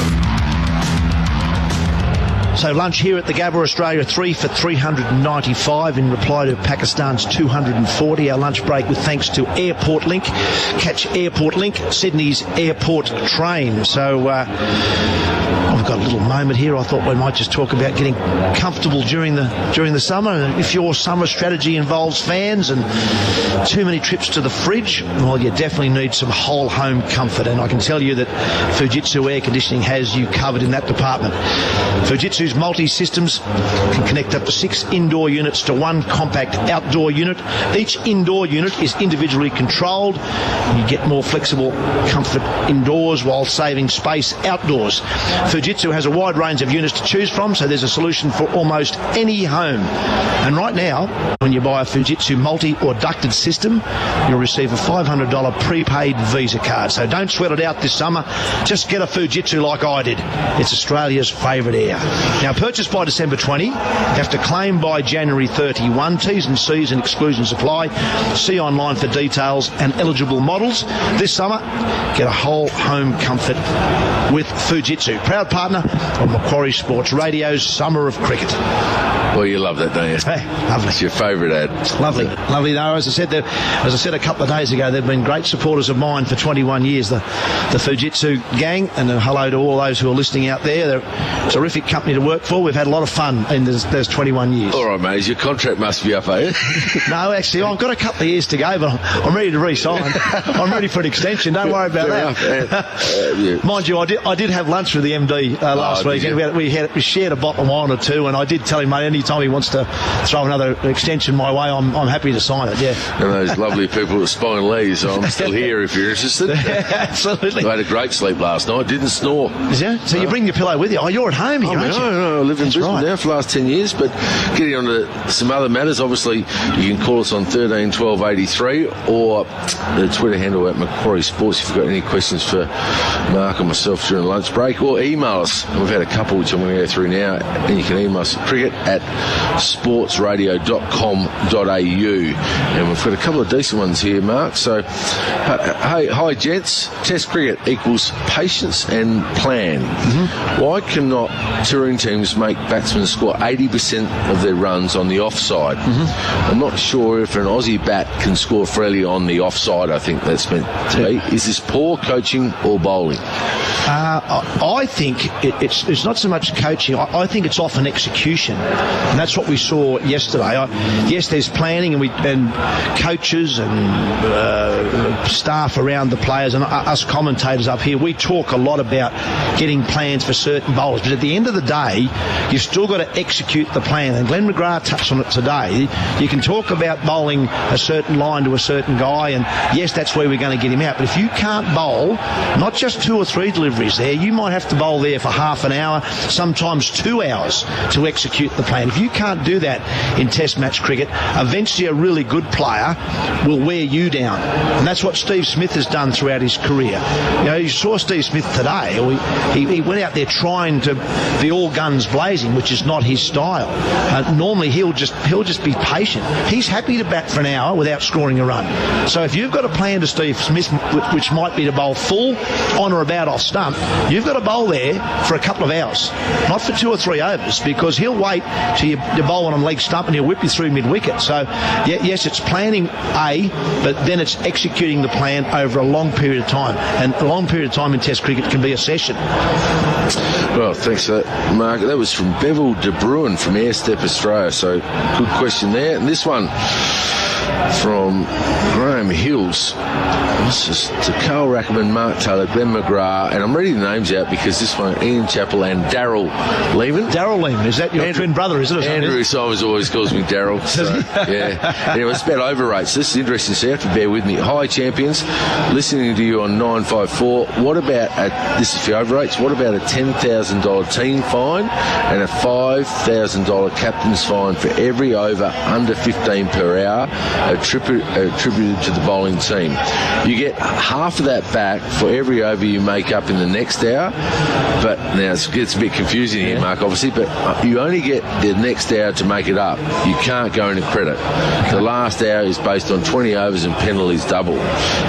[SPEAKER 1] So lunch here at the Gabba, Australia 3 for 395 in reply to Pakistan's 240. Our lunch break with thanks to Airport Link. Catch Airport Link, Sydney's airport train. So I've got a little moment here. I thought we might just talk about getting comfortable during the summer. If your summer strategy involves fans and too many trips to the fridge, well, you definitely need some whole home comfort. And I can tell you that Fujitsu Air Conditioning has you covered in that department. Fujitsu's multi-systems can connect up to 6 indoor units to 1 compact outdoor unit. Each indoor unit is individually controlled. You get more flexible comfort indoors while saving space outdoors. Fujitsu has a wide range of units to choose from, so there's a solution for almost any home. And right now, when you buy a Fujitsu multi or ducted system, you'll receive a $500 prepaid Visa card. So don't sweat it out this summer. Just get a Fujitsu like I did. It's Australia's favourite air. Now, purchased by December 20, you have to claim by January 31. T's and C's and exclusions apply. See online for details and eligible models. This summer, get a whole home comfort with Fujitsu. Proud partner of Macquarie Sports Radio's Summer of Cricket.
[SPEAKER 22] Well, you love that, don't you?
[SPEAKER 1] Hey, lovely.
[SPEAKER 22] It's your favourite ad.
[SPEAKER 1] Lovely. No, as I said a couple of days ago, they've been great supporters of mine for 21 years, the Fujitsu gang, and a hello to all those who are listening out there. They're a terrific company to work for. We've had a lot of fun in those 21 years.
[SPEAKER 22] All right, mate. Your contract must be up, eh?
[SPEAKER 1] No, actually, I've got a couple of years to go, but I'm ready to re-sign. I'm ready for an extension. Don't worry about that.
[SPEAKER 22] Yeah.
[SPEAKER 1] Mind you, I did have lunch with the MD last week, and we shared a bottle of wine or two, and I did tell him, mate, any time he wants to throw another extension my way, I'm happy to sign it, yeah.
[SPEAKER 22] And those lovely people at Spine Lee, so I'm still here if you're interested.
[SPEAKER 1] Absolutely.
[SPEAKER 22] I had a great sleep last night, didn't snore.
[SPEAKER 1] Is you? So you bring your pillow with you? Oh, you're at home here, aren't you?
[SPEAKER 22] No, I live in Brisbane now for the last 10 years, but getting on to some other matters, obviously you can call us on 13 12 83 or the Twitter handle at Macquarie Sports if you've got any questions for Mark or myself during lunch break, or email us. And we've had a couple which I'm going to go through now, and you can email us at cricket@sportsradio.com.au, and we've got a couple of decent ones here, Mark. So hi gents, Test cricket equals patience and plan. Why cannot touring teams make batsmen score 80% of their runs on the offside? I'm not sure if an Aussie bat can score freely on the offside. I think that's meant to be. Is this poor coaching or bowling?
[SPEAKER 1] I think it's not so much coaching. I think it's often execution, and that's what we saw yesterday. Yes, there's planning and coaches and staff around the players, and us commentators up here, we talk a lot about getting plans for certain bowlers, but at the end of the day, you've still got to execute the plan, and Glenn McGrath touched on it today. You can talk about bowling a certain line to a certain guy, and yes, that's where we're going to get him out, but if you can't bowl not just 2 or 3 deliveries there, you might have to bowl there for half an hour, sometimes 2 hours to execute the plan. If you can't do that in Test match cricket, eventually a really good player will wear you down, and that's what Steve Smith has done throughout his career. You know, you saw Steve Smith today. He went out there trying to be all guns blazing, which is not his style. Normally he'll just be patient. He's happy to bat for an hour without scoring a run. So if you've got a plan to Steve Smith, which might be to bowl full on or about off stump, you've got to bowl there for a couple of hours, not for 2 or 3 overs, because he'll wait till you bowl on leg stump and he'll whip you through mid-wicket. So yes, it's planning but then it's executing the plan over a long period of time, and a long period of time in Test cricket can be a session.
[SPEAKER 22] Well, thanks for that, Mark. That was from Bevel de Bruin from Airstep Australia, so good question there. And this one from Graham Hills. This is to Carl Rackerman, Mark Taylor, Glenn McGrath, and I'm reading the names out because this one, Ian Chappell and Darryl Lehman.
[SPEAKER 1] Darryl Lehman, is that your twin brother, is it?
[SPEAKER 22] Andrew Simons always calls me Darryl. So, yeah. Anyway, it's about overrates. This is interesting, so you have to bear with me. Hi, champions. Listening to you on 954. What about, this is for overrates, what about a $10,000 team fine and a $5,000 captain's fine for every over under 15 per hour attributed to the bowling team? You get half of that back for every over you make up in the next hour, but now it gets a bit confusing here, Mark, obviously, but you only get the next hour to make it up. You can't go into credit. The last hour is based on 20 overs and penalties double.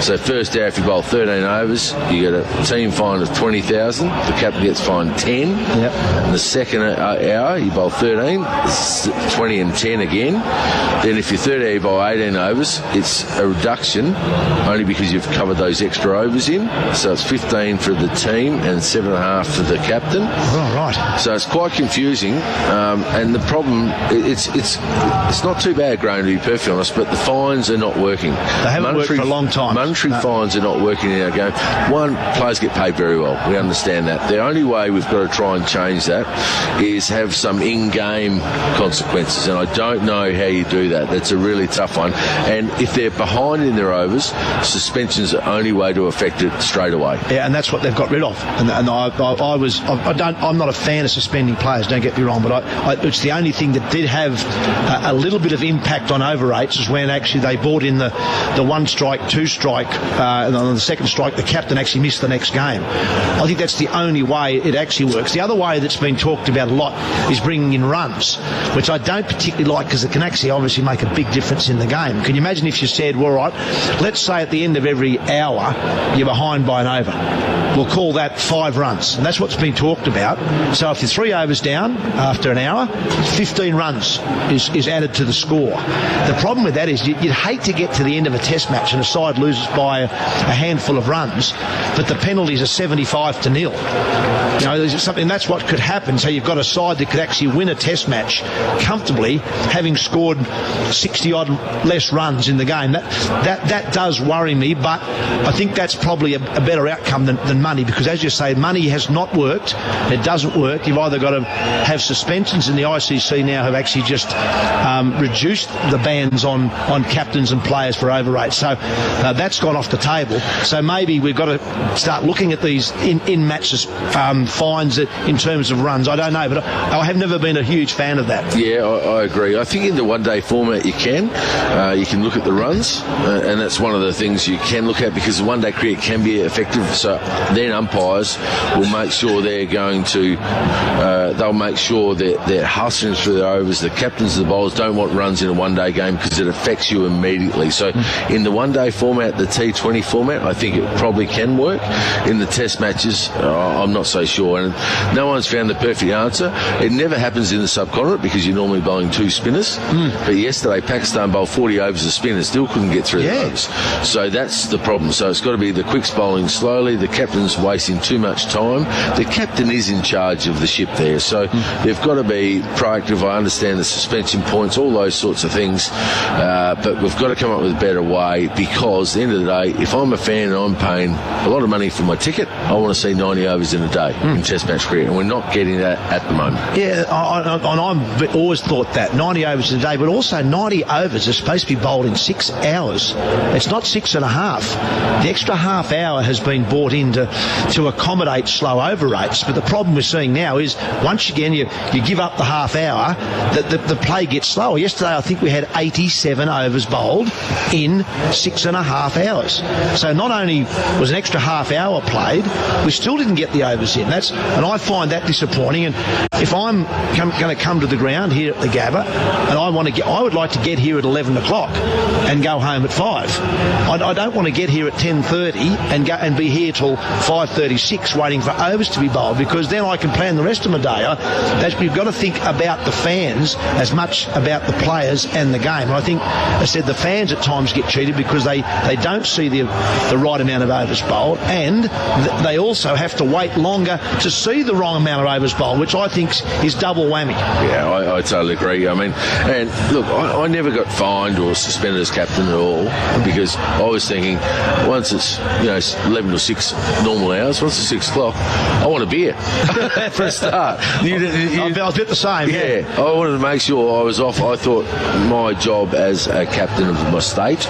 [SPEAKER 22] So first hour, if you bowl 13 overs, you get a team fine of 20,000. The captain gets fined 10.
[SPEAKER 1] Yep.
[SPEAKER 22] And the second hour, you bowl 13, it's 20 and 10 again. Then if you're third hour, you bowl 18 overs, it's a reduction only because you've covered those extra overs in. So it's 15 for the team and 7.5 for the captain.
[SPEAKER 1] Oh, right.
[SPEAKER 22] So it's quite confusing. And the problem, it's not too bad, Graham, to be perfectly honest, but the fines are not working.
[SPEAKER 1] They haven't worked for a long time.
[SPEAKER 22] Monetary fines are not working in our game. One, players get paid very well. We understand that. The only way we've got to try and change that is have some in-game consequences, and I don't know how you do that. That's a really tough one. And if they're behind in their overs, suspension's the only way to affect it straight away.
[SPEAKER 1] Yeah, and that's what they've got rid of. And I'm not a fan of suspending players, don't get me wrong, but it's the only thing that did have a little bit of impact on overrates is when actually they brought in the 1 strike, 2 strike, and on the second strike the captain actually missed the next game. I think that's the only way it actually works. The other way that's been talked about a lot is bringing in runs, which I don't particularly like because it can actually obviously make a big difference in the game. Can you imagine if you said, well, all right, let's say at the end of every hour you're behind by an over. We'll call that 5 runs, and that's what's been talked about. So if you're 3 overs down after an hour, 15 runs is added to the score. The problem with that is you'd hate to get to the end of a test match and a side loses by a handful of runs, but the penalties are 75 to 0. You know, there's something, that's what could happen. So you've got a side that could actually win a test match comfortably, having scored 60 odd less runs in the game. That does worry me, but I think that's probably a better outcome than money, because as you say, money has not worked. It doesn't work. You've either got to have suspensions, and the ICC now have actually just reduced the bans on captains and players for overrates. So that's gone off the table. So maybe we've got to start looking at these in matches fines in terms of runs. I don't know, but I have never been a huge fan of that.
[SPEAKER 22] Yeah, I agree. I think in the one-day format you can look at the runs, and that's one of the things you can look at, because the one-day cricket can be effective. So then umpires will make sure they're going to they'll make sure that they're hustling through their overs. The captains of the bowlers don't want runs in a one-day game because it affects you immediately. So in the one-day format, the T20 format, I think it probably can work. In the test matches, I'm not so sure, and no one's found the perfect answer. It never happens in the subcontinent because you're normally bowling 2 spinners. But yesterday Pakistan bowled 40 overs of spinners, still couldn't get through the overs. So that's the problem. So it's got to be the quicks bowling slowly, the captains wasting too much time. The captain is in charge of the ship there, so they've got to be proactive. I understand the suspension points, all those sorts of things, but we've got to come up with a better way, because at the end of the day, if I'm a fan and I'm paying a lot of money for my ticket, I want to see 90 overs in a day in Test match cricket, and we're not getting that at the moment.
[SPEAKER 1] Yeah, I've always thought that 90 overs in a day, but also 90 overs are supposed to be bowled in 6 hours. It's not 6.5. The extra half hour has been brought in to accommodate slow over rates, but the problem we're seeing now is once again you give up the half hour, the play gets slower. Yesterday I think we had 87 overs bowled in 6.5 hours. So not only was an extra half hour played, we still didn't get the overs in. And I find that disappointing. And if I'm going to come to the ground here at the Gabba, and I would like to get here at 11 o'clock and go home at 5. I don't want to get here at 10:30 and be here till 5:36 waiting for overs to be bowled, because then I can plan the rest of my day. You've got to think about the fans as much about the players and the game. And I think, I said, the fans at times get cheated because they don't see the right amount of overs bowled, and they also have to wait longer to see the wrong amount of overs bowled, which I think is double whammy.
[SPEAKER 22] Yeah, I totally agree. I mean, and look, I never got fined or suspended as captain at all, because I was thinking, once it's 11 to 6 normal hours, once it's 6 o'clock, I want a beer for a start.
[SPEAKER 1] I was a bit the same.
[SPEAKER 22] Yeah, I wanted to make sure I was off. I thought my job as a captain of my state,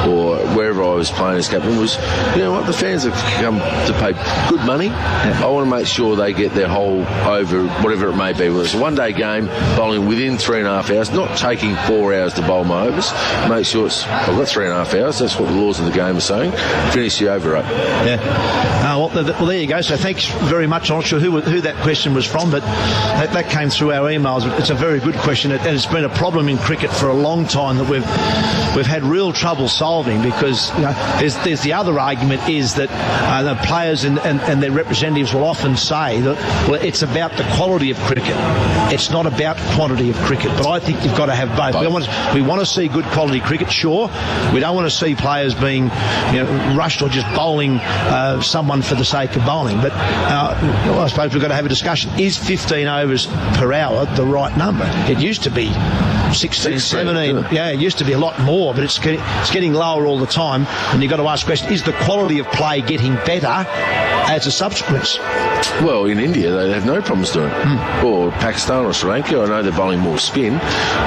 [SPEAKER 22] or wherever I was playing as captain, was, the fans have come to pay good money. I want to make sure they get their whole over, whatever it may be. Whether it's a one-day game, bowling within 3.5 hours, not taking 4 hours to bowl my overs. Make sure I've got 3.5 hours. That's what the laws of the game are saying. Finish the over rate.
[SPEAKER 1] Yeah. Well, there you go. So thanks very much. I'm not sure who that question was from, but that came through our emails. It's a very good question, and it's been a problem in cricket for a long time that we've had real trouble solving, because there's the other argument is that the players and their representatives will often say that it's about the quality of cricket. It's not about quantity of cricket. But I think you've got to have both. We want to see good quality cricket, sure. We don't want to see players being rushed or just bowling someone for the sake of bowling. But I suppose we've got to have a discussion. Is 15 overs per hour the right number? It used to be 16, 17. Yeah, it used to be a lot more, but it's getting lower all the time. And you've got to ask the question, is the quality of play getting better as a subsequence?
[SPEAKER 22] Well, in India, they have no problems doing it. Or Pakistan or Sri Lanka, I know they're bowling more spin,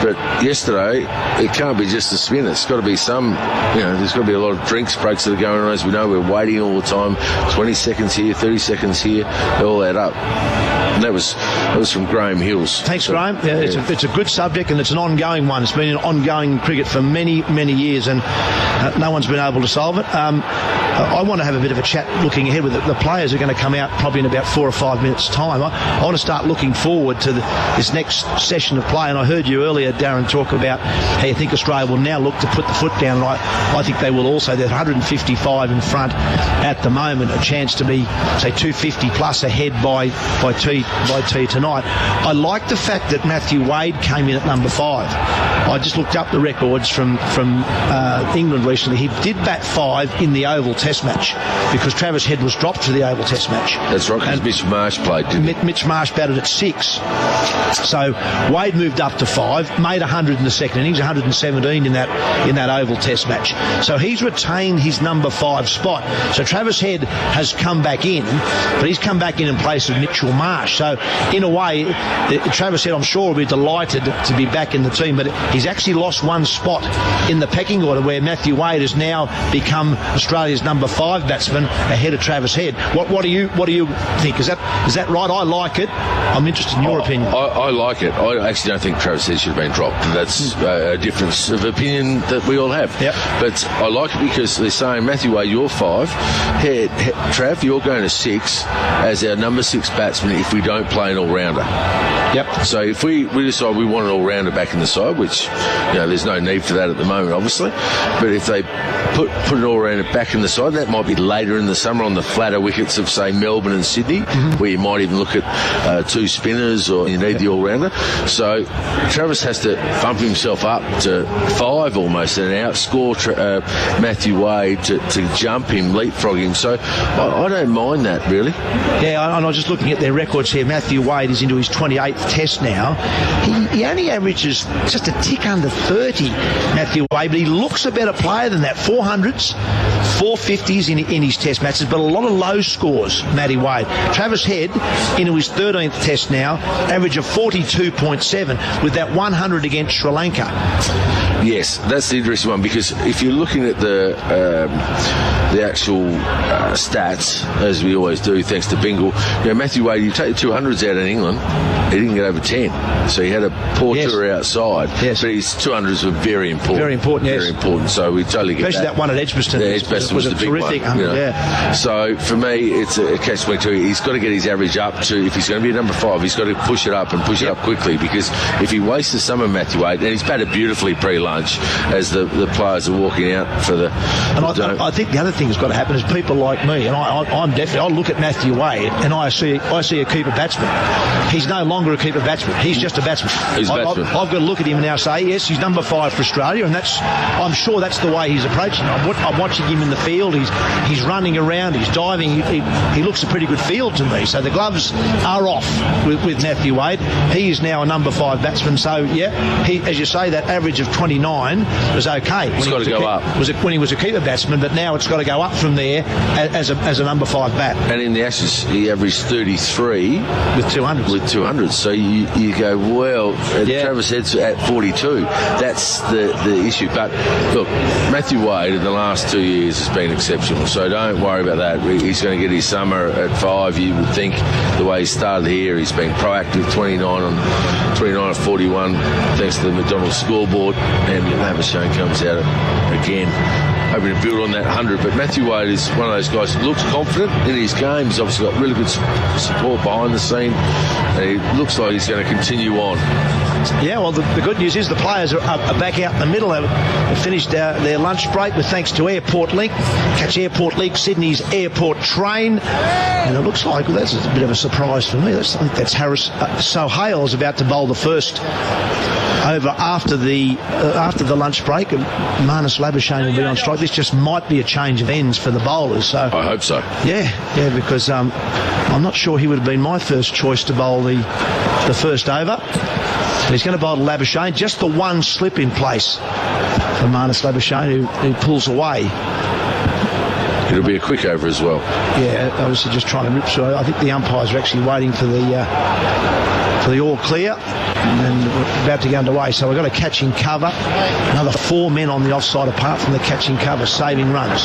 [SPEAKER 22] but yesterday, it can't be just a spin. It's got to be some, there's got to be a lot of drinks breaks that are going on. As we know, we're waiting all the time. 20 seconds here, 30 seconds here, they all add up. And that was from Graham Hills.
[SPEAKER 1] Thanks, Graham. Yeah, it's a good subject, and it's an ongoing one. It's been an ongoing cricket for many, many years, and no one's been able to solve it. I want to have a bit of a chat looking ahead with it. The players are going to come out probably in about 4 or 5 minutes' time. I want to start looking forward to this next session of play, and I heard you earlier, Darren, talk about how you think Australia will now look to put the foot down, and I think they will also. They're 155 in front at the moment, a chance to be, say, 250 plus ahead by T tonight. I like the fact that Matthew Wade came in at number 5. I just looked up the records from England recently. He did bat 5 in the Oval Test match because Travis Head was dropped for the Oval Test match.
[SPEAKER 22] That's right, because Mitch Marsh played, didn't he?
[SPEAKER 1] Mitch Marsh batted at 6. So Wade moved up to 5, made 100 in the second innings, 117 in that Oval Test match. So he's retained his number 5 spot. So Travis Head has come back in, but he's come back in place of Mitchell Marsh. So in a way, Travis Head, I'm sure, will be delighted to be back in the team, but he's actually lost one spot in the pecking order, where Matthew Wade has now become Australia's number 5 batsman ahead of Travis Head. What do you think? Is that right? I like it. I'm interested in your opinion.
[SPEAKER 22] I like it. I actually don't think Travis Head should have been dropped. That's a difference of opinion that we all have.
[SPEAKER 1] Yep.
[SPEAKER 22] But I like it because they're saying, Matthew Wade, you're 5. Trav, you're going to 6 as our number 6 batsman if we don't play an all-rounder.
[SPEAKER 1] Yep.
[SPEAKER 22] So if we decide we want an all-rounder back in the side, which there's no need for that at the moment, obviously, but if they put an all-rounder back in the side, that might be later in the summer on the flatter wickets of, say, Melbourne and Sydney, where you might even look at 2 spinners, or you need the all-rounder. So Travis has to bump himself up to 5 almost and outscore Matthew Wade to jump him, leapfrog him. So I don't mind that, really.
[SPEAKER 1] Yeah, and I was just looking at their records here. Matthew Wade is into his 28th test now. He only averages just a tick under 30, Matthew Wade, but he looks a better player than that. 400s, 450s in his test matches, but a lot of low scores, Matty Wade. Travis Head into his 13th test now, average of 42.7 with that 100 against Sri Lanka.
[SPEAKER 22] Yes, that's the interesting one, because if you're looking at the actual stats, as we always do, thanks to Bingle, Matthew Wade, you take the 200s out in England, he didn't get over 10. So he had a poor tour outside. Yes. But his 200s were very important.
[SPEAKER 1] Very important, yes.
[SPEAKER 22] Very important, so we totally get
[SPEAKER 1] especially that one at Edgbaston.
[SPEAKER 22] Yeah, Edgbaston was the big
[SPEAKER 1] terrific
[SPEAKER 22] one.
[SPEAKER 1] Yeah.
[SPEAKER 22] So for me, it's a catch-22. He's got to get his average up to, if he's going to be a number 5, he's got to push it up and push it up quickly, because if he wastes the summer, Matthew Wade, and he's batted beautifully pre-lunch as the players are walking out for the...
[SPEAKER 1] And I think the other thing that's got to happen is people like me, and I'm definitely, I look at Matthew Wade and I see a keeper batsman. He's no longer a keeper batsman. He's just a batsman. I've got to look at him and now say, yes, he's number 5 for Australia, and I'm sure that's the way he's approaching it. I'm watching him in the field. He's running around. He's diving. He looks a pretty good field to me. So the gloves are off with Matthew Wade. He is now a number 5 batsman. So yeah, he, as you say, that average of 29 was okay.
[SPEAKER 22] It's got to go up.
[SPEAKER 1] When he was a keeper batsman, but now it's got to go up from there as a number 5 bat.
[SPEAKER 22] And in the Ashes, he averaged 33
[SPEAKER 1] with 200s.
[SPEAKER 22] With 200s. So you go, well, Travis Head's at 42. That's the issue. But look, Matthew Wade in the last 2 years has been exceptional. So don't worry about that. He's going to get his summer at 5. You would think the way he started here, he's been proactive. 29 of 41, thanks to the McDonald's scoreboard. And Labuschagne comes out again, hoping to build on that 100. But Matthew Wade is one of those guys who looks confident in his game. He's obviously got really good support behind the scene, and he looks like he's going to continue on.
[SPEAKER 1] Yeah, well, the good news is the players are back out in the middle. They've finished their lunch break with thanks to Airport Link. Catch Airport Link, Sydney's airport train. And it looks like, well, that's a bit of a surprise for me. I think that's Harris Sohail is about to bowl the first over after the lunch break, and Marnus Labuschagne will be on strike. This just might be a change of ends for the bowlers. So
[SPEAKER 22] I hope so.
[SPEAKER 1] Yeah, because I'm not sure he would have been my first choice to bowl the first over. He's going to bowl to Labuschagne. Just the one slip in place for Marnus Labuschagne, who pulls away.
[SPEAKER 22] It'll be a quick over as well.
[SPEAKER 1] Yeah, obviously just trying to rip through. I think the umpires are actually waiting for the all clear, and we're about to go underway. So we've got a catching cover. Another 4 men on the offside apart from the catching cover, saving runs.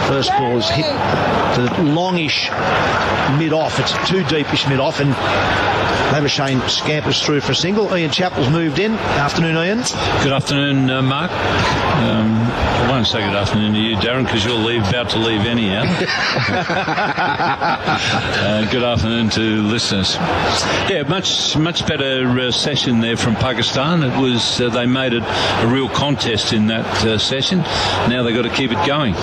[SPEAKER 1] First ball is hit to the longish mid-off. It's too deepish mid-off, and Labuschagne scampers through for a single. Ian Chappell's moved in. Afternoon, Ian.
[SPEAKER 17] Good afternoon, Mark. I won't say good afternoon to you, Darren, because you're about to leave anyhow. Good afternoon to listeners. Yeah, much better session there from Pakistan. It was they made it a real contest in that session. Now they've got to keep it going.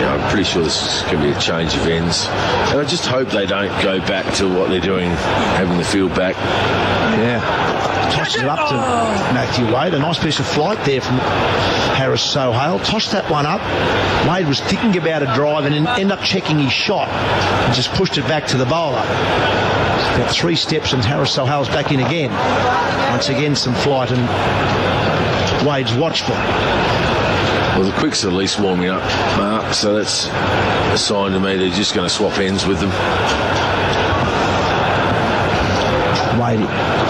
[SPEAKER 22] Yeah, I'm pretty sure this is going to be a change of ends. And I just hope they don't go back to what they're doing, having the field back.
[SPEAKER 1] Yeah. Tosses it up to Matthew Wade. A nice piece of flight there from Harris Sohail. Tossed that one up. Wade was thinking about a drive and ended up checking his shot and just pushed it back to the bowler. About 3 steps and Harris Sohail's back in again. Once again some flight and Wade's watchful.
[SPEAKER 22] Well, the quicks are at least warming up, Mark, so that's a sign to me they're just going to swap ends with them.
[SPEAKER 1] Wade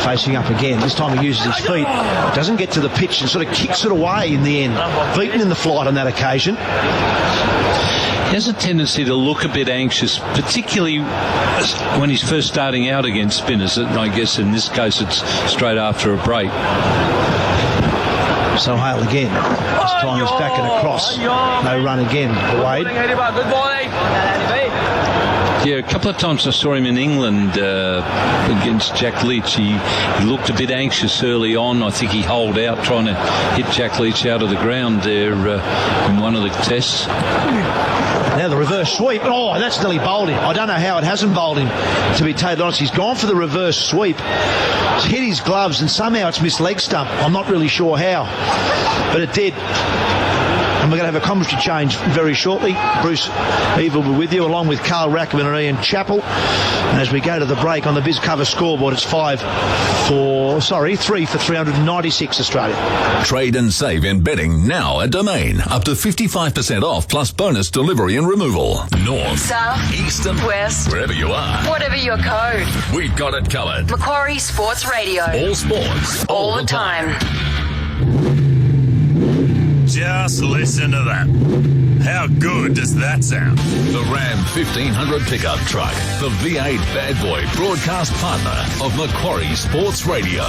[SPEAKER 1] facing up again. This time he uses his feet. Doesn't get to the pitch and sort of kicks it away in the end. Beaten in the flight on that occasion.
[SPEAKER 17] He has a tendency to look a bit anxious, particularly when he's first starting out against spinners. I guess in this case it's straight after a break.
[SPEAKER 1] Sohail again. This time he's back and across. No run again for Wade.
[SPEAKER 17] Yeah, a couple of times I saw him in England against Jack Leach. He looked a bit anxious early on. I think he holed out trying to hit Jack Leach out of the ground there in one of the tests.
[SPEAKER 1] Now the reverse sweep. Oh, that's nearly bowled him. I don't know how it hasn't bowled him, to be totally honest. He's gone for the reverse sweep. It's hit his gloves and somehow it's missed leg stump. I'm not really sure how, but it did. And we're going to have a commentary change very shortly. Bruce Eve will be with you, along with Carl Rackman and Ian Chappell. And as we go to the break on the Biz Cover scoreboard, it's 3 for 396 Australia.
[SPEAKER 15] Trade and save in bedding now at Domain. Up to 55% off plus bonus delivery and removal. North,
[SPEAKER 16] south,
[SPEAKER 15] east and
[SPEAKER 16] west,
[SPEAKER 15] wherever you are.
[SPEAKER 16] Whatever your code.
[SPEAKER 15] We've got it covered.
[SPEAKER 16] Macquarie Sports Radio.
[SPEAKER 15] All sports.
[SPEAKER 16] All the time.
[SPEAKER 15] Just listen to that. How good does that sound? The Ram 1500 pickup truck. The V8 Bad Boy broadcast partner of Macquarie Sports Radio.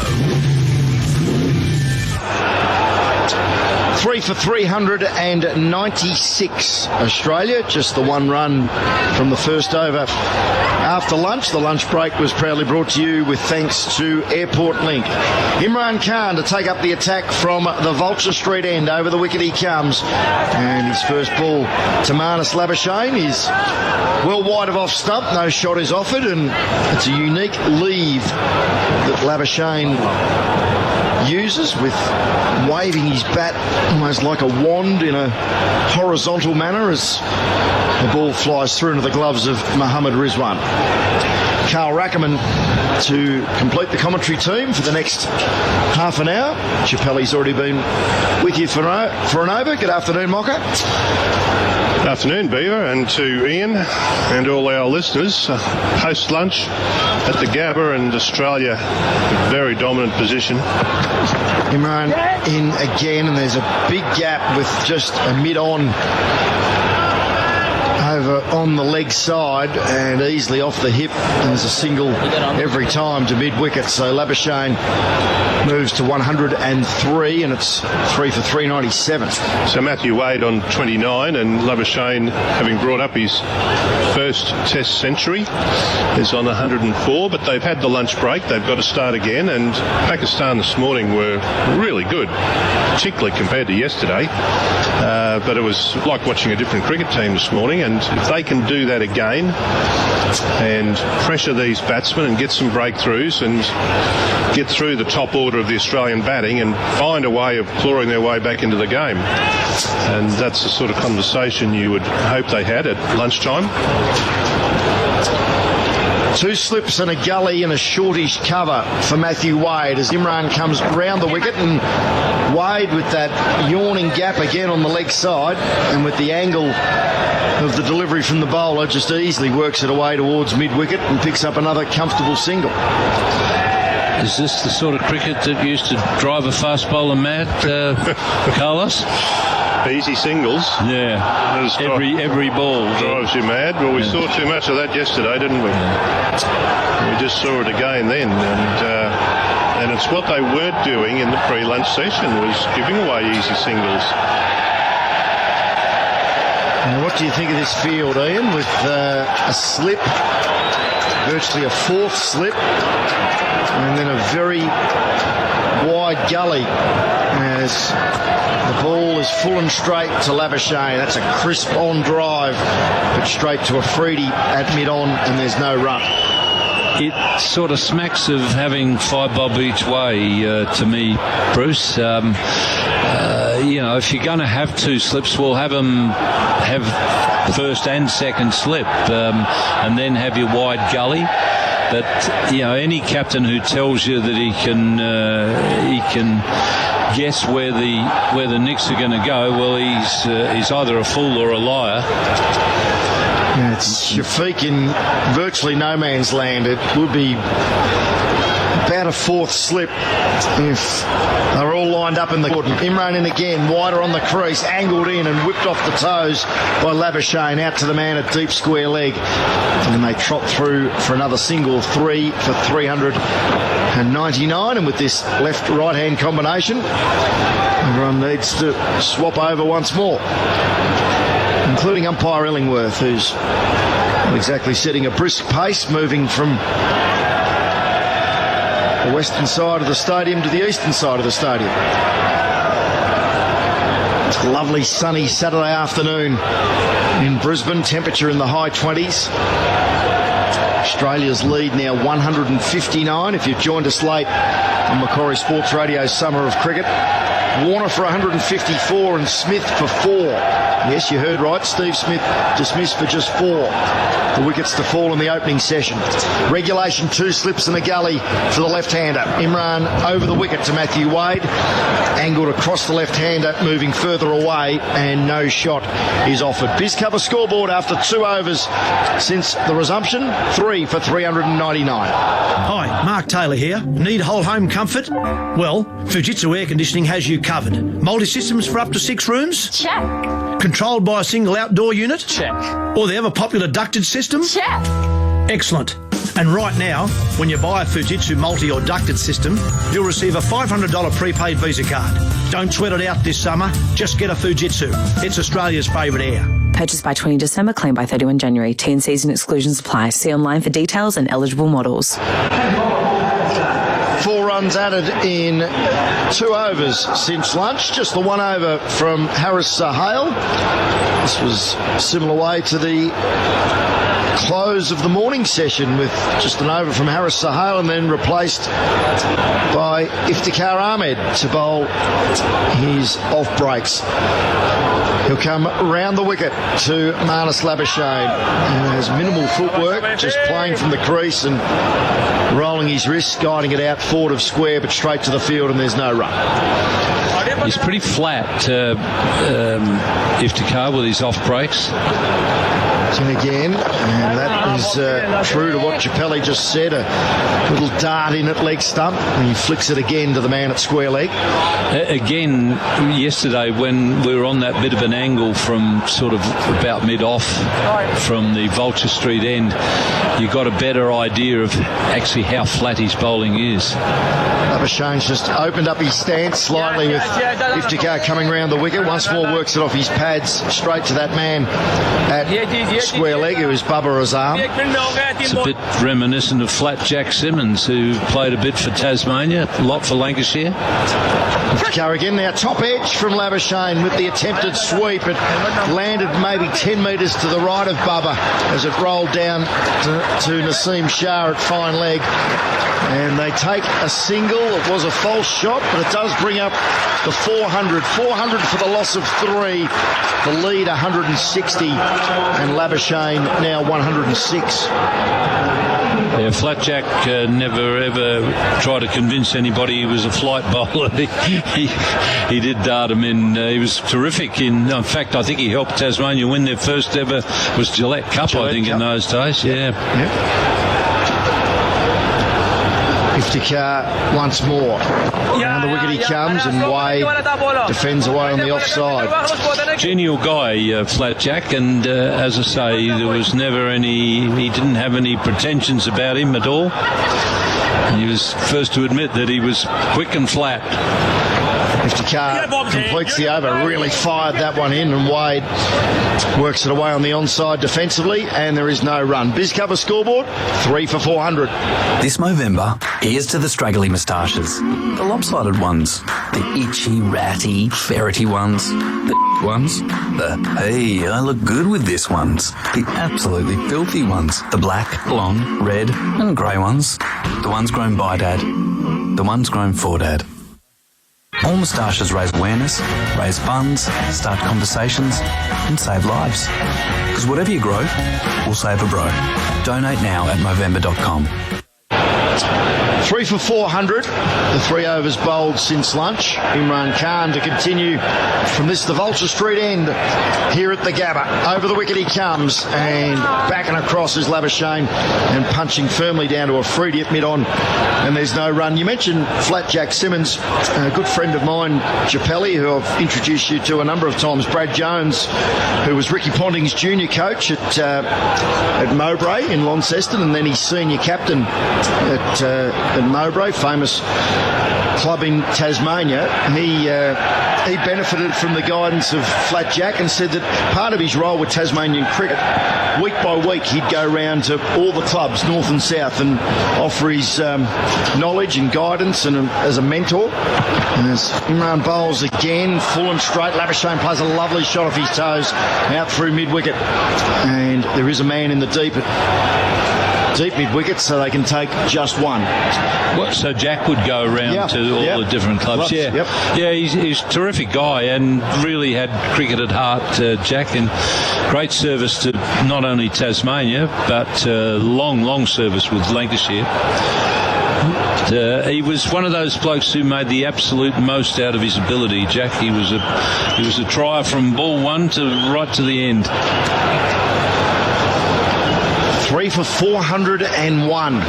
[SPEAKER 2] 3 for 396 Australia. Just the one run from the first over after lunch. The lunch break was proudly brought to you with thanks to Airport Link. Imran Khan to take up the attack from the Vulture Street end. Over the wicket he comes. And his first ball to Marnus Labuschagne is well wide of off stump. No shot is offered, and it's a unique leave that Labuschagne uses, with waving his bat almost like a wand in a horizontal manner as the ball flies through into the gloves of Mohammad Rizwan. Carl Rackman to complete the commentary team for the next half an hour. Chappelle's already been with you for an over. Good afternoon, Mocha.
[SPEAKER 21] Good afternoon, Beaver, and to Ian and all our listeners. Post-lunch at the Gabba, and Australia, very dominant position.
[SPEAKER 2] Imran in again, and there's a big gap with just a mid-on over on the leg side and easily off the hip, and there's a single every time to mid-wicket. So Labuschagne moves to 103, and it's 3 for 397.
[SPEAKER 21] So Matthew Wade on 29, and Labuschagne, having brought up his first Test century, is on 104. But they've had the lunch break. They've got to start again, and Pakistan this morning were really good, particularly compared to yesterday. But it was like watching a different cricket team this morning, and if they can do that again and pressure these batsmen and get some breakthroughs and get through the top order of the Australian batting and find a way of clawing their way back into the game. And that's the sort of conversation you would hope they had at lunchtime.
[SPEAKER 2] 2 slips and a gully and a shortish cover for Matthew Wade as Imran comes round the wicket, and Wade with that yawning gap again on the leg side, and with the angle of the delivery from the bowler just easily works it away towards mid-wicket and picks up another comfortable single.
[SPEAKER 17] Is this the sort of cricket that used to drive a fast bowler mad, Carlos?
[SPEAKER 21] Easy singles.
[SPEAKER 17] Yeah. Every ball
[SPEAKER 21] drives you mad. Well, we saw too much of that yesterday, didn't we? Yeah. We just saw it again then, and it's what they weren't doing in the pre-lunch session, was giving away easy singles.
[SPEAKER 2] And what do you think of this field, Ian, with a slip, virtually a fourth slip, and then a very wide gully as the ball is full and straight to Labuschagne. That's a crisp on drive, but straight to a Freedy at mid-on, and there's no run.
[SPEAKER 17] It sort of smacks of having 5 bob each way to me, Bruce. If you're going to have 2 slips, we'll have them have first and second slip, and then have your wide gully. But any captain who tells you that he can guess where the Knicks are going to go, well, he's either a fool or a liar.
[SPEAKER 2] Yeah, it's Shafiq in virtually no man's land. It would be about a fourth slip if they're all lined up in the court. Imran in again, wider on the crease, angled in and whipped off the toes by Labuschagne out to the man at deep square leg. And then they trot through for another single, 3 for 399. And with this left-right hand combination, everyone needs to swap over once more, including umpire Illingworth, who's not exactly setting a brisk pace, moving from the western side of the stadium to the eastern side of the stadium. It's a lovely sunny Saturday afternoon in Brisbane, temperature in the high 20s. Australia's lead now 159. If you've joined us late on Macquarie Sports Radio's Summer of Cricket, Warner for 154 and Smith for 4. Yes, you heard right. Steve Smith dismissed for just 4. The wickets to fall in the opening session. Regulation 2 slips in the gully for the left-hander. Imran over the wicket to Matthew Wade. Angled across the left-hander, moving further away, and no shot is offered. BizCover scoreboard after 2 overs since the resumption. 3 for 399.
[SPEAKER 1] Hi, Mark Taylor here. Need whole home comfort? Well, Fujitsu Air Conditioning has you covered. Multi-systems for up to 6 rooms?
[SPEAKER 16] Check.
[SPEAKER 1] Controlled by a single outdoor unit?
[SPEAKER 16] Check.
[SPEAKER 1] Or they have a popular ducted system?
[SPEAKER 16] Check.
[SPEAKER 1] Excellent. And right now, when you buy a Fujitsu multi or ducted system, you'll receive a $500 prepaid Visa card. Don't sweat it out this summer. Just get a Fujitsu. It's Australia's favourite air.
[SPEAKER 3] Purchased by 20 December, claim by 31 January. T&Cs and exclusions apply. See online for details and eligible models.
[SPEAKER 2] 4 runs added in 2 overs since lunch. Just the 1 over from Haris Sahale. This was a similar way to the close of the morning session with just an over from Haris Sahale and then replaced by Iftikhar Ahmed to bowl his off breaks. He'll come round the wicket to Marnus Labuschagne, who has minimal footwork, just playing from the crease and rolling his wrists, guiding it out forward of square but straight to the field, and there's no run.
[SPEAKER 17] He's pretty flat, Iftikhar, with his off breaks.
[SPEAKER 2] And again, and that is true to what Chappelli just said, a little dart in at leg stump, and he flicks it again to the man at square leg.
[SPEAKER 17] Again, yesterday when we were on that bit of an angle from sort of about mid-off from the Vulture Street end, you got a better idea of actually how flat his bowling is.
[SPEAKER 2] Labuschagne just opened up his stance slightly with Iftikhar coming round the wicket. Once more works it off his pads straight to that man at square leg, who is Bubba Azam.
[SPEAKER 17] It's a bit reminiscent of Flat Jack Simmons, who played a bit for Tasmania, a lot for Lancashire.
[SPEAKER 2] Iftikhar again now, top edge from Labuschagne with the attempted sweep. It landed maybe 10 metres to the right of Bubba as it rolled down to Naseem Shah at fine leg. And they take a single. It was a false shot, but it does bring up the 400. 400 for the loss of 3. The lead 160, and Labuschagne now 106.
[SPEAKER 17] Yeah, Flatjack never ever tried to convince anybody he was a flight bowler. he did dart him in. He was terrific. In fact, I think he helped Tasmania win their first ever was Gillette Cup, I think, in those days. Yeah.
[SPEAKER 2] Iftikhar once more. Round the wicket he comes, and Wade defends away on the offside.
[SPEAKER 17] Genial guy, Flatjack, and as I say, there was never any. He didn't have any pretensions about him at all. He was first to admit that he was quick and flat.
[SPEAKER 2] Iftikhar completes the over, really fired that one in, and Wade works it away on the onside defensively, and there is no run. BizCover scoreboard, 3 for 400.
[SPEAKER 18] This Movember, here's to the straggly moustaches. The lopsided ones. The itchy, ratty, ferrety ones. The ones. The, hey, I look good with this ones. The absolutely filthy ones. The black, long, red and grey ones. The ones grown by Dad. The ones grown for Dad. All moustaches raise awareness, raise funds, start conversations and save lives. Because whatever you grow, will save a bro. Donate now at Movember.com.
[SPEAKER 2] 3 for 400. The 3 overs bowled since lunch. Imran Khan to continue from this, the Vulture Street end here at the Gabba. Over the wicket he comes, and back and across is Labuschagne, and punching firmly down to a free dip mid-on, and there's no run. You mentioned Flat Jack Simmons, a good friend of mine, Chappelli, who I've introduced you to a number of times. Brad Jones, who was Ricky Ponting's junior coach at Mowbray in Launceston, and then he's senior captain at Mowbray, famous club in Tasmania. He benefited from the guidance of Flat Jack and said that part of his role with Tasmanian cricket, week by week, he'd go round to all the clubs, north and south, and offer his knowledge and guidance and as a mentor. And as Imran bowls again, full and straight, Labuschagne plays a lovely shot off his toes out through mid-wicket. And there is a man in the deep at deep mid-wicket, so they can take just one.
[SPEAKER 17] So Jack would go around to all the different clubs. Yeah, he's a terrific guy and really had cricket at heart, Jack, and great service to not only Tasmania but long service with Lancashire. He was one of those blokes who made the absolute most out of his ability, Jack. He was a trier from ball one to right to the end.
[SPEAKER 2] 3 for 401.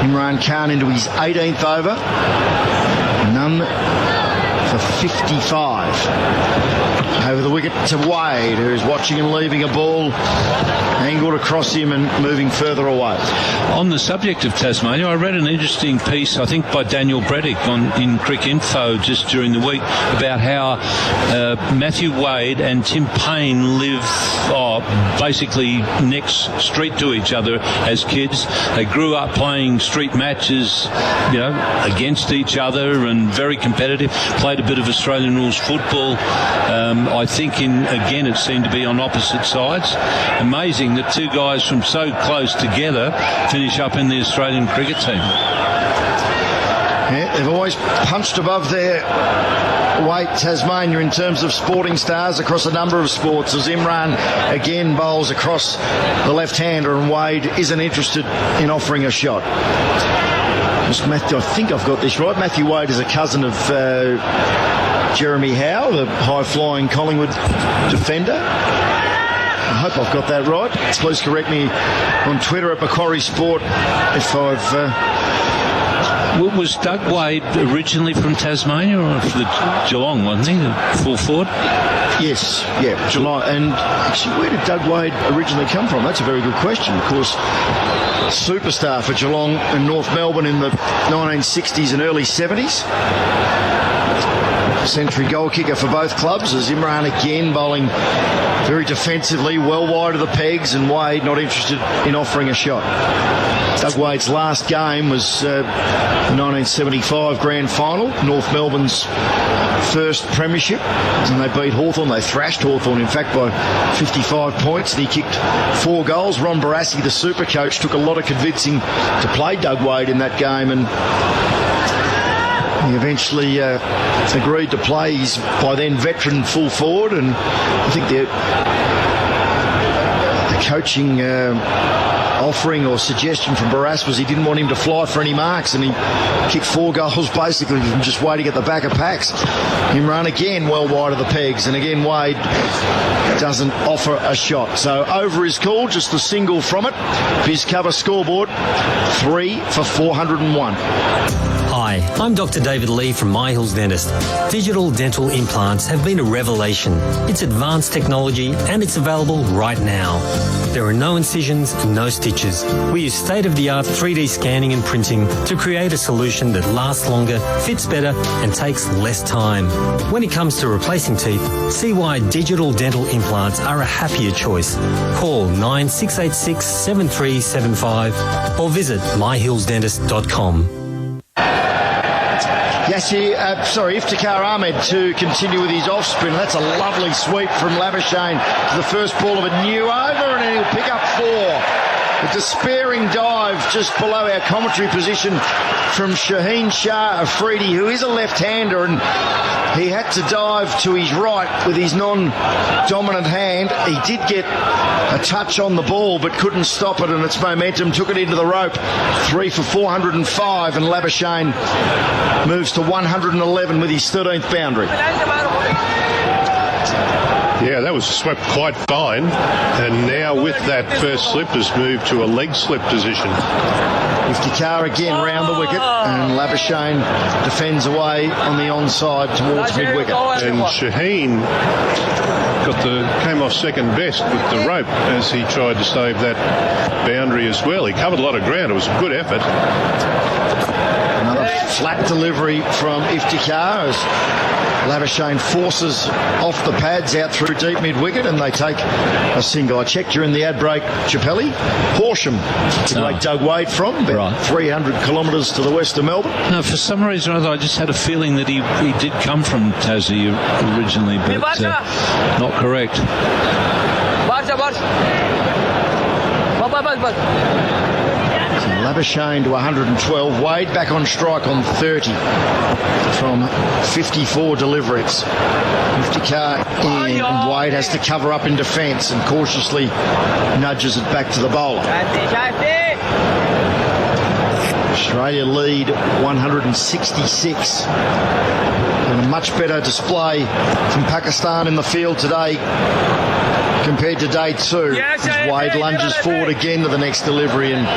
[SPEAKER 2] Imran Khan into his 18th over. None for 55. Over the wicket to Wade, who's watching and leaving a ball angled across him and moving further away.
[SPEAKER 17] On the subject of Tasmania, I read an interesting piece, I think by Daniel Braddock in Cricinfo just during the week, about how Matthew Wade and Tim Payne live basically next street to each other as kids. They grew up playing street matches, against each other and very competitive. Played a bit of Australian rules football. I think it seemed to be on opposite sides. Amazing that two guys from so close together finish up in the Australian cricket team.
[SPEAKER 2] Yeah, they've always punched above their weight, Tasmania, in terms of sporting stars across a number of sports, as Imran again bowls across the left-hander and Wade isn't interested in offering a shot. Matthew, I think I've got this right. Matthew Wade is a cousin of Jeremy Howe, the high-flying Collingwood defender. I hope I've got that right. Please correct me on Twitter at Macquarie Sport if I've...
[SPEAKER 17] Was Doug Wade originally from Tasmania or from Geelong, wasn't he? The full forward?
[SPEAKER 2] Yes, Geelong. And actually, where did Doug Wade originally come from? That's a very good question. Of course, superstar for Geelong and North Melbourne in the 1960s and early 70s. Century goal kicker for both clubs, as Imran again bowling very defensively, well wide of the pegs, and Wade not interested in offering a shot. Doug Wade's last game was the 1975 Grand Final, North Melbourne's first premiership, and they beat Hawthorn. They thrashed Hawthorn, in fact, by 55 points, and he kicked 4 goals. Ron Barassi, the super coach, took a lot of convincing to play Doug Wade in that game, and he eventually agreed to play his, by then, veteran full forward, and I think the coaching offering or suggestion from Barras was he didn't want him to fly for any marks, and he kicked 4 goals basically from just waiting at the back of packs. Imran again well wide of the pegs, and again Wade doesn't offer a shot. So over his call, just the single from it. His cover scoreboard, 3 for 401.
[SPEAKER 4] Hi, I'm Dr. David Lee from My Hills Dentist. Digital dental implants have been a revelation. It's advanced technology and it's available right now. There are no incisions and no stitches. We use state-of-the-art 3D scanning and printing to create a solution that lasts longer, fits better and takes less time. When it comes to replacing teeth, see why digital dental implants are a happier choice. Call 9686 7375 or visit myhillsdentist.com.
[SPEAKER 2] Iftikhar Ahmed to continue with his off spin. That's a lovely sweep from Labuschagne to the first ball of a new over, and he'll pick up 4. A despairing dive just below our commentary position from Shaheen Shah Afridi, who is a left-hander, and he had to dive to his right with his non-dominant hand. He did get a touch on the ball but couldn't stop it, and its momentum took it into the rope. 3 for 405, and Labuschagne moves to 111 with his 13th boundary.
[SPEAKER 21] Yeah, that was swept quite fine, and now with that first slip has moved to a leg slip position.
[SPEAKER 2] Iftikhar again round the wicket, and Labuschagne defends away on the onside towards mid-wicket.
[SPEAKER 21] And Shaheen came off second best with the rope as he tried to save that boundary as well. He covered a lot of ground. It was a good effort.
[SPEAKER 2] Another flat delivery from Iftikhar as Labuschagne forces off the pads out through deep mid-wicket, and they take a single. I checked during the ad break, Chappelli, Horsham, to make Doug Wade from, about 300 kilometres to the west of Melbourne.
[SPEAKER 17] No, for some reason or other, I just had a feeling that he did come from Tassie originally, but not correct.
[SPEAKER 2] Labuschagne to 112. Wade back on strike on 30 from 54 deliveries. 50k in, and Wade has to cover up in defence and cautiously nudges it back to the bowler. Australia lead 166. And a much better display from Pakistan in the field today compared to day 2. As Wade lunges forward again to the next delivery and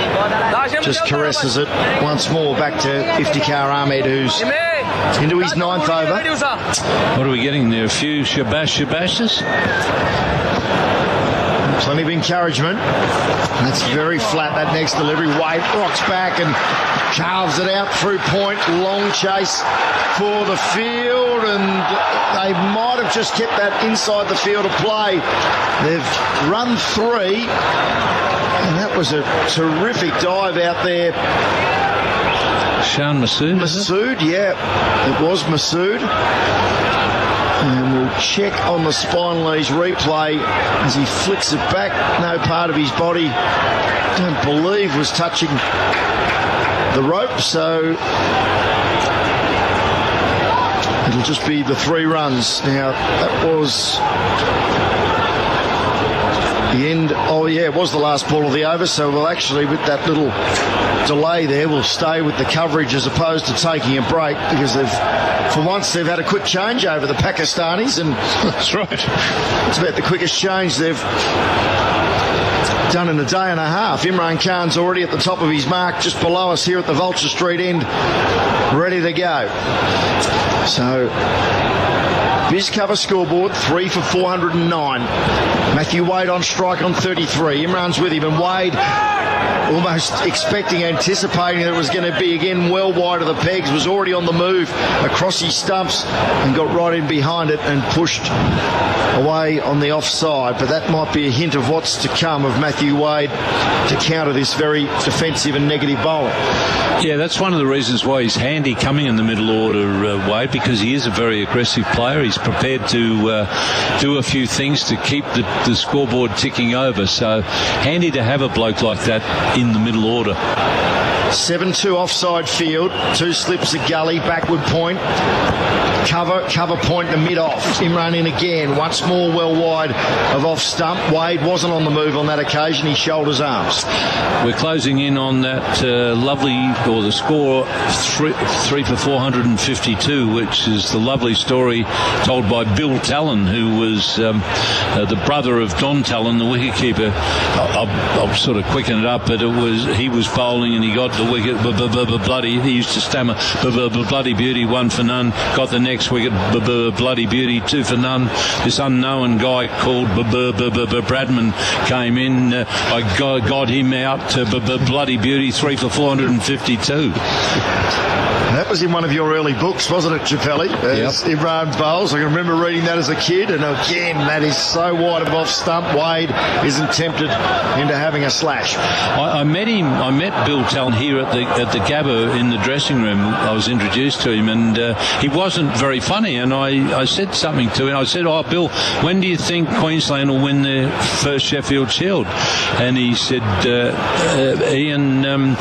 [SPEAKER 2] just caresses it once more back to Iftikhar Ahmed, who's into his 9th over.
[SPEAKER 17] What are we getting there? A few shabashes?
[SPEAKER 2] Plenty of encouragement. That's very flat, that next delivery. Wade rocks back and carves it out through point. Long chase for the field, and they might have just kept that inside the field of play. They've run 3, and that was a terrific dive out there.
[SPEAKER 17] Shan Masood?
[SPEAKER 2] Masood, yeah. It was Masood. And we'll check on the Spineless replay as he flicks it back. No part of his body, don't believe, was touching the rope, so it'll just be the 3 runs. Now, that was the end. Oh, yeah, it was the last ball of the over, so we'll actually, with that little delay there, we'll stay with the coverage as opposed to taking a break, because for once they've had a quick change over the Pakistanis, and
[SPEAKER 21] that's right.
[SPEAKER 2] It's about the quickest change they've done in a day and a half. Imran Khan's already at the top of his mark, just below us here at the Vulture Street end, ready to go. So, Biz cover scoreboard, 3 for 409. Matthew Wade on strike on 33. Imran's with him, and Wade almost anticipating that it was going to be again well wide of the pegs, was already on the move across his stumps and got right in behind it and pushed away on the offside. But that might be a hint of what's to come of Matthew Wade to counter this very defensive and negative bowler.
[SPEAKER 17] Yeah, that's one of the reasons why he's handy coming in the middle order, Wade, because he is a very aggressive player. He's prepared to do a few things to keep the scoreboard ticking over. So handy to have a bloke like that in the middle order.
[SPEAKER 2] 7-2 offside field, 2 slips of gully, backward point, cover point to mid-off. Imran in again, once more well wide of off stump. Wade wasn't on the move on that occasion, he shoulders arms.
[SPEAKER 17] We're closing in on that the score 3 for 452, which is the lovely story told by Bill Talon, who was the brother of Don Talon, the wicketkeeper. I'll sort of quicken it up, but he was bowling and he got the wicket, bloody, he used to stammer, bloody beauty, 1 for none, got the next wicket, bloody beauty, 2 for none. This unknown guy called Bradman came in, I got him out to bloody beauty, 3 for 452.
[SPEAKER 2] That was in one of your early books, wasn't it, Chappelli? Yep. Imran bowls. I can remember reading that as a kid, and again, that is so wide of off stump. Wade isn't tempted into having a slash.
[SPEAKER 17] I met Bill Talon here at the Gabba in the dressing room. I was introduced to him, and he wasn't very funny, and I said something to him. I said, "Oh, Bill, when do you think Queensland will win their first Sheffield Shield?" And he said, "Ian,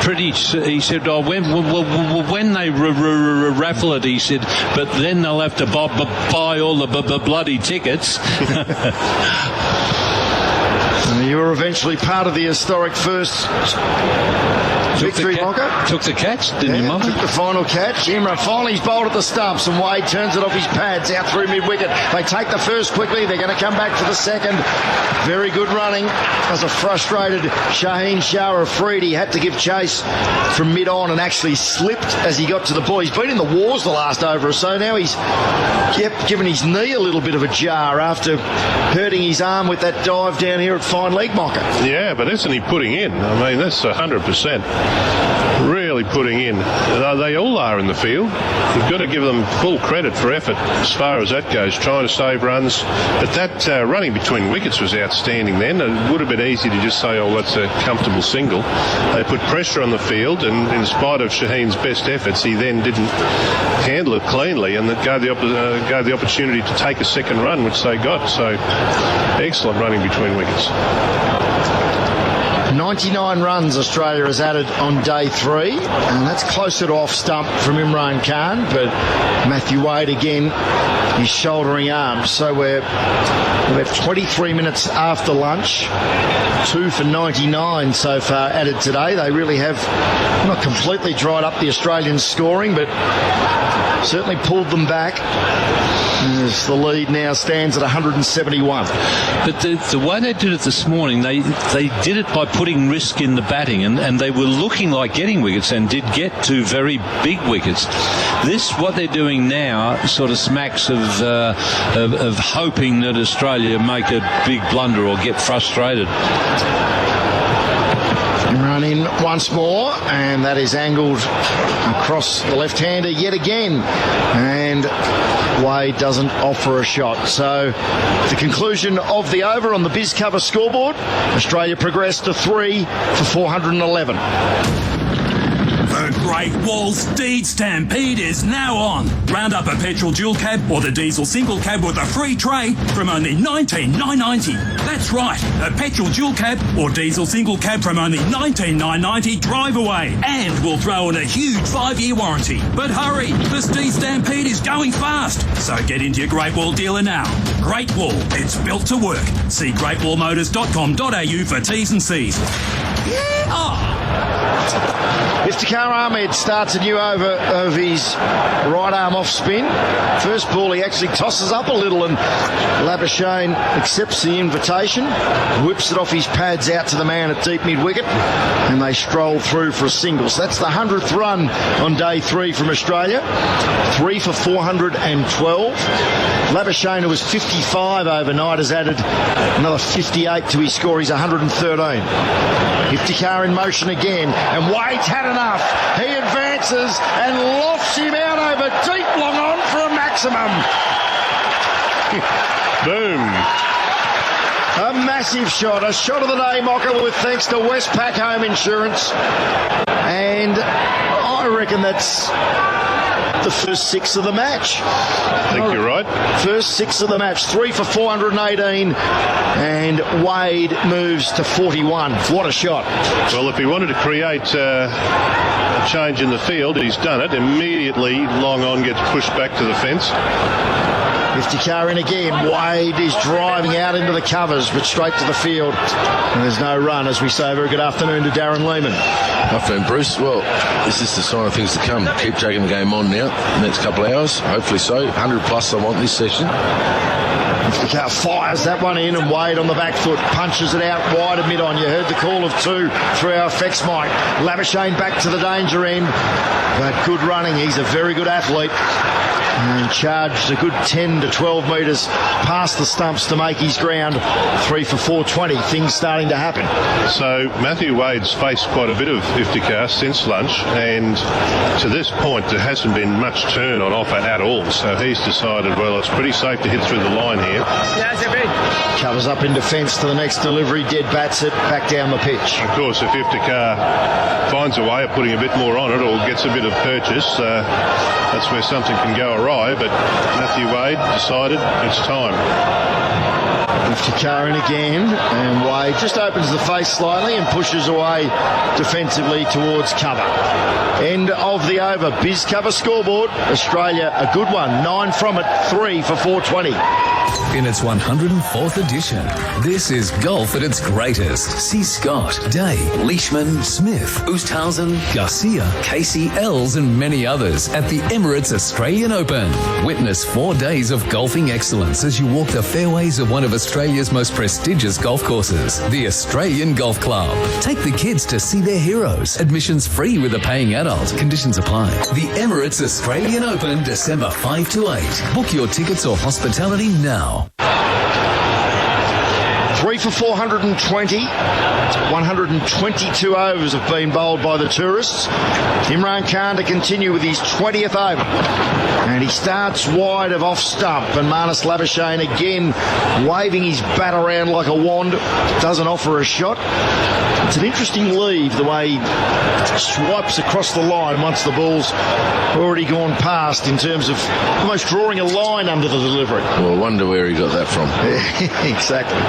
[SPEAKER 17] pretty." He said, "Oh, when they raffle it," he said, "but then they'll have to buy all the bloody tickets."
[SPEAKER 2] You were eventually part of the historic first victory, Mocker.
[SPEAKER 17] Took the catch, didn't you, Mother?
[SPEAKER 2] Took the final catch. Imran finally he's bowled at the stumps, and Wade turns it off his pads out through mid-wicket. They take the first quickly. They're going to come back for the second. Very good running as a frustrated Shaheen Shah Afridi had to give chase from mid-on and actually slipped as he got to the ball. He's been in the wars the last over or so. Now he's given his knee a little bit of a jar after hurting his arm with that dive down here at fine leg, Mocker.
[SPEAKER 21] Yeah, but isn't he putting in? I mean, that's 100%. Really putting in. They all are in the field. You've got to give them full credit for effort as far as that goes, trying to save runs. But that running between wickets was outstanding then. It would have been easy to just say, oh, that's a comfortable single. They put pressure on the field, and in spite of Shaheen's best efforts, he then didn't handle it cleanly, and that gave the opportunity to take a second run, which they got. So excellent running between wickets.
[SPEAKER 2] 99 runs Australia has added on day 3, and that's closer to off stump from Imran Khan, but Matthew Wade again is shouldering arms. So we're about 23 minutes after lunch. 2 for 99 so far added today. They really have not completely dried up the Australian scoring, but certainly pulled them back. As the lead now stands at 171.
[SPEAKER 17] But the way they did it this morning, they did it by putting risk in the batting, and they were looking like getting wickets and did get 2 very big wickets. What they're doing now sort of smacks of hoping that Australia make a big blunder or get frustrated.
[SPEAKER 2] Run in once more, and that is angled across the left-hander yet again, and Wade doesn't offer a shot. So the conclusion of the over on the BizCover scoreboard, Australia progressed to 3 for 411.
[SPEAKER 5] The Great Wall Steed Stampede is now on. Round up a petrol dual cab or the diesel single cab with a free tray from only $19,990. That's right, a petrol dual cab or diesel single cab from only $19,990 drive away. And we'll throw in a huge 5-year warranty. But hurry, the Steed Stampede is going fast. So get into your Great Wall dealer now. Great Wall, it's built to work. See greatwallmotors.com.au for T's and C's. Yeah!
[SPEAKER 2] Iftikhar Ahmed starts a new over of his right arm off spin. First ball he actually tosses up a little, and Labuschagne accepts the invitation, whips it off his pads out to the man at deep mid-wicket, and they stroll through for a single. So that's the 100th run on day 3 from Australia. 3 for 412. Labuschagne, who was 55 overnight, has added another 58 to his score. He's 113. Iftikhar in motion again, and Wade's had enough. He advances and lofts him out over deep long on for a maximum.
[SPEAKER 21] Boom.
[SPEAKER 2] A massive shot, a shot of the day, Mocker, with thanks to Westpac Home Insurance. And I reckon that's the first 6 of the match.
[SPEAKER 21] I think you're right.
[SPEAKER 2] First 6 of the match. 3 for 418, and Wade moves to 41. What a shot.
[SPEAKER 21] Well, if he wanted to create a change in the field, he's done it. Immediately, long on gets pushed back to the fence.
[SPEAKER 2] Iftikhar in again. Wade is driving out into the covers, but straight to the field. And there's no run, as we say. Very good afternoon to Darren Lehman.
[SPEAKER 22] Afternoon, Bruce. Well, this is the sign of things to come. Keep taking the game on now. Next couple of hours, hopefully so. 100 plus I want this session.
[SPEAKER 2] Iftikhar fires that one in, and Wade on the back foot punches it out wide of mid-on. You heard the call of 2 through our effects mic. Labuschagne back to the danger end, but good running. He's a very good athlete. And charged a good 10 to 12 metres past the stumps to make his ground. 3 for 420. Things starting to happen.
[SPEAKER 21] So Matthew Wade's faced quite a bit of Iftikhar since lunch, and to this point there hasn't been much turn on offer at all. So he's decided, well, it's pretty safe to hit through the line here.
[SPEAKER 2] Covers up in defence to the next delivery. Dead bats it back down the pitch.
[SPEAKER 21] Of course, if Iftikhar finds a way of putting a bit more on it or gets a bit of purchase, that's where something can go awry, but Matthew Wade decided it's time.
[SPEAKER 2] Iftikhar in again, and Wade just opens the face slightly and pushes away defensively towards cover. End of the over. BizCover scoreboard. Australia, a good one. 9 from it, 3 for 420.
[SPEAKER 6] In its 104th edition, this is golf at its greatest. See Scott, Day, Leishman, Smith, Oosthuizen, Garcia, Casey, Els and many others at the Emirates Australian Open. Witness 4 days of golfing excellence as you walk the fairways of one of Australia's most prestigious golf courses, the Australian Golf Club. Take the kids to see their heroes. Admissions free with a paying adult. Conditions apply. The Emirates Australian Open, December 5 to 8. Book your tickets or hospitality now.
[SPEAKER 2] 3 for 420. 122 overs have been bowled by the tourists. Imran Khan to continue with his 20th over. And he starts wide of off stump. And Marnus Labuschagne again waving his bat around like a wand. Doesn't offer a shot. It's an interesting leave, the way he swipes across the line once the ball's already gone past, in terms of almost drawing a line under the delivery.
[SPEAKER 22] Well, I wonder where he got that from.
[SPEAKER 2] Exactly.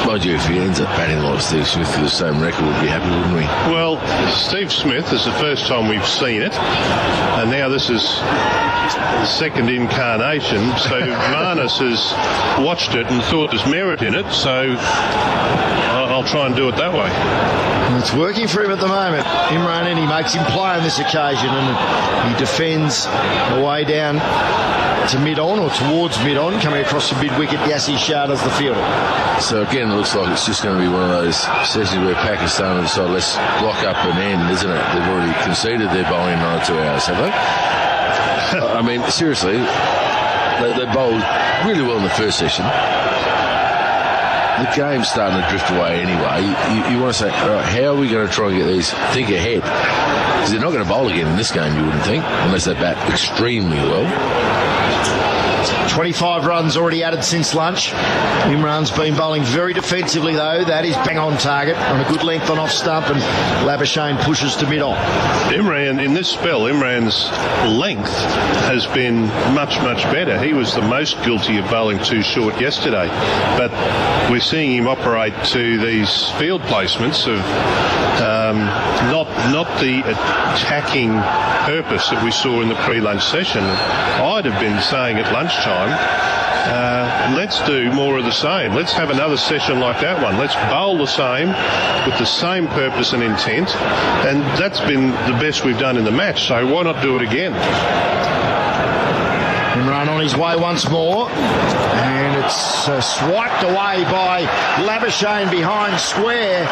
[SPEAKER 22] Mind you, if he ends up batting like Steve Smith with the same record, we'd be happy, wouldn't we?
[SPEAKER 21] Well, Steve Smith is the first time we've seen it, and now this is the second incarnation. So Marnus has watched it and thought there's merit in it, so I'll try and do it that way.
[SPEAKER 2] It's working for him at the moment. Imran Eddie makes him play on this occasion, and he defends the way down to mid-on or towards mid-on, coming across the mid-wicket. Yasir Shah does the field.
[SPEAKER 22] So again, it looks like it's just going to be one of those sessions where Pakistan have decided, let's lock up and end, isn't it? They've already conceded their bowling in 92 hours, have they? I mean, seriously, they bowled really well in the first session. The game's starting to drift away anyway. You want to say, all right, how are we going to try and get these? Think ahead. Because they're not going to bowl again in this game, you wouldn't think, unless they bat extremely well.
[SPEAKER 2] 25 runs already added since lunch. Imran's been bowling very defensively, though. That is bang on target on a good length on off stump, and Labuschagne pushes to mid-on.
[SPEAKER 21] Imran, in this spell, Imran's length has been much, much better. He was the most guilty of bowling too short yesterday. But we're seeing him operate to these field placements of not the attacking purpose that we saw in the pre-lunch session. I'd have been saying at lunchtime, let's do more of the same. Let's have another session like that one. Let's bowl the same with the same purpose and intent, and that's been the best we've done in the match, so why not do it again?
[SPEAKER 2] Imran on his way once more, and it's swiped away by Labuschagne behind square.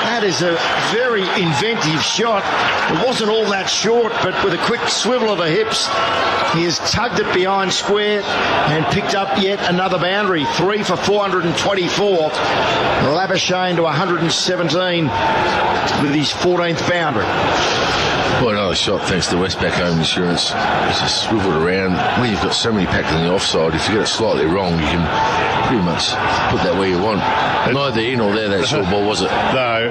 [SPEAKER 2] That is a very inventive shot. It wasn't all that short, but with a quick swivel of the hips, he has tugged it behind square and picked up yet another boundary. 3 for 424. Labuschagne to 117 with his 14th boundary.
[SPEAKER 22] Well, another shot thanks to Westpac Home Insurance. It's just swiveled around. When you've got so many packed on the offside, if you get it slightly wrong, you can pretty much put that where you want. Neither in or there, that short ball, was it?
[SPEAKER 21] No,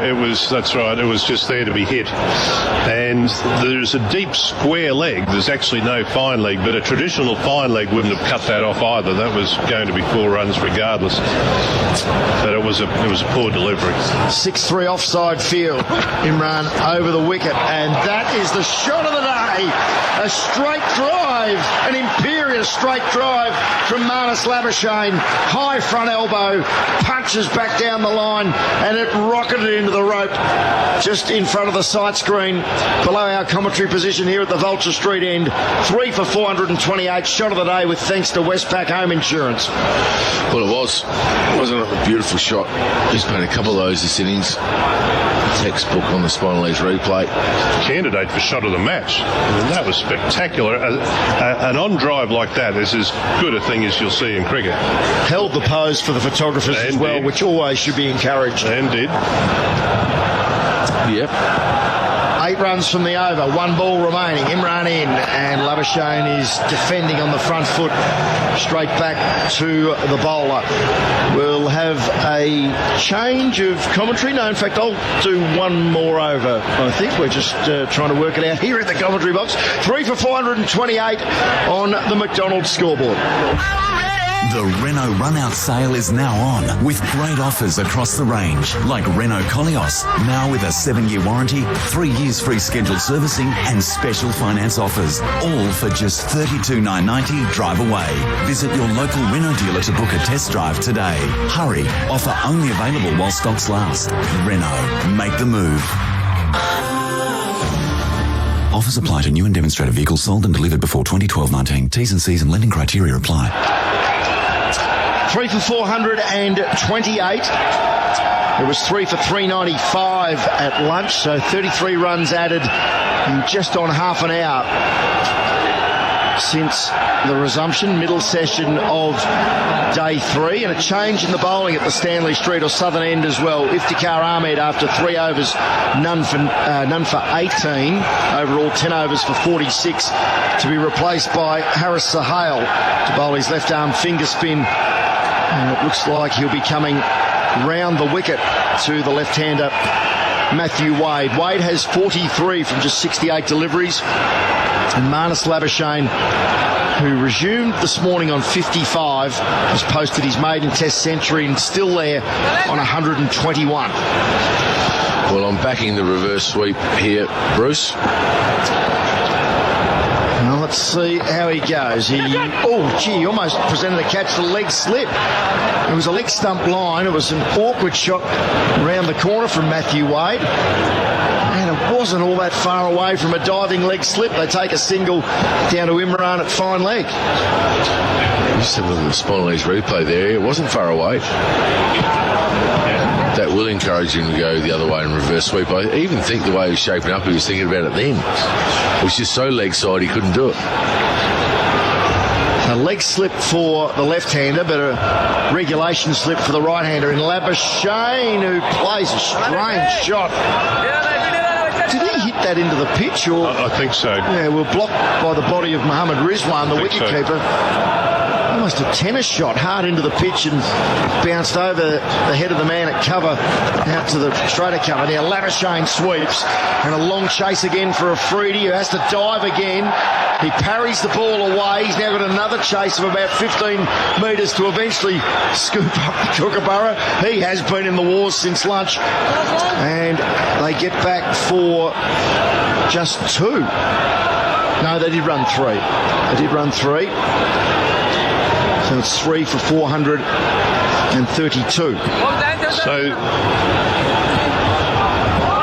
[SPEAKER 21] that's right. It was just there to be hit. And there's a deep square leg. There's actually no fine leg, but a traditional fine leg wouldn't have cut that off either. That was going to be 4 runs regardless. But it was a poor delivery.
[SPEAKER 2] 6-3 offside field. Imran over the wicket, and that is the shot of the day. A straight drive, an imperious straight drive from Marnus Labuschagne. High front elbow, punches back down the line, and it rocketed into the rope just in front of the sight screen below our commentary position here at the Vulture Street end. 3 for 428, shot of the day with thanks to Westpac Home Insurance.
[SPEAKER 22] Well, wasn't it a beautiful shot? Just made a couple of those this innings. Textbook on the Spinal Edge replay.
[SPEAKER 21] Candidate for shot of the match. I mean, that was spectacular. An on drive like that is as good a thing as you'll see in cricket.
[SPEAKER 2] Held the pose for the photographers as well, which always should be encouraged.
[SPEAKER 21] And did.
[SPEAKER 22] Yep.
[SPEAKER 2] 8 runs from the over, 1 ball remaining. Imran in, and Labuschagne is defending on the front foot, straight back to the bowler. We'll have a change of commentary. No, in fact, I'll do 1 more over. I think we're just trying to work it out here at the commentary box. 3 for 428 on the McDonald's scoreboard.
[SPEAKER 10] The Renault run-out sale is now on with great offers across the range, like Renault Koleos, now with a 7-year warranty, 3 years free scheduled servicing and special finance offers, all for just $32,990 drive away. Visit your local Renault dealer to book a test drive today. Hurry, offer only available while stocks last. Renault, make the move. Offers apply to new and demonstrator vehicles sold and delivered before 2012-19. T's and C's and lending criteria apply.
[SPEAKER 2] 3 for 428. It was 3 for 395 at lunch, so 33 runs added in just on half an hour since the resumption, middle session of day 3, and a change in the bowling at the Stanley Street or Southern End as well. Iftikhar Ahmed after 3 overs, none for 18. Overall 10 overs for 46 to be replaced by Haris Sohail to bowl his left arm finger spin. And it looks like he'll be coming round the wicket to the left-hander Matthew Wade. Wade has 43 from just 68 deliveries. And Marnus Labuschagne, who resumed this morning on 55, has posted his maiden Test century and still there on 121.
[SPEAKER 22] Well, I'm backing the reverse sweep here, Bruce.
[SPEAKER 2] Well, let's see how he goes. He almost presented a catch to leg slip. It was a leg stump line. It was an awkward shot around the corner from Matthew Wade. And it wasn't all that far away from a diving leg slip. They take a single down to Imran at fine leg.
[SPEAKER 22] Just have a little Spinalese replay there. It wasn't far away. That will encourage him to go the other way and reverse sweep. I even think the way he was shaping up, he was thinking about it then. It was just so leg side he couldn't do it.
[SPEAKER 2] A leg slip for the left-hander, but a regulation slip for the right-hander in Labuschagne, who plays a strange shot. Did he hit that into the pitch? Or
[SPEAKER 21] I think so.
[SPEAKER 2] Yeah, we're blocked by the body of Mohammed Rizwan, the wicketkeeper. Almost a tennis shot, hard into the pitch and bounced over the head of the man at cover out to the straighter cover. Now Labuschagne sweeps and a long chase again for Afridi, who has to dive again. He parries the ball away. He's now got another chase of about 15 metres to eventually scoop up the Kookaburra. He has been in the wars since lunch. And they get back for just 2. No, they did run 3. They did run 3. So it's 3 for 432.
[SPEAKER 21] So,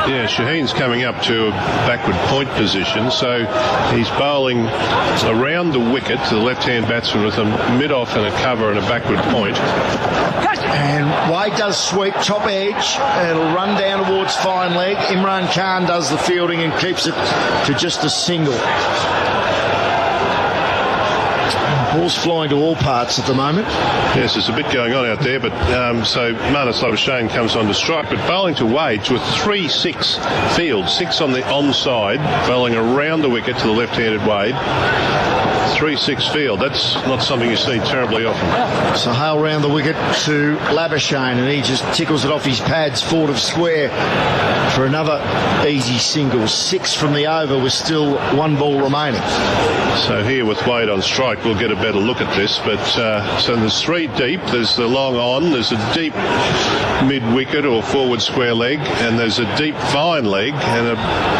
[SPEAKER 21] yeah, Shaheen's coming up to a backward point position. So he's bowling around the wicket to the left-hand batsman with a mid-off and a cover and a backward point.
[SPEAKER 2] And Wade does sweep, top edge, and it'll run down towards fine leg. Imran Khan does the fielding and keeps it to just a single. Ball's flying to all parts at the moment.
[SPEAKER 21] Yes, there's a bit going on out there, but so Marnus Labuschagne comes on to strike, but bowling to Wade to a 3-6 field, 6 on the onside, bowling around the wicket to the left-handed Wade. 3-6 field. That's not something you see terribly often.
[SPEAKER 2] So Hale round the wicket to Labuschagne, and he just tickles it off his pads, forward of square for another easy single. 6 from the over with still 1 ball remaining.
[SPEAKER 21] So here with Wade on strike, we'll get a better look at this. But so there's 3 deep. There's the long on. There's a deep mid-wicket or forward square leg, and there's a deep fine leg and a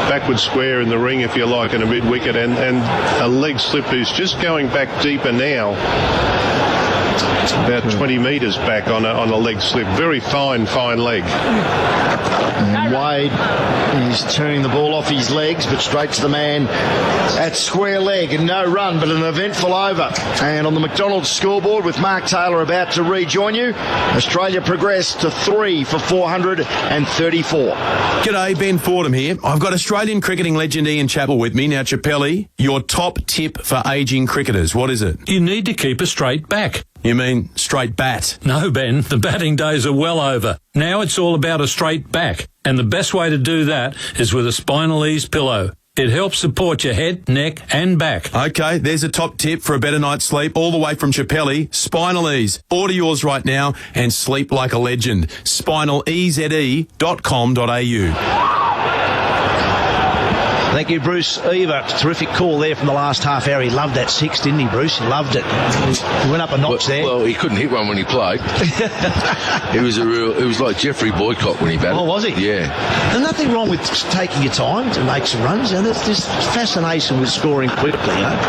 [SPEAKER 21] backward square in the ring, if you like, and a mid-wicket and a leg slip who's just going back deeper now. About 20 metres back on a leg slip. Very fine leg.
[SPEAKER 2] And Wade is turning the ball off his legs, but straight to the man at square leg, and no run, but an eventful over. And on the McDonald's scoreboard, with Mark Taylor about to rejoin you, Australia progressed to 3 for 434.
[SPEAKER 12] G'day, Ben Fordham here. I've got Australian cricketing legend Ian Chappell with me. Now, Chappelli, your top tip for ageing cricketers, what is it?
[SPEAKER 19] You need to keep a straight back.
[SPEAKER 12] You mean straight bat?
[SPEAKER 19] No, Ben, the batting days are well over. Now it's all about a straight back. And the best way to do that is with a Spinalese pillow. It helps support your head, neck and back.
[SPEAKER 12] Okay, there's a top tip for a better night's sleep all the way from Chappelli. Spinalese. Order yours right now and sleep like a legend. Spinaleze.com.au.
[SPEAKER 1] Thank you, Bruce Eva. Terrific call there from the last half hour. He loved that 6, didn't he, Bruce? He loved it. He went up a notch there.
[SPEAKER 22] Well, he couldn't hit one when he played. It was like Jeffrey Boycott when he batted.
[SPEAKER 1] Oh, was he?
[SPEAKER 22] Yeah.
[SPEAKER 1] There's nothing wrong with taking your time to make some runs. And there's this fascination with scoring quickly, you know.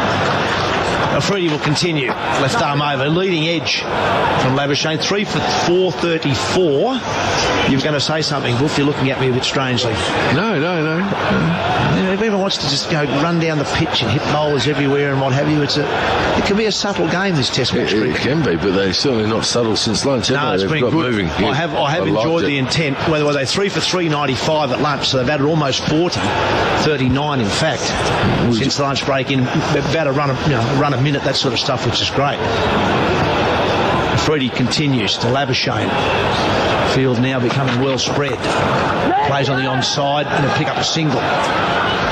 [SPEAKER 1] Afridi will continue. Left arm over. Leading edge from Labuschagne. 3 for 434. You're going to say something, Wolf. You're looking at me a bit strangely.
[SPEAKER 22] No.
[SPEAKER 1] If everyone wants to just go run down the pitch and hit bowlers everywhere and what have you, it can be a subtle game, this Test match.
[SPEAKER 22] It can be, but they're certainly not subtle since lunch.
[SPEAKER 1] No, it's been good.
[SPEAKER 22] Moving. Yeah,
[SPEAKER 1] I have enjoyed the intent. Whether they 3 for 395 at lunch, so they've added almost 40, 39 in fact, since the lunch break. In about a run a minute, that sort of stuff, which is great. Afridi continues to Labuschagne. Field now becoming well spread. Plays on the onside and he'll pick up a single.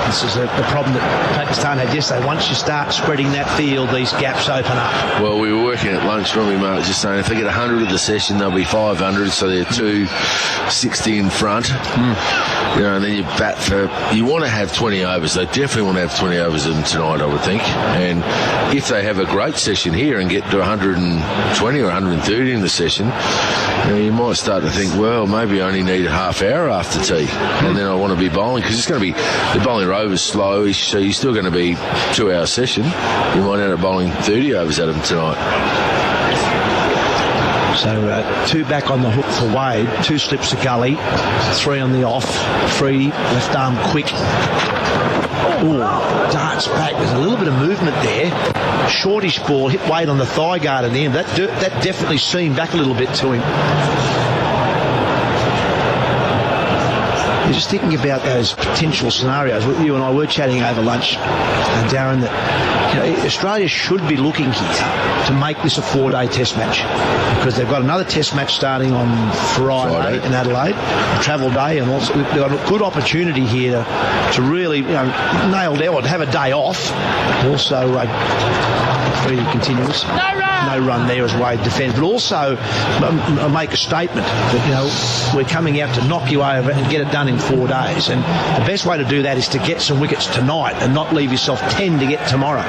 [SPEAKER 1] This is the problem that Pakistan had yesterday. Once you start spreading that field, these gaps open up.
[SPEAKER 22] Well, we were working at lunch, weren't we, Mark? Just saying if they get 100 of the session, they'll be 500, so they're 260 in front. You know, and then you bat for... You want to have 20 overs. They definitely want to have 20 overs of them tonight, I would think. And if they have a great session here and get to 120 or 130 in the session, you know, you might start to think, well, maybe I only need a half hour after tea, and then I want to be bowling, because it's going to be... The bowling over's slow, so you're still going to be 2-hour session. You might end up bowling 30 overs at them tonight.
[SPEAKER 1] So 2 back on the hook for Wade, 2 slips to gully, 3 on the off, 3 left arm quick. Oh, darts back. There's a little bit of movement there. Shortish ball, hit Wade on the thigh guard at the end. That definitely seemed back a little bit to him. You're just thinking about those potential scenarios. You and I were chatting over lunch, Darren, that Australia should be looking here to make this a 4-day test match, because they've got another test match starting on Friday in Adelaide, a travel day, and also they've got a good opportunity here to really nail down, have a day off. Also, pretty continuous. No run there as Wade defends, but also make a statement that we're coming out to knock you over and get it done in 4 days. And the best way to do that is to get some wickets tonight and not leave yourself 10 to get tomorrow.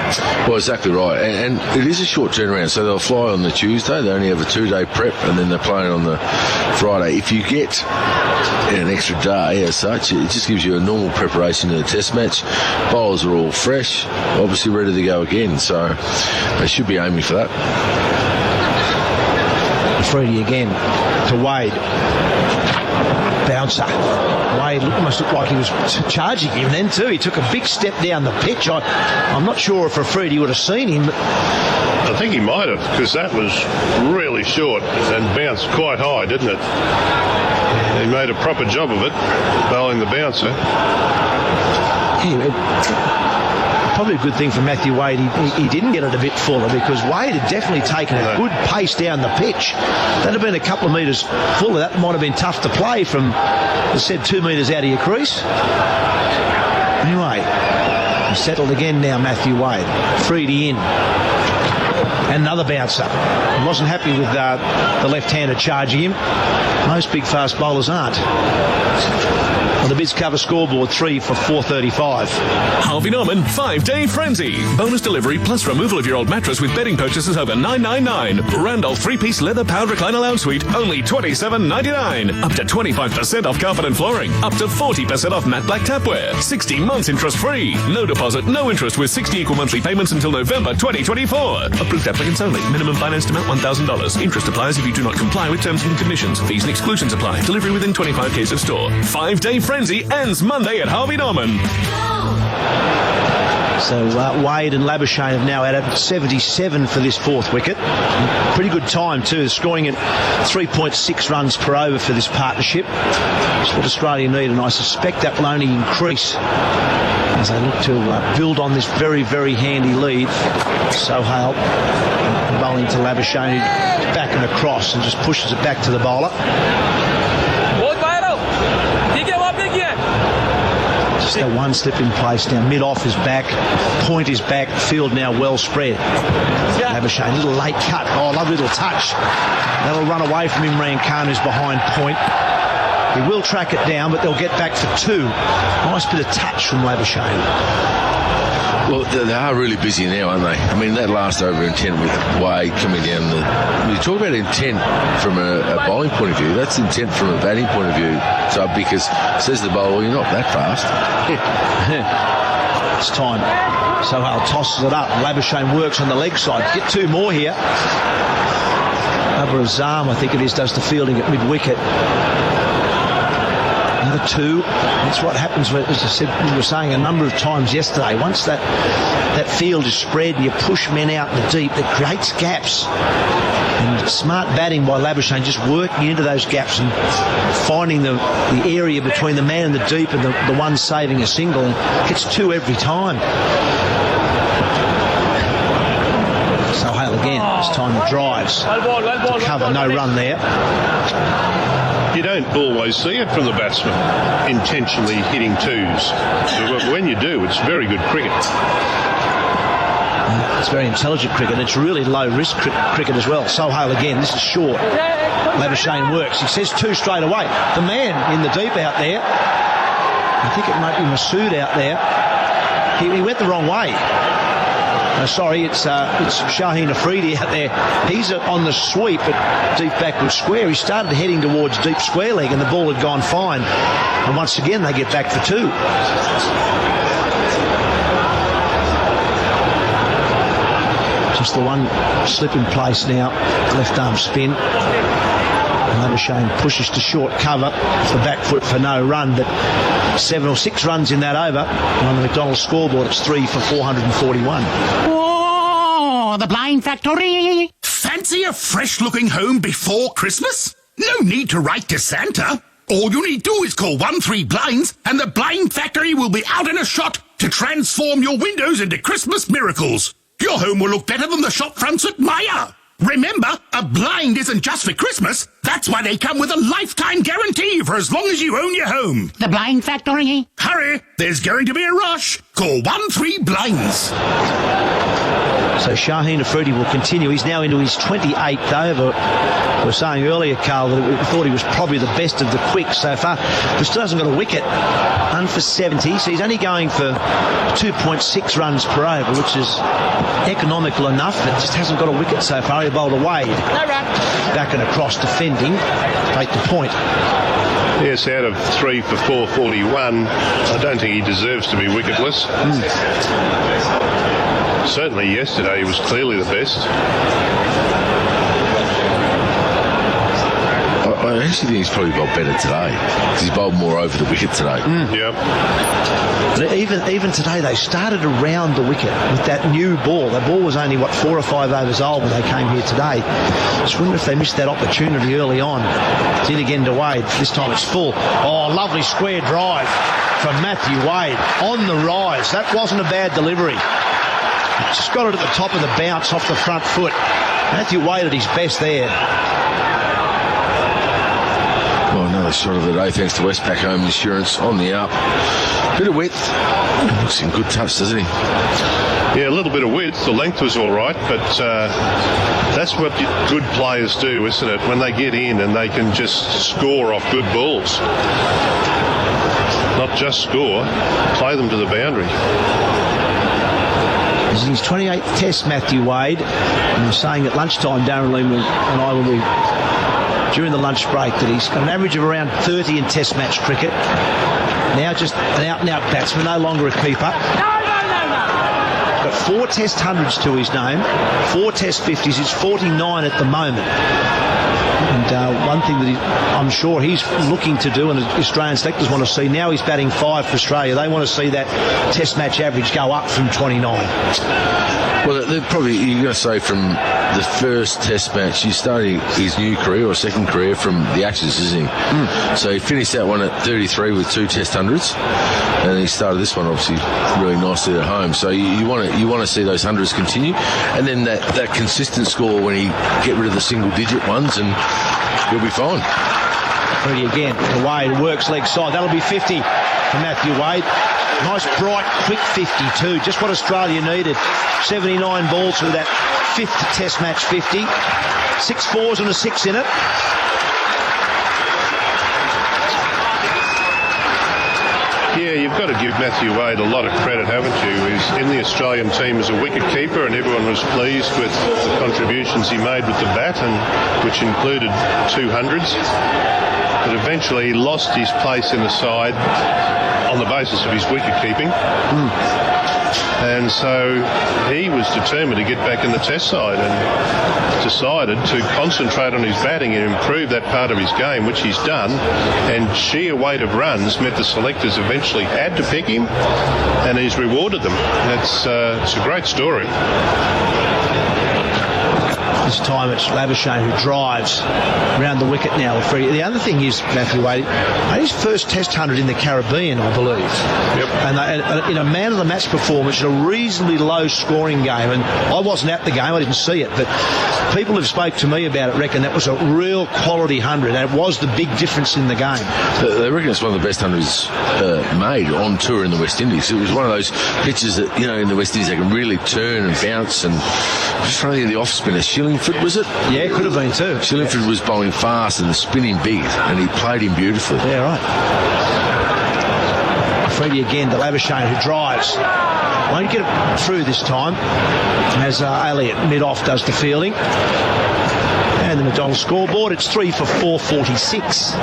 [SPEAKER 22] Well, exactly right. And it is a short turnaround, so they'll fly on the Tuesday. They only have a 2-day prep, and then they're playing on the Friday. If you get an extra day as such, it just gives you a normal preparation to the test match. Bowlers are all fresh, obviously ready to go again, so they should be aiming for that.
[SPEAKER 1] Freddie again to Wade. Bouncer. Wade almost looked like he was charging him then too. He took a big step down the pitch. I'm not sure if Freddie would have seen him, but
[SPEAKER 21] I think he might have, because that was really short and bounced quite high, didn't it? He made a proper job of it, bowling the bouncer.
[SPEAKER 1] Probably a good thing for Matthew Wade he didn't get it a bit fuller, because Wade had definitely taken a good pace down the pitch. That'd have been a couple of metres fuller. That might have been tough to play from, as said, 2 metres out of your crease. Anyway, he's settled again now, Matthew Wade. Freedy in. And another bouncer. He wasn't happy with the left-hander charging him. Most big fast bowlers aren't. On the Biz Cover scoreboard, 3 for 435.
[SPEAKER 8] Harvey Norman 5-day frenzy. Bonus delivery plus removal of your old mattress with bedding purchases over $9.99. Randolph 3-piece leather powered recliner lounge suite, only $27.99. Up to 25% off carpet and flooring. Up to 40% off matte black tapware. 60 months interest free. No deposit, no interest, with 60 equal monthly payments until November 2024. Approved applicants only. Minimum financed amount $1,000. Interest applies if you do not comply with terms and conditions. Fees and exclusions apply. Delivery within 25 k's of store. 5-day frenzy ends Monday at Harvey Norman.
[SPEAKER 1] So Wade and Labuschagne have now added 77 for this 4th wicket. Pretty good time too, scoring at 3.6 runs per over for this partnership. That's what Australia need, and I suspect that will only increase as they look to build on this very, very handy lead. Sohail bowling to Labuschagne, back and across, and just pushes it back to the bowler. Just that one slip in place now. Mid-off is back. Point is back. Field now well spread. Labuschagne, little late cut. Oh, lovely little touch. That'll run away from Imran Khan, who's behind point. He will track it down, but they'll get back for 2. Nice bit of touch from Labuschagne.
[SPEAKER 22] Well, they are really busy now, aren't they? I mean, that last over intent with Wade coming down you talk about intent from a bowling point of view. That's intent from a batting point of view. So, because says the bowler, well, you're not that fast.
[SPEAKER 1] It's time. Sohail tosses it up. Labuschagne works on the leg side. Get 2 more here. Azam, I think it is, does the fielding at mid-wicket. Another 2. That's what happens, as I said, we were saying a number of times yesterday. Once that field is spread, you push men out in the deep, that creates gaps. And smart batting by Labuschagne, just working into those gaps and finding the area between the man in the deep and the one saving a single. And gets 2 every time. Sohail again, this time drives to cover, no run there.
[SPEAKER 21] You don't always see it from the batsman, intentionally hitting twos. But when you do, it's very good cricket.
[SPEAKER 1] It's very intelligent cricket. It's really low-risk cricket as well. Sohail again. This is short. Labuschagne works. He says two straight away. The man in the deep out there, I think it might be Masood out there, he went the wrong way. It's Shaheen Afridi out there. He's on the sweep at deep backward square. He started heading towards deep square leg and the ball had gone fine. And once again, they get back for two. Just the one slip in place now, left arm spin. Labuschagne pushes to short cover, the back foot for no run, but 7 or 6 runs in that over. On the McDonald's scoreboard, it's 3 for 441.
[SPEAKER 7] Oh, the Blind Factory! Fancy a fresh-looking home before Christmas? No need to write to Santa. All you need do is call 13 Blinds and the Blind Factory will be out in a shot to transform your windows into Christmas miracles. Your home will look better than the shop fronts at Myer. Remember, a blind isn't just for Christmas. That's why they come with a lifetime guarantee for as long as you own your home. The Blind Factory. Hurry, there's going to be a rush. Call 13 Blinds.
[SPEAKER 1] So Shaheen Afridi will continue. He's now into his 28th over. We were saying earlier, Carl, that we thought he was probably the best of the quicks so far. But still hasn't got a wicket. 1 for 70. So he's only going for 2.6 runs per over, which is economical enough. It just hasn't got a wicket so far. He bowled a Wade. No run. Back and across defending. Take the point.
[SPEAKER 21] Yes, out of 3 for 441, I don't think he deserves to be wicketless. Certainly yesterday he was clearly the best.
[SPEAKER 22] I actually think he's probably bowled better today because he's bowled more over the wicket today.
[SPEAKER 21] Yeah.
[SPEAKER 1] But even today they started around the wicket with that new ball. The ball was only 4 or 5 overs old when they came here today. Just wonder if they missed that opportunity early on. It's in again to Wade. This time it's full. Oh, lovely square drive from Matthew Wade on the rise. That wasn't a bad delivery. Just got it at the top of the bounce off the front foot. Matthew Wade at his best there.
[SPEAKER 22] Well, another shot of the day thanks to Westpac Home Insurance on the up. Bit of width. Looks in good touch, doesn't he?
[SPEAKER 21] Yeah, a little bit of width. The length was all right, but that's what good players do, isn't it? When they get in and they can just score off good balls. Not just score, play them to the boundary.
[SPEAKER 1] This is his 28th test, Matthew Wade. And I was saying at lunchtime, Darren Lehman and I, when we during the lunch break, that he's got an average of around 30 in test match cricket. Now just an out-and-out batsman, no longer a keeper. Got 4 test hundreds to his name, 4 test 50s. It's 49 at the moment. And one thing that I'm sure he's looking to do, and the Australian selectors want to see, now he's batting 5 for Australia. They want to see that test match average go up from 29.
[SPEAKER 22] Well, they're probably, you're going to say from the first test match, he's starting his new career or second career from the Ashes, isn't he? So he finished that one at 33 with 2 test hundreds, and he started this one obviously really nicely at home. So you want to see those hundreds continue, and then that consistent score when he get rid of the single digit ones, and he'll be fine.
[SPEAKER 1] Ready again. Wade works leg side. That'll be 50 for Matthew Wade. Nice, bright, quick 52. Just what Australia needed. 79 balls for that 5th test match 50. 6 fours and a 6 in it.
[SPEAKER 21] Yeah, you've got to give Matthew Wade a lot of credit, haven't you? He's in the Australian team as a wicket keeper, and everyone was pleased with the contributions he made with the bat, and which included 200s. But eventually he lost his place in the side on the basis of his wicket keeping. And so he was determined to get back in the test side and decided to concentrate on his batting and improve that part of his game, which he's done. And sheer weight of runs meant the selectors eventually had to pick him, and he's rewarded them. It's a great story.
[SPEAKER 1] This time it's Labuschagne who drives round the wicket now. The other thing is, Matthew Wade, his first Test 100 in the Caribbean, I believe.
[SPEAKER 21] Yep.
[SPEAKER 1] And in a man-of-the-match performance in a reasonably low-scoring game, and I wasn't at the game, I didn't see it, but people who've spoke to me about it reckon that was a real quality 100, and it was the big difference in the game.
[SPEAKER 22] They reckon it's one of the best 100s made on tour in the West Indies. It was one of those pitches that, in the West Indies they can really turn and bounce, and I'm just trying to think of the off-spinner. Shillingford, was it?
[SPEAKER 1] Yeah, it could have been too.
[SPEAKER 22] Shillingford was bowling fast and spinning big, and he played him beautifully.
[SPEAKER 1] Yeah, right. Freddie again to Labuschagne who drives. Won't get it through this time as Elliott mid-off does the fielding. And the McDonald scoreboard, it's 3 for 446.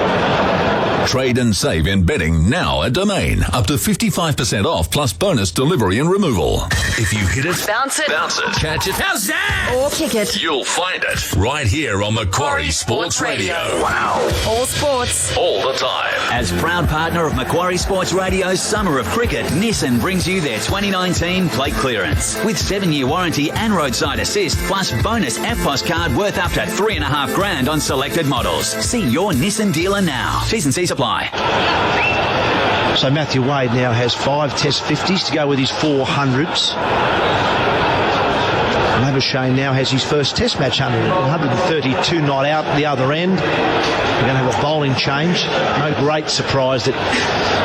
[SPEAKER 15] Trade and save in betting now at Domain. Up to 55% off plus bonus delivery and removal. If you hit it,
[SPEAKER 16] bounce it,
[SPEAKER 15] catch it,
[SPEAKER 16] how's that? Or kick it.
[SPEAKER 15] You'll find it right here on Macquarie Sports Radio.
[SPEAKER 16] Wow. All sports.
[SPEAKER 15] All the time.
[SPEAKER 13] As proud partner of Macquarie Sports Radio's Summer of Cricket, Nissan brings you their 2019 plate clearance. With 7-year warranty and roadside assist, plus bonus FPOS card worth up to $3,500 on selected models. See your Nissan dealer now. T's and C's apply.
[SPEAKER 1] So Matthew Wade now has 5 Test 50s to go with his 400s. Labuschagne now has his first Test match 132 not out the other end. We're going to have a bowling change. No great surprise that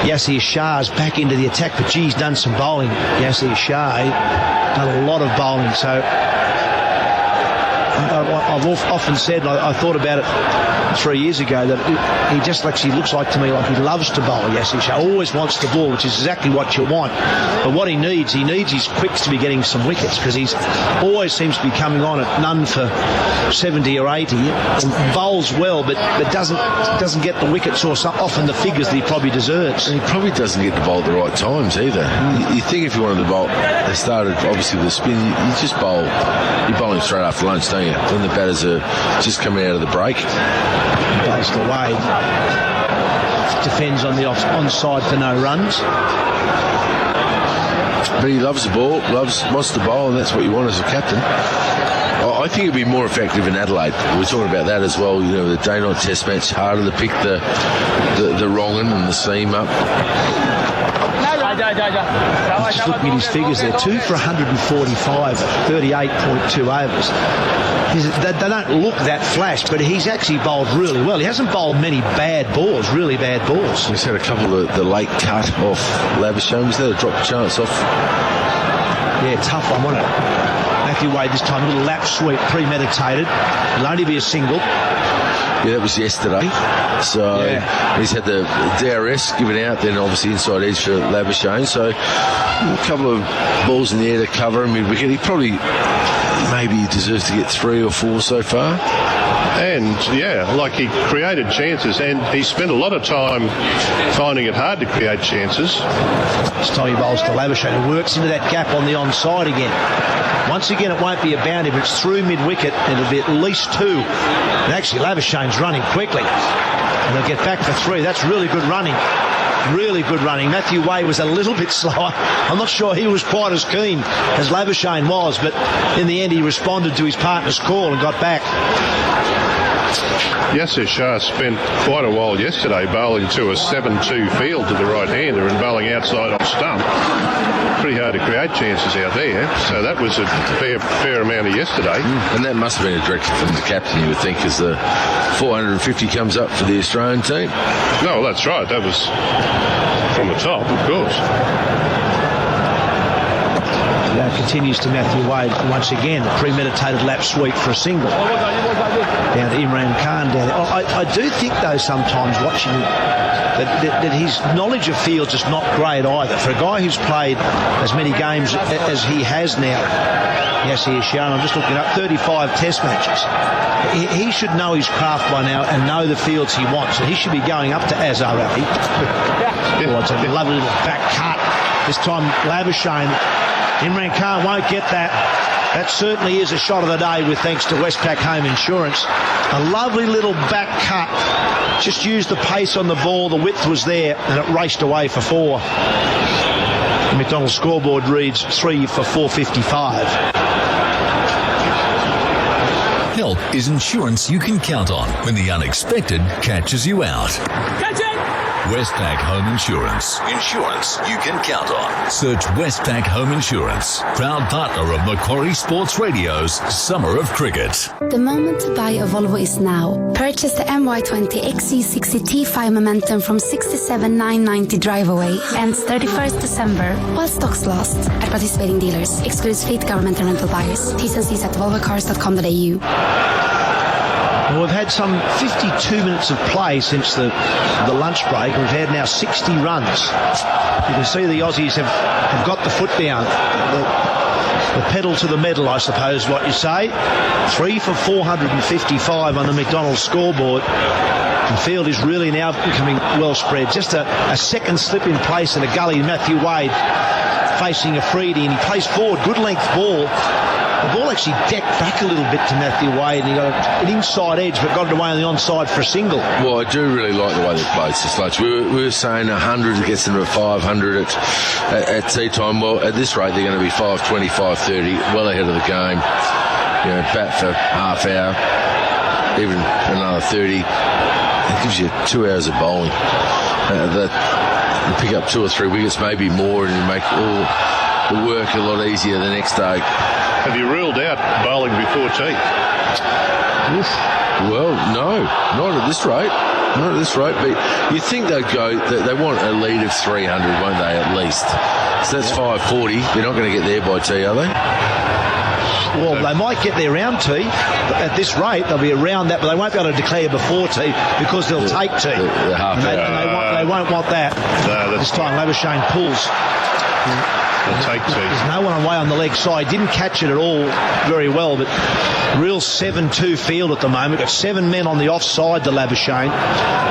[SPEAKER 1] Yasir Shah's back into the attack, but he's done some bowling. Yasir Shah done a lot of bowling, so I've often said, I thought about it 3 years ago, that he just actually looks like to me like he loves to bowl. Yasir Shah always wants the ball, which is exactly what you want. But what he needs his quicks to be getting some wickets, because he's always seems to be coming on at none for 70 or 80, and bowls well, but doesn't get the wickets or often the figures that he probably deserves.
[SPEAKER 22] And he probably doesn't get the ball at the right times either. You think if you wanted to bowl, they started obviously with the spin, you just bowl, you bowl him straight after lunch, don't you? When the batters are just coming out of the break.
[SPEAKER 1] Bowls to Wade. Defends on the onside for no runs.
[SPEAKER 22] But he loves the ball, wants to bowl, and that's what you want as a captain. I think it'd be more effective in Adelaide. We're talking about that as well. The day-night test match, harder to pick the wrong one and the seam up.
[SPEAKER 1] Just looking at his figures there, 2 for 145 at 38.2 overs. They don't look that flash, but he's actually bowled really well. He hasn't bowled many bad balls, really bad balls.
[SPEAKER 22] He's had a couple of the late cut off Labuschagne. Was that a drop chance off?
[SPEAKER 1] Yeah, tough one, wasn't it? Matthew Wade this time, a little lap sweep, premeditated. It'll only be a single.
[SPEAKER 22] Yeah, that was yesterday. So he's had the DRS given out, then obviously inside edge for Labuschagne. So a couple of balls in the air to cover him mid-wicket. He probably maybe deserves to get 3 or 4 so far.
[SPEAKER 21] And he created chances, and he spent a lot of time finding it hard to create chances.
[SPEAKER 1] This time he bowls to Labuschagne, who works into that gap on the onside again. Once again, it won't be a boundary, but it's through mid-wicket, and it'll be at least 2. And actually, Labuschagne's running quickly. And they'll get back for 3. That's really good running. Really good running. Matthew Wade was a little bit slower. I'm not sure he was quite as keen as Labuschagne was, but in the end he responded to his partner's call and got back.
[SPEAKER 21] Yasir Shah spent quite a while yesterday bowling to a 7-2 field to the right-hander and bowling outside off stump. Pretty hard to create chances out there. So that was a fair amount of yesterday.
[SPEAKER 22] And that must have been a direction from the captain, you would think, as the 450 comes up for the Australian team.
[SPEAKER 21] No, that's right. That was from the top, of course.
[SPEAKER 1] Continues to Matthew Wade once again. A premeditated lap sweep for a single. Down to Imran Khan down there. I do think, though, sometimes watching that his knowledge of field's just not great either. For a guy who's played as many games as he has now, Yasir Shah, I'm just looking up 35 test matches. He should know his craft by now and know the fields he wants. And he should be going up to Azhar Ali. It's a lovely little back cut. This time Labuschagne. Imran Khan won't get that. That certainly is a shot of the day with thanks to Westpac Home Insurance. A lovely little back cut. Just used the pace on the ball. The width was there and it raced away for 4. The McDonald scoreboard reads 3 for 455.
[SPEAKER 15] Dismissal is insurance you can count on when the unexpected catches you out.
[SPEAKER 5] Catch it!
[SPEAKER 15] Westpac Home Insurance. Insurance you can count on. Search Westpac Home Insurance. Proud partner of Macquarie Sports Radio's Summer of Cricket.
[SPEAKER 9] The moment to buy a Volvo is now. Purchase the MY20 XC60 T5 Momentum from $67,990 drive away. Ends 31st December while stocks last. At participating dealers. Excludes fleet, government and rental buyers. T's and C's at volvocars.com.au.
[SPEAKER 1] Well, we've had some 52 minutes of play since the lunch break. We've had now 60 runs. You can see the Aussies have got the foot down. The pedal to the metal, I suppose, what you say. 3 for 455 on the McDonald's scoreboard. The field is really now becoming well spread. Just a second slip in place in a gully. Matthew Wade facing a Freedy, and he plays forward. Good length ball. The ball actually decked back a little bit to Matthew Wade, and he got an inside edge, but got it away on the onside for a single.
[SPEAKER 22] Well, I do really like the way they played so much. We were saying 100 gets them to 500 at tea time. Well, at this rate, they're going to be 520, 530, well ahead of the game. You know, bat for half hour, even another 30. It gives you 2 hours of bowling. You pick up 2 or 3 wickets, maybe more, and you make all the work a lot easier the next day.
[SPEAKER 21] Have you ruled out bowling before tea?
[SPEAKER 22] Well, no, not at this rate. Not at this rate, but you think they'd go, they want a lead of 300, won't they, at least? So that's 540. They're not going to get there by tea, are they?
[SPEAKER 1] Well, they might get there round tea. At this rate, they'll be around that, but they won't be able to declare before tea because they'll take tea.
[SPEAKER 22] The half
[SPEAKER 1] and they won't want that.
[SPEAKER 21] No,
[SPEAKER 1] this time, Labuschagne pulls. There's no one away on the leg side. Didn't catch it at all very well, but real 7-2 field at the moment. Got 7 men on the offside to Labuschagne.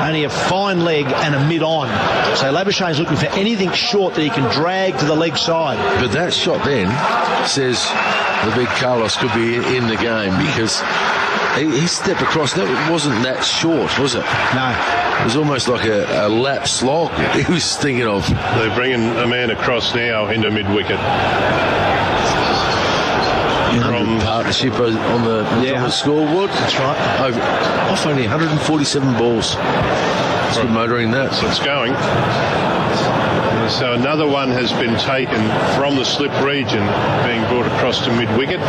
[SPEAKER 1] Only a fine leg and a mid-on. So Labuschagne's looking for anything short that he can drag to the leg side.
[SPEAKER 22] But that shot then says the big Carlos could be in the game because he stepped across. That wasn't that short, was it?
[SPEAKER 1] No.
[SPEAKER 22] It was almost like a lap slog he was thinking of.
[SPEAKER 21] They're bringing a man across now into mid-wicket.
[SPEAKER 22] From partnership on the scoreboard.
[SPEAKER 1] That's right.
[SPEAKER 22] Off only 147 balls. It's good motoring that.
[SPEAKER 21] So it's going. So another one has been taken from the slip region, being brought across to mid-wicket.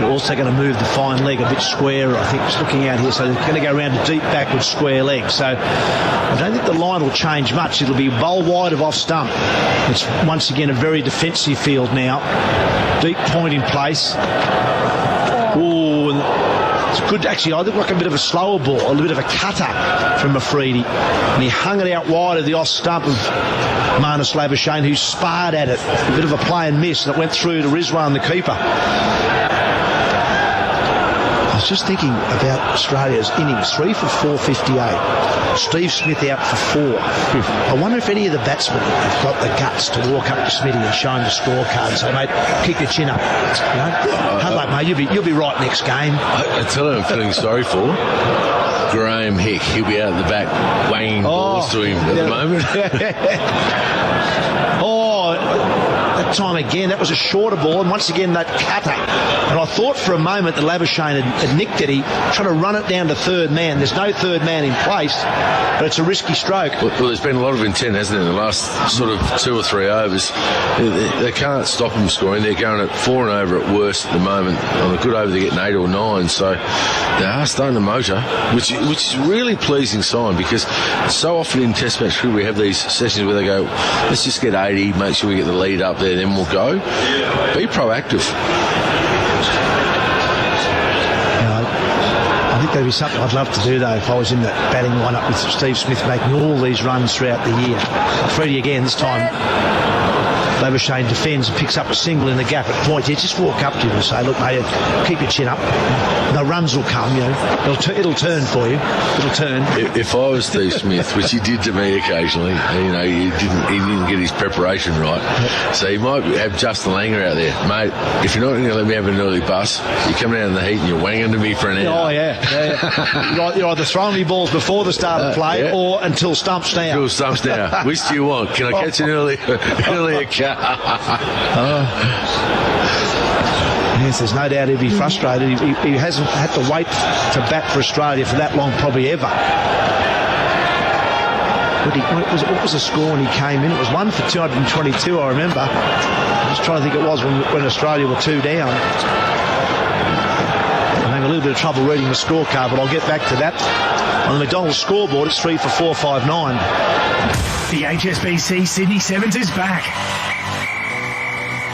[SPEAKER 1] They're also going to move the fine leg a bit squarer, I think, just looking out here. So they're going to go around a deep backward square leg. So I don't think the line will change much. It'll be bowl wide of off stump. It's once again a very defensive field now. Deep point in place. Ooh, it's good. Actually, I look like a bit of a slower ball, a little bit of a cutter from Afridi. And he hung it out wide of the off stump of Marnus Labuschagne, who sparred at it. A bit of a play and miss, and it went through to Rizwan, the keeper. I was just thinking about Australia's innings. 3 for 458. Steve Smith out for 4. I wonder if any of the batsmen have got the guts to walk up to Smithy and show him the scorecard and say, mate, kick your chin up. You know? Hard luck, mate. You'll be right next game.
[SPEAKER 22] I tell you, I'm feeling sorry for Graham Hick. He'll be out at the back wanging balls to him at the moment.
[SPEAKER 1] That time again, that was a shorter ball, and once again that cutter. And I thought for a moment that Labuschagne had nicked it. He trying to run it down to third man. There's no third man in place, but it's a risky stroke.
[SPEAKER 22] Well, there's been a lot of intent, hasn't there, in the last sort of 2 or 3 overs. They can't stop them scoring. They're going at 4 and over at worst at the moment. On a good over, they're getting 8 or 9. So they are starting to motor, which is a really pleasing sign, because so often in Test match cricket we have these sessions where they go, let's just get 80, make sure we get the lead up there, then we'll go. Be proactive.
[SPEAKER 1] I think that'd be something I'd love to do, though, if I was in that batting lineup with Steve Smith making all these runs throughout the year. Freddie again, this time Labuschagne defends and picks up a single in the gap at point. You just walk up to him and say, look, mate, keep your chin up. The runs will come, you know. It'll turn for you. It'll turn.
[SPEAKER 22] If I was Steve Smith, which he did to me occasionally, you know, he didn't get his preparation right. Yep. So he might have Justin Langer out there. Mate, if you're not going to let me have an early bus, you're coming out in the heat and you're wanging to me for an hour.
[SPEAKER 1] Oh, yeah. You're either throwing me balls before the start of play or until stumps now.
[SPEAKER 22] Until stumps now. Which do you want? Can I catch an earlier cut?
[SPEAKER 1] Yes, there's no doubt he'd be frustrated. He hasn't had to wait to bat for Australia for that long, probably ever. What was the score when he came in? It was 1 for 222, I remember. I'm just trying to think it was when Australia were 2 down. I'm having a little bit of trouble reading the scorecard, but I'll get back to that. On the McDonald's scoreboard, it's 3 for 459.
[SPEAKER 11] The HSBC Sydney Sevens is back.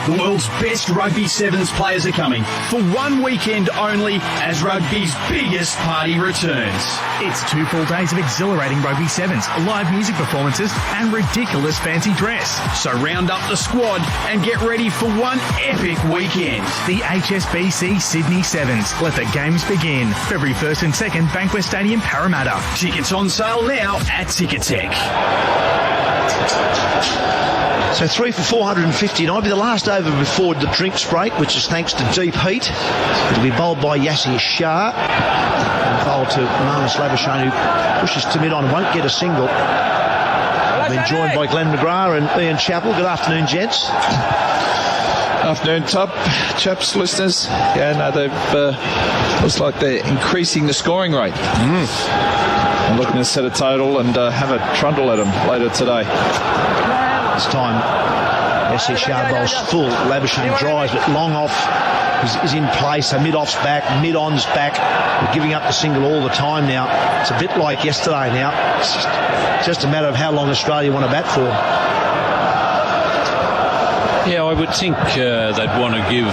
[SPEAKER 11] The world's best rugby sevens players are coming for one weekend only as rugby's biggest party returns. It's 2 full days of exhilarating rugby sevens, live music performances and ridiculous fancy dress. So round up the squad and get ready for one epic weekend. The HSBC Sydney Sevens. Let the games begin. February 1st and 2nd, Bankwest Stadium, Parramatta. Tickets on sale now at Ticketek.
[SPEAKER 1] So 3 for 459. It'll be the last over before the drinks break, which is thanks to deep heat. It'll be bowled by Yassir Shah. And bowled to Labuschagne, who pushes to mid-on and won't get a single. I've been joined by Glenn McGrath and Ian Chappell. Good afternoon, gents.
[SPEAKER 20] Afternoon, chaps, listeners. Yeah, no, looks like they're increasing the scoring rate. I'm looking to set a total and have a trundle at them later today.
[SPEAKER 1] This time, Yassir Shah bowls full. Labuschagne drives, but long off is in place. So mid-off's back, mid-on's back. We're giving up the single all the time now. It's a bit like yesterday now. It's just a matter of how long Australia want to bat for.
[SPEAKER 17] Yeah, I would think they'd want to give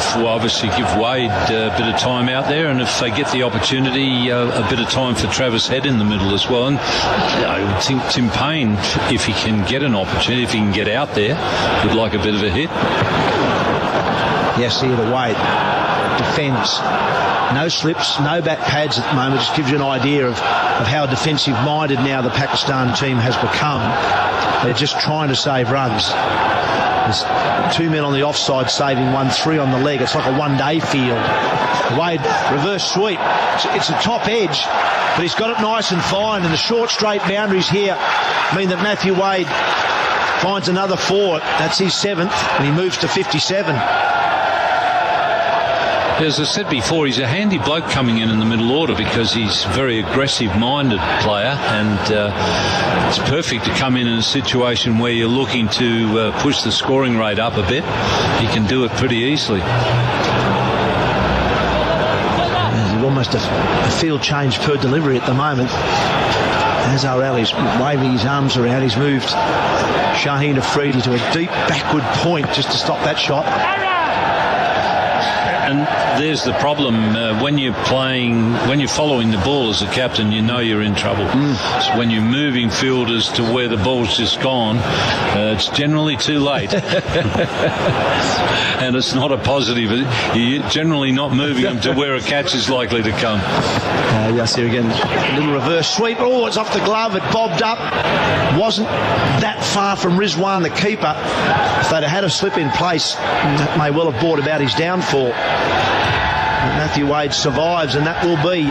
[SPEAKER 17] Wade a bit of time out there, and if they get the opportunity, a bit of time for Travis Head in the middle as well. And I would think Tim Payne, if he can get an opportunity, if he can get out there, would like a bit of a hit.
[SPEAKER 1] Yes, here to Wade. Defends. No slips, no bat pads at the moment. Just gives you an idea of how defensive-minded now the Pakistan team has become. They're just trying to save runs. There's 2 men on the offside saving 1, 3 on the leg. It's like a one-day field. Wade, reverse sweep. It's a top edge, but he's got it nice and fine, and the short straight boundaries here mean that Matthew Wade finds another 4. That's his 7th, and he moves to 57.
[SPEAKER 17] As I said before, he's a handy bloke coming in the middle order because he's a very aggressive-minded player, and it's perfect to come in a situation where you're looking to push the scoring rate up a bit. He can do it pretty easily.
[SPEAKER 1] There's almost a field change per delivery at the moment. As Ali's waving his arms around, he's moved Shaheen Afridi to a deep backward point just to stop that shot.
[SPEAKER 17] And there's the problem when you're following the ball as a captain, you know you're in trouble. So when you're moving fielders to where the ball's just gone, it's generally too late. And it's not a positive. You're generally not moving them to where a catch is likely to come.
[SPEAKER 1] Yassir again, a little reverse sweep. Oh, it's off the glove. It bobbed up. Wasn't that far from Rizwan, the keeper. If they'd have had a slip in place, that may well have brought about his downfall. Matthew Wade survives, and that will be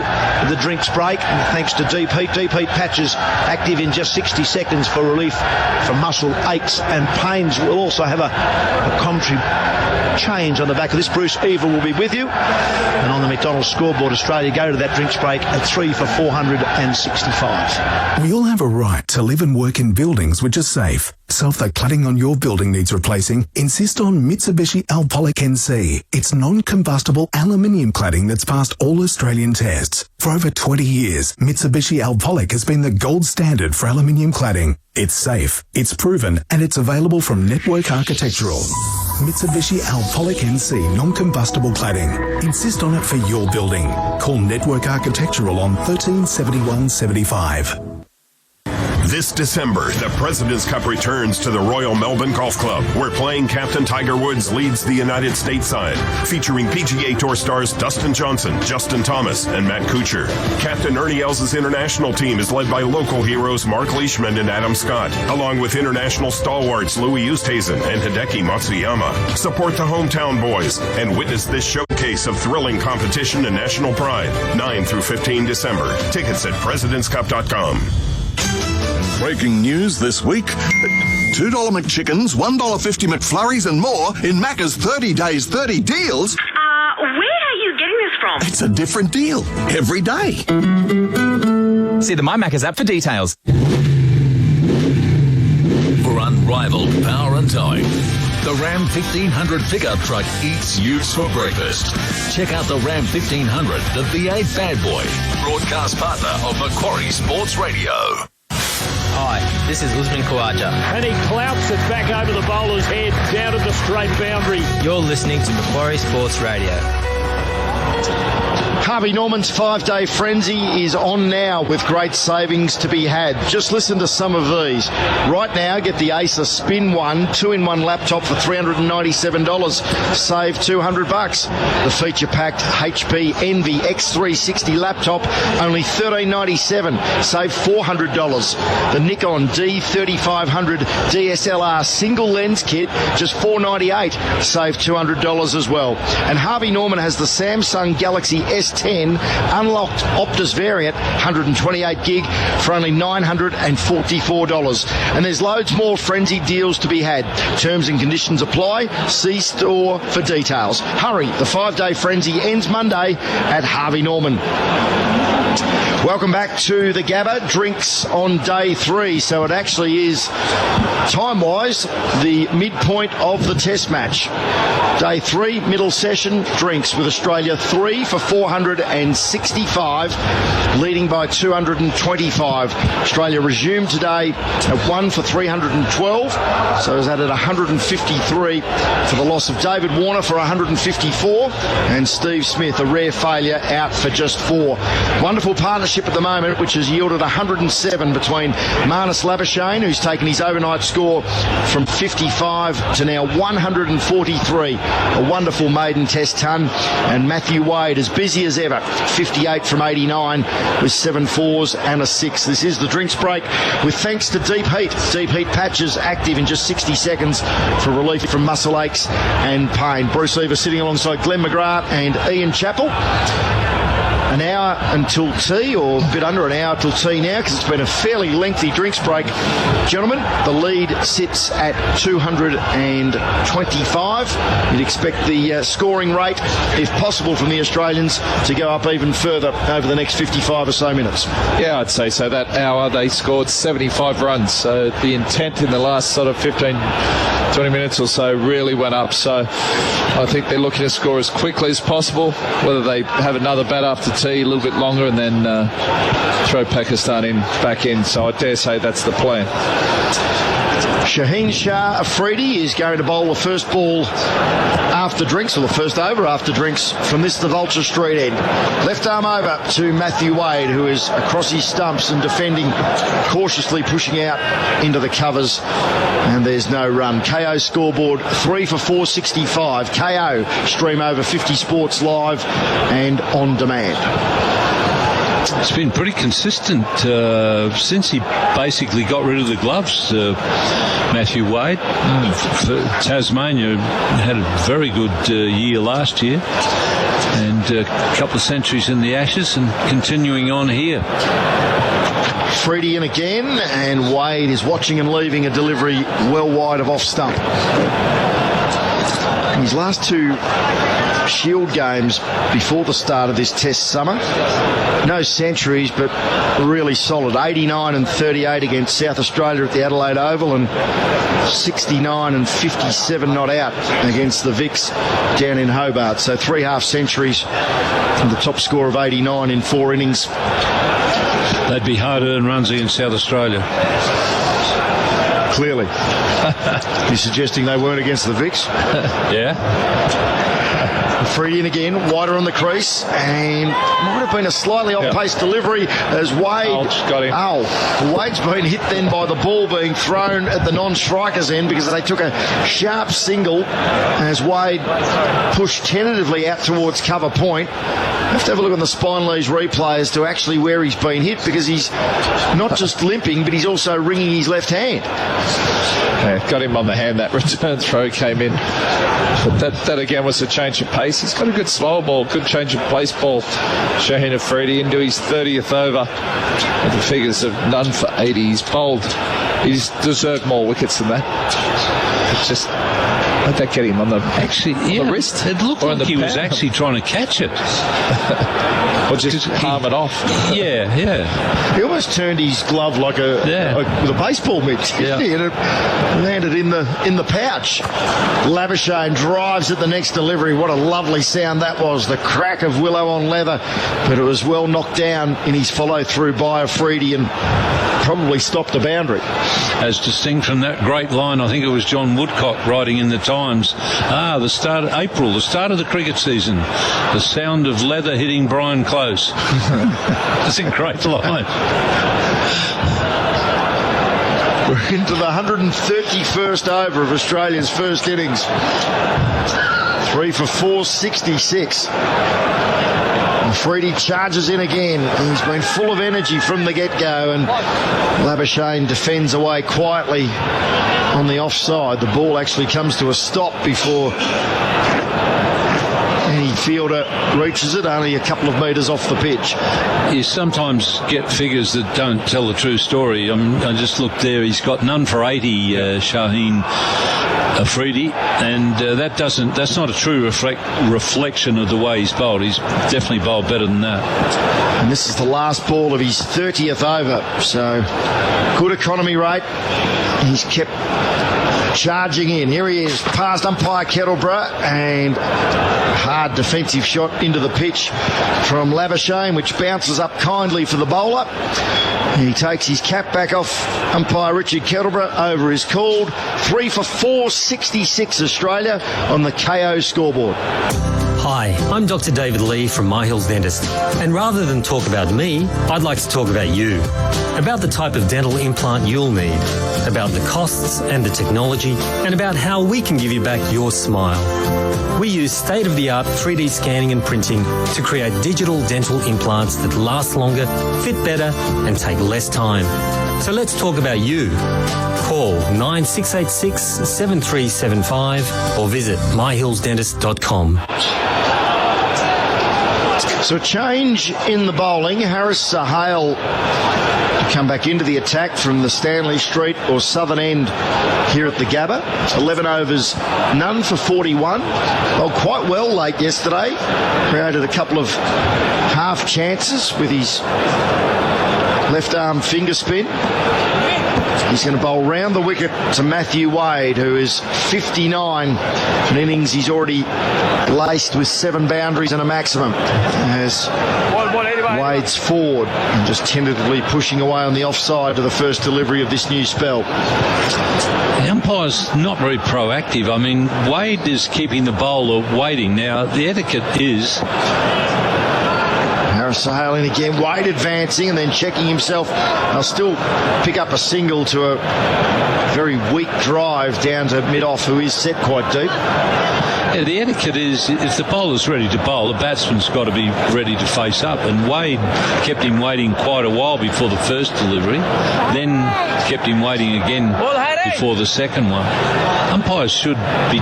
[SPEAKER 1] the drinks break, thanks to deep heat. Deep heat patches active in just 60 seconds for relief from muscle aches and pains. We'll also have a commentary change on the back of this. Bruce Eva will be with you. And on the McDonald's scoreboard, Australia go to that drinks break at 3 for 465.
[SPEAKER 23] We all have a right to live and work in buildings which are safe. So if the cladding on your building needs replacing, insist on Mitsubishi Alpolic NC. It's non-combustible aluminium cladding that's passed all Australian tests. For over 20 years, Mitsubishi Alpolic has been the gold standard for aluminium cladding. It's safe, it's proven, and it's available from Network Architectural. Mitsubishi Alpolic NC non-combustible cladding. Insist on it for your building. Call Network Architectural on 137175.
[SPEAKER 24] This December, the President's Cup returns to the Royal Melbourne Golf Club, where playing Captain Tiger Woods leads the United States side, featuring PGA Tour stars Dustin Johnson, Justin Thomas, and Matt Kuchar. Captain Ernie Els' international team is led by local heroes Mark Leishman and Adam Scott, along with international stalwarts Louis Oosthuizen and Hideki Matsuyama. Support the hometown boys and witness this showcase of thrilling competition and national pride, 9 through 15 December. Tickets at presidentscup.com.
[SPEAKER 25] Breaking news this week. $2 McChickens, $1.50 McFlurries and more in Macca's 30 Days 30 deals.
[SPEAKER 3] from?
[SPEAKER 25] It's a different deal every day.
[SPEAKER 4] See the My Macca's app for details.
[SPEAKER 15] For unrivaled power and towing, the Ram 1500 pickup truck eats utes for breakfast. Check out the Ram 1500, the V8 bad boy, broadcast partner of Macquarie Sports Radio.
[SPEAKER 6] Hi, this is Usman Khawaja.
[SPEAKER 14] And he clouts it back over the bowler's head, down to the straight boundary.
[SPEAKER 6] You're listening to Macquarie Sports Radio.
[SPEAKER 2] Harvey Norman's 5-day frenzy is on now with great savings to be had. Just listen to some of these. Right now, get the Acer Spin 1 2-in-1 laptop for $397. Save $200. The feature-packed HP Envy X360 laptop, only $1397. Save $400. The Nikon D3500 DSLR single lens kit, just $498. Save $200 as well. And Harvey Norman has the Samsung Galaxy S10 unlocked Optus variant, 128 gig for only $944. And there's loads more frenzied deals to be had. Terms and conditions apply. See store for details. Hurry, the 5-day frenzy ends Monday at Harvey Norman. Welcome back to the Gabba. Drinks on day 3. So it actually is, time-wise, the midpoint of the test match. Day 3, middle session, drinks with Australia 3 for 465, leading by 225. Australia resumed today at 1 for 312, so is added 153 for the loss of David Warner for 154, and Steve Smith, a rare failure, out for just 4. Wonderful partnership at the moment, which has yielded 107 between Marnus Labuschagne, who's taken his overnight score from 55 to now 143. A wonderful maiden test ton, and Matthew Wade as busy as ever, 58 from 89 with 7 fours and a 6. This is the drinks break with thanks to Deep Heat. Deep Heat patches active in just 60 seconds for relief from muscle aches and pain. Bruce Eva sitting alongside Glenn McGrath and Ian Chappell. An hour until tea, or a bit under an hour till tea now, because it's been a fairly lengthy drinks break. Gentlemen, the lead sits at 225. You'd expect the scoring rate, if possible, from the Australians to go up even further over the next 55 or so minutes.
[SPEAKER 20] Yeah, I'd say so. That hour they scored 75 runs, so the intent in the last sort of 15, 20 minutes or so really went up. So I think they're looking to score as quickly as possible, whether they have another bat after tea a little bit longer and then throw Pakistan back in. So I dare say that's the plan.
[SPEAKER 2] Shaheen Shah Afridi is going to bowl the first ball after drinks, or the first over after drinks, from this the Vulture Street end. Left arm over to Matthew Wade, who is across his stumps and defending, cautiously pushing out into the covers, and there's no run. KO scoreboard 3 for 465. KO stream over 50 Sports live and on demand.
[SPEAKER 17] It's been pretty consistent since he basically got rid of the gloves, Matthew Wade. Tasmania had a very good year last year, and a couple of centuries in the Ashes, and continuing on here.
[SPEAKER 2] Freedy in again, and Wade is watching and leaving a delivery well wide of off stump. In his last 2 Shield games before the start of this test summer, no centuries, but really solid. 89 and 38 against South Australia at the Adelaide Oval, and 69 and 57 not out against the Vics down in Hobart. So 3 half centuries and the top score of 89 in 4 innings.
[SPEAKER 17] They'd be hard-earned runs against South Australia.
[SPEAKER 2] Clearly. You're suggesting they weren't against the Vics?
[SPEAKER 17] Yeah.
[SPEAKER 2] Free in again, wider on the crease, and might have been a slightly off-pace delivery as Wade
[SPEAKER 20] got him.
[SPEAKER 2] Wade's been hit then by the ball being thrown at the non-striker's end, because they took a sharp single as Wade pushed tentatively out towards cover point. You have to have a look on the Spineless replay as to actually where he's been hit, because he's not just limping, but he's also wringing his left hand.
[SPEAKER 20] Yeah, got him on the hand. That return throw came in. But that again was a change of pace. He's got a good slow ball, good change of pace ball. Shaheen Afridi into his 30th over. And the figures of none for 80. He's bowled. He's deserved more wickets than that. It's just Let that get him on the
[SPEAKER 17] the
[SPEAKER 20] wrist.
[SPEAKER 17] It looked like he was actually trying to catch it.
[SPEAKER 20] Or just palm it off.
[SPEAKER 17] Yeah.
[SPEAKER 2] He almost turned his glove like with a baseball mitt, and it landed in the pouch. Labuschagne drives at the next delivery. What a lovely sound that was. The crack of willow on leather, but it was well knocked down in his follow-through by Afridi and probably stopped the boundary.
[SPEAKER 17] As distinct from that great line, I think it was John Woodcock writing in the Times, the start of April, the start of the cricket season, the sound of leather hitting Brian Close. That's a great line.
[SPEAKER 2] We're into the 131st over of Australia's first innings. 3 for 466. Afridi charges in again. He's been full of energy from the get-go, and Labuschagne defends away quietly on the offside. The ball actually comes to a stop before any fielder reaches it, only a couple of metres off the pitch.
[SPEAKER 17] You sometimes get figures that don't tell the true story. I just looked there. He's got none for 80, Shaheen Afridi, and that's not a true reflection of the way he's bowled. He's definitely bowled better than that.
[SPEAKER 2] And this is the last ball of his 30th over, so good economy rate. He's kept charging in. Here he is, past umpire Kettleborough, and hard defensive shot into the pitch from Labuschagne, which bounces up kindly for the bowler. He takes his cap back off umpire Richard Kettleborough. Over is called. 3 for 466 Australia on the KO scoreboard.
[SPEAKER 3] Hi, I'm Dr. David Lee from My Hills Dentist, and rather than talk about me, I'd like to talk about you, about the type of dental implant you'll need, about the costs and the technology, and about how we can give you back your smile. We use state-of-the-art 3D scanning and printing to create digital dental implants that last longer, fit better, and take less time. So let's talk about you. Call 9686 7375 or visit myhillsdentist.com.
[SPEAKER 2] So a change in the bowling. Harris Sahale to come back into the attack from the Stanley Street or southern end here at the Gabba. 11 overs, none for 41. Bowled quite well late yesterday. Created a couple of half chances with his left arm finger spin. He's going to bowl round the wicket to Matthew Wade, who is 59. An innings he's already laced with 7 boundaries and a maximum. As Wade's forward and just tentatively pushing away on the offside to the first delivery of this new spell.
[SPEAKER 17] The umpire's not very proactive. I mean, Wade is keeping the bowler waiting. Now, the etiquette is...
[SPEAKER 2] Sahale in again, Wade advancing and then checking himself. They'll still pick up a single to a very weak drive down to mid-off, who is set quite deep.
[SPEAKER 17] Yeah, the etiquette is if the bowler's ready to bowl, the batsman's got to be ready to face up. And Wade kept him waiting quite a while before the first delivery, then kept him waiting again before the second one. Umpires should be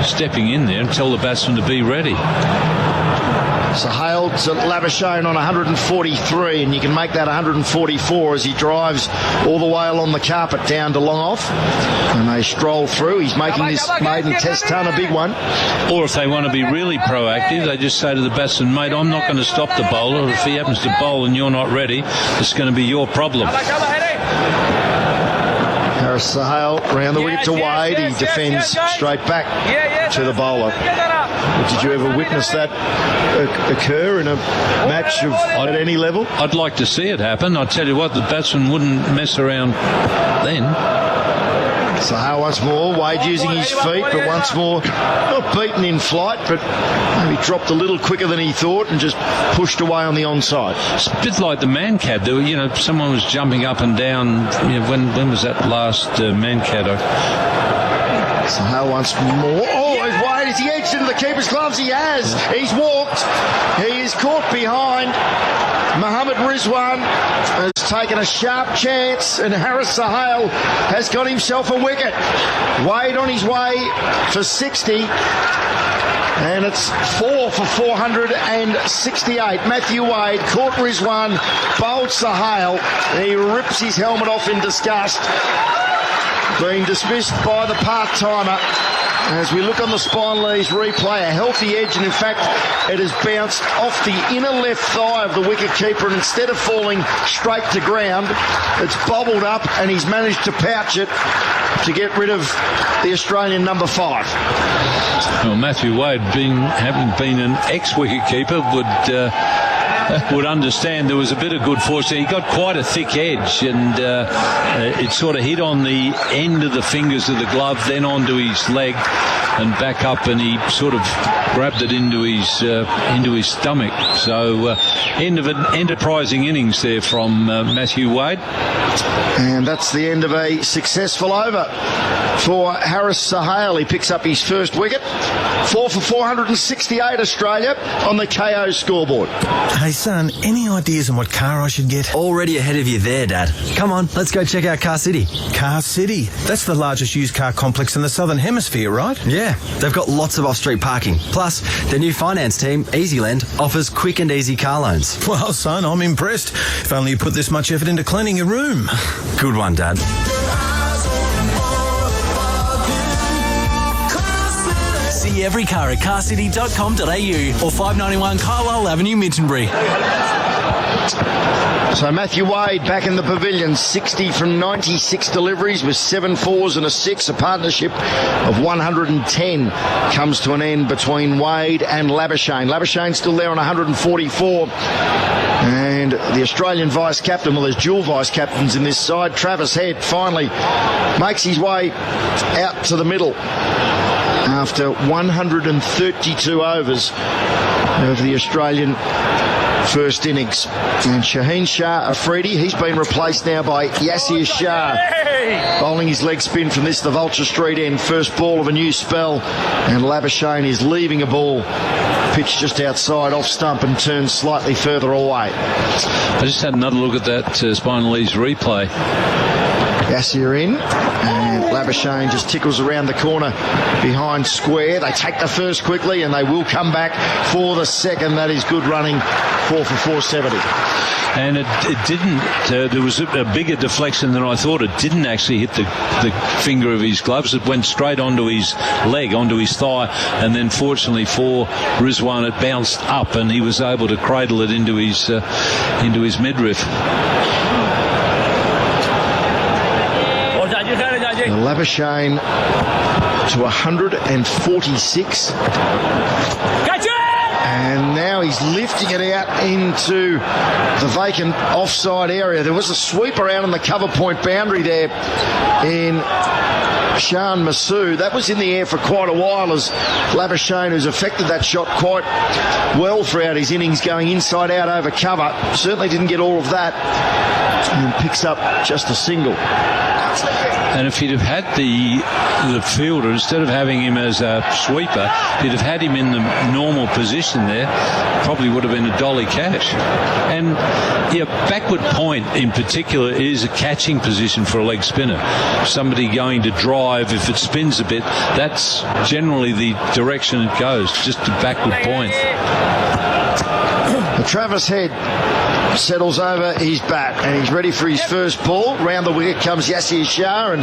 [SPEAKER 17] stepping in there and tell the batsman to be ready.
[SPEAKER 2] Sahale to Labuschagne on 143, and you can make that 144 as he drives all the way along the carpet down to long off, and they stroll through. He's making this maiden test ton a big one.
[SPEAKER 17] Or if they want to be really proactive, they just say to the batsman, mate, I'm not going to stop the bowler. If he happens to bowl and you're not ready, it's going to be your problem.
[SPEAKER 2] Harris Sahale round the wicket to Wade. He defends straight back to the bowler. Did you ever witness that occur in a match at any level?
[SPEAKER 17] I'd like to see it happen. I tell you what, the batsman wouldn't mess around then.
[SPEAKER 2] Sahale once more, Wade using his feet, but once more not beaten in flight, but maybe dropped a little quicker than he thought and just pushed away on the onside.
[SPEAKER 17] It's a bit like the Mancad. There were, someone was jumping up and down. When was that last Mancad?
[SPEAKER 2] Sahale once more. Oh, he's Wade. Has he edged into the keeper's gloves? He has. He's walked. He is caught behind. Mohammad Rizwan has taken a sharp chance, and Harris Sahale has got himself a wicket. Wade on his way for 60. And it's 4 for 468. Matthew Wade caught Rizwan, bowled Sahale. He rips his helmet off in disgust. Being dismissed by the part-timer. As we look on the Spineley's replay, a healthy edge, and in fact, it has bounced off the inner left thigh of the wicketkeeper, and instead of falling straight to ground, it's bobbled up, and he's managed to pouch it to get rid of the Australian number 5.
[SPEAKER 17] Well, Matthew Wade, having been an ex-wicketkeeper, would understand there was a bit of good force there. He got quite a thick edge, and it sort of hit on the end of the fingers of the glove, then onto his leg and back up, and he sort of grabbed it into his stomach. So end of an enterprising innings there from Matthew Wade.
[SPEAKER 2] And that's the end of a successful over for Harris Sahale. He picks up his first wicket. 4 for 468 Australia on the KO scoreboard.
[SPEAKER 8] Hey son, any ideas on what car I should get?
[SPEAKER 6] Already ahead of you there, Dad. Come on, let's go check out Car City.
[SPEAKER 8] Car City? That's the largest used car complex in the Southern Hemisphere, right?
[SPEAKER 6] Yeah, they've got lots of off-street parking. Plus, their new finance team, EasyLend, offers quick and easy car loans.
[SPEAKER 8] Well, son, I'm impressed. If only you put this much effort into cleaning your room.
[SPEAKER 6] Good one, Dad.
[SPEAKER 10] See every car at carcity.com.au or 591 Carlisle Avenue, Mintonbury.
[SPEAKER 2] So Matthew Wade back in the pavilion, 60 from 96 deliveries with 7 fours and a 6. A partnership of 110 comes to an end between Wade and Labuschagne. Labuschagne still there on 144. And the Australian vice-captain, well, there's dual vice-captains in this side. Travis Head finally makes his way out to the middle after 132 overs of the Australian first innings. And Shaheen Shah Afridi, he's been replaced now by Yasir Shah, bowling his leg spin from the Vulture Street end. First ball of a new spell, and Labuschagne is leaving a ball pitched just outside off stump and turns slightly further away.
[SPEAKER 17] I just had another look at that Spineley's replay.
[SPEAKER 2] Yasir in, and Labuschagne just tickles around the corner behind square. They take the first quickly, and they will come back for the second. That is good running, 4 for 470.
[SPEAKER 17] And it didn't, there was a bigger deflection than I thought. It didn't actually hit the finger of his gloves. It went straight onto his leg, onto his thigh, and then fortunately for Rizwan, it bounced up and he was able to cradle it into his midriff.
[SPEAKER 2] Labuschagne to 146. And now he's lifting it out into the vacant offside area. There was a sweeper out on the cover point boundary there in Shan Masood. That was in the air for quite a while, as Labuschagne, who's affected that shot quite well throughout his innings, going inside out over cover. Certainly didn't get all of that, and picks up just a single.
[SPEAKER 17] And if he'd have had the fielder, instead of having him as a sweeper, he'd have had him in the normal position there, probably would have been a dolly catch. And yeah, backward point in particular is a catching position for a leg spinner. Somebody going to drive, if it spins a bit, that's generally the direction it goes, just a backward point.
[SPEAKER 2] Travis Head settles over his bat and he's ready for his first ball. Round the wicket comes Yasir Shah, and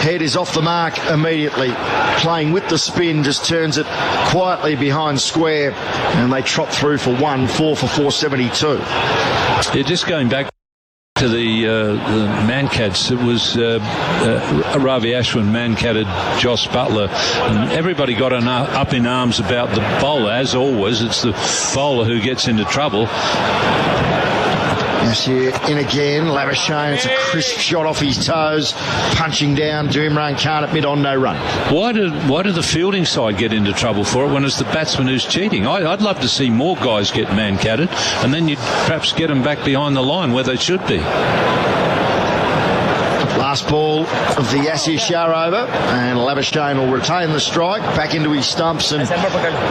[SPEAKER 2] Head is off the mark immediately. Playing with the spin, just turns it quietly behind square, and they trot through for 1, 4 for 472.
[SPEAKER 17] Yeah, just going back to the Mancats, it was Ravi Ashwin Mancatted Joss Butler, and everybody got up in arms about the bowler. As always, it's the bowler who gets into trouble.
[SPEAKER 2] Yasir in again. Labuschagne, it's a crisp shot off his toes, punching down to Imran Khan at mid-on, no run.
[SPEAKER 17] Why did the fielding side get into trouble for it when it's the batsman who's cheating? I'd love to see more guys get man-catted, and then you'd perhaps get them back behind the line where they should be.
[SPEAKER 2] Last ball of the Yasir Shah over, and Labuschagne will retain the strike, back into his stumps and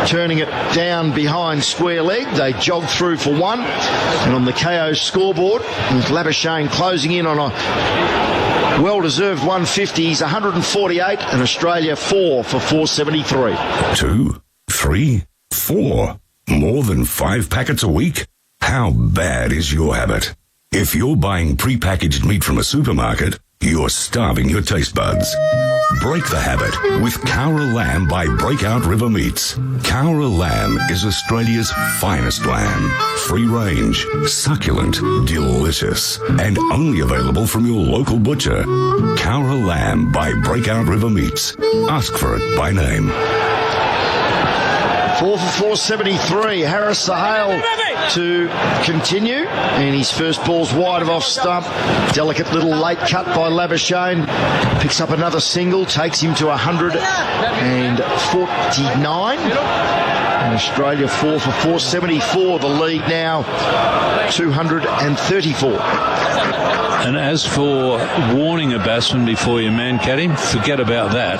[SPEAKER 2] turning it down behind square leg. They jog through for 1, and on the KO scoreboard, with Labuschagne closing in on a well-deserved 150. He's 148, and Australia 4 for 473.
[SPEAKER 24] 2, 3, 4. More than 5 packets a week? How bad is your habit? If you're buying pre-packaged meat from a supermarket, you're starving your taste buds. Break the habit with Cowra Lamb by Breakout River Meats. Cowra Lamb is Australia's finest lamb. Free range, succulent, delicious, and only available from your local butcher. Cowra Lamb by Breakout River Meats. Ask for it by name.
[SPEAKER 2] 4 for 473. Harris Sahale to continue, and his first ball's wide of off stump. Delicate little late cut by Labuschagne. Picks up another single, takes him to 149. And Australia 4 for 474. The lead now 234.
[SPEAKER 17] And as for warning a batsman before you man-cat him, forget about that.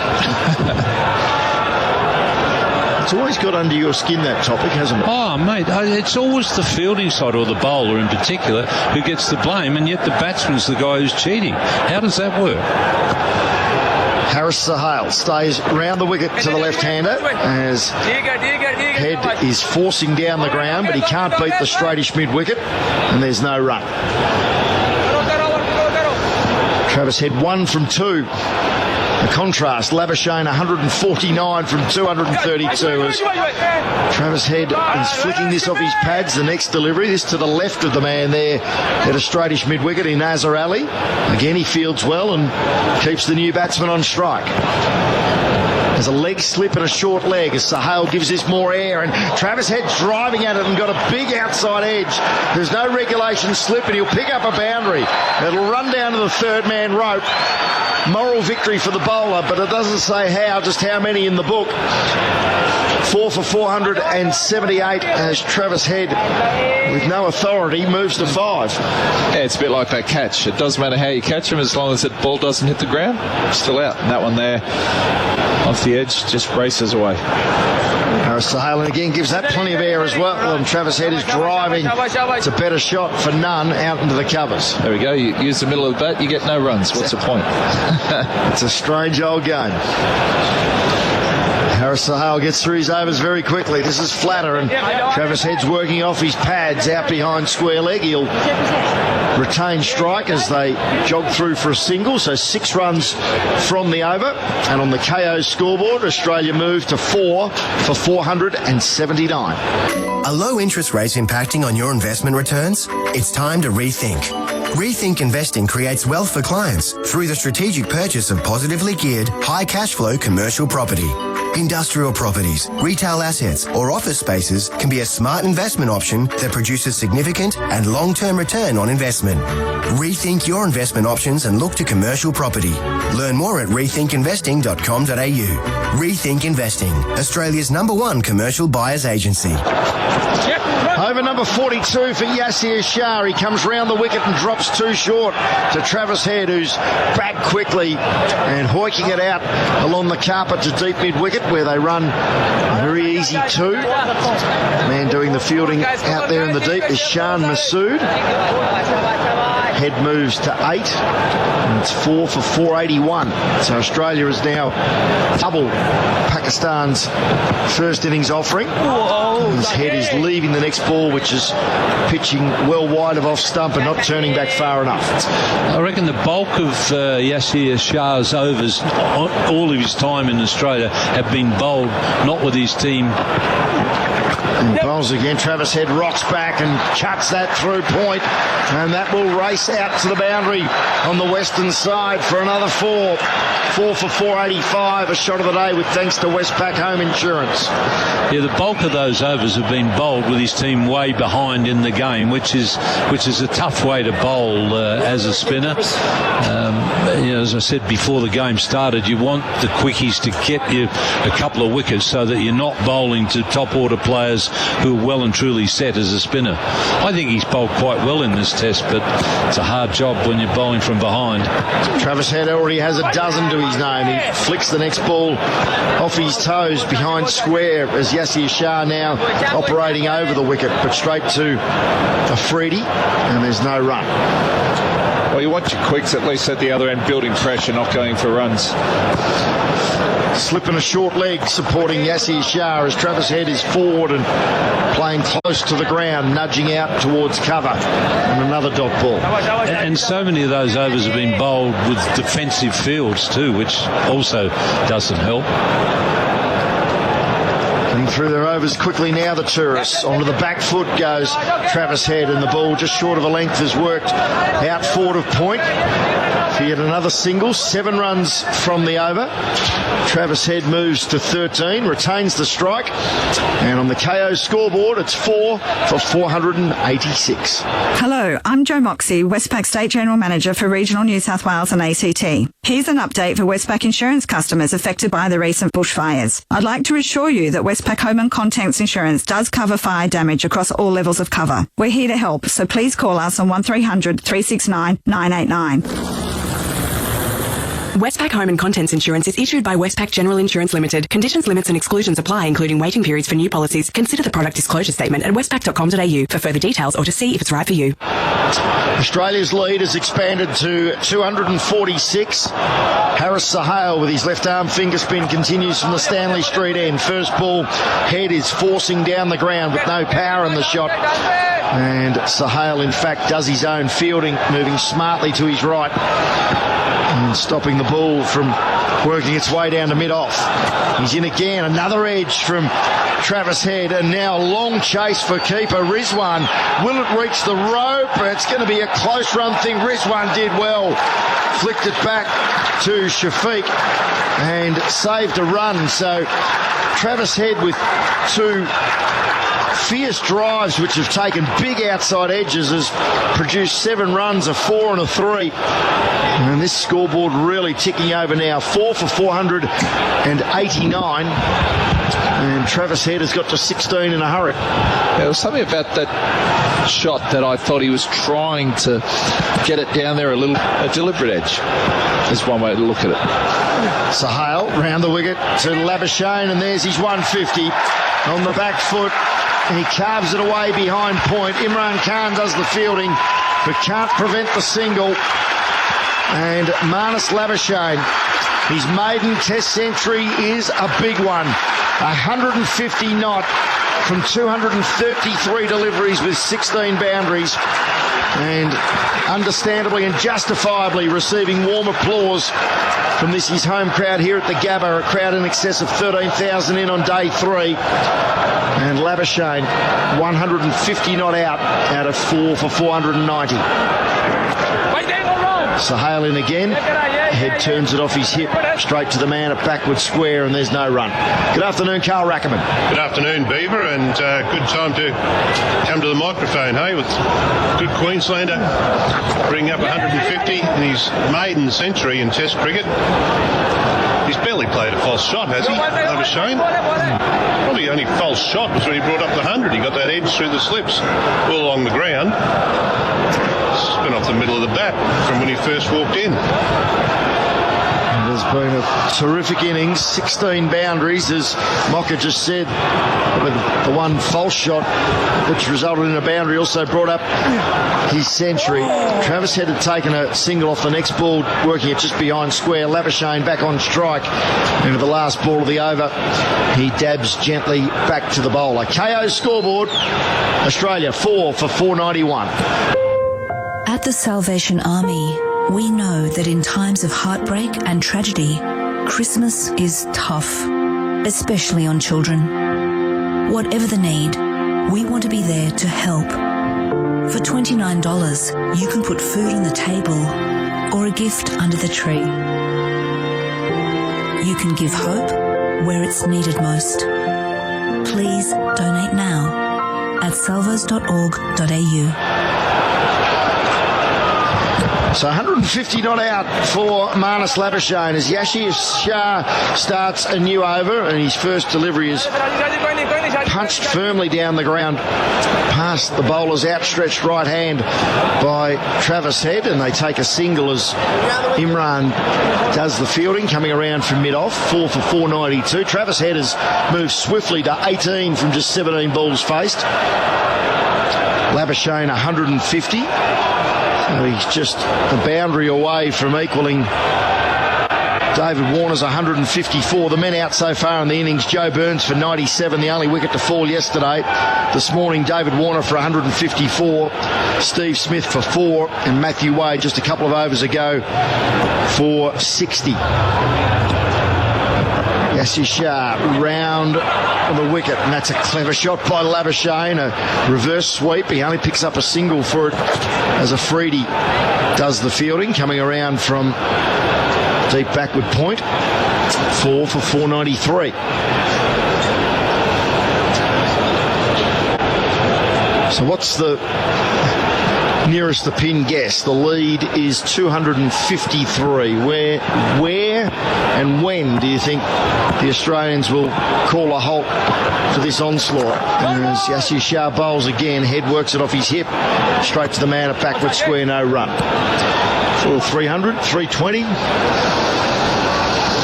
[SPEAKER 2] It's always got under your skin, that topic, hasn't it?
[SPEAKER 17] Oh, mate, it's always the fielding side, or the bowler in particular, who gets the blame, and yet the batsman's the guy who's cheating. How does that work?
[SPEAKER 2] Harris Sahale stays round the wicket to the left-hander as Head is forcing down the ground, but he can't beat the straightish mid-wicket, and there's no run. Travis Head 1 from 2. The contrast, Labuschagne 149 from 232 as Travis Head is flicking this off his pads. The next delivery, this to the left of the man there at a straightish mid-wicket in Azhar Ali. Again, he fields well and keeps the new batsman on strike. There's a leg slip and a short leg as Sahale gives this more air, and Travis Head driving at it and got a big outside edge. There's no regulation slip, and he'll pick up a boundary. It'll run down to the third man rope. Moral victory for the bowler, but it doesn't say just how many in the book. 4 for 478 as Travis Head, with no authority, moves to 5.
[SPEAKER 20] Yeah, it's a bit like that catch. It doesn't matter how you catch him as long as that ball doesn't hit the ground. Still out. And that one there off the edge just races away.
[SPEAKER 2] Harris Sahale again gives that plenty of air as well, and Travis Head is driving. It's a better shot for none out into the covers.
[SPEAKER 20] There we go. You use the middle of the bat, you get no runs. What's the point?
[SPEAKER 2] It's a strange old game. Harris Sahale gets through his overs very quickly. This is flatter, and Travis Head's working off his pads out behind square leg. He'll retain strike as they jog through for a single, so 6 runs from the over. And on the KO scoreboard, Australia moved to 4 for 479.
[SPEAKER 7] Are low interest rates impacting on your investment returns? It's time to rethink. Rethink Investing creates wealth for clients through the strategic purchase of positively geared, high cash flow commercial property. Industrial properties, retail assets, or office spaces can be a smart investment option that produces significant and long-term return on investment. Rethink your investment options and look to commercial property. Learn more at rethinkinvesting.com.au. Rethink Investing, Australia's #1 commercial buyers agency.
[SPEAKER 2] Over number 42 for Yasir Shah. He comes round the wicket and drops 2 short to Travis Head, who's back quickly and hoiking it out along the carpet to deep mid-wicket, where they run a very easy 2. Man doing the fielding out there in the deep is Shan Masood. Head moves to 8, and it's 4 for 481. So Australia is now double Pakistan's first innings offering. His Head is leaving the next ball, which is pitching well wide of off stump and not turning back far enough.
[SPEAKER 17] I reckon the bulk of Yasir Shah's overs, all of his time in Australia, have been bowled not with his team.
[SPEAKER 2] And bowls again. Travis Head rocks back and cuts that through point, and that will race out to the boundary on the western side for another 4. 4 for 485, a shot of the day with thanks to Westpac Home Insurance.
[SPEAKER 17] Yeah, the bulk of those overs have been bowled with his team way behind in the game, which is a tough way to bowl as a spinner. As I said before the game started, you want the quickies to get you a couple of wickets so that you're not bowling to top order players who are well and truly set as a spinner. I think he's bowled quite well in this test, but it's a hard job when you're bowling from behind.
[SPEAKER 2] Travis Head already has a dozen to his name. He flicks the next ball off his toes behind square as Yasir Shah now operating over the wicket, but straight to Afridi, and there's no run.
[SPEAKER 20] Well, you want your quicks at least at the other end, building pressure, not going for runs.
[SPEAKER 2] Slipping a short leg supporting Yassir Shah as Travis Head is forward and playing close to the ground, nudging out towards cover. And another dot ball.
[SPEAKER 17] And so many of those overs have been bowled with defensive fields too, which also doesn't help.
[SPEAKER 2] Coming through their overs quickly now, the tourists. Onto the back foot goes Travis Head, and the ball just short of a length has worked out forward of point. For yet another single, 7 runs from the over. Travis Head moves to 13, retains the strike, and on the KO scoreboard, it's 4 for 486.
[SPEAKER 12] Hello, I'm Jo Moxey, Westpac State General Manager for Regional New South Wales and ACT. Here's an update for Westpac insurance customers affected by the recent bushfires. I'd like to assure you that Westpac Home and Contents Insurance does cover fire damage across all levels of cover. We're here to help, so please call us on 1300 369 989.
[SPEAKER 13] Westpac Home and Contents Insurance is issued by Westpac General Insurance Limited. Conditions, limits and exclusions apply, including waiting periods for new policies. Consider the product disclosure statement at westpac.com.au for further details or to see if it's right for you.
[SPEAKER 2] Australia's lead has expanded to 246. Harris Sahale with his left arm finger spin continues from the Stanley Street end. First ball, Head is forcing down the ground with no power in the shot. And Sahale, in fact, does his own fielding, moving smartly to his right and stopping the ball from working its way down to mid-off. He's in again, another edge from Travis Head, and now a long chase for keeper Rizwan. Will it reach the rope? It's going to be a close run thing. Rizwan did well. Flicked it back to Shafiq and saved a run. So Travis Head with 2 fierce drives which have taken big outside edges has produced 7 runs, a 4 and a 3. And this scoreboard really ticking over now. 4 for 489. And Travis Head has got to 16 in a hurry.
[SPEAKER 20] There was something about that shot that I thought he was trying to get it down there a deliberate edge. Is one way to look at it.
[SPEAKER 2] Sahale round the wicket to Labuschagne, and there's his 150 on the back foot. He carves it away behind point. Imran Khan does the fielding, but can't prevent the single. And Marnus Labuschagne, his maiden Test century is a big one. 150 not from 233 deliveries with 16 boundaries. And understandably and justifiably receiving warm applause from this his home crowd here at the Gabba, a crowd in excess of 13,000 in on day 3. And Labuschagne 150 not out of 4 for 490. Sahale in again. Head turns it off his hip straight to the man at backward square, and there's no run. Good afternoon, Carl Rackerman.
[SPEAKER 21] Good afternoon, Beaver, and good time to come to the microphone, hey, with good Queenslander bringing up 150 in his maiden century in Test cricket. He's barely played a false shot, has he? Labuschagne? Probably only false shot was when he brought up the 100. He got that edge through the slips all along the ground. Spin off the middle of the bat from when he first walked in.
[SPEAKER 2] It has been a terrific innings, 16 boundaries, as Mocker just said, with the one false shot which resulted in a boundary also brought up his century. Travis Head had taken a single off the next ball, working it just behind square. Labuschagne back on strike, and at the last ball of the over, he dabs gently back to the bowler. KO scoreboard, Australia 4 for 491.
[SPEAKER 16] At the Salvation Army, we know that in times of heartbreak and tragedy, Christmas is tough, especially on children. Whatever the need, we want to be there to help. For $29, you can put food on the table or a gift under the tree. You can give hope where it's needed most. Please donate now at salvos.org.au.
[SPEAKER 2] So 150 not out for Marnus Labuschagne as Yassir Shah starts a new over, and his first delivery is punched firmly down the ground past the bowler's outstretched right hand by Travis Head, and they take a single as Imran does the fielding, coming around from mid-off. 4 for 492. Travis Head has moved swiftly to 18 from just 17 balls faced. Labuschagne 150. He's just a boundary away from equalling David Warner's 154. The men out so far in the innings, Joe Burns for 97, the only wicket to fall yesterday. This morning, David Warner for 154, Steve Smith for 4, and Matthew Wade just a couple of overs ago for 60. Yasir Shah round the wicket, and that's a clever shot by Labuschagne, a reverse sweep. He only picks up a single for it as Afridi does the fielding, coming around from deep backward point. 4 for 493. So what's the nearest the pin guess? The lead is 253. Where and when do you think the Australians will call a halt to this onslaught? As Yasir Shah bowls again, head works it off his hip, straight to the man at backward square, no run. Full 300, 320.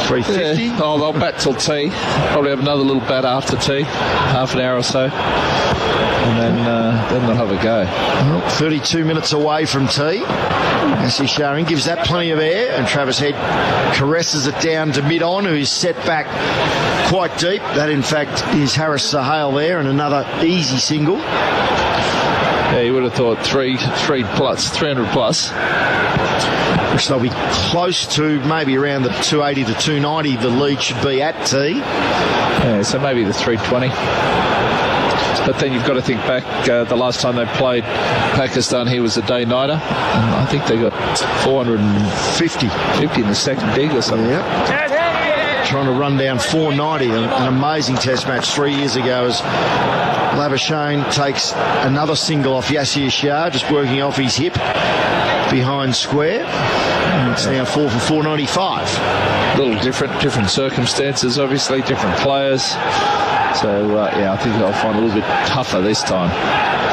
[SPEAKER 2] 350.
[SPEAKER 20] Yeah. Oh, they'll bat till tea. Probably have another little bat after tea, half an hour or so, and then they'll have a go.
[SPEAKER 2] Well, 32 minutes away from tea. Yasir Shah gives that plenty of air, and Travis Head caresses it down to mid-on, who is set back quite deep. That, in fact, is Haris Sohail there, and another easy single.
[SPEAKER 20] Yeah, you would have thought 300 plus.
[SPEAKER 2] Which they'll be close to, maybe around the 280 to 290 the lead should be at tea.
[SPEAKER 20] Yeah, so maybe the 320. But then you've got to think back, the last time they played Pakistan, he was a day-nighter, and I think they got 450 in the second dig or something.
[SPEAKER 2] Yeah. Trying to run down 490, an amazing test match 3 years ago as Labuschagne takes another single off Yasir Shah, just working off his hip behind square, and it's now 4 for 495.
[SPEAKER 20] A little different circumstances, obviously, different players. So, I think they'll find it a little bit tougher this time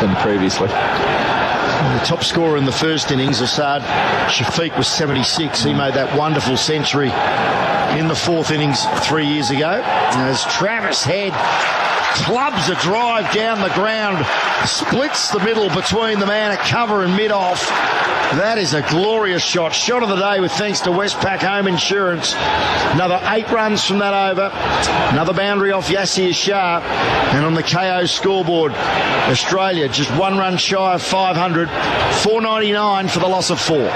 [SPEAKER 20] than previously.
[SPEAKER 2] The top scorer in the first innings, Asad Shafiq, was 76. He made that wonderful century in the fourth innings 3 years ago. As Travis Head clubs a drive down the ground, splits the middle between the man at cover and mid-off. That is a glorious shot. Shot of the day with thanks to Westpac Home Insurance. Another 8 runs from that over. Another boundary off Yasir Shah. And on the KO scoreboard, Australia just 1 run shy of 500. 499 for the loss of 4.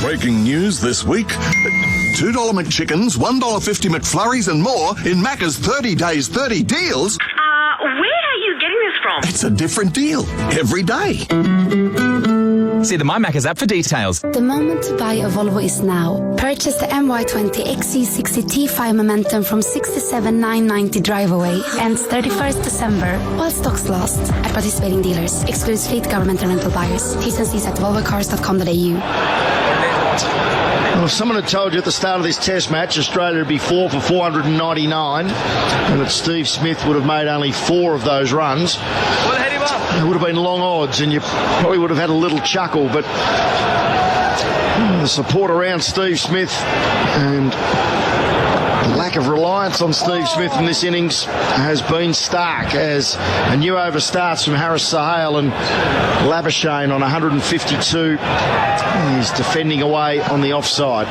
[SPEAKER 25] Breaking news this week. $2 McChickens, $1.50 McFlurries and more in Macca's 30 Days 30 Deals.
[SPEAKER 5] Where are you getting this from?
[SPEAKER 25] It's a different deal every day.
[SPEAKER 4] See the My Macca's app for details.
[SPEAKER 9] The moment to buy a Volvo is now. Purchase the MY20 XC60 T5 Momentum from $67,990 drive away. Ends 31st December while stocks last. At participating dealers. Excludes fleet, government and rental buyers. T's and C's at volvocars.com.au.
[SPEAKER 2] Well, if someone had told you at the start of this test match Australia would be 4 for 499 and that Steve Smith would have made only 4 of those runs, it would have been long odds and you probably would have had a little chuckle, but the support around Steve Smith and the lack of reliance on Steve Smith in this innings has been stark as a new over starts from Haris Sohail and Labuschagne on 152. He's defending away on the offside.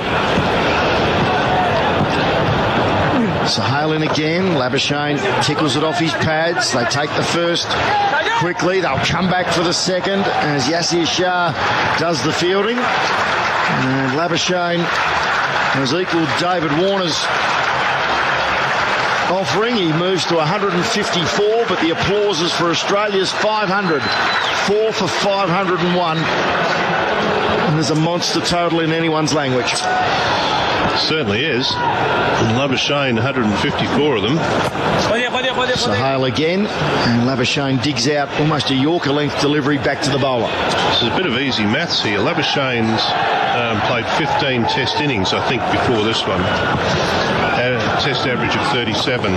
[SPEAKER 2] Sohail in again. Labuschagne tickles it off his pads. They take the first quickly. They'll come back for the second as Yasir Shah does the fielding. And Labuschagne has equalled David Warner's offering. He moves to 154, but the applause is for Australia's 500. 4 for 501. And there's a monster total in anyone's language.
[SPEAKER 21] Certainly is. And Labuschagne, 154 of them.
[SPEAKER 2] Sohail again, and Labuschagne digs out almost a Yorker length delivery back to the bowler.
[SPEAKER 21] This is a bit of easy maths here. Labuschagne's played 15 test innings, I think, before this one. Had a test average of 37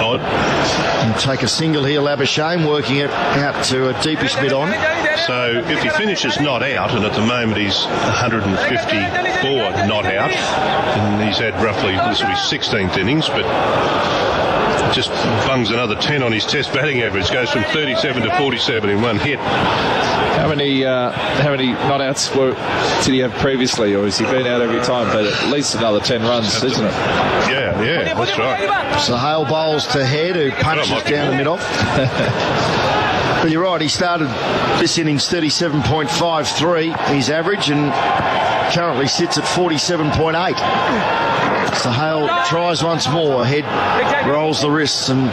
[SPEAKER 21] odd.
[SPEAKER 2] And take a single here, Labuschagne, working it out to a deepish mid on.
[SPEAKER 21] So if he finishes not out, and at the moment he's 154 not out, and he's had roughly, this will be 16th innings, but just bungs another 10 on his test batting average, goes from 37 to 47 in one hit.
[SPEAKER 20] How many not-outs did he have previously, or has he been out every time? But at least another 10 runs, isn't it?
[SPEAKER 21] Yeah, that's right.
[SPEAKER 2] So Hale bowls to Head, who punches down the middle. But you're right, he started this innings 37.53, his average, and currently sits at 47.8. So Hale tries once more. Head rolls the wrists and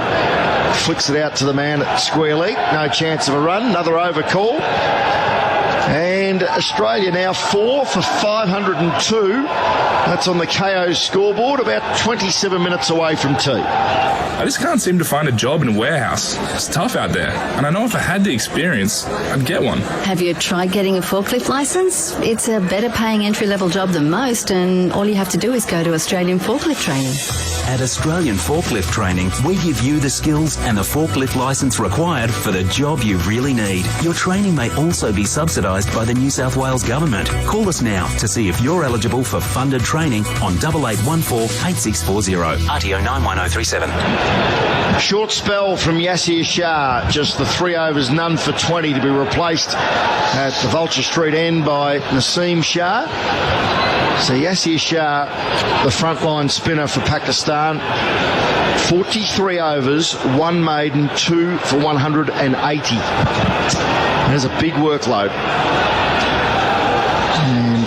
[SPEAKER 2] flicks it out to the man at square leg. No chance of a run. Another over call. And Australia now 4 for 502. That's on the KO scoreboard, about 27 minutes away from tea.
[SPEAKER 1] I just can't seem to find a job in a warehouse. It's tough out there, and I know if I had the experience, I'd get one.
[SPEAKER 11] Have you tried getting a forklift licence? It's a better paying entry-level job than most, and all you have to do is go to Australian Forklift Training.
[SPEAKER 18] At Australian Forklift Training, we give you the skills and the forklift licence required for the job you really need. Your training may also be subsidised by the New South Wales Government. Call us now to see if you're eligible for funded training on 8814 8640 RTO 91037.
[SPEAKER 2] Short spell from Yasir Shah, just the 3 overs, none for 20 to be replaced at the Vulture Street end by Naseem Shah. So Yasir Shah, the frontline spinner for Pakistan, 43 overs, 1 maiden, 2 for 180. There's a big workload. And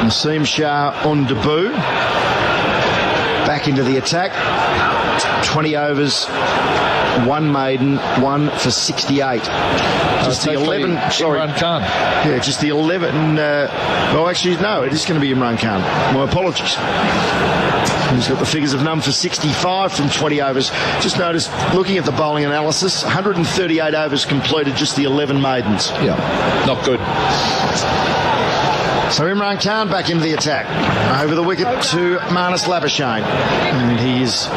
[SPEAKER 2] Naseem Shah on debut. Back into the attack. 20 overs, 1 maiden, 1 for 68. Just the 11. Sorry,
[SPEAKER 20] Imran Khan.
[SPEAKER 2] Yeah, just the 11. Well, actually, no, it is going to be Imran Khan. My apologies. He's got the figures of none for 65 from 20 overs. Just notice, looking at the bowling analysis, 138 overs completed, just the 11 maidens.
[SPEAKER 20] Yeah, not good.
[SPEAKER 2] So Imran Khan back into the attack. Over the wicket to Marnus Labuschagne. And he is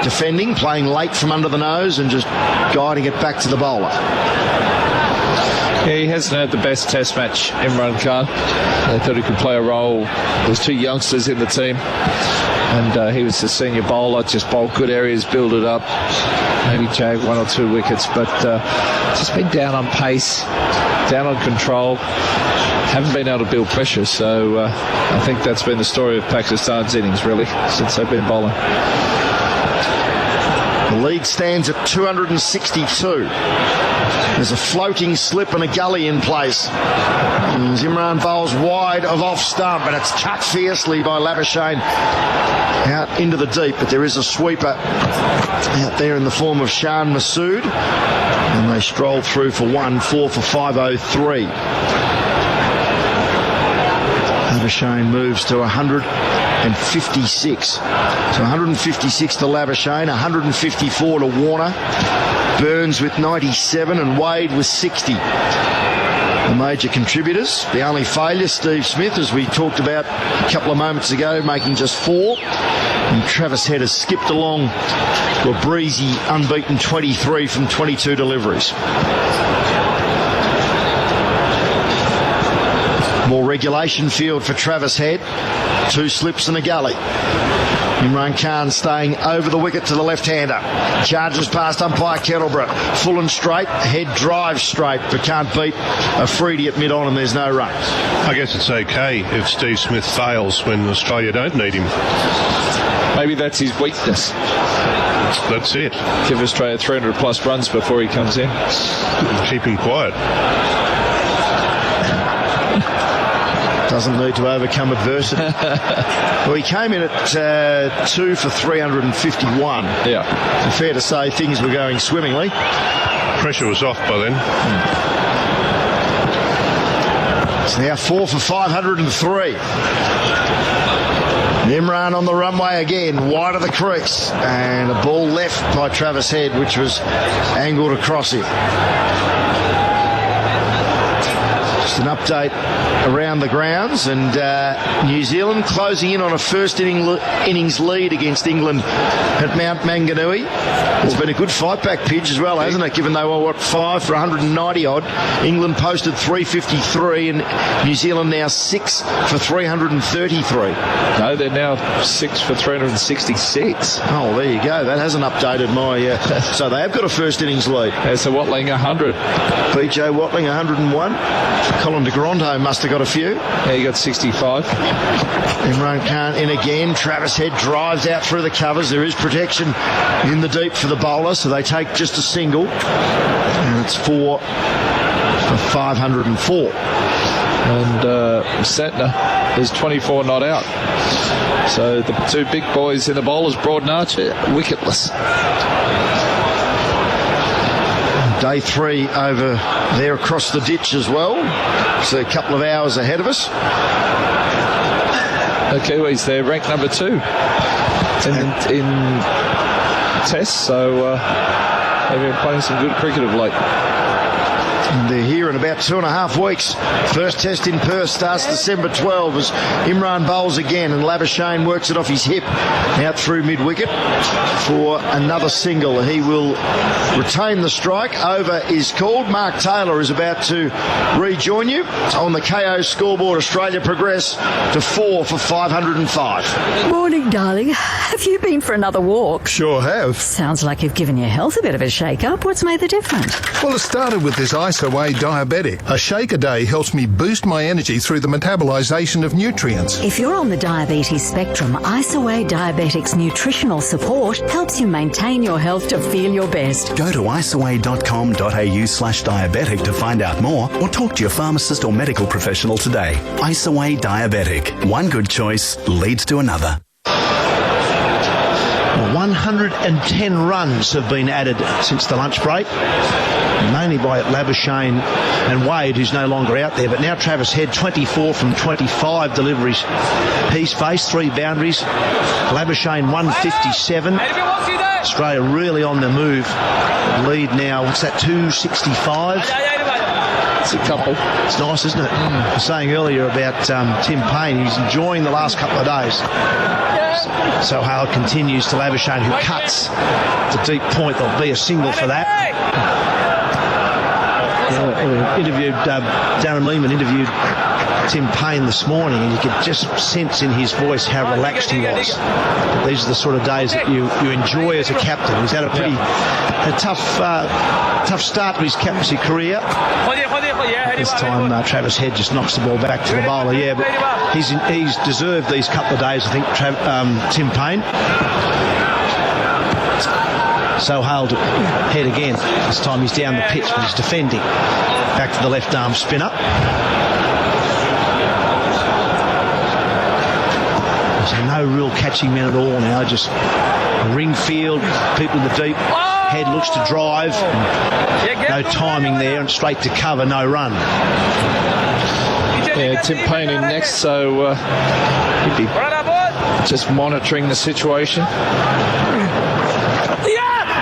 [SPEAKER 2] defending, playing late from under the nose and just guiding it back to the bowler.
[SPEAKER 20] Yeah, he hasn't had the best test match, Imran Khan. They thought he could play a role. There's 2 youngsters in the team. And he was the senior bowler, just bowled good areas, build it up. Maybe jagged 1 or 2 wickets, but just been down on pace, down on control. Haven't been able to build pressure, so I think that's been the story of Pakistan's innings, really, since they've been bowling.
[SPEAKER 2] The lead stands at 262. There's a floating slip and a gully in place. As Imran bowls wide of off stump, and it's cut fiercely by Labuschagne out into the deep, but there is a sweeper out there in the form of Shan Masood, and they stroll through for 1, 4 for 503. Labuschagne moves to 156. So 156 to Labuschagne, 154 to Warner. Burns with 97 and Wade with 60. The major contributors. The only failure, Steve Smith, as we talked about a couple of moments ago, making just 4. And Travis Head has skipped along to a breezy, unbeaten 23 from 22 deliveries. More regulation field for Travis Head. 2 slips and a gully. Imran Khan staying over the wicket to the left-hander. Charges past umpire Kettleborough. Full and straight. Head drives straight, but can't beat Afridi at mid-on, and there's no run.
[SPEAKER 21] I guess it's okay if Steve Smith fails when Australia don't need him.
[SPEAKER 20] Maybe that's his weakness.
[SPEAKER 21] That's it.
[SPEAKER 20] Give Australia 300 plus runs before he comes in.
[SPEAKER 21] Keep him quiet.
[SPEAKER 2] Doesn't need to overcome adversity. Well, he came in at 2 for 351.
[SPEAKER 20] Yeah.
[SPEAKER 2] So fair to say things were going swimmingly.
[SPEAKER 21] Pressure was off by then.
[SPEAKER 2] It's now 4 for 503. Imran on the runway again, wide of the crease, and a ball left by Travis Head, which was angled across him. Just an update around the grounds, and New Zealand closing in on a first innings lead against England at Mount Maunganui. It's been a good fight back, Pidge, as well, hasn't it? Given they were 5 for 190 odd. England posted 353, and New Zealand now 6 for 333.
[SPEAKER 20] No, they're now 6 for 366.
[SPEAKER 2] Oh, there you go. That hasn't updated my... so they have got a first innings lead.
[SPEAKER 20] So Watling 100.
[SPEAKER 2] PJ Watling 101. Colin de Grande must have got a few.
[SPEAKER 20] Yeah, he got 65.
[SPEAKER 2] Imran Khan in again. Travis Head drives out through the covers. There is protection in the deep for the bowler, so they take just a single. And it's 4 for 504.
[SPEAKER 20] And Santner is 24 not out. So the two big boys in the bowlers, Broad and Archer, wicketless.
[SPEAKER 2] Day 3 over there across the ditch as well. So a couple of hours ahead of us.
[SPEAKER 20] The Kiwis, they're ranked number 2 in tests, so they've been playing some good cricket of late.
[SPEAKER 2] And they're here in about 2.5 weeks. First test in Perth starts December 12 as Imran bowls again, and Labuschagne works it off his hip out through mid-wicket for another single. He will retain the strike. Over is called. Mark Taylor is about to rejoin you. On the KO scoreboard, Australia progress to 4 for 505.
[SPEAKER 14] Morning, darling. Have you been for another walk?
[SPEAKER 25] Sure have.
[SPEAKER 14] Sounds like you've given your health a bit of a shake-up. What's made the difference?
[SPEAKER 25] Well, it started with this Ice Away Diabetic. A shake a day helps me boost my energy through the metabolisation of nutrients.
[SPEAKER 14] If you're on the diabetes spectrum, Ice Away Diabetic's nutritional support helps you maintain your health to feel your best.
[SPEAKER 15] Go to iceaway.com.au/diabetic to find out more, or talk to your pharmacist or medical professional today. Ice Away Diabetic. One good choice leads to another.
[SPEAKER 2] 110 runs have been added since the lunch break, mainly by Labuschagne and Wade, who's no longer out there. But now Travis Head, 24 from 25 deliveries he's faced, 3 boundaries. Labuschagne 157. Australia really on the move. Lead now, what's that, 265?
[SPEAKER 20] It's a couple.
[SPEAKER 2] It's nice, isn't it? I was saying earlier about Tim Payne. He's enjoying the last couple of days. So Hale continues to Labuschagne, who cuts the deep point. There'll be a single for that. Darren Lehman interviewed Tim Payne this morning, and you could just sense in his voice how relaxed he was. These are the sort of days that you enjoy as a captain. He's had a tough start to his captaincy career. This time Travis Head just knocks the ball back to the bowler. Yeah, but he's deserved these couple of days, I think, Tim Payne. So Hale to Head again. This time he's down the pitch, but he's defending. Back to the left arm spinner. There's no real catching men at all now. Just a ring field, people in the deep. Head looks to drive. No timing there, and straight to cover, no run.
[SPEAKER 20] Yeah, Tim Payne in next, so he'd be just monitoring the situation.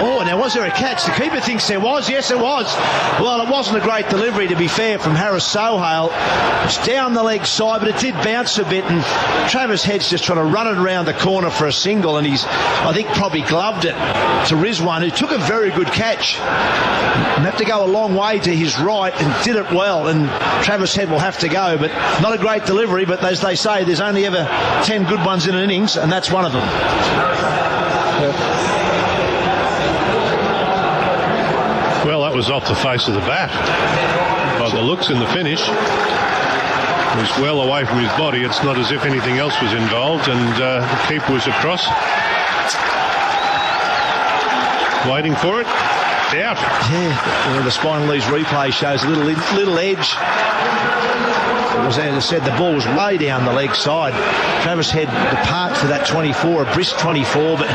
[SPEAKER 2] Oh, now was there a catch? The keeper thinks there was. Yes, it was. Well, it wasn't a great delivery, to be fair, from Harris Sohail. It's down the leg side, but it did bounce a bit, and Travis Head's just trying to run it around the corner for a single, and he's, I think, probably gloved it to Rizwan, who took a very good catch. And had to go a long way to his right and did it well, and Travis Head will have to go, but not a great delivery, but as they say, there's only ever 10 good ones in an innings, and that's one of them.
[SPEAKER 21] Well, that was off the face of the bat. By the looks in the finish, it was well away from his body. It's not as if anything else was involved, and the keeper was across. Waiting for it. Out.
[SPEAKER 2] Yeah, the Spinal League's replay shows a little edge. As I said, the ball was way down the leg side. Travis Head departs for that 24, a brisk 24, but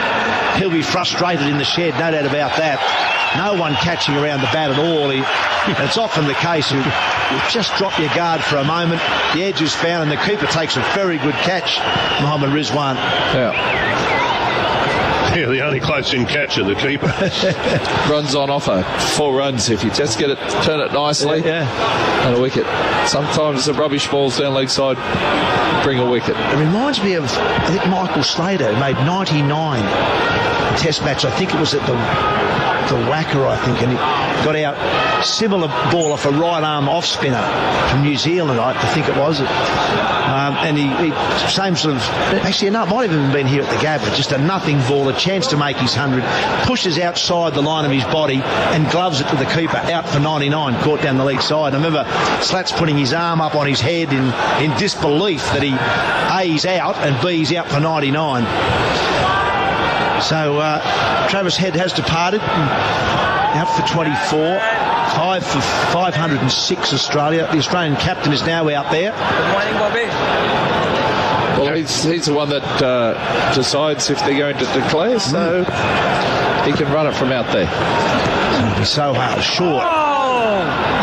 [SPEAKER 2] he'll be frustrated in the shed, no doubt about that. No one catching around the bat at all. It's often the case. You just drop your guard for a moment. The edge is found, and the keeper takes a very good catch, Mohammad Rizwan.
[SPEAKER 20] Yeah.
[SPEAKER 21] Yeah, the only close-in catcher, the keeper.
[SPEAKER 20] Runs on offer. 4 runs if you just get it, turn it nicely.
[SPEAKER 2] Yeah.
[SPEAKER 20] And a wicket. Sometimes the rubbish balls down leg side bring a wicket.
[SPEAKER 2] It reminds me of, I think, Michael Slater, who made 99 Test match. I think it was at the Wacker, I think, and he got out similar ball off a right arm off spinner from New Zealand, I think it was. And he same sort of, actually, no, it might have even been here at the Gabba, just a nothing ball, a chance to make his 100, pushes outside the line of his body and gloves it to the keeper, out for 99, caught down the leg side. I remember Slats putting his arm up on his head in disbelief that A, he's out, and B, he's out for 99. So Travis Head has departed, out for 24, 5 for 506 Australia. The Australian captain is now out there.
[SPEAKER 20] Good morning, Bobby. Well, he's the one that decides if they're going to declare, so he can run it from out there.
[SPEAKER 2] It'll be so hard, short.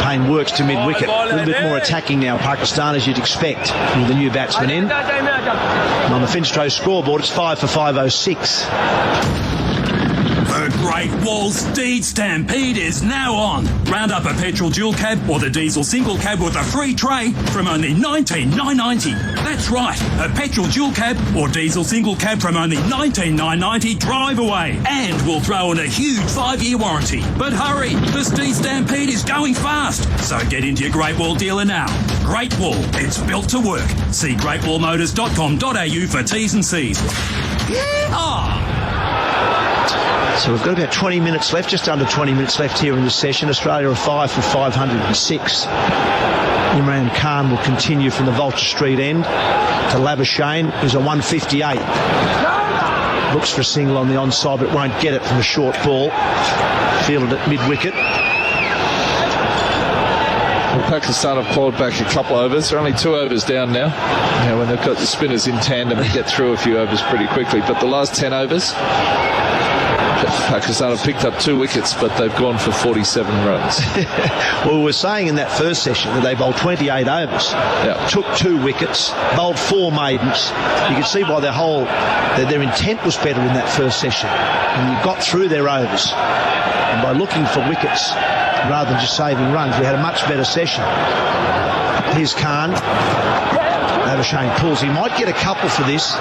[SPEAKER 2] Payne works to mid-wicket. A little bit more attacking now, Pakistan, as you'd expect, with the new batsman in. And on the Finstro scoreboard, it's 5 for 506.
[SPEAKER 3] The Great Wall Steed Stampede is now on. Round up a petrol dual cab or the diesel single cab with a free tray from only $19,990. That's right, a petrol dual cab or diesel single cab from only $19,990 drive away. And we'll throw in a huge 5-year warranty. But hurry, the Steed Stampede is going fast. So get into your Great Wall dealer now. Great Wall, it's built to work. See greatwallmotors.com.au for T's and C's.
[SPEAKER 2] So we've got about 20 minutes left, just under 20 minutes left here in this session. Australia are 5 for 506. Imran Khan will continue from the Vulture Street end to Labuschagne, who's a 158. Looks for a single on the onside, but won't get it from a short ball. Fielded at mid-wicket.
[SPEAKER 20] Well, Pakistan have clawed back a couple of overs. They're only 2 overs down now. When they've got the spinners in tandem, they get through a few overs pretty quickly. But the last 10 overs, Pakistan have picked up 2 wickets, but they've gone for 47 runs.
[SPEAKER 2] Well, we were saying in that first session that they bowled 28 overs, took 2 wickets, bowled 4 maidens. You can see by their intent was better in that first session. And you got through their overs. And by looking for wickets rather than just saving runs, we had a much better session. Here's Khan. Labuschagne pulls. He might get a couple for this.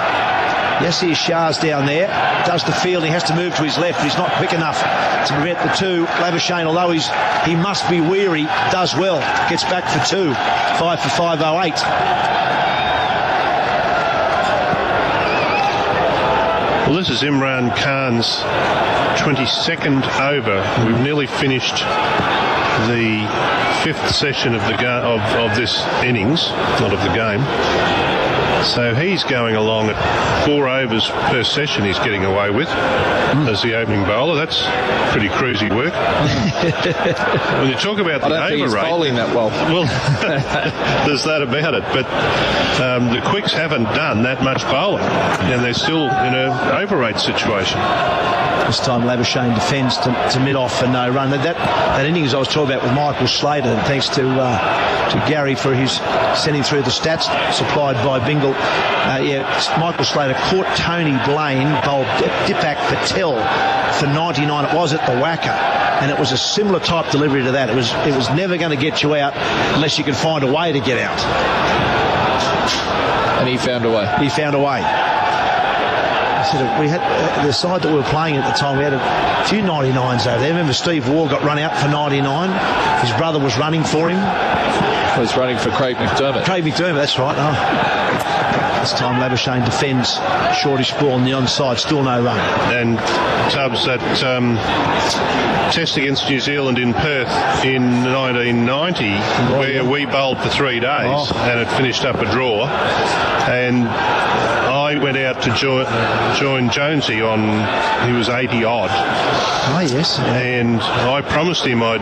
[SPEAKER 2] Yes, here's Shah's down there. Does the field. He has to move to his left, but he's not quick enough to prevent the 2. Labuschagne, although he must be weary, does well. Gets back for 2. 5 for 508.
[SPEAKER 21] Well, this is Imran Khan's 22nd over. We've nearly finished the 5th session of this innings, not of the game. So he's going along at 4 overs per session he's getting away with as the opening bowler. That's pretty cruisy work. When you talk about the over rate... I don't think he's bowling that well. Well, there's that about it. But the quicks haven't done that much bowling, and they're still in an over rate situation.
[SPEAKER 2] This time Labuschagne defends to mid-off for no run. That innings I was talking about with Michael Slater, thanks to Gary for his sending through the stats supplied by Bingle. Michael Slater caught Tony Blaine, bowled Dipak Patel for 99. It was at the Wacker, and it was a similar type delivery to that. It was never going to get you out unless you could find a way to get out.
[SPEAKER 20] And he found a way.
[SPEAKER 2] He found a way. We had the side that we were playing at the time, we had a few 99s over there. Remember Steve Waugh got run out for 99. His brother was running for him.
[SPEAKER 20] He was running for Craig McDermott.
[SPEAKER 2] Craig McDermott, that's right. This time Labuschagne defends shortish ball on the onside, still no run.
[SPEAKER 21] And Tubbs, that test against New Zealand in Perth in 1990, where we bowled for 3 days and it finished up a draw, and I went out to join Jonesy he was 80 odd.
[SPEAKER 2] Oh, yes.
[SPEAKER 21] And I promised him I'd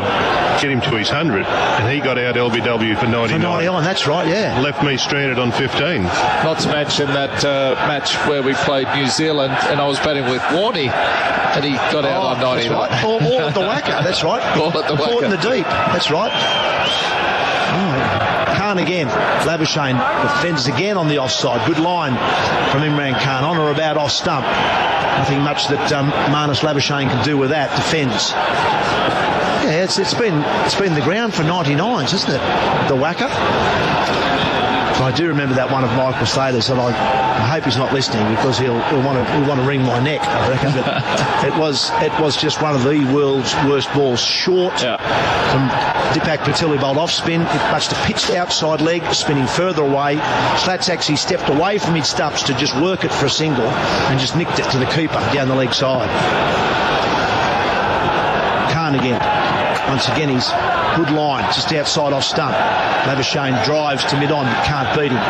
[SPEAKER 21] get him to his 100, and he got out LBW for 99.
[SPEAKER 2] For 99, that's right, yeah.
[SPEAKER 21] Left me stranded on 15.
[SPEAKER 20] Not to mention that match where we played New Zealand, and I was batting with Warney, and he got out on 99.
[SPEAKER 2] Right. All at the Wacker, that's right.
[SPEAKER 20] All at the Wacker.
[SPEAKER 2] Caught in the deep, that's right. Oh. Khan again. Labuschagne defends again on the offside. Good line from Imran Khan on or about off stump. Nothing much that Marnus Labuschagne can do with that. Defends. Yeah, it's been the ground for 99s, isn't it? The whacker. I do remember that one of Michael Slater's, and I hope he's not listening because he'll want to wring my neck, I reckon. But it was just one of the world's worst balls. Short from Deepak Patil, bowled off spin. It touched a pitched outside leg, spinning further away. Slats actually stepped away from mid stumps to just work it for a single and just nicked it to the keeper down the leg side. Khan again. Once again, he's good line, just outside off stump. Labuschagne drives to mid-on, but can't beat him.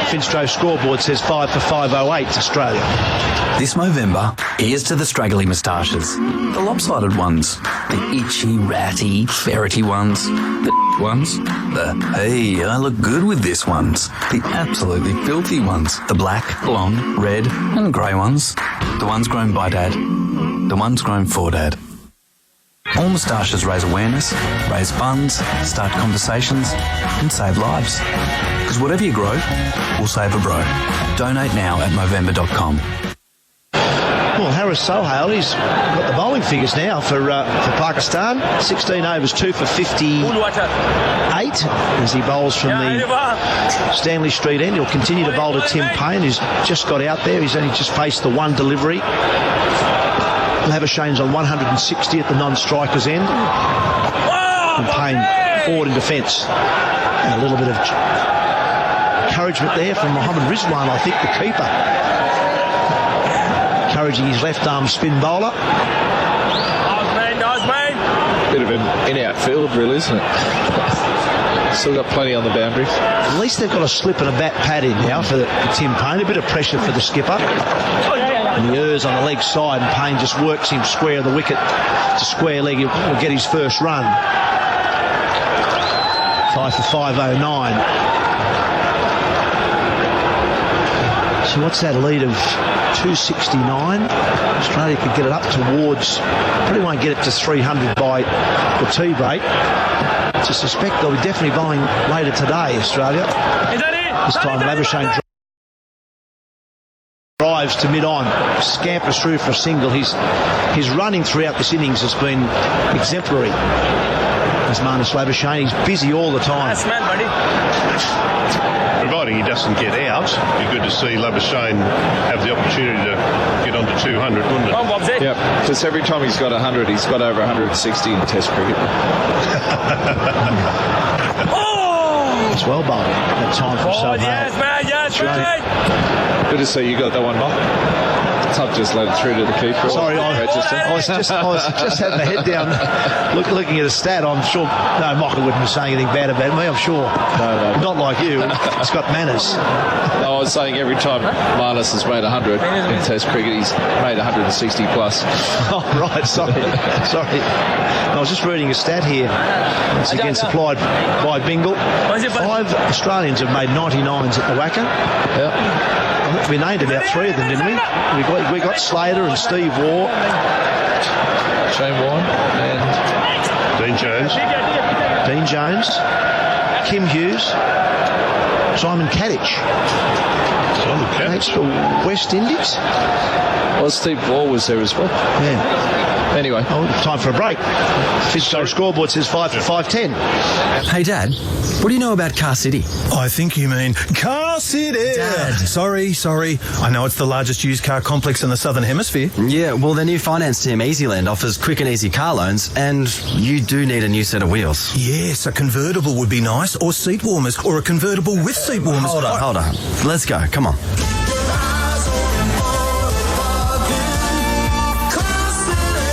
[SPEAKER 2] Finstro scoreboard says 5 for 508 Australia.
[SPEAKER 10] This Movember, here's to the straggly moustaches. The lopsided ones. The itchy, ratty, ferrety ones. The ones. The, hey, I look good with this ones. The absolutely filthy ones. The black, blonde, red and grey ones. The ones grown by Dad. The ones grown for Dad. All moustaches raise awareness, raise funds, start conversations and save lives. Because whatever you grow, will save a bro. Donate now at Movember.com.
[SPEAKER 2] Well, Harris Sohail, he's got the bowling figures now for Pakistan. 16 overs, 2 for 58 as he bowls from the Stanley Street end. He'll continue to bowl to Tim Payne, who's just got out there. He's only just faced the one delivery. Labuschagne's on 160 at the non-striker's end. And Payne forward in defence. And a little bit of encouragement there from Mohammad Rizwan, I think, the keeper. Encouraging his left-arm spin bowler.
[SPEAKER 20] Bit of an in-out field, really, isn't it? Still got plenty on the boundaries.
[SPEAKER 2] At least they've got a slip and a bat pad in now for Tim Payne. A bit of pressure for the skipper. And he errs on the leg side, and Payne just works him square of the wicket to square leg. He'll get his first run. 5 for 509. So what's that lead of 269? Australia could get it up towards, probably won't get it to 300 by the tea break. To suspect they'll be definitely bowling later today, Australia. This time Labuschagne drives to mid-on, scampers through for a single. His running throughout this innings has been exemplary. As Marnus Labuschagne, he's busy all the time.
[SPEAKER 21] Providing he doesn't get out, it'd be good to see Labuschagne have the opportunity to get onto 200, wouldn't it?
[SPEAKER 20] Yeah, because every time he's got 100, he's got over 160 in Test cricket.
[SPEAKER 2] It's well bowled that time for Sohail.
[SPEAKER 20] Good to see you got that one, Mark. I've just let it through to the keeper.
[SPEAKER 2] Sorry, I was just having my head down looking at a stat. I'm sure no, Michael wouldn't be saying anything bad about me, I'm sure.
[SPEAKER 20] No.
[SPEAKER 2] Not like you. It's got manners.
[SPEAKER 20] No, I was saying every time Marnus has made 100 in Test cricket, he's made 160 plus.
[SPEAKER 2] Oh, right, sorry. I was just reading a stat here. Once again supplied by Bingle. 5 Australians have made 99s at the Wacker.
[SPEAKER 20] Yeah.
[SPEAKER 2] We named about 3 of them, didn't we? We got Slater and Steve Waugh.
[SPEAKER 20] Shane Warne and
[SPEAKER 21] Dean
[SPEAKER 2] Jones. Kim Hughes. Simon Kadich. That's for West Indies.
[SPEAKER 20] Well, Steve Waugh was there as well.
[SPEAKER 2] Yeah.
[SPEAKER 20] Anyway.
[SPEAKER 2] Time for a break. Fisco scoreboard says 5 for 510.
[SPEAKER 10] Hey, Dad, what do you know about Car City?
[SPEAKER 6] I think you mean Car City.
[SPEAKER 10] Dad.
[SPEAKER 6] Sorry. I know it's the largest used car complex in the Southern Hemisphere.
[SPEAKER 10] Yeah, well, their new finance team, Easyland, offers quick and easy car loans, and you do need a new set of wheels.
[SPEAKER 6] Yes, a convertible would be nice, or seat warmers, or a convertible with seat warmers.
[SPEAKER 10] Hold on. Let's go. Come on.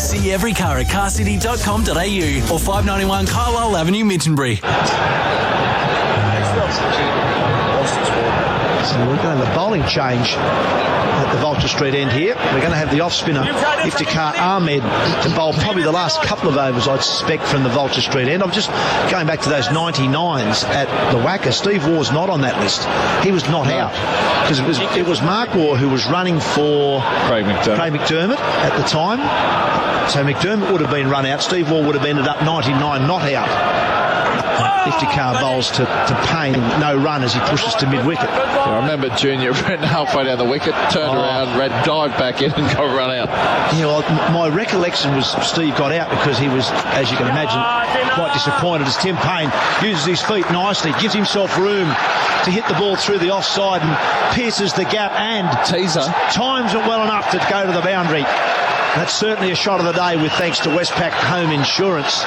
[SPEAKER 10] See every car at carcity.com.au or 591 Carlisle Avenue, Mitchenbury.
[SPEAKER 2] So we're going to have a bowling change at the Vulture Street end here. We're going to have the off-spinner Iftikhar Ahmed to bowl probably the last couple of overs, I'd suspect, from the Vulture Street end. I'm just going back to those 99s at the Wacker. Steve Waugh's not on that list. He was not out because it was Mark Waugh who was running for
[SPEAKER 20] Craig
[SPEAKER 2] McDermott at the time. So McDermott would have been run out. Steve Waugh would have ended up 99 not out. 50-car bowls to Payne, no run as he pushes to mid-wicket.
[SPEAKER 20] I remember Junior ran halfway down the wicket, turned around, dived back in and got run out.
[SPEAKER 2] Yeah, well, my recollection was Steve got out because he was, as you can imagine, quite disappointed as Tim Payne uses his feet nicely, gives himself room to hit the ball through the offside and pierces the gap and
[SPEAKER 20] teaser
[SPEAKER 2] times it well enough to go to the boundary. That's certainly a shot of the day with thanks to Westpac Home Insurance.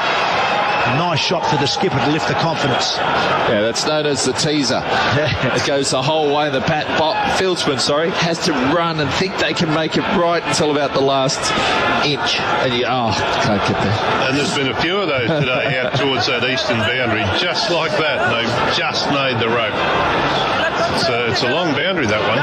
[SPEAKER 2] A nice shot for the skipper to lift the confidence.
[SPEAKER 20] Yeah, that's known as the teaser. It goes the whole way. The fieldsman, has to run and think they can make it right until about the last inch. And can't get there.
[SPEAKER 21] And there's been a few of those today out towards that eastern boundary, just like that. They've just made the rope. So it's a long boundary, that one.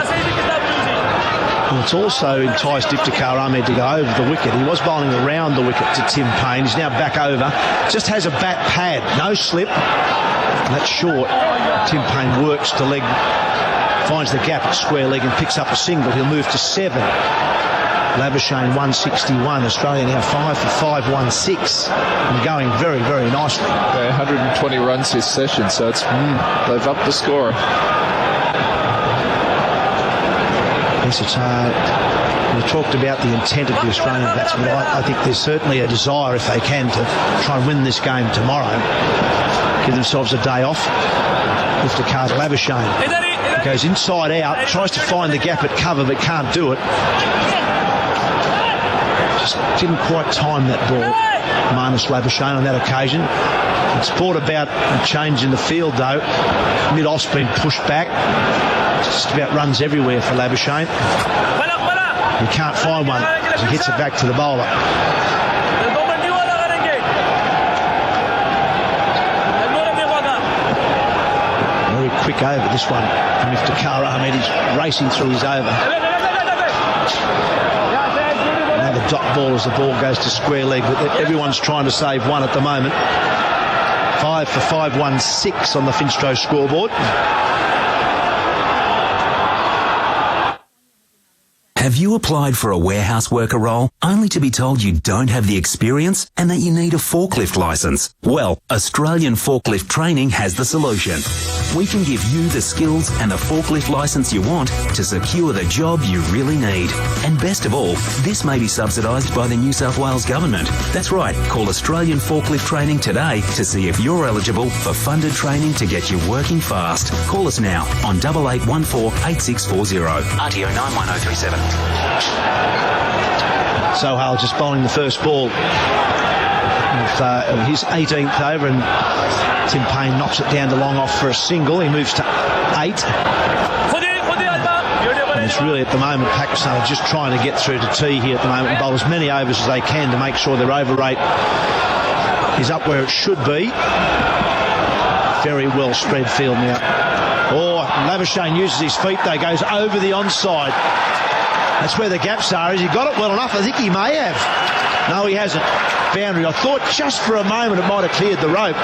[SPEAKER 2] Well, it's also enticed Iftikhar Ahmed to go over the wicket. He was bowling around the wicket to Tim Payne. He's now back over. Just has a bat pad. No slip. That's short. Tim Payne works to leg, finds the gap at square leg and picks up a single. He'll move to 7. Labuschagne 161. Australia now 5 for 516. And going very, very nicely.
[SPEAKER 20] 120 runs this session, so it's they've upped the score.
[SPEAKER 2] Yes, it's we talked about the intent of the Australian batsmen. I think there's certainly a desire, if they can, to try and win this game tomorrow. Give themselves a day off. Iftikhar Labuschagne. He goes inside out, tries to find the gap at cover, but can't do it. Just didn't quite time that ball, Marnus Labuschagne, on that occasion. It's brought about a change in the field, though. Mid-off's been pushed back. Just about runs everywhere for Labuschagne. He can't find one as he hits it back to the bowler. Very quick over this one from Iftikhar Ahmed. He's racing through his over. Now the dot ball as the ball goes to square leg, but everyone's trying to save one at the moment. 5 for 516 on the Finstro scoreboard.
[SPEAKER 18] Have you applied for a warehouse worker role only to be told you don't have the experience and that you need a forklift license? Well, Australian Forklift Training has the solution. We can give you the skills and the forklift license you want to secure the job you really need. And best of all, this may be subsidised by the New South Wales Government. That's right, call Australian Forklift Training today to see if you're eligible for funded training to get you working fast. Call us now on 8814 8640. RTO 91037.
[SPEAKER 2] Sohail just bowling the first ball of his 18th over, and Tim Payne knocks it down to long off for a single. He moves to 8. And it's really at the moment Pakistan are just trying to get through to T here at the moment and bowl as many overs as they can to make sure their over rate is up where it should be. Very well spread field now. Labuschagne uses his feet though, goes over the onside. That's where the gaps are. Has he got it well enough? I think he may have. No, he hasn't. Boundary. I thought just for a moment it might have cleared the rope.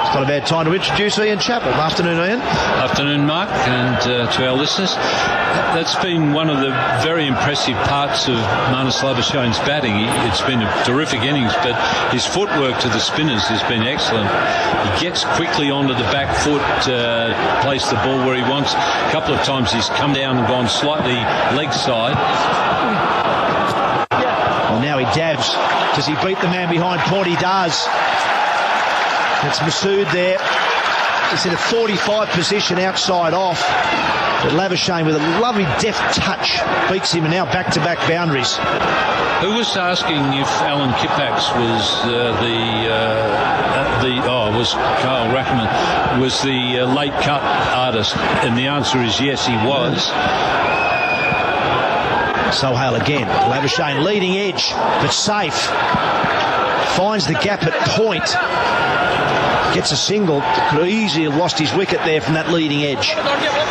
[SPEAKER 2] It's not a bad time to introduce Ian Chappell. Afternoon, Ian.
[SPEAKER 17] Afternoon, Mark, and to our listeners. That's been one of the very impressive parts of Marnus Labuschagne's batting. It's been a terrific innings, but his footwork to the spinners has been excellent. He gets quickly onto the back foot, place the ball where he wants. A couple of times he's come down and gone slightly leg side.
[SPEAKER 2] Well, now he dabs. Does he beat the man behind point? He does. It's Masood there. It's in a 45 position outside off. But Labuschagne with a lovely deft touch beats him, and now back-to-back boundaries.
[SPEAKER 17] Who was asking if Alan Kippax was was Carl Rackerman, was the late cut artist? And the answer is yes, he was.
[SPEAKER 2] Sohail again. Labuschagne leading edge, but safe. Finds the gap at point. Gets a single. Could easily have lost his wicket there from that leading edge.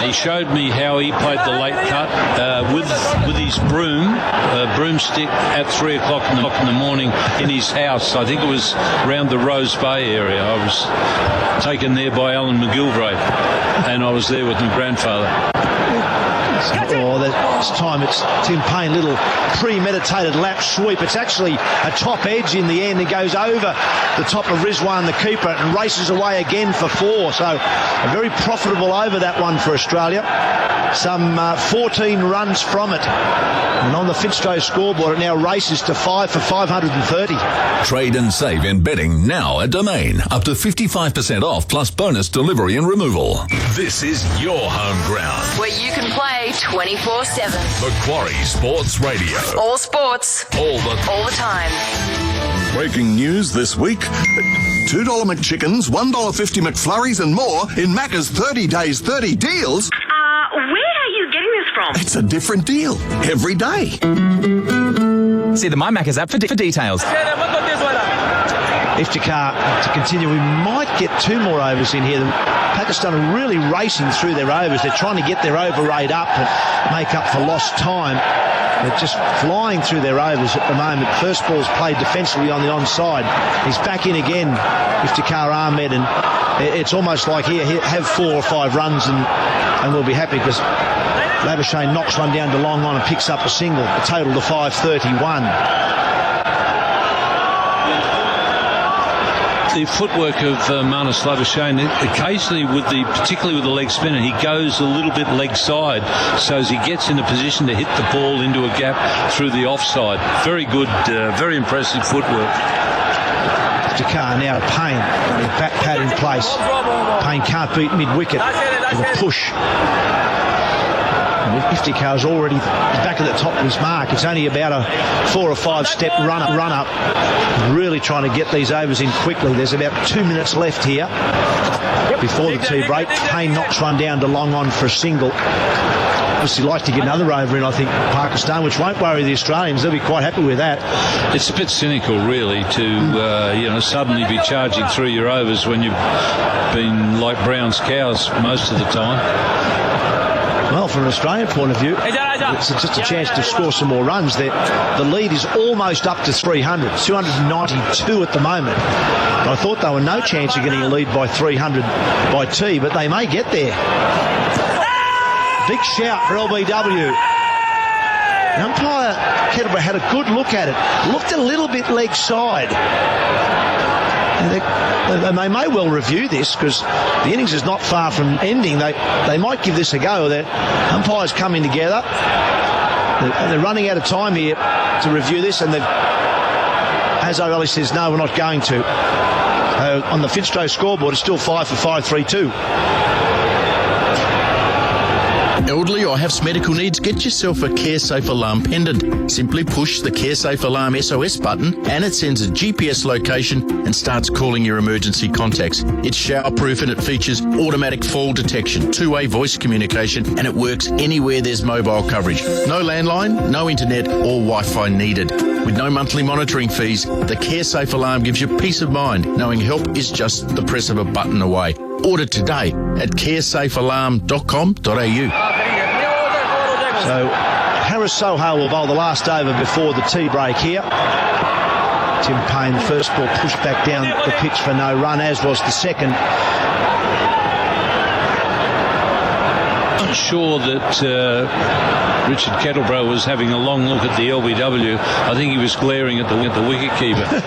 [SPEAKER 17] He showed me how he played the late cut with his broomstick at 3 o'clock in the morning in his house. I think it was around the Rose Bay area. I was taken there by Alan McGilvray, and I was there with my grandfather.
[SPEAKER 2] This time it's Tim Payne, little premeditated lap sweep. It's actually a top edge in the end. It goes over the top of Rizwan, the keeper, and races away again for 4. So a very profitable over, that one for Australia. Some 14 runs from it. And on the Fitzroy scoreboard, it now races to 5 for 530.
[SPEAKER 8] Trade and save in betting now at Domain. Up to 55% off plus bonus delivery and removal. This is your home ground.
[SPEAKER 5] Where you can play 24/7.
[SPEAKER 8] Macquarie Sports Radio.
[SPEAKER 5] All sports.
[SPEAKER 8] All the
[SPEAKER 5] time.
[SPEAKER 25] Breaking news this week. $2 McChickens, $1.50 McFlurries and more in Macca's 30 days 30 deals.
[SPEAKER 5] Where are you getting this from?
[SPEAKER 25] It's a different deal every day.
[SPEAKER 4] See the My Macca's app for details.
[SPEAKER 2] Iftikhar to continue. We might get 2 more overs in here. Pakistan are really racing through their overs. They're trying to get their over rate up and make up for lost time. They're just flying through their overs at the moment. First ball's played defensively on the onside. He's back in again, Iftikhar Ahmed, and it's almost like here, have 4 or 5 runs and we'll be happy, because Labuschagne knocks one down to long on and picks up a single. A total to 531.
[SPEAKER 17] The footwork of Marnus Labuschagne, occasionally particularly with the leg spinner, he goes a little bit leg side, so as he gets in a position to hit the ball into a gap through the offside. Very good, very impressive footwork.
[SPEAKER 2] Iftikhar now to Payne, with back pad in place. Payne can't beat mid-wicket with a push. Iftikhar's already back at the top of his mark. It's only about a 4 or 5 step run up. Really trying to get these overs in quickly. There's about 2 minutes left here before the tea break. Payne knocks one down to long on for a single. Obviously like to get another over in, I think, Pakistan, which won't worry the Australians. They'll be quite happy with that.
[SPEAKER 17] It's a bit cynical, really, to suddenly be charging through your overs when you've been like Brown's cows most of the time.
[SPEAKER 2] Well, from an Australian point of view, it's just a chance to score some more runs. The lead is almost up to 300. It's 292 at the moment. I thought they were no chance of getting a lead by 300 by T, but they may get there. Big shout for LBW. Umpire Kettleborough had a good look at it. Looked a little bit leg side. And they may well review this, because the innings is not far from ending. They might give this a go. The umpires coming together. They're running out of time here to review this, and as O'Reilly says, no, we're not going to. On the Fitzroy scoreboard, it's still 5 for 532.
[SPEAKER 19] Elderly or have medical needs, get yourself a CareSafe alarm pendant. Simply push the CareSafe alarm SOS button and it sends a GPS location and starts calling your emergency contacts. It's showerproof and it features automatic fall detection, 2-way voice communication, and it works anywhere there's mobile coverage. No landline, no internet or Wi-Fi needed. With no monthly monitoring fees, the CareSafe alarm gives you peace of mind knowing help is just the press of a button away. Order today at caresafealarm.com.au.
[SPEAKER 2] So Harris Sohail will bowl the last over before the tea break here. Tim Payne, the first ball pushed back down the pitch for no run, as was the second.
[SPEAKER 17] I'm sure that Richard Kettleborough was having a long look at the LBW. I think he was glaring at the wicketkeeper.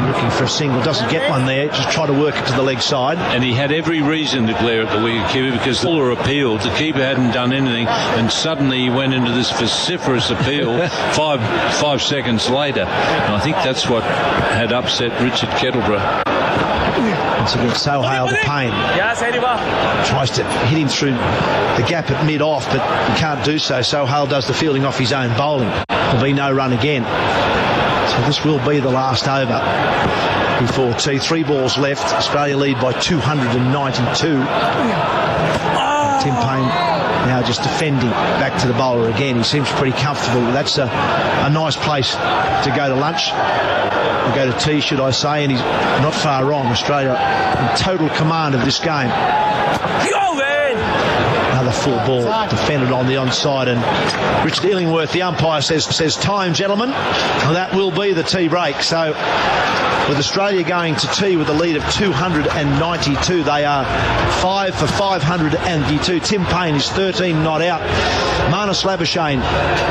[SPEAKER 2] Looking for a single, doesn't get one there, just try to work it to the leg side.
[SPEAKER 17] And he had every reason to glare at the wicketkeeper, because the bowler appealed, the keeper hadn't done anything, and suddenly he went into this vociferous appeal 5 seconds later. And I think that's what had upset Richard Kettleborough.
[SPEAKER 2] Once again, Sohail to Payne. Tries to hit him through the gap at mid-off, but he can't do so. Sohail does the fielding off his own bowling. There'll be no run again. So this will be the last over before T. 3 balls left. Australia lead by 292. Tim Payne now just defending back to the bowler again. He seems pretty comfortable. That's a nice place to go to lunch. Or go to tea, should I say, and he's not far wrong. Australia in total command of this game. Another full ball defended on the onside, and Richard Illingworth, the umpire, says time, gentlemen, and that will be the tea break. So with Australia going to tea with a lead of 292, they are 5 for 502. Tim Payne is 13 not out. Marnus Labuschagne,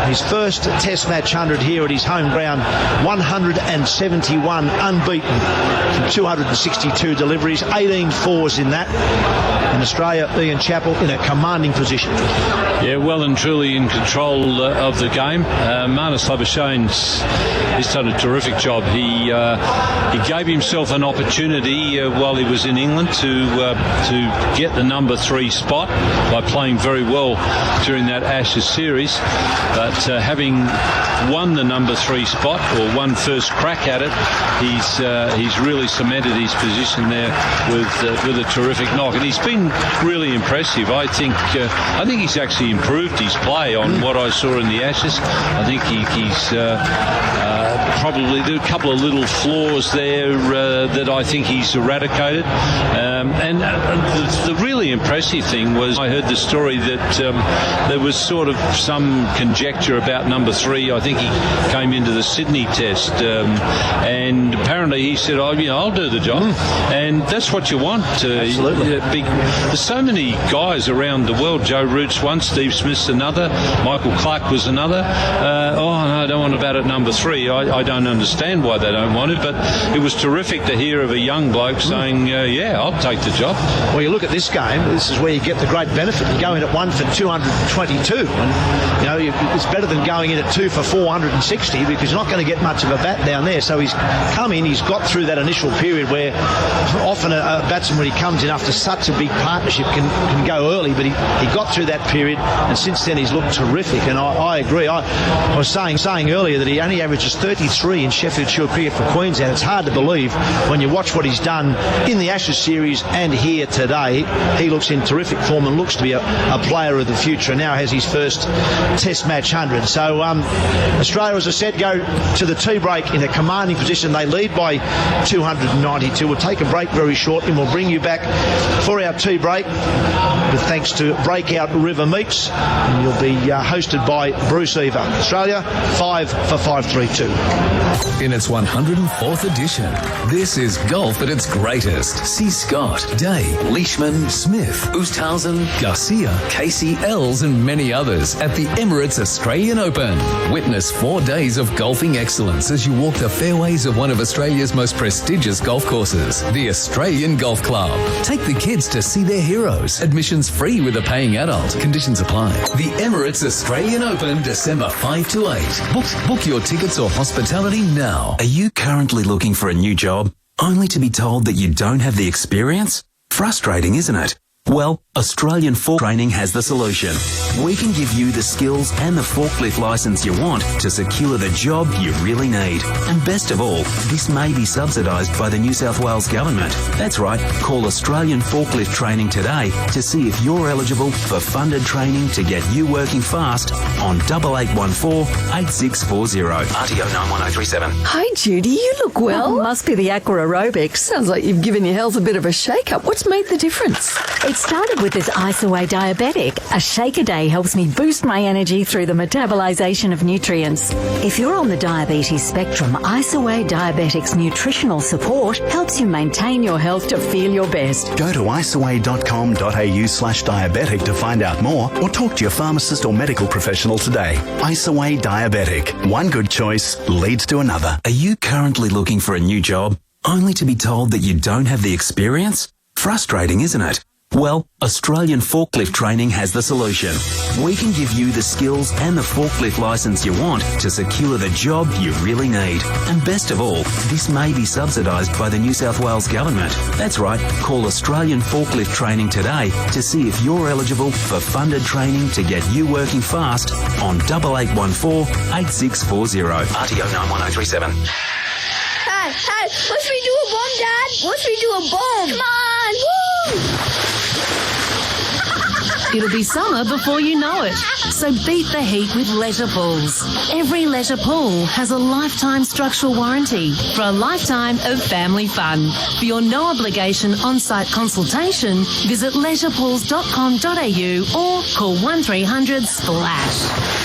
[SPEAKER 2] his first Test match 100 here at his home ground, 171 unbeaten from 262 deliveries, 18 fours in that. And Australia, Ian Chappell, in a commanding position.
[SPEAKER 17] Yeah, well and truly in control of the game. Marnus Labuschagne's he's done a terrific job. He gave himself an opportunity while he was in England to get the number 3 spot by playing very well during that Ashes series. But having won the number 3 spot, or won first crack at it, he's really cemented his position there with a terrific knock, and he's been really impressive. I think he's actually improved his play on what I saw in the Ashes. I think he's probably there are a couple of little flaws there that I think he's eradicated. And the really impressive thing was I heard the story that there was sort of some conjecture about number 3. I think he came into the Sydney Test, and apparently he said, I'll do the job. And that's what you want.
[SPEAKER 2] Absolutely.
[SPEAKER 17] There's so many guys around the world. Joe Root's one, Steve Smith's another, Michael Clark was another. No, I don't want to bat at number 3. I don't understand why they don't want it, but it was terrific to hear of a young bloke saying, I'll take the job.
[SPEAKER 2] Well, you look at this game, this is where you get the great benefit. You go in at 1 for 222, and it's better than going in at 2 for 460, because you're not going to get much of a bat down there. So he's come in, he's got through that initial period where often a batsman, when he comes in after such a big partnership, can go early, but he got through that period, and since then he's looked terrific. And I agree. I was saying earlier that he only averages 33 in Sheffield Shield cricket for Queensland. It's hard to believe when you watch what he's done in the Ashes series and here today. He looks in terrific form and looks to be a player of the future, and now has his first Test match 100. So Australia, as I said, go to the tea break in a commanding position. They lead by 292. We'll take a break very short, and we'll bring you back for our tea break with thanks to Breakout River Meats, and you'll be hosted by Bruce Eva. Australia 5 for 532.
[SPEAKER 8] In its 104th edition, this is golf at its greatest. See Scott, Day, Leishman, Smith, Oosthuizen, Garcia, Casey, Els and many others at the Emirates Australian Open. Witness 4 days of golfing excellence as you walk the fairways of one of Australia's most prestigious golf courses, the Australian Golf Club. Take the kids to see their heroes. Admissions free with a paying adult. Conditions apply. The Emirates Australian Open, December 5 to 8. Book your tickets or hospitality now.
[SPEAKER 18] Are you currently looking for a new job, only to be told that you don't have the experience? Frustrating, isn't it? Well, Australian Fork Training has the solution. We can give you the skills and the forklift license you want to secure the job you really need. And best of all, this may be subsidised by the New South Wales Government. That's right, call Australian Forklift Training today to see if you're eligible for funded training to get you working fast on 8814 8640. RTO 91037.
[SPEAKER 7] Hi Judy, you look well. Must be the aqua aerobics. Sounds like you've given your health a bit of a shake-up. What's made the difference?
[SPEAKER 14] It started with this Ice Away Diabetic. A shake a day helps me boost my energy through the metabolization of nutrients. If you're on the diabetes spectrum, Ice Away Diabetic's nutritional support helps you maintain your health to feel your best.
[SPEAKER 15] Go to iceaway.com.au/diabetic to find out more, or talk to your pharmacist or medical professional today. Ice Away Diabetic. One good choice leads to another.
[SPEAKER 18] Are you currently looking for a new job, only to be told that you don't have the experience? Frustrating, isn't it? Well, Australian Forklift Training has the solution. We can give you the skills and the forklift license you want to secure the job you really need. And best of all, this may be subsidised by the New South Wales Government. That's right, call Australian Forklift Training today to see if you're eligible for funded training to get you working fast on 8814 8640. RTO 91037.
[SPEAKER 12] Hey, watch me do a bomb, Dad. Watch me do a bomb. Come on, woo!
[SPEAKER 13] It'll be summer before you know it. So beat the heat with Leisure Pools. Every leisure pool has a lifetime structural warranty for a lifetime of family fun. For your no-obligation on-site consultation, visit leisurePools.com.au or call 1300 SPLASH.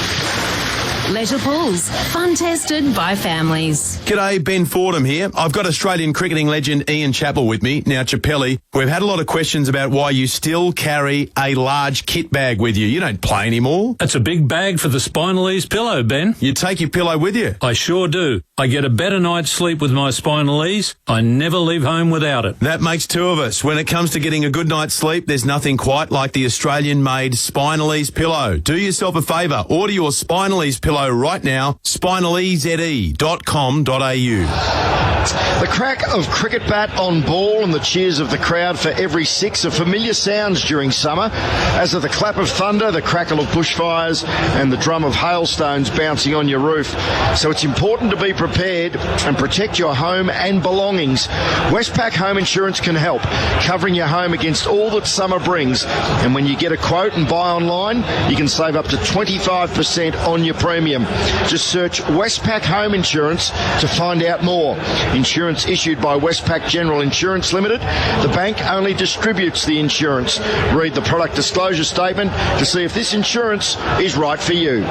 [SPEAKER 13] Leisure Pools, fun tested by families.
[SPEAKER 16] G'day, Ben Fordham here. I've got Australian cricketing legend Ian Chappell with me. Now, Chappelli, we've had a lot of questions about why you still carry a large kit bag with you. You don't play anymore.
[SPEAKER 22] That's a big bag for the spinal ease pillow, Ben.
[SPEAKER 16] You take your pillow with you?
[SPEAKER 22] I sure do. I get a better night's sleep with my spinal ease. I never leave home without it.
[SPEAKER 16] That makes two of us. When it comes to getting a good night's sleep, there's nothing quite like the Australian-made spinal ease pillow. Do yourself a favour. Order your spinal ease pillow right now. spinaleze.com.au.
[SPEAKER 2] The crack of cricket bat on ball and the cheers of the crowd for every six are familiar sounds during summer, as are the clap of thunder, the crackle of bushfires and the drum of hailstones bouncing on your roof. So it's important to be prepared and protect your home and belongings. Westpac Home Insurance can help, covering your home against all that summer brings. And when you get a quote and buy online, you can save up to 25% on your premium. Just search Westpac Home Insurance to find out more. Insurance issued by Westpac General Insurance Limited. The bank only distributes the insurance. Read the product disclosure statement to see if this insurance is right for you.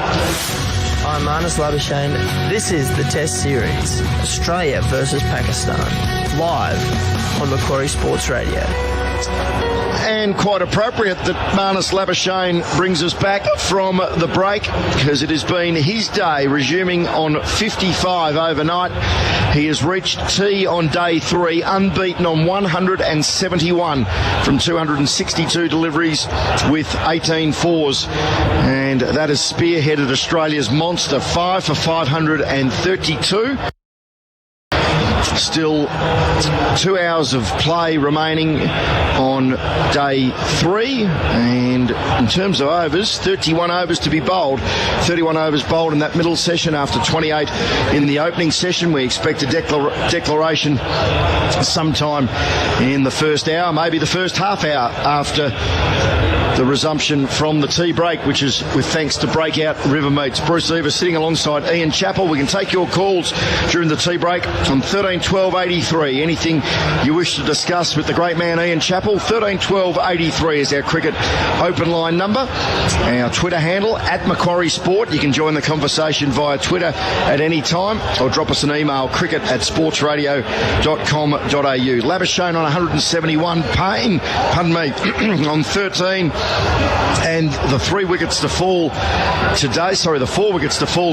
[SPEAKER 23] I'm Labuschagne. This is the Test Series, Australia versus Pakistan, live on Macquarie Sports Radio.
[SPEAKER 2] And quite appropriate that Labuschagne brings us back from the break, because it has been his day, resuming on 55 overnight. He has reached T on day 3, unbeaten on 171 from 262 deliveries with 18 fours. And that has spearheaded Australia's monster, 5 for 532. Still 2 hours of play remaining on day 3, and in terms of overs, 31 overs to be bowled. 31 overs bowled in that middle session after 28 in the opening session. We expect a declaration sometime in the first hour, maybe the first half hour after the resumption from the tea break, which is with thanks to Breakout River Meats. Bruce Eva sitting alongside Ian Chappell. We can take your calls during the tea break on 13 12 83. Anything you wish to discuss with the great man Ian Chappell, 13 12 83 is our cricket open line number. Our Twitter handle at Macquarie Sport. You can join the conversation via Twitter at any time, or drop us an email, cricket@sportsradio.com.au. Labuschagne on 171, Payne, on 13. And the 4 wickets to fall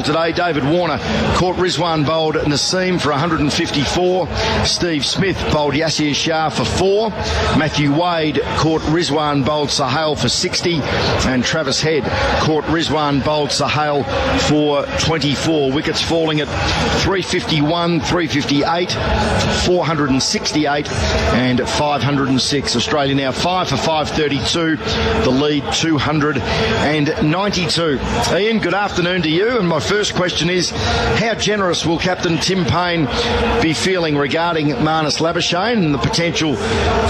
[SPEAKER 2] today. David Warner caught Rizwan, bowled Naseem for 154. Steve Smith bowled Yasir Shah for 4. Matthew Wade caught Rizwan, bowled Sahel for 60. And Travis Head caught Rizwan, bowled Sahel for 24. Wickets falling at 351, 358, 468 and 506. Australia now 5 for 532. The lead 292. Ian, good afternoon to you. And my first question is, how generous will Captain Tim Payne be feeling regarding Labuschagne and the potential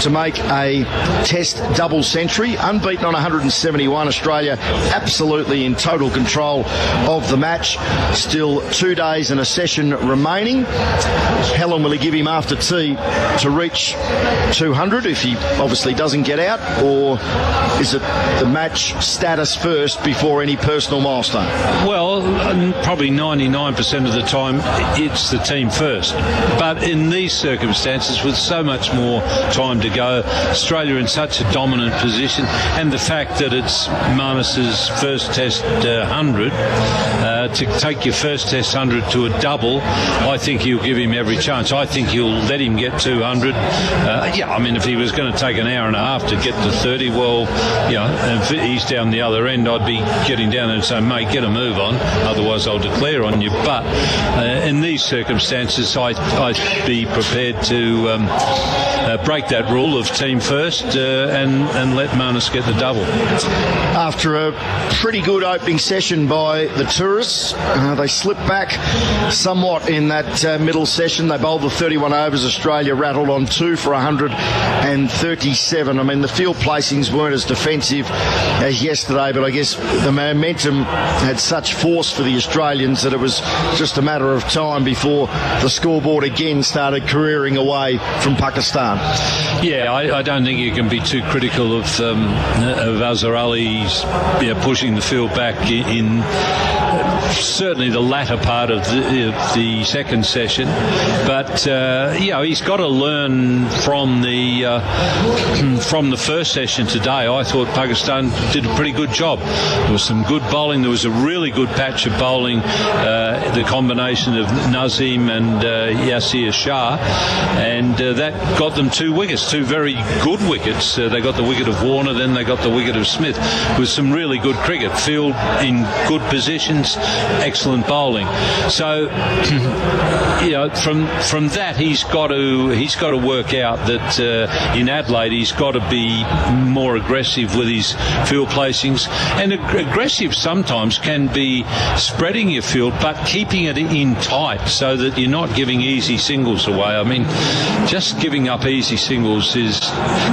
[SPEAKER 2] to make a Test double century? Unbeaten on 171, Australia absolutely in total control of the match. Still 2 days and a session remaining. How long will he give him after tea to reach 200 if he obviously doesn't get out, or is it the match status first before any personal milestone?
[SPEAKER 17] Well, probably 99% of the time it's the team first. But in these circumstances, with so much more time to go, Australia in such a dominant position, and the fact that it's Marnus's first Test 100, to take your first Test 100 to a double, I think you'll give him every chance. I think you'll let him get 200. If he was going to take an hour and a half to get to 30, well, if he's down the other end, I'd be getting down and saying, mate, get a move on, otherwise I'll declare on you. But in these circumstances, I'd be prepared to break that rule of team first and let Marnus get the double.
[SPEAKER 2] After a pretty good opening session by the tourists, they slipped back somewhat in that middle session. They bowled the 31 overs. Australia rattled on 2 for 137. The field placings weren't as defensive defensive as yesterday, but I guess the momentum had such force for the Australians that it was just a matter of time before the scoreboard again started careering away from Pakistan.
[SPEAKER 17] Yeah, I don't think you can be too critical of Azhar Ali's pushing the field back in certainly the latter part of the second session, but he's got to learn from the first session today. I thought Pakistan did a pretty good job. There was some good bowling. There was a really good patch of bowling, the combination of Nazim and Yasir Shah, and that got them 2 wickets, 2 very good wickets. They got the wicket of Warner, then they got the wicket of Smith, with some really good cricket. Field in good positions, excellent bowling. So, from that he's got to work out that in Adelaide he's got to be more aggressive with his field placings, and aggressive sometimes can be spreading your field but keeping it in tight so that you're not giving easy singles away. I mean, just giving up easy singles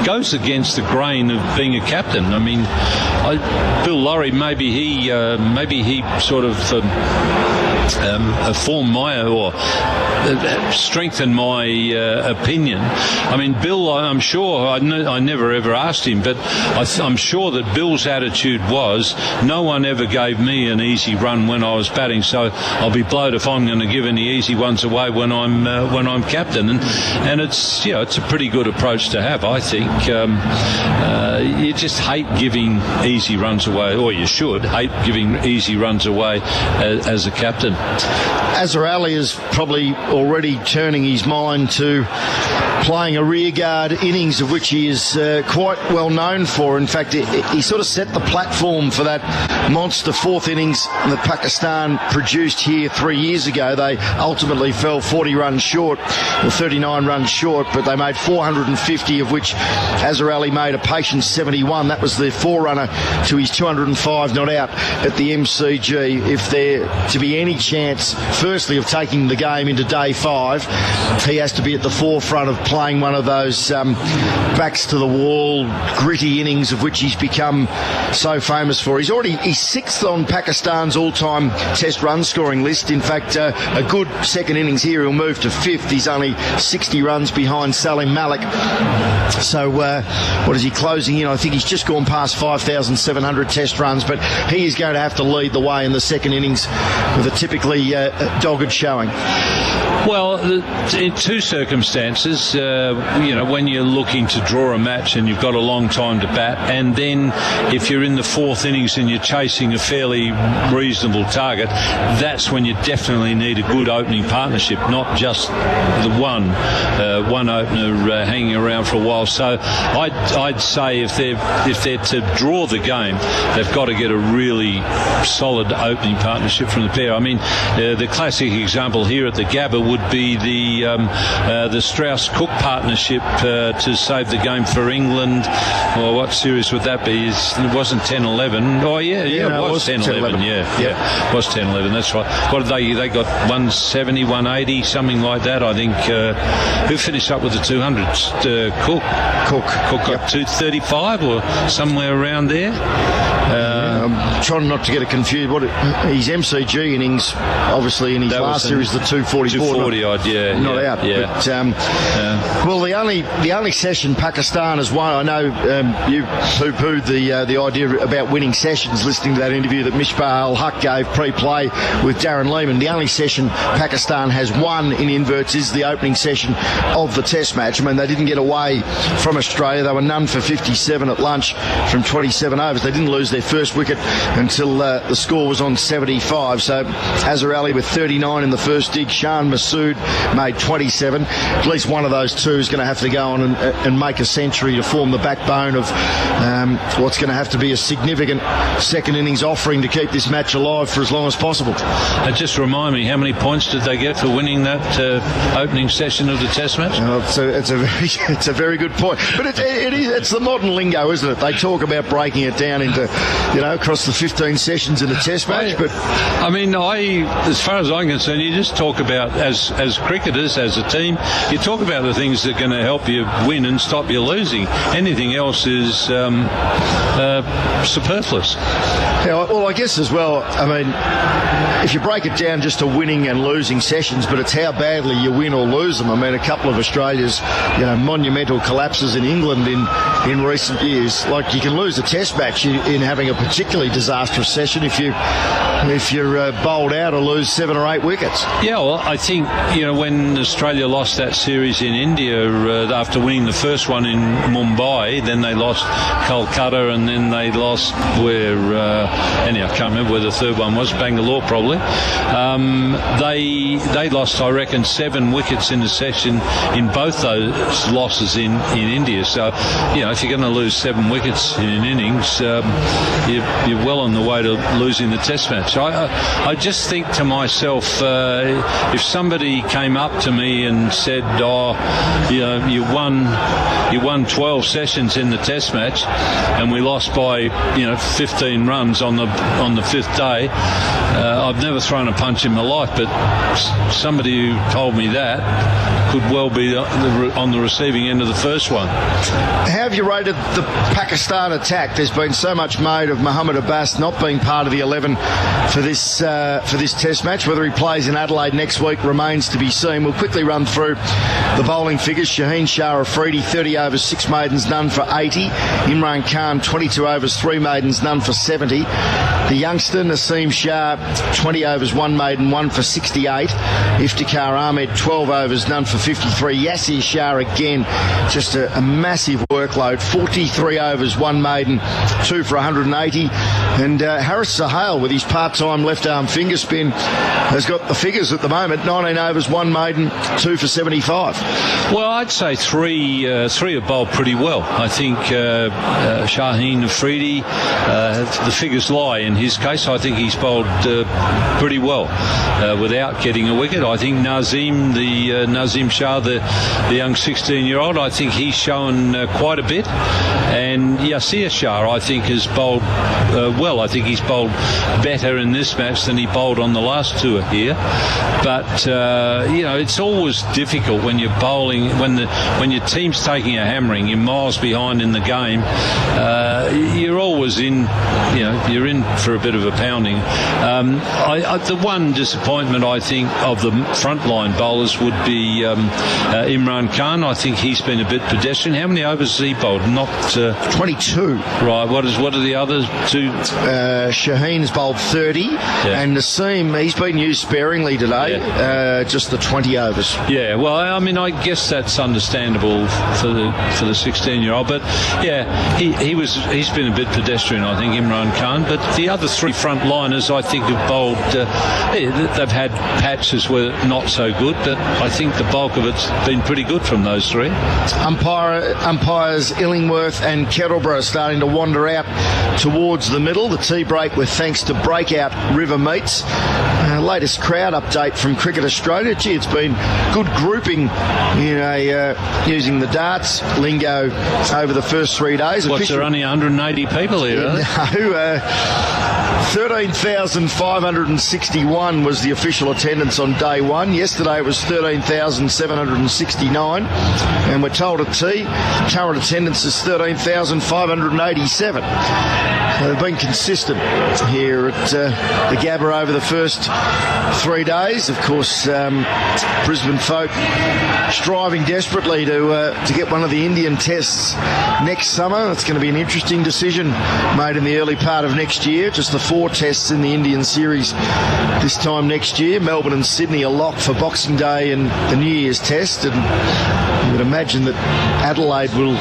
[SPEAKER 17] goes against the grain of being a captain. I mean, Bill Lawry, maybe he sort of formed my or strengthened my opinion. I mean, Bill, I'm sure, I never ever asked him, but I'm sure that Bill's attitude was, no one ever gave me an easy run when I was batting, so I'll be blowed if I'm going to give any easy ones away when I'm captain. And it's it's a pretty good approach to have, I think. You just hate giving easy runs away, or you should hate giving easy runs away as a captain.
[SPEAKER 2] Azhar Ali is probably already turning his mind to playing a rearguard innings, of which he is quite well known for. In fact, he sort of set the platform for that monster fourth innings that Pakistan produced here 3 years ago. They ultimately fell 40 runs short, or 39 runs short, but they made 450, of which Azhar Ali made a patient 71. That was the forerunner to his 205 not out at the MCG. If there to be any chance, firstly, of taking the game into day 5, he has to be at the forefront of playing one of those backs to the wall, gritty innings of which he's become so famous for. He's 6th on Pakistan's all-time test run scoring list. In fact, a good second innings here, he'll move to 5th. He's only 60 runs behind Salim Malik. So what is he closing in? I think he's just gone past 5,700 test runs, but he is going to have to lead the way in the second innings with a typically dogged showing.
[SPEAKER 17] Well, in 2 circumstances, when you're looking to draw a match and you've got a long time to bat, and then if you're in the 4th innings and you're chasing a fairly reasonable target, that's when you definitely need a good opening partnership, not just the one opener hanging around for a while. So I'd say if they're to draw the game, they've got to get a really solid opening partnership from the pair. I mean, the classic example here at the Gabba would be the Strauss-Cook partnership to save the game for England. Well, what series would that be? It wasn't 10-11. Oh, yeah, it was 10-11. Yeah, it was 10-11. That's right. What did they got? 170, 180, something like that, I think. Who finished up with the 200s? Cook got 235 or somewhere around there.
[SPEAKER 2] I'm trying not to get it confused. His MCG innings, obviously, in his last series, the 244.
[SPEAKER 17] 240 odd,
[SPEAKER 2] not out.
[SPEAKER 17] Yeah.
[SPEAKER 2] But, well, the only session Pakistan has won. I know you poo-pooed the idea about winning sessions, listening to that interview that Misbah al-Haq gave pre-play with Darren Lehman. The only session Pakistan has won in inverts is the opening session of the Test match. I mean, they didn't get away from Australia. They were none for 57 at lunch from 27 overs. They didn't lose their first wicket until the score was on 75. So Azhar Ali with 39 in the first dig. Shan Masood made 27. At least one of those two is going to have to go on and make a century to form the backbone of what's going to have to be a significant second innings offering to keep this match alive for as long as possible.
[SPEAKER 17] Just remind me, how many points did they get for winning that opening session of the Test match?
[SPEAKER 2] It's a very good point. But it's the modern lingo, isn't it? They talk about breaking it down into, across the 15 sessions in a test match. But
[SPEAKER 17] I mean, as far as I'm concerned, you just talk about, as cricketers, as a team, you talk about the things that are going to help you win and stop you losing. Anything else is superfluous.
[SPEAKER 2] Yeah, well, I guess as well, I mean, if you break it down just to winning and losing sessions, but it's how badly you win or lose them. I mean, a couple of Australia's, monumental collapses in England in recent years. Like, you can lose a test match in having a particularly disastrous session if you're bowled out or lose 7 or 8 wickets.
[SPEAKER 17] Yeah, well, I think, when Australia lost that series in India after winning the first one in Mumbai, then they lost Kolkata, and then they lost I can't remember where the third one was, Bangalore probably. They lost, I reckon, 7 wickets in a session in both those losses in India. So, if you're going to lose 7 wickets in an innings, you're well on the way to losing the test match. I just think to myself, if somebody came up to me and said, you won 12 sessions in the test match and we lost by 15 runs on the 5th day, I've never thrown a punch in my life, but somebody who told me that could well be on the receiving end of the first one.
[SPEAKER 2] How have you rated the Pakistan attack? There's been so much made of Mohammad Abbas not being part of the 11 for this test match. Whether he plays in Adelaide next week remains to be seen. We'll quickly run through the bowling figures. Shaheen Shah Afridi, 30 overs, 6 maidens, none for 80. Imran Khan, 22 overs, 3 maidens, none for 70. The youngster, Naseem Shah, 20 overs, 1 maiden, 1 for 68. Iftikhar Ahmed, 12 overs, none for 53. Yasir Shah again, just a massive workload. 43 overs, 1 maiden, 2 for 180. And Haris Sohail, with his part-time left-arm finger spin, has got the figures at the moment. 19 overs, 1 maiden, 2 for 75.
[SPEAKER 17] Well, I'd say three have bowled pretty well. I think Shaheen Afridi, the figures lie in his case. I think he's bowled pretty well without getting a wicket. I think Naseem Shah, the young 16-year-old, I think he's shown quite a bit. And Yasir Shah, I think, has bowled well. I think he's bowled better in this match than he bowled on the last tour here. But it's always difficult when you're bowling, when your team's taking a hammering, you're miles behind in the game. You're always you're in for a bit of a pounding. The one disappointment, I think, of the frontline bowlers would be Imran Khan. I think he's been a bit pedestrian. How many overs has he bowled? Not
[SPEAKER 2] 22.
[SPEAKER 17] Right. What are the others? 2.
[SPEAKER 2] Shaheen's bowled 30, and Naseem, he's been used sparingly today. Just the 20 overs.
[SPEAKER 17] Yeah. Well, I mean, I guess that's understandable for the 16-year-old. But he's been a bit pedestrian, I think, Imran Khan. But the other 3 frontliners, I think, have bowled. They've had patches where not so good, but I think the bulk of it's been pretty good from those 3.
[SPEAKER 2] Umpires Illingworth and Kettleborough are starting to wander out towards the middle. The tea break with thanks to Breakout River Meats. Latest crowd update from Cricket Australia. Gee, it's been good grouping, using the darts lingo over the first 3 days.
[SPEAKER 17] There are only 180 people here, are there?
[SPEAKER 2] 13,561 was the official attendance on day 1. Yesterday it was 13,769. And we're told at tea, current attendance is 13,587. They've been consistent here at the Gabba over the first 3 days. Of course, Brisbane folk striving desperately to get one of the Indian tests next summer. It's going to be an interesting decision made in the early part of next year. Just the 4 tests in the Indian series this time next year. Melbourne and Sydney are locked for Boxing Day and the New Year's test, and you would imagine that Adelaide will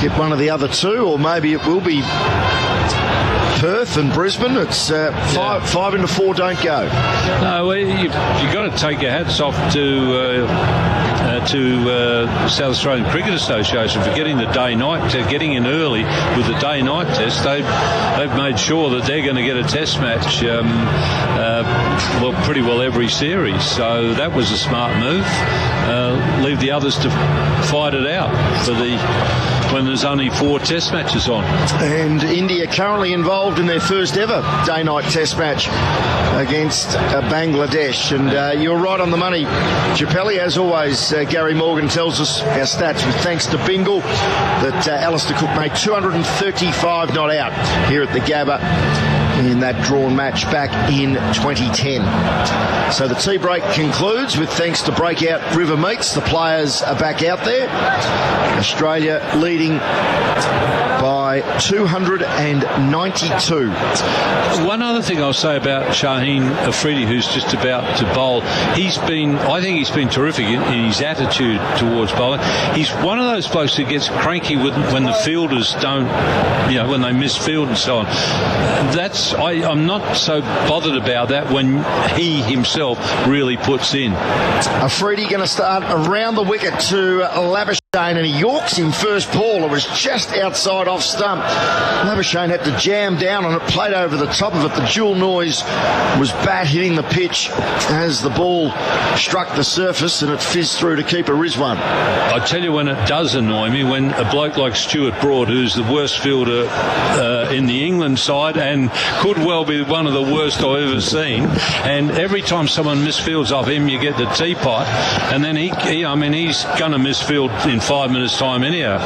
[SPEAKER 2] get one of the other 2, or maybe it will be Perth and Brisbane. It's 5 into 4 don't go.
[SPEAKER 17] No, well, you've got to take your hats off to South Australian Cricket Association for getting the day-night, getting in early with the day-night test. They've made sure that they're going to get a test match, pretty well every series. So that was a smart move. Leave the others to fight it out for the when there's only 4 test matches on.
[SPEAKER 2] And India currently involved in their first ever day-night test match against Bangladesh. And you're right on the money, Chappelli. As always, Gary Morgan tells us our stats with thanks to Bingle that Alistair Cook made 235 not out here at the Gabba in that drawn match back in 2010. So the tea break concludes with thanks to Breakout River Meats. The players are back out there. Australia leading by 292.
[SPEAKER 17] One other thing I'll say about Shaheen Afridi, who's just about to bowl, I think he's been terrific in his attitude towards bowling. He's one of those blokes who gets cranky when the fielders don't, when they miss field and so on. I'm not so bothered about that when he himself really puts in.
[SPEAKER 2] Afridi going to start around the wicket to Labuschagne, and he yorks him first ball. It was just outside off stump. Labuschagne had to jam down on it, played over the top of it. The dual noise was bat hitting the pitch as the ball struck the surface, and it fizzed through to keeper Rizwan.
[SPEAKER 17] I tell you when it does annoy me, when a bloke like Stuart Broad, who's the worst fielder in the England side and could well be one of the worst I've ever seen, and every time someone misfields off him, you get the teapot, and then he's going to misfield in 5 minutes' time anyhow.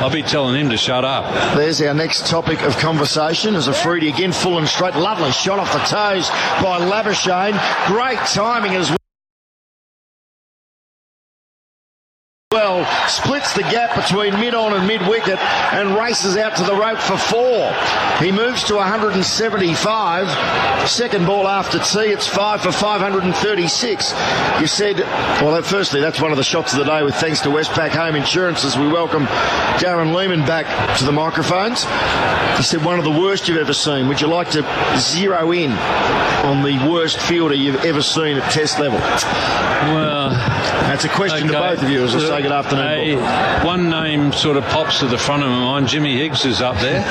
[SPEAKER 17] I'll be telling him to shut up.
[SPEAKER 2] There's our next topic of conversation as Afridi again full and straight. Lovely shot off the toes by Labuschagne. Great timing as well. Splits the gap between mid-on and mid-wicket and races out to the rope for 4. He moves to 175. Second ball after tea, it's 5 for 536. You said, well, firstly, that's one of the shots of the day with thanks to Westpac Home Insurance as we welcome Darren Lehman back to the microphones. He said one of the worst you've ever seen. Would you like to zero in on the worst fielder you've ever seen at test level?
[SPEAKER 17] Well,
[SPEAKER 2] that's a question to both of you as I say good afternoon.
[SPEAKER 17] One name sort of pops to the front of my mind. Jimmy Higgs is up there.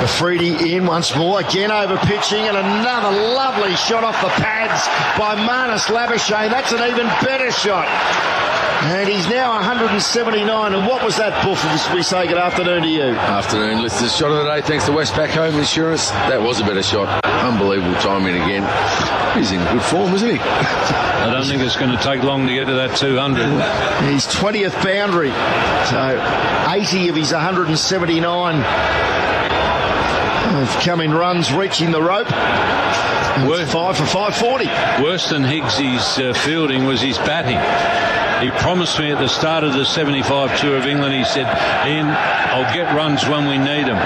[SPEAKER 2] Afridi in once more, again over pitching, and another lovely shot off the pads by Marnus Labuschagne. That's an even better shot. And he's now 179. And what was that, Buff, as we say good afternoon to you?
[SPEAKER 1] Afternoon, listeners. Shot of the day, thanks to Westpac Home Insurance. That was a better shot. Unbelievable timing again. He's in good form, isn't he?
[SPEAKER 17] I don't think it's going to take long to get to that 200.
[SPEAKER 2] His 20th boundary. So 80 of his 179 have come in runs reaching the rope. 5 for 540.
[SPEAKER 17] Worse than Higgs' fielding was his batting. He promised me at the start of the 75 tour of England, he said, Ian, I'll get runs when we need them.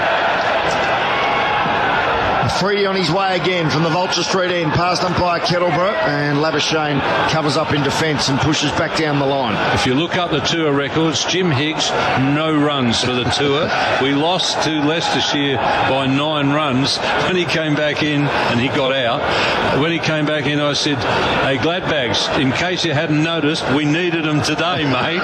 [SPEAKER 2] Afridi on his way again from the Vulture Street end, past umpire Kettleborough, and Labuschagne covers up in defence and pushes back down the line.
[SPEAKER 17] If you look up the tour records, Jim Higgs, no runs for the tour. We lost to Leicestershire by 9 runs. When he came back in, and he got out, when he came back in, I said, hey, Gladbags, in case you hadn't noticed, we needed them today, mate.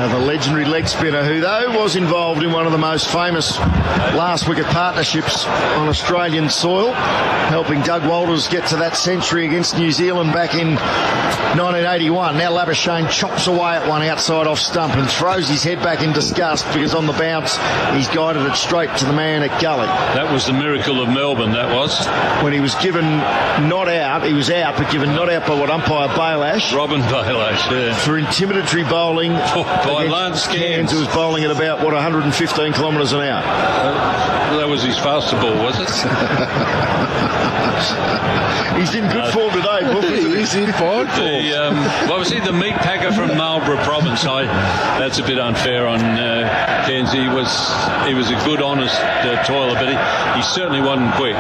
[SPEAKER 2] The legendary leg spinner, who though was involved in one of the most famous last wicket partnerships on Australian soil, helping Doug Walters get to that century against New Zealand back in 1981. Now Labuschagne chops away at one outside off stump and throws his head back in disgust because on the bounce he's guided it straight to the man at gully.
[SPEAKER 17] That was the miracle of Melbourne, that was.
[SPEAKER 2] When he was given not out, he was out, but given not out by what umpire Baylash.
[SPEAKER 17] Robin Baylash, yeah.
[SPEAKER 2] For intimidatory bowling.
[SPEAKER 17] By Lance Cairns,
[SPEAKER 2] who was bowling at about, 115 kilometres an hour.
[SPEAKER 17] That was his faster ball, was it?
[SPEAKER 2] He's in good form today, Buff.
[SPEAKER 1] He's in fine form.
[SPEAKER 17] Was he the meat packer from Marlborough Province? That's a bit unfair on Cairns. He was a good, honest toiler, but he certainly wasn't quick.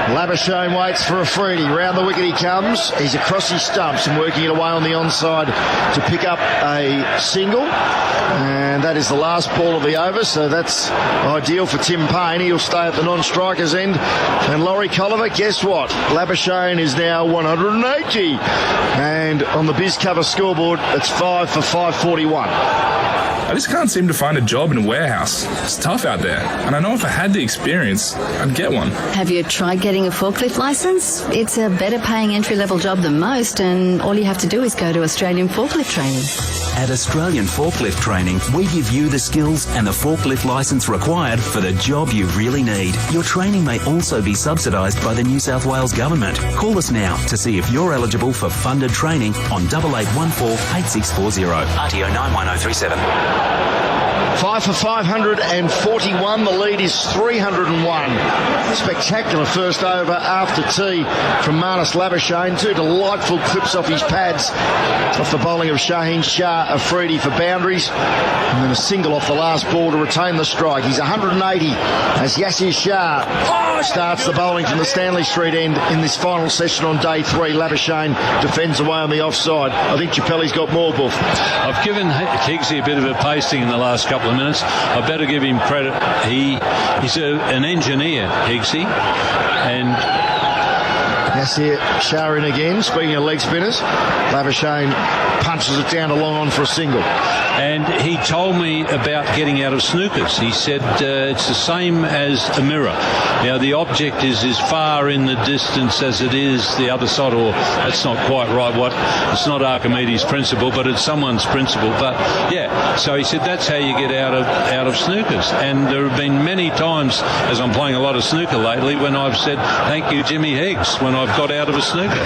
[SPEAKER 2] Labuschagne waits for Afridi. Round the wicket he comes. He's across his stumps and working it away on the onside to pick up a single. And that is the last ball of the over, so that's ideal for Tim Payne. He'll stay at the non-strikers end. And Laurie Colliver, guess what? Labuschagne is now 180. And on the BizCover scoreboard, it's 5 for 541.
[SPEAKER 3] I just can't seem to find a job in a warehouse. It's tough out there. And I know if I had the experience, I'd get one.
[SPEAKER 14] Have you tried getting Getting a forklift licence? It's a better paying entry-level job than most, and all you have to do is go to Australian Forklift Training.
[SPEAKER 18] At Australian Forklift Training, we give you the skills and the forklift licence required for the job you really need. Your training may also be subsidised by the New South Wales Government. Call us now to see if you're eligible for funded training on 8814 8640. RTO 91037.
[SPEAKER 2] 5 for 541. The lead is 301. Spectacular first over after tea from Marnus Labuschagne. Two delightful clips off his pads off the bowling of Shaheen Shah Afridi for boundaries. And then a single off the last ball to retain the strike. He's 180 as Yasir Shah starts the bowling from the Stanley Street end in this final session on day 3. Labuschagne defends away on the offside. I think Chappelle's got more, Buff.
[SPEAKER 22] I've given Higgsy a bit of a pasting in the last couple of minutes. I better give him credit. He's an engineer, Higgsy, and
[SPEAKER 2] Yasir Shah in again. Speaking of leg spinners, Labuschagne punches it down to long on for a single.
[SPEAKER 22] And he told me about getting out of snookers. He said it's the same as a mirror. Now, the object is as far in the distance as it is the other side, or that's not quite right. It's not Archimedes' principle, but it's someone's principle. But yeah, so he said that's how you get out of snookers. And there have been many times, as I'm playing a lot of snooker lately, when I've said thank you, Jimmy Higgs, when I've got out of a snooker.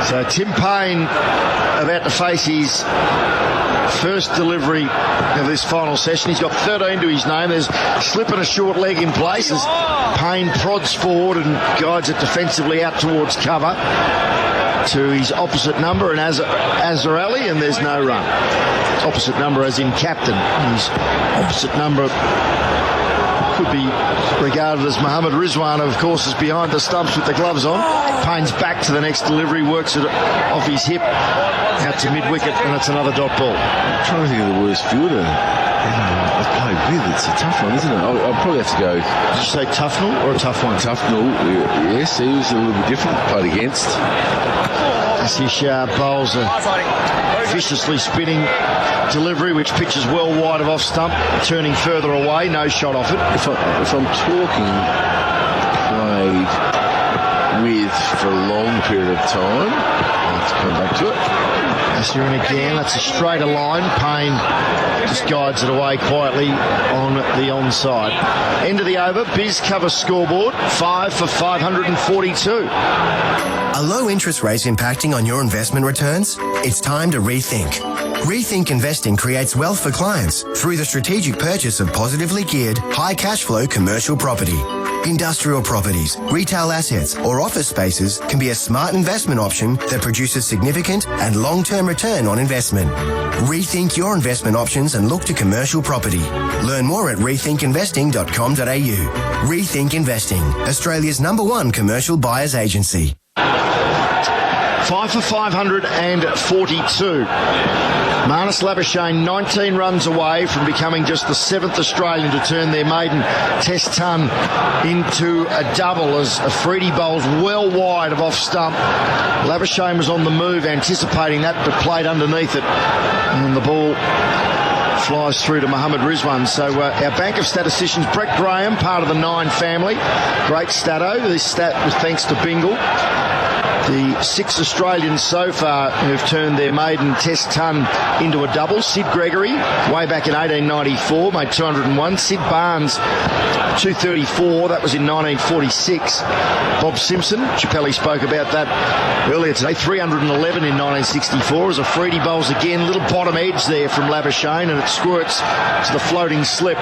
[SPEAKER 2] So Tim Payne about to face his first delivery of this final session. He's got 13 to his name. There's slip and a short leg in place as Payne prods forward and guides it defensively out towards cover to his opposite number and Azhar Ali, and there's no run. Opposite number as in captain. His opposite number could be regarded as Mohammad Rizwan, of course, is behind the stumps with the gloves on. Payne's back to the next delivery, works it off his hip out to mid-wicket, and it's another dot ball.
[SPEAKER 1] I'm trying to think of the worst fielder I've played with. It's a tough one, isn't it? I'll probably have to go.
[SPEAKER 2] Did you say Tufnell or a tough one?
[SPEAKER 1] Tufnell, yes, he was a little bit different, played against.
[SPEAKER 2] Asish bowls a viciously spinning delivery which pitches well wide of off stump, turning further away, no shot off it.
[SPEAKER 1] If I'm talking played with for a long period of time, I'll have to come back to it.
[SPEAKER 2] Asir in again, that's a straighter line. Payne just guides it away quietly on the onside. End of the over, Biz covers scoreboard, 5 for 542.
[SPEAKER 6] Are low interest rates impacting on your investment returns? It's time to rethink. Rethink Investing creates wealth for clients through the strategic purchase of positively geared, high cash flow commercial property. Industrial properties, retail assets, or office spaces can be a smart investment option that produces significant and long-term return on investment. Rethink your investment options and look to commercial property. Learn more at rethinkinvesting.com.au. Rethink Investing, Australia's #1 commercial buyers agency.
[SPEAKER 2] 5 for 542. Marnus Labuschagne 19 runs away from becoming just the 7th Australian to turn their maiden test ton into a double as Afridi bowls well wide of off stump. Labuschagne was on the move anticipating that but played underneath it, and the ball flies through to Mohammad Rizwan. So our bank of statisticians, Brett Graham, part of the 9 family, great stato. This stat was thanks to Bingle. The 6 Australians so far who've turned their maiden test ton into a double. Sid Gregory, way back in 1894, made 201. Sid Barnes, 234. That was in 1946. Bob Simpson, Chappelle spoke about that earlier today, 311 in 1964. As Afridi bowls again, little bottom edge there from Labuschagne, and it squirts to the floating slip.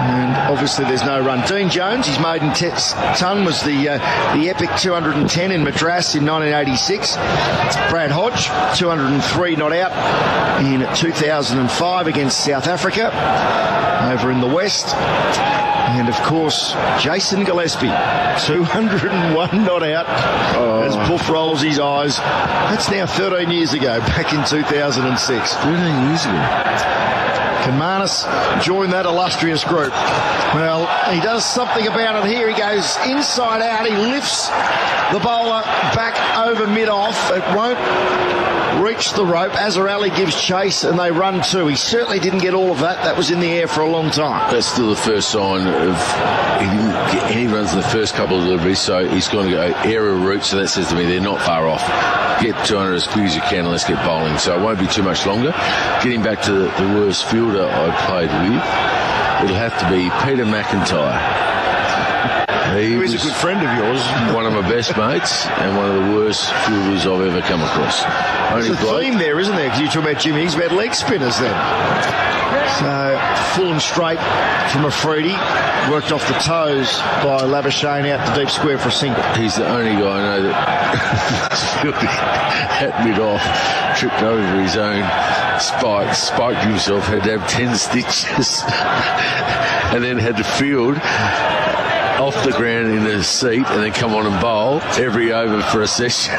[SPEAKER 2] And obviously there's no run. Dean Jones, his maiden test ton was the epic 210 in Madras in 1986. Brad Hodge, 203 not out in 2005 against South Africa over in the West. And of course, Jason Gillespie, 201 not out as Buff rolls his eyes. That's now 13 years ago, back in 2006.
[SPEAKER 1] 13 years ago.
[SPEAKER 2] Can Marnus join that illustrious group? Well, he does something about it here. He goes inside out. He lifts the bowler back over mid-off. It won't reached the rope. Azarelli gives chase and they run too. He certainly didn't get all of that. That was in the air for a long time.
[SPEAKER 1] That's still the first sign of he didn't get any runs in the first couple of deliveries, so he's going to go area route, so that says to me they're not far off. Get 200 as quick as you can and let's get bowling. So it won't be too much longer. Getting back to the worst fielder I played with, it'll have to be Peter McIntyre.
[SPEAKER 2] He's a good friend of yours.
[SPEAKER 1] One of my best mates and one of the worst fielders I've ever come across.
[SPEAKER 2] There's a theme there, isn't there? Because you talk about Jimmy Higgs, about leg spinners then. So, full and straight from Afridi, worked off the toes by Labuschagne out to deep square for a single.
[SPEAKER 1] He's the only guy I know that at mid-off tripped over his own spiked himself, had to have 10 stitches and then had to field off the ground in a seat and then come on and bowl every over for a session.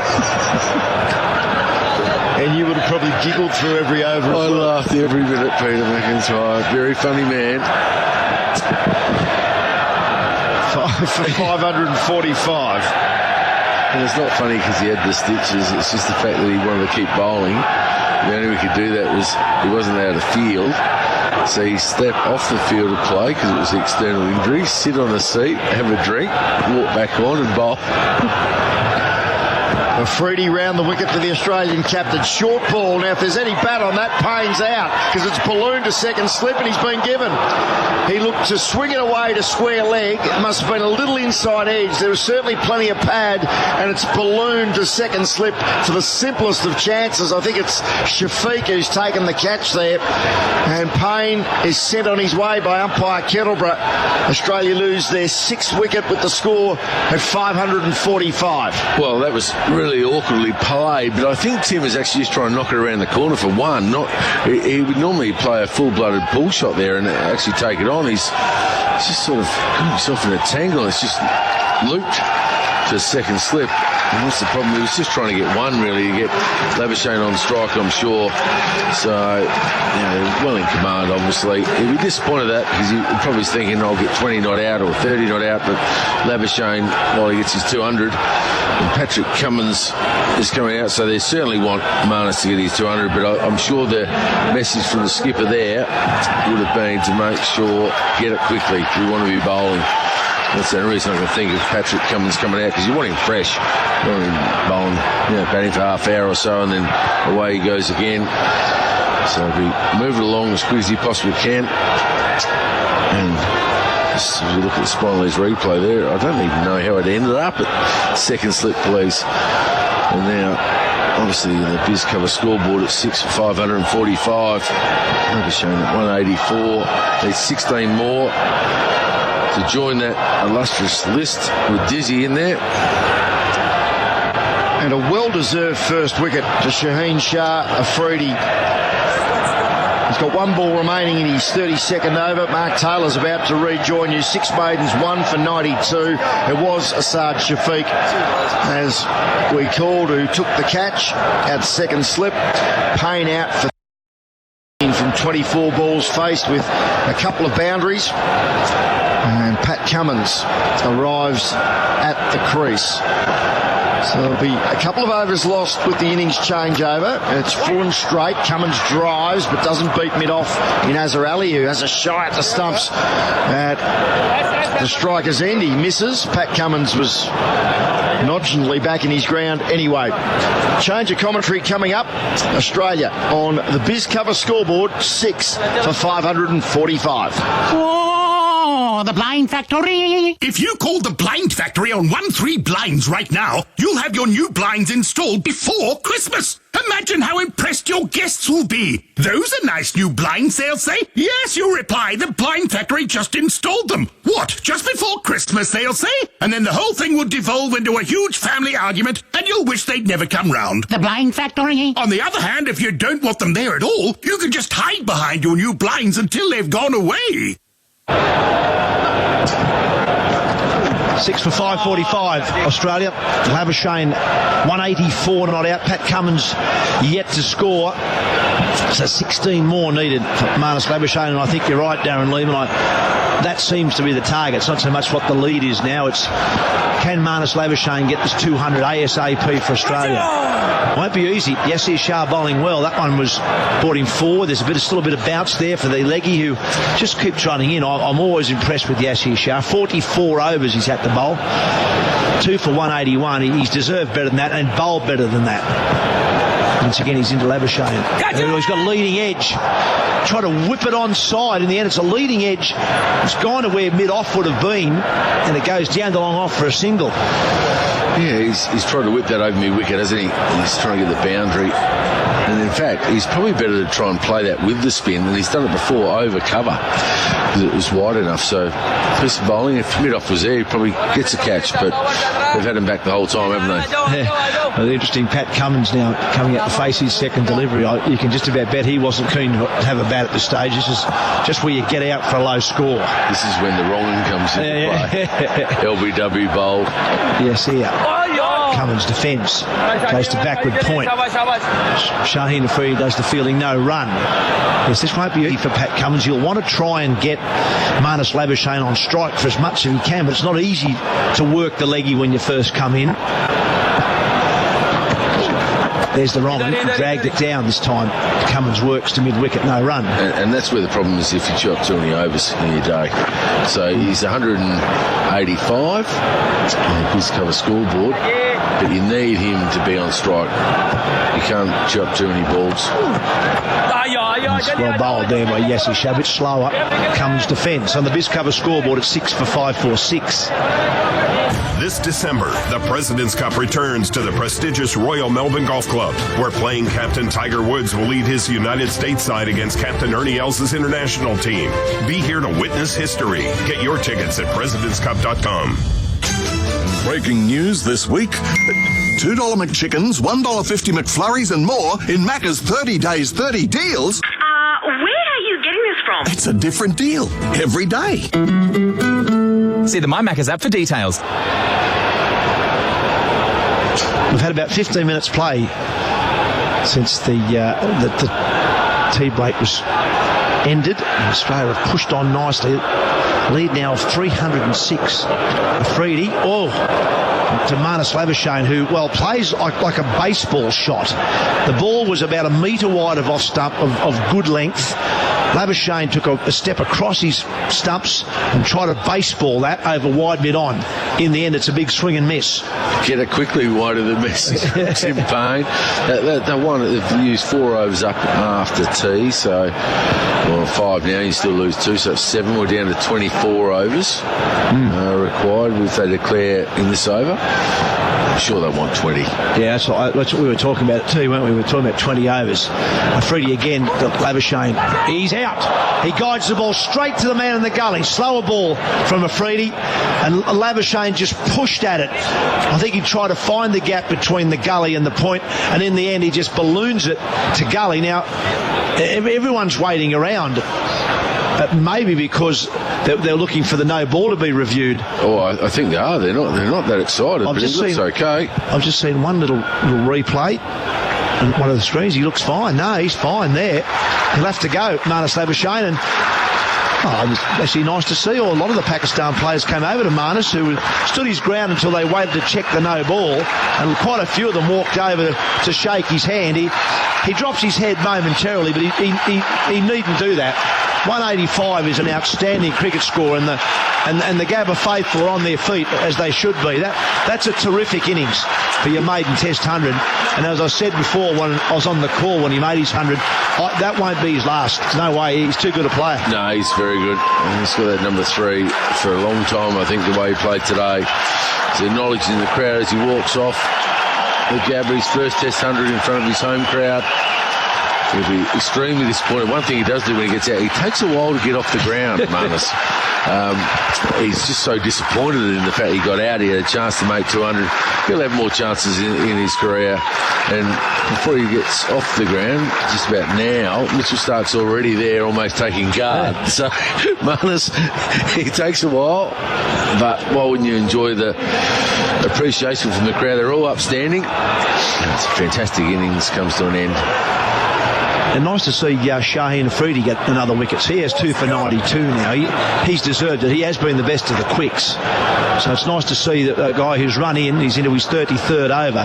[SPEAKER 2] And you would have probably giggled through every over.
[SPEAKER 1] I laughed every minute, Peter McIntyre. Very funny man.
[SPEAKER 2] For 545.
[SPEAKER 1] And it's not funny because he had the stitches. It's just the fact that he wanted to keep bowling. The only way he could do that was he wasn't allowed to field. So he stepped off the field of play because it was an external injury, sit on a seat, have a drink, walk back on and bowl.
[SPEAKER 2] Afridi round the wicket for the Australian captain. Short ball. Now, if there's any bat on that, Payne's out because it's ballooned to second slip and he's been given. He looked to swing it away to square leg. It must have been a little inside edge. There was certainly plenty of pad and it's ballooned to second slip for the simplest of chances. I think it's Shafiq who's taken the catch there. And Payne is sent on his way by umpire Kettleborough. Australia lose their 6th wicket with the score at 545.
[SPEAKER 1] Well, that was really awkwardly played, but I think Tim is actually just trying to knock it around the corner for one. He would normally play a full-blooded pull shot there and actually take it on. He's just sort of got himself in a tangle. It's just looped to second slip. And what's the problem? He was just trying to get one, really, to get Labuschagne on strike, I'm sure. So, well in command, obviously. He'll be disappointed at that because he probably is thinking, I'll get 20 not out or 30 not out, but Labuschagne, while he gets his 200, and Patrick Cummins is coming out, so they certainly want Marnus to get his 200, but I'm sure the message from the skipper there would have been to make sure, get it quickly. We want to be bowling. That's the only reason I can think of Patrick Cummins coming out, because you want him fresh. You want him bowling, batting for half hour or so, and then away he goes again. So we move it along as quick as he possibly can. And just as we look at the Spineless replay there, I don't even know how it ended up at second slip, please. And now, obviously, the Biz cover scoreboard at 6 for 545. Labuschagne at 184. Needs 16 more to join that illustrious list with Dizzy in there.
[SPEAKER 2] And a well-deserved first wicket to Shaheen Shah Afridi. He's got one ball remaining in his 32nd over. Mark Taylor's about to rejoin you. 6 maidens, 1 for 92. It was Asad Shafiq, as we called, who took the catch at second slip. Payne out for from 24 balls faced with a couple of boundaries. And Pat Cummins arrives at the crease. So there'll be a couple of overs lost with the innings changeover. It's full and straight. Cummins drives but doesn't beat mid-off in Azarelli, who has a shy at the stumps at the striker's end. He misses. Pat Cummins was nonchalantly back in his ground anyway. Change of commentary coming up. Australia on the Biz cover scoreboard, 6 for 545.
[SPEAKER 9] Oh, the Blind Factory. If you call the Blind Factory on 13 Blinds right now, you'll have your new blinds installed before Christmas. Imagine how impressed your guests will be. Those are nice new blinds, they'll say. Yes, you reply, the Blind Factory just installed them. What, just before Christmas, they'll say? And then the whole thing will devolve into a huge family argument, and you'll wish they'd never come round. The Blind Factory? On the other hand, if you don't want them there at all, you can just hide behind your new blinds until they've gone away.
[SPEAKER 2] 6 for 545, Australia. Labuschagne, 184 not out. Pat Cummins yet to score. So 16 more needed for Marnus Labuschagne, and I think you're right, Darren Lehman. That seems to be the target. It's not so much what the lead is now. It's can Marnus Labuschagne get this 200 ASAP for Australia? Won't be easy. Yassir Shah bowling well. That one was brought him forward. There's still a bit of bounce there for the leggy who just keeps running in. I'm always impressed with Yassir Shah. 44 overs he's had to bowl. 2 for 181. He's deserved better than that and bowled better than that. Once again, he's into Labuschagne. He's got a leading edge. Try to whip it onside. In the end, it's a leading edge. It's gone to where mid-off would have been, and it goes down the long off for a single.
[SPEAKER 1] Yeah, he's trying to whip that over me-wicket, hasn't he? He's trying to get the boundary. And in fact, he's probably better to try and play that with the spin, and he's done it before over cover because it was wide enough. So, piece of bowling, if mid-off was there, he probably gets a catch, but they've had him back the whole time, haven't they?
[SPEAKER 2] Yeah. Well, the interesting, Pat Cummins now coming out to face his second delivery. You can just about bet he wasn't keen to have a bat at this stage. This is just where you get out for a low score.
[SPEAKER 1] This is when the wrong one comes into play. LBW bowl.
[SPEAKER 2] Yes, here. Cummins defends. Goes to backward point. Shaheen Afridi does the fielding, no run. Yes, this won't be easy for Pat Cummins. You'll want to try and get Marnus Labuschagne on strike for as much as he can, but it's not easy to work the leggy when you first come in. There's the wrong one. He dragged it down this time. Cummins works to mid-wicket, no run.
[SPEAKER 1] And that's where the problem is if you chop too many overs in your day. So he's 185 on his cover scoreboard, but you need him to be on strike. You can't chop too many balls.
[SPEAKER 2] It's well bowled there by Yassir Shah, a bit slower. Cummins defence. On the Biz cover scoreboard, it's 6 for 546.
[SPEAKER 10] This December, the President's Cup returns to the prestigious Royal Melbourne Golf Club, where playing captain Tiger Woods will lead his United States side against Captain Ernie Els' international team. Be here to witness history. Get your tickets at presidentscup.com.
[SPEAKER 25] Breaking news this week. $2 McChickens, $1.50 McFlurries and more in Macca's 30 Days 30 Deals.
[SPEAKER 5] Where are you getting this from?
[SPEAKER 25] It's a different deal every day.
[SPEAKER 4] See the My Macca's app for details.
[SPEAKER 2] We've had about 15 minutes play since the tea break was ended. Australia have pushed on nicely. Lead now of 306. Afridi, to Marnus Labuschagne, who, plays like a baseball shot. The ball was about a metre wide of off stump of good length. Labuschagne took a step across his stumps and tried to baseball that over wide mid-on. In the end, it's a big swing and miss.
[SPEAKER 1] Get it quickly wide of the miss. It's in pain. They've used 4 overs up after tea, so 5 now. You still lose 2, so it's 7. We're down to 24 overs required if they declare in this over. I'm sure they want 20.
[SPEAKER 2] Yeah, that's what we were talking about too, weren't we? We were talking about 20 overs. Afridi again, Labuschagne. He's out. He guides the ball straight to the man in the gully. Slower ball from Afridi, and Labuschagne just pushed at it. I think he tried to find the gap between the gully and the point, and in the end he just balloons it to gully. Now, everyone's waiting around. Maybe because they're looking for the no ball to be reviewed.
[SPEAKER 1] I think they are. They're not that excited, but it looks okay.
[SPEAKER 2] I've just seen one little replay on one of the screens. He looks fine. No, he's fine there. He'll have to go, Marnus Labuschagne. And it was actually nice to see. A lot of the Pakistan players came over to Marnus, who stood his ground until they waited to check the no ball, and quite a few of them walked over to shake his hand. He drops his head momentarily, but he needn't do that. 185 is an outstanding cricket score, and the Gabba faithful are on their feet as they should be. That's a terrific innings for your maiden Test 100. And as I said before when I was on the call when he made his 100, that won't be his last. There's no way. He's too good a player.
[SPEAKER 1] No, he's very good. He's got that number 3 for a long time. I think the way he played today, he's acknowledging the crowd as he walks off the Gabba, his first Test 100 in front of his home crowd. He'll be extremely disappointed. One thing he does do when he gets out, he takes a while to get off the ground, Marnus. He's just so disappointed in the fact he got out. He had a chance to make 200. He'll have more chances in his career. And before he gets off the ground, just about now, Mitchell Stark's already there, almost taking guard. Yeah. So, Marnus, he takes a while, but why wouldn't you enjoy the appreciation from the crowd? They're all upstanding. It's a fantastic innings, comes to an end.
[SPEAKER 2] And nice to see Shaheen Afridi get another wickets. He has 2 for 92 now. He's deserved it. He has been the best of the quicks. So it's nice to see that a guy who's run in, he's into his 33rd over,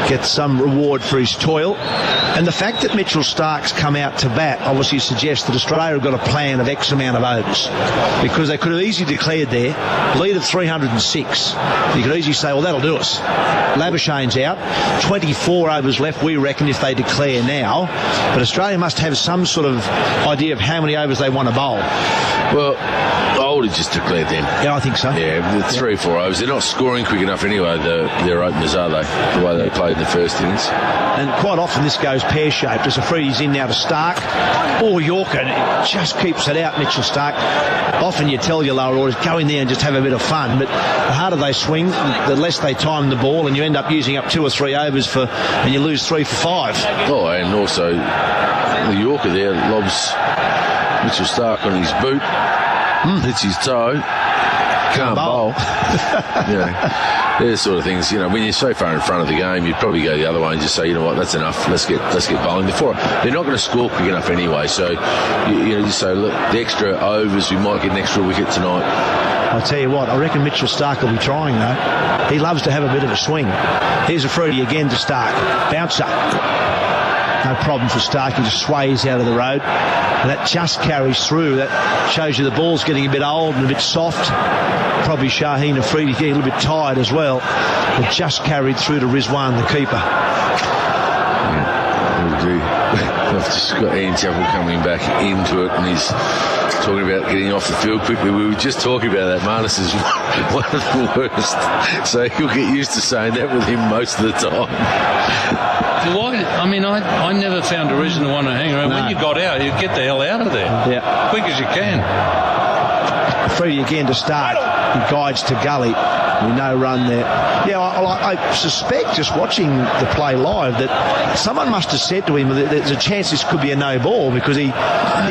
[SPEAKER 2] gets some reward for his toil. And the fact that Mitchell Stark's come out to bat obviously suggests that Australia have got a plan of X amount of overs, because they could have easily declared their lead of 306. You could easily say, well, that'll do us. Labuschagne's out. 24 overs left, we reckon, if they declare now. But Australia must have some sort of idea of how many overs they want to bowl.
[SPEAKER 1] Well, I would have just declared them.
[SPEAKER 2] Yeah, I think so.
[SPEAKER 1] Yeah, 3 or 4 overs. They're not scoring quick enough anyway, their openers, are they? The way they played in the first innings.
[SPEAKER 2] And quite often this goes pear-shaped. As Afridi's in now to Stark or Yorker, and it just keeps it out, Mitchell Stark. Often you tell your lower orders, go in there and just have a bit of fun, but the harder they swing, the less they time the ball, and you end up using up 2 or 3 overs and you lose 3 for 5.
[SPEAKER 1] Oh, and also the Yorker there lobs Mitchell Stark on his boot, hits his toe, can't bowl. There's sort of things, when you're so far in front of the game, you'd probably go the other way and just say, you know what, that's enough, let's get bowling. They're not going to score quick enough anyway, so you just say, look, the extra overs, we might get an extra wicket tonight.
[SPEAKER 2] I'll tell you what, I reckon Mitchell Stark will be trying though. He loves to have a bit of a swing. Here's Afridi again to Stark. Bouncer. No problem for Stark. He just sways out of the road. And that just carries through. That shows you the ball's getting a bit old and a bit soft. Probably Shaheen Afridi getting a little bit tired as well. It just carried through to Rizwan, the keeper.
[SPEAKER 1] I've just got Ian Chappell coming back into it, and he's talking about getting off the field quickly. We were just talking about that. Marnus is one of the worst, so you'll get used to saying that with him most of the time.
[SPEAKER 22] Why? I mean, I never found a reason to want to hang around. No. When you got out, you get the hell out of there.
[SPEAKER 2] Yeah.
[SPEAKER 22] Quick as you can.
[SPEAKER 2] Afridi again to start. He guides to gully. No run there. Yeah, I suspect, just watching the play live, that someone must have said to him that there's a chance this could be a no ball, because he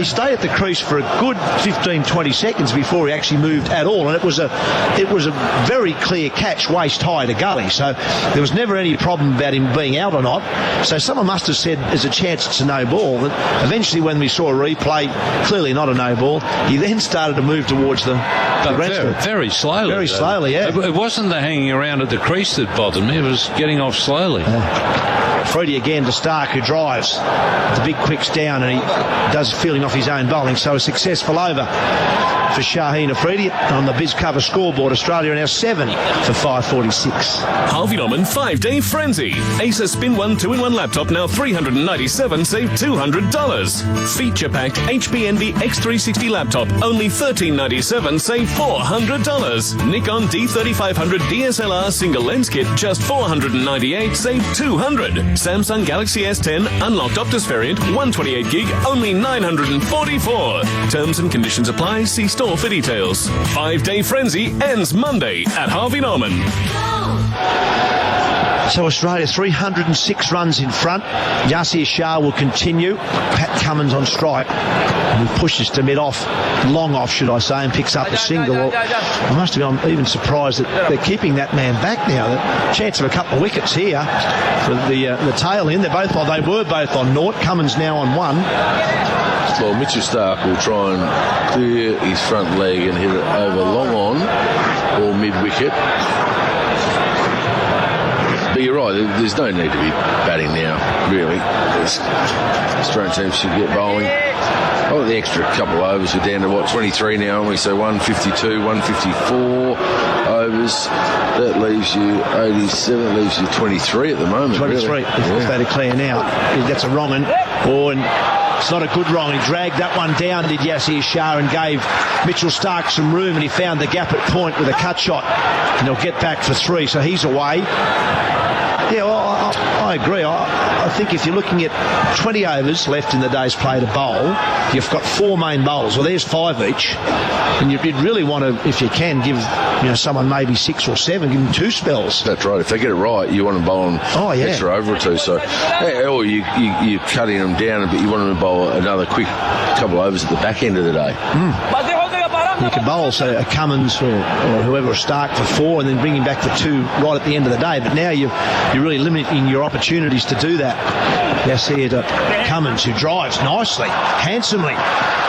[SPEAKER 2] stayed at the crease for a good 15-20 seconds before he actually moved at all, and it was a very clear catch waist high to gully, so there was never any problem about him being out or not. So someone must have said there's a chance it's a no ball. And eventually, when we saw a replay, clearly not a no ball, he then started to move towards the
[SPEAKER 22] very slowly.
[SPEAKER 2] Very slowly, yeah.
[SPEAKER 22] It wasn't the hanging around at the crease that bothered me, it was getting off slowly.
[SPEAKER 2] Afridi again to Stark, who drives the big quicks down, and he does feeling off his own bowling. So a successful over for Shaheen Afridi on the Biz Cover scoreboard. Australia are now 7 for 546.
[SPEAKER 11] Harvey Norman 5-day frenzy. Acer Spin 1 2-in-1 laptop now $397, save $200. Feature packed HP Envy X360 laptop only $1397, save $400. Nikon D3500 DSLR single lens kit just $498, save $200. Samsung Galaxy S10 unlocked Optus variant 128 gig only $944. Terms and conditions apply. See store for details. 5-day frenzy ends Monday at Harvey Norman.
[SPEAKER 2] So Australia 306 runs in front. Yasir Shah will continue. Pat Cummins on strike. And he pushes to mid-off, long off should I say, and picks up a single. Well, I must admit, I'm even surprised that they're keeping that man back now. The chance of a couple of wickets here for the tail end. They were both on naught. Cummins now on 1.
[SPEAKER 1] Well, Mitchell Stark will try and clear his front leg and hit it over long on or mid-wicket. But you're right, there's no need to be batting now, really. Australian team should get bowling. Oh, the extra couple of overs, we're down to 23 now, and we say 152, 154 overs. That leaves you 87, leaves you 23 at the moment.
[SPEAKER 2] 23,
[SPEAKER 1] really.
[SPEAKER 2] If they declare now. That's a wrong one. It's not a good wrong. He dragged that one down, did Yasir Shah, and gave Mitchell Stark some room, and he found the gap at point with a cut shot. And he'll get back for 3, so he's away. Yeah, well, I I agree. I think if you're looking at 20 overs left in the day's play to bowl, you've got 4 main bowlers. Well, there's 5 each. And you'd really want to, if you can, give someone maybe 6 or 7, give them 2 spells.
[SPEAKER 1] That's right. If they get it right, you want them bowling extra over or 2. So, or you're cutting them down a bit. You want them to bowl another quick couple of overs at the back end of the day.
[SPEAKER 2] You can bowl, say, a Cummins or whoever, a Stark for 4 and then bring him back for 2 right at the end of the day. But now you're really limiting your opportunities to do that. Yes, here to Cummins, who drives nicely, handsomely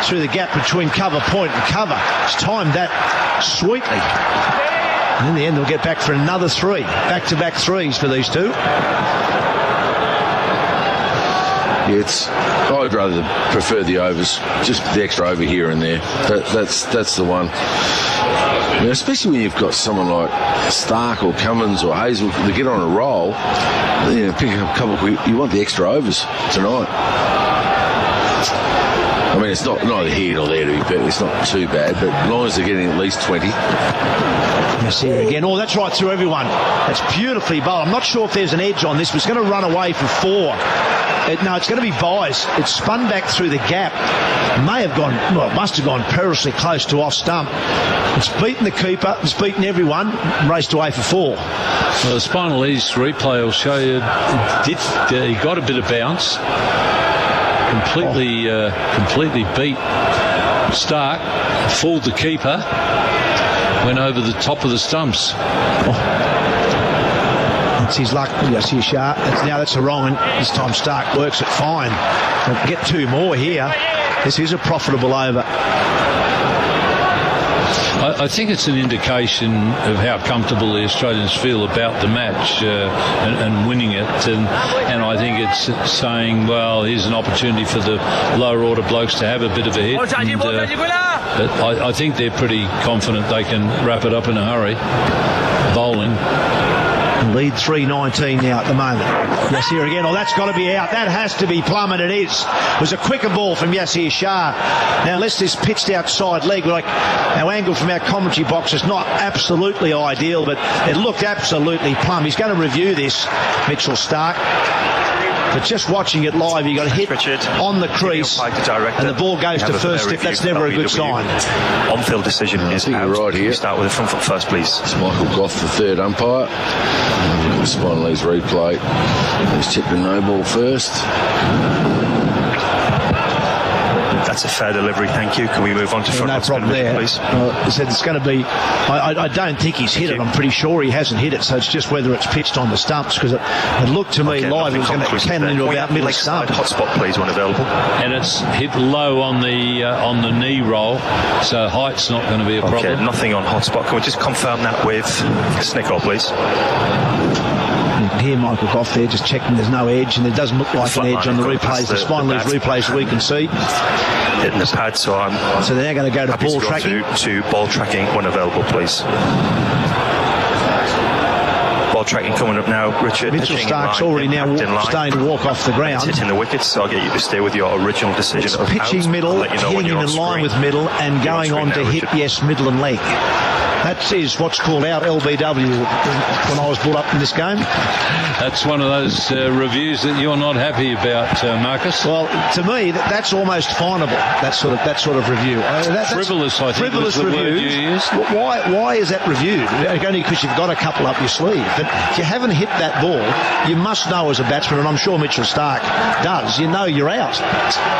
[SPEAKER 2] through the gap between cover point and cover. He's timed that sweetly. And in the end, they'll get back for another 3. Back-to-back 3s for these 2.
[SPEAKER 1] I'd rather prefer the overs, just the extra over here and there. That's the one. Especially when you've got someone like Stark or Cummins or Hazel, they get on a roll, pick up a couple. You want the extra overs tonight. I mean, it's not neither here nor there to be fair. It's not too bad, but as long as they're getting at least 20.
[SPEAKER 2] Yes, here again. Oh, that's right through everyone. That's beautifully bowled. I'm not sure if there's an edge on this, but it's going to run away for 4. No, it's going to be buys. It's spun back through the gap. Must have gone perilously close to off stump. It's beaten the keeper. It's beaten everyone. Raced away for 4.
[SPEAKER 22] Well, the spinal ease replay will show you he got a bit of bounce. Completely beat Stark. Fooled the keeper. Went over the top of the stumps.
[SPEAKER 2] It's his luck. Yes, he's sharp. That's the wrong one. This time Stark works it fine. We'll get 2 more here. This is a profitable over.
[SPEAKER 22] I think it's an indication of how comfortable the Australians feel about the match and winning it. And I think it's saying, well, here's an opportunity for the lower order blokes to have a bit of a hit. But I think they're pretty confident they can wrap it up in a hurry. Bowling.
[SPEAKER 2] Lead 3-19 now at the moment. Yasir again. Oh, that's got to be out. That has to be plumb, and it is. It was a quicker ball from Yasir Shah. Now, unless this pitched outside leg, like our angle from our commentary box is not absolutely ideal, but it looked absolutely plumb. He's going to review this, Mitchell Stark. But just watching it live, you got a hit on the crease, and the ball goes to first if that's never a good sign.
[SPEAKER 8] On-field decision is out.
[SPEAKER 1] Right here.
[SPEAKER 8] We start with the front foot first, please.
[SPEAKER 1] It's Michael Goff, the third umpire. The spinal ease replay. He's checked the no ball first.
[SPEAKER 8] That's a fair delivery, thank you. Can we move on to front?
[SPEAKER 2] No problem there,
[SPEAKER 8] please.
[SPEAKER 2] I said it's going to be. I don't think he's hit it. I'm pretty sure he hasn't hit it. So it's just whether it's pitched on the stumps, because it looked to me live it was going to cannon into about middle stump.
[SPEAKER 8] Hotspot, please, when available.
[SPEAKER 22] And it's hit low on the knee roll, so height's not going to be a problem.
[SPEAKER 8] Okay, nothing on hotspot. Can we just confirm that with Snickle, please?
[SPEAKER 2] You can hear Michael Goff there just checking there's no edge, and there doesn't look like an edge on the replays, the spinal ease replays we can see.
[SPEAKER 8] Hitting the pad, so
[SPEAKER 2] they're now going to go to ball tracking.
[SPEAKER 8] To ball tracking when available, please. Ball tracking coming up now, Richard.
[SPEAKER 2] Mitchell Stark's already now starting to walk off the ground.
[SPEAKER 8] It's hitting the wickets, so I'll get you to stay with your original decision.
[SPEAKER 2] It's pitching middle, hitting in line with middle, and going on to hit, middle and leg. That is what's called out LBW when I was brought up in this game.
[SPEAKER 22] That's one of those reviews that you're not happy about, Marcus.
[SPEAKER 2] Well, to me, that's almost finable. That sort of review.
[SPEAKER 22] That's frivolous, I think.
[SPEAKER 2] Frivolous reviews. Why is that reviewed? Only because you've got a couple up your sleeve. But if you haven't hit that ball, you must know as a batsman, and I'm sure Mitchell Stark does. You know you're out.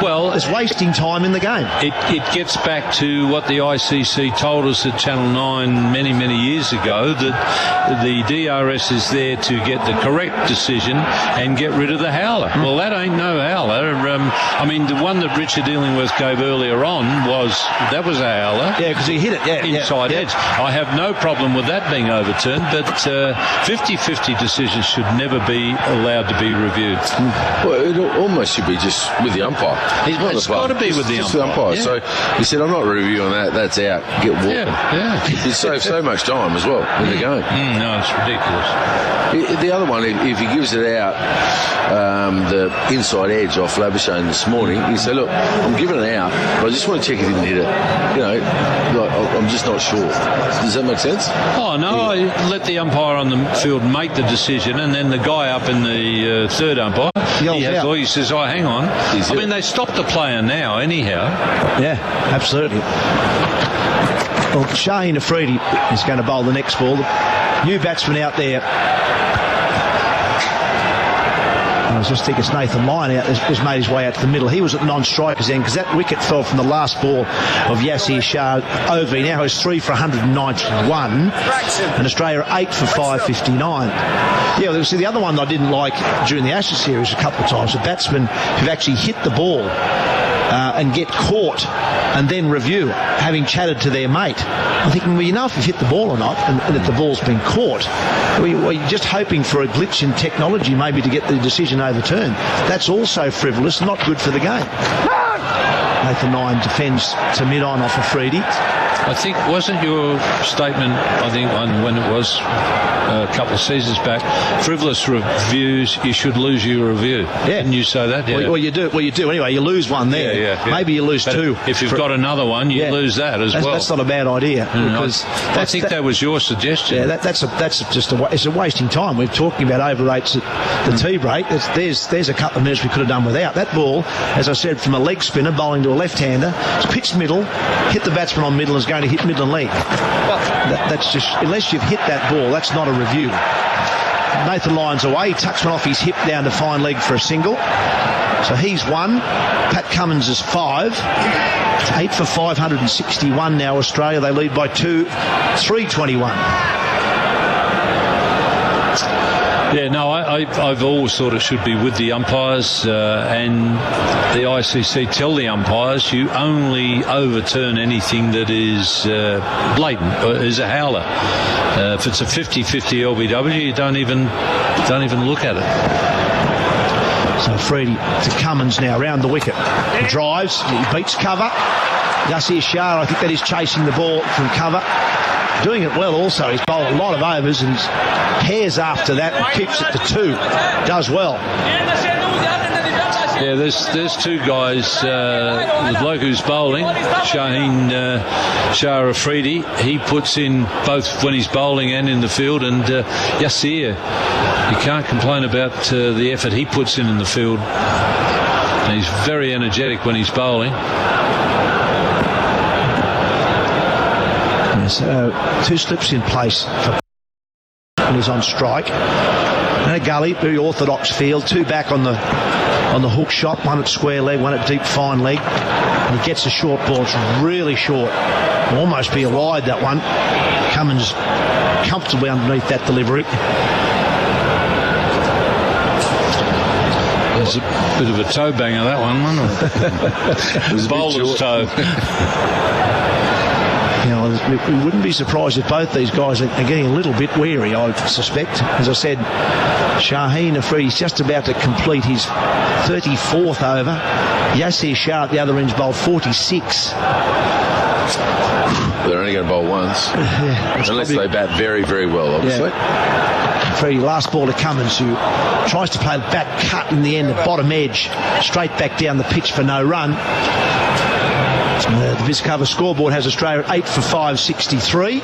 [SPEAKER 22] Well,
[SPEAKER 2] it's wasting time in the game.
[SPEAKER 22] It gets back to what the ICC told us at Channel 9 many years ago, that the DRS is there to get the correct decision and get rid of the howler. Well, that ain't no howler. I mean, the one that Richard Illingworth gave earlier on was a howler.
[SPEAKER 2] Yeah, because he hit it.
[SPEAKER 22] Inside edge. I have no problem with that being overturned, but 50-50 decisions should never be allowed to be reviewed.
[SPEAKER 1] Well, it almost should be just with the umpire.
[SPEAKER 22] It's got to be with the umpire.
[SPEAKER 1] Yeah. So he said, I'm not reviewing that. That's out. Get walking.
[SPEAKER 22] Yeah.
[SPEAKER 1] saves so much time as well in the game.
[SPEAKER 22] No, it's ridiculous.
[SPEAKER 1] The other one, if he gives it out, the inside edge off Labuschagne this morning, he said, look, I'm giving it out, but I just want to check he didn't hit it. You know, like, I'm just not sure. Does that make sense?
[SPEAKER 22] Oh, no, I let the umpire on the field make the decision, and then the guy up in the third umpire, he says, oh, hang on. I mean, they stopped the player now, anyhow.
[SPEAKER 7] Yeah, absolutely. Well, Shaheen Afridi is going to bowl the next ball. The new batsman out there. I just think it's Nathan Lyon has made his way out to the middle. He was at non-strikers end because that wicket fell from the last ball of Yasir Shah over. He now has 3 for 191 and Australia 8 for 559. Yeah, see, the other one that I didn't like during the Ashes series a couple of times, the batsmen who've actually hit the ball and get caught and then review, having chatted to their mate. I'm thinking, well, you know if you've hit the ball or not, and if the ball's been caught. Well, you're just hoping for a glitch in technology maybe to get the decision overturned. That's also frivolous, not good for the game. Nathan Lyon defends to mid-on off Afridi.
[SPEAKER 22] I think, wasn't your statement, I think, when it was a couple of seasons back, frivolous reviews, you should lose your review. Yeah. Didn't you say that? Yeah.
[SPEAKER 7] Well, you do. Anyway, you lose one there.
[SPEAKER 22] Yeah.
[SPEAKER 7] Maybe you lose two.
[SPEAKER 22] If you've got another one, you lose that as well.
[SPEAKER 7] That's not a bad idea. Because
[SPEAKER 22] I think that was your suggestion.
[SPEAKER 7] Yeah, that's just it's a wasting time. We're talking about over rates at the tea break. There's a couple of minutes we could have done without. That ball, as I said, from a leg spinner bowling to a left-hander, it's pitched middle, hit the batsman on middle, is going to hit middle and leg. That's just, unless you've hit that ball, that's not a review. Nathan Lyon's away. He tucks one off his hip down to fine leg for a single. So he's 1. Pat Cummins is 5. It's 8 for 561 now, Australia. They lead by 321.
[SPEAKER 22] Yeah, no, I've always thought it should be with the umpires, and the ICC tell the umpires you only overturn anything that is blatant, or is a howler. If it's a 50-50 LBW, you don't even look at it.
[SPEAKER 7] So Afridi to Cummins now round the wicket. He drives, he beats cover. Yasir Shah, I think that is chasing the ball from cover. Doing it well also. He's bowled a lot of overs and hairs after that and keeps it to 2. Does well.
[SPEAKER 22] Yeah, there's two guys. The bloke who's bowling, Shaheen Shah Afridi, he puts in both when he's bowling and in the field. And Yasir, you can't complain about the effort he puts in the field. And he's very energetic when he's bowling.
[SPEAKER 7] So 2 slips in place for and he's on strike. And a gully, very orthodox field. 2 back on the hook shot, 1 at square leg, 1 at deep fine leg. And he gets a short ball. It's really short. It'll almost be a wide, that one. Cummins comfortably underneath that delivery.
[SPEAKER 22] There's a bit of a toe banger, that one, wasn't it? It was bowler's toe.
[SPEAKER 7] You know, we wouldn't be surprised if both these guys are getting a little bit wary, I suspect. As I said, Shaheen Afridi's just about to complete his 34th over. Yasir Shah at the other end's bowled 46.
[SPEAKER 1] They're only going to bowl once. Unless they bat very, very well, obviously.
[SPEAKER 7] Yeah. Afridi, last ball to Cummins, who tries to play the back cut in the end, the bottom edge, straight back down the pitch for no run. The Viscover scoreboard has Australia at 8 for 563.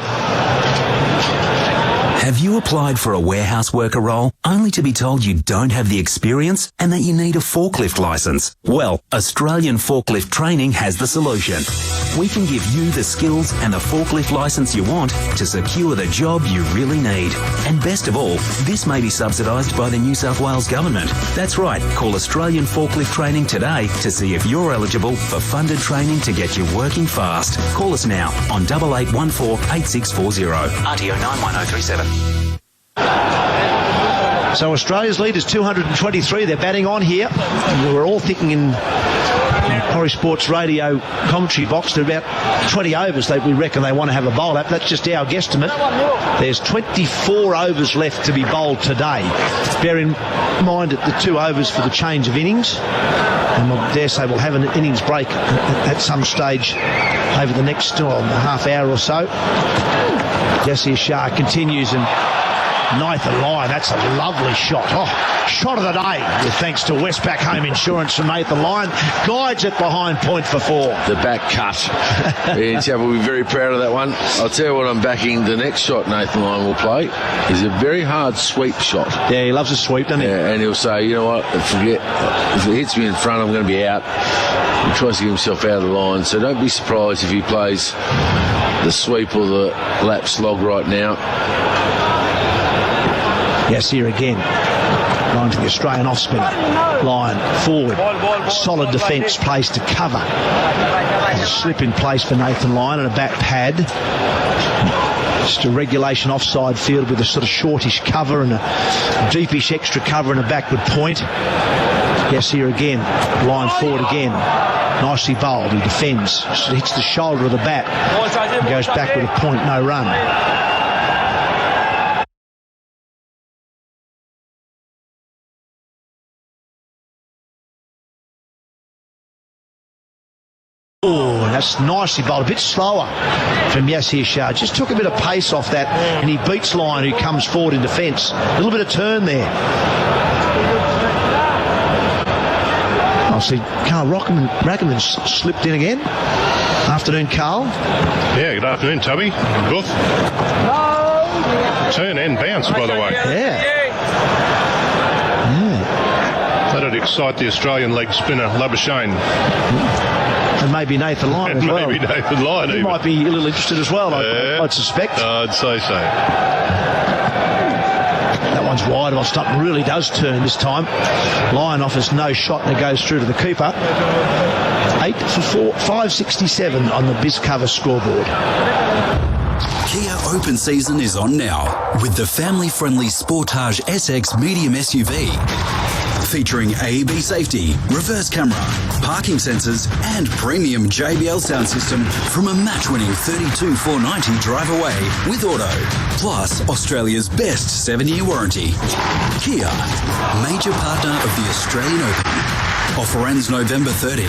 [SPEAKER 18] Have you applied for a warehouse worker role only to be told you don't have the experience and that you need a forklift license? Well, Australian Forklift Training has the solution. We can give you the skills and the forklift license you want to secure the job you really need. And best of all, this may be subsidised by the New South Wales Government. That's right, call Australian Forklift Training today to see if you're eligible for funded training to get you working fast. Call us now on 8814 8640. RTO 91037.
[SPEAKER 7] So Australia's lead is 223. They're batting on here. And we were all thinking in Ptv Sports radio commentary box. There are about 20 overs that we reckon they want to have a bowl at. That's just our guesstimate. There's 24 overs left to be bowled today. Bear in mind that the 2 overs for the change of innings, and I dare say we'll have an innings break at some stage over the next half hour or so. Jesse Shah continues, and Nathan Lyon, that's a lovely shot. Oh, shot of the day, with thanks to Westpac Home Insurance from Nathan Lyon. Guides it behind point for 4.
[SPEAKER 1] The back cut. Yeah, we'll be very proud of that one. I'll tell you what I'm backing. The next shot Nathan Lyon will play is a very hard sweep shot.
[SPEAKER 7] Yeah, he loves a sweep, doesn't he?
[SPEAKER 1] Yeah, and he'll say, you know what, if it hits me in front, I'm going to be out. He tries to get himself out of the line, so don't be surprised if he plays the sweep or the lap slog right now.
[SPEAKER 7] Yes, here again. Line to the Australian off spinner. Line forward. Solid defence placed to cover. There's a slip in place for Nathan Lyon and a back pad. Just a regulation offside field with a sort of shortish cover and a deepish extra cover and a backward point. Yes, here again. Line forward again. Nicely bowled. He defends. Hits the shoulder of the bat. And goes back with a point, no run. Oh, that's nicely bowled. A bit slower from Yasir Shah. Just took a bit of pace off that, and he beats Lyon, who comes forward in defence. A little bit of turn there. I'll see Carl Rackerman slipped in again. Afternoon, Carl.
[SPEAKER 15] Yeah, good afternoon, Tubby. Booth. Turn and bounce, by the way.
[SPEAKER 7] Yeah.
[SPEAKER 15] That'd excite the Australian leg spinner, Labuschagne.
[SPEAKER 7] And maybe Nathan Lyon as well.
[SPEAKER 15] Maybe Nathan Lyon
[SPEAKER 7] He
[SPEAKER 15] even.
[SPEAKER 7] might be a little interested as well, I'd suspect.
[SPEAKER 15] I'd say so.
[SPEAKER 7] That one's wide. Well, Stutton really does turn this time. Lyon offers no shot and it goes through to the keeper. 8 for 4, 567 on the BizCover scoreboard.
[SPEAKER 19] Kia Open Season is on now with the family-friendly Sportage SX medium SUV. Featuring AEB safety, reverse camera, parking sensors and premium JBL sound system from a match-winning 32,490 drive away with auto. Plus Australia's best 7-year warranty. Kia, major partner of the Australian Open. Offer ends November 30.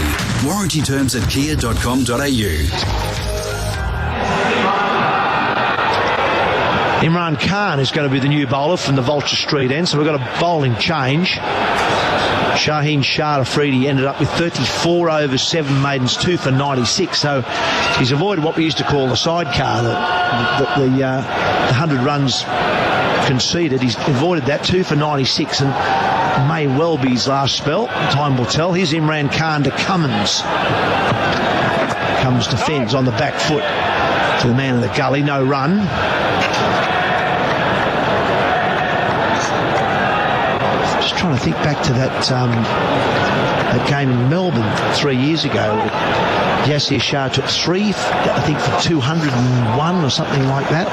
[SPEAKER 19] Warranty terms at kia.com.au.
[SPEAKER 7] Imran Khan is going to be the new bowler from the Vulture Street end, so we've got a bowling change. Shaheen Shah Afridi ended up with 34 overs, 7 maidens, 2 for 96. So he's avoided what we used to call the sidecar, the 100 runs conceded. He's avoided that, 2 for 96, and may well be his last spell. Time will tell. Here's Imran Khan to Cummins. Cummins defends on the back foot to the man in the gully. No run. Just trying to think back to that game in Melbourne 3 years ago. Yasir Shah took 3, I think, for 201 or something like that.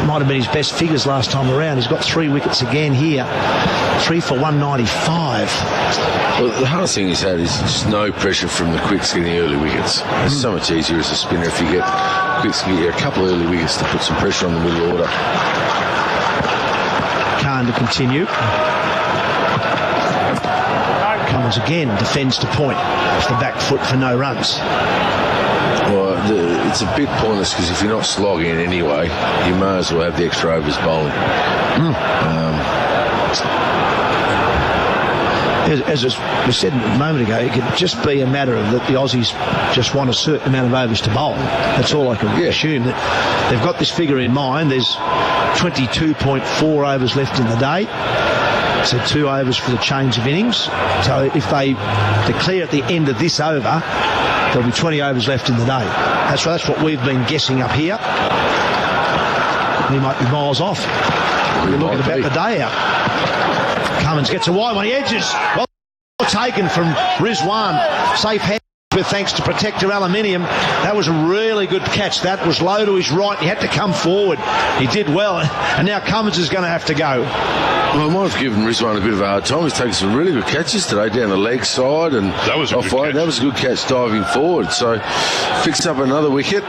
[SPEAKER 7] Might have been his best figures last time around. He's got 3 wickets again here. 3 for 195.
[SPEAKER 1] Well, the hardest thing he's had is just no pressure from the quicks getting early wickets. It's so much easier as a spinner if you get quicks get you a couple of early wickets to put some pressure on the middle order.
[SPEAKER 7] Khan to continue. Cummins again defends to point off the back foot for no runs.
[SPEAKER 1] Well, it's a bit pointless because if you're not slogging in anyway, you may as well have the extra overs bowling.
[SPEAKER 7] As we said a moment ago, it could just be a matter of that the Aussies just want a certain amount of overs to bowl. That's all I can assume. That they've got this figure in mind. There's 22.4 overs left in the day. So 2 overs for the change of innings. So if they declare at the end of this over, there'll be 20 overs left in the day. That's what we've been guessing up here. We might be miles off. We're looking about the day out. Cummins gets a wide one. He edges. Well taken from Rizwan. Safe hand. But thanks to Protector Aluminium, that was a really good catch. That was low to his right. He had to come forward. He did well. And now Cummins is going to have to go.
[SPEAKER 1] Well, I might have given Rizwan a bit of a hard time. He's taken some really good catches today down the leg side and
[SPEAKER 15] that was a
[SPEAKER 1] off wide. That was a good catch diving forward. So picks up another wicket.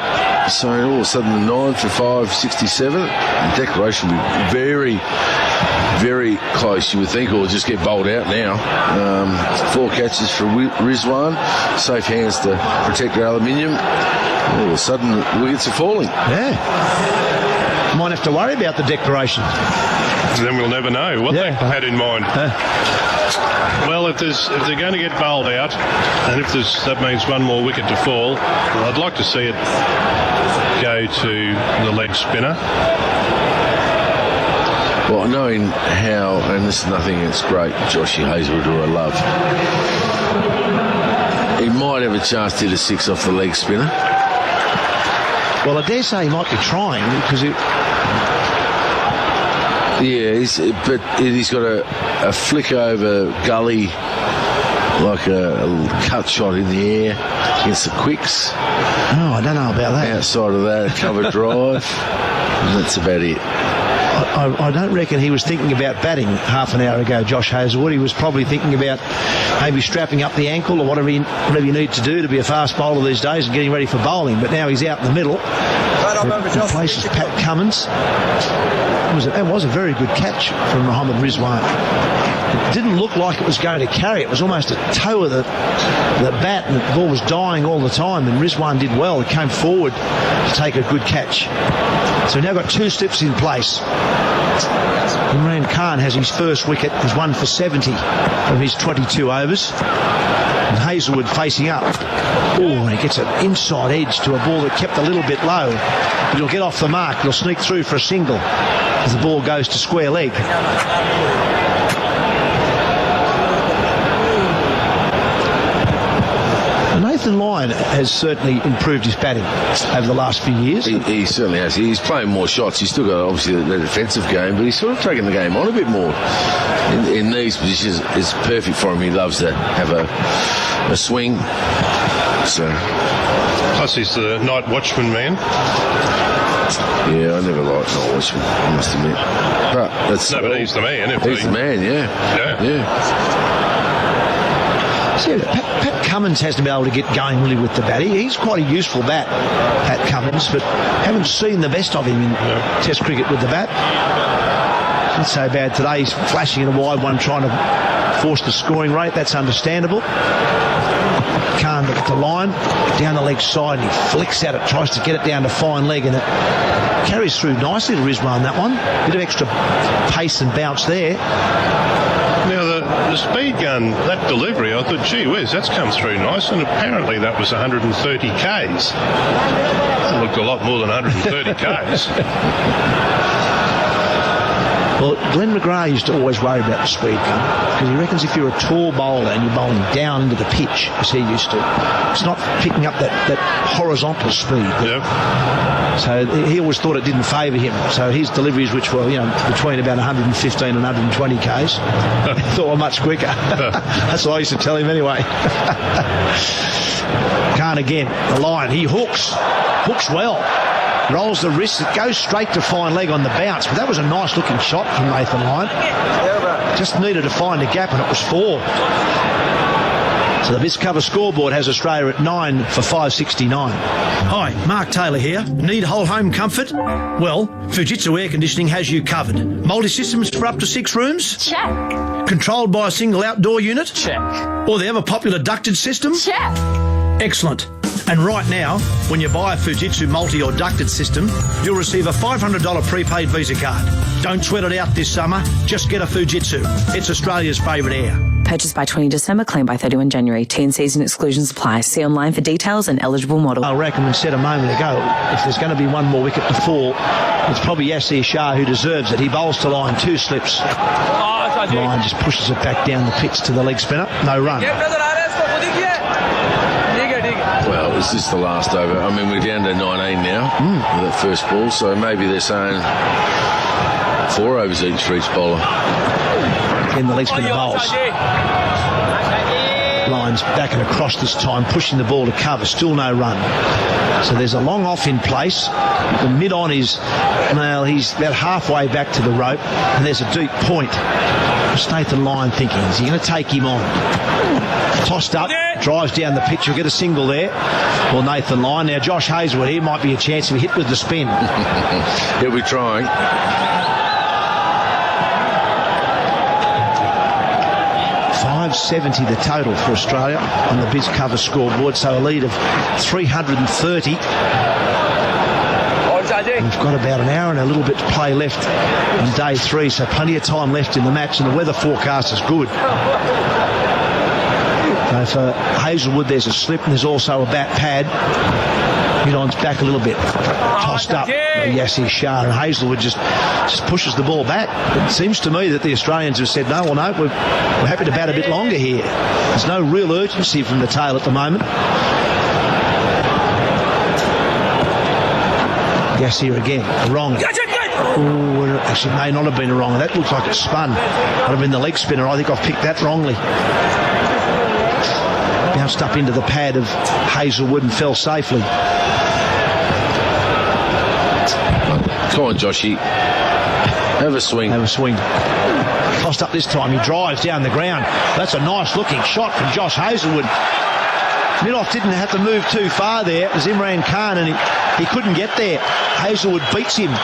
[SPEAKER 1] So all of a sudden the 9 for 5, 67. The declaration will be very, very close, you would think, or just get bowled out now. 4 catches for Rizwan. Safe hands to Protector Aluminium. All of a sudden wickets are falling.
[SPEAKER 7] Yeah. Might have to worry about the declaration.
[SPEAKER 15] Then we'll never know what they had in mind. Well, if they're going to get bowled out, and if that means one more wicket to fall, well, I'd like to see it go to the leg spinner.
[SPEAKER 1] Well, knowing how, and this is nothing against great Joshy Hazelwood, who I love, he might have a chance to hit a 6 off the leg spinner.
[SPEAKER 7] Well, I dare say he might be trying because
[SPEAKER 1] but he's got a flick over gully, like a cut shot in the air against the quicks.
[SPEAKER 7] Oh, I don't know about that.
[SPEAKER 1] Outside of that, cover drive. And that's about it.
[SPEAKER 7] I don't reckon he was thinking about batting half an hour ago, Josh Hazelwood. He was probably thinking about maybe strapping up the ankle or whatever you need to do to be a fast bowler these days and getting ready for bowling. But now he's out in the middle. Replaces Pat Cummins. That was a very good catch from Mohammad Rizwan. It didn't look like it was going to carry. It was almost a toe of the bat, and the ball was dying all the time, and Rizwan did well. He came forward to take a good catch. So we've now got 2 slips in place. Imran Khan has his first wicket. He's 1 for 70 from his 22 overs. And Hazelwood facing up. Oh, and he gets an inside edge to a ball that kept a little bit low. But he'll get off the mark. He'll sneak through for a single as the ball goes to square leg. Nathan Lyon has certainly improved his batting over the last few years.
[SPEAKER 1] He certainly has. He's playing more shots. He's still got, obviously, the defensive game, but he's sort of taking the game on a bit more. In these positions, it's perfect for him. He loves to have a swing. So.
[SPEAKER 15] Plus, he's the night watchman man.
[SPEAKER 1] Yeah, I never liked night watchman, I must admit. But that's
[SPEAKER 15] but he's the man.
[SPEAKER 1] He's the man, yeah.
[SPEAKER 7] So, Pat Cummins hasn't been able to get going really with the bat. He's quite a useful bat, Pat Cummins, but haven't seen the best of him in Test cricket with the bat. Not so bad today. He's flashing in a wide one, trying to force the scoring rate. That's understandable. Can't look at the line, down the leg side, and he flicks at it, tries to get it down to fine leg, and it carries through nicely to Rizwan, that one. Bit of extra pace and bounce there.
[SPEAKER 15] Now, the speed gun, that delivery, I thought, gee whiz, that's come through nice, and apparently that was 130 Ks. That looked a lot more than 130 Ks.
[SPEAKER 7] Well, Glenn McGrath used to always worry about the speed gun because he reckons if you're a tall bowler and you're bowling down into the pitch, as he used to, it's not picking up that horizontal speed. So he always thought it didn't favour him. So his deliveries, which were between about 115 and 120 Ks, thought were much quicker. That's what I used to tell him anyway. Khan again, the line, he hooks well. Rolls the wrist, it goes straight to fine leg on the bounce, but that was a nice looking shot from Nathan Lyon. Just needed to find a gap and it was 4. So the Bits Cover scoreboard has Australia at 9 for 569. Hi, Mark Taylor here. Need whole home comfort? Well, Fujitsu Air Conditioning has you covered. Multi-systems for up to 6 rooms?
[SPEAKER 5] Check.
[SPEAKER 7] Controlled by a single outdoor unit?
[SPEAKER 5] Check.
[SPEAKER 7] Or the ever popular ducted system?
[SPEAKER 5] Check.
[SPEAKER 7] Excellent. And right now, when you buy a Fujitsu multi or ducted system, you'll receive a $500 prepaid Visa card. Don't sweat it out this summer. Just get a Fujitsu. It's Australia's favourite air.
[SPEAKER 12] Purchased by 20 December, claim by 31 January. T&Cs and exclusions apply. See online for details and eligible model.
[SPEAKER 7] I reckon we said a moment ago, if there's going to be one more wicket to fall, it's probably Yasir Shah who deserves it. He bowls to line, 2 slips. Line just pushes it back down the pitch to the leg spinner. No run.
[SPEAKER 1] Well, is this the last over? I mean, we're down to 19 now with that first ball, so maybe they're saying 4 overs each for each bowler.
[SPEAKER 7] In the leg spinner bowls. Line Lyons backing across this time, pushing the ball to cover, still no run. So there's a long off in place. The mid-on is, well, he's about halfway back to the rope, and there's a deep point. What's Nathan Lyon thinking? Is he going to take him on? Tossed up, drives down the pitch, he'll get a single there. Well, Nathan Lyon. Now, Josh Hazelwood here might be a chance to be hit with the spin.
[SPEAKER 1] He'll be trying.
[SPEAKER 7] 570 the total for Australia on the Biz Cover scoreboard, so a lead of 330. We've got about an hour and a little bit to play left on day 3, so plenty of time left in the match, and the weather forecast is good. So for Hazelwood, there's a slip, and there's also a bat pad. Mid-on's back a little bit, tossed up. Yassir Shah, and Hazelwood just pushes the ball back. It seems to me that the Australians have said, no, we're happy to bat a bit longer here. There's no real urgency from the tail at the moment. Yassir again, wrong. Oh, actually, may not have been a wrong. That looks like it spun. Might have been the leg spinner. I think I've picked that wrongly. Bounced up into the pad of Hazelwood and fell safely.
[SPEAKER 1] Come on, Joshy. Have a swing.
[SPEAKER 7] Have a swing. Tossed up this time. He drives down the ground. That's a nice looking shot from Josh Hazelwood. Midoff didn't have to move too far there. It was Imran Khan, and he couldn't get there. Hazelwood beats him.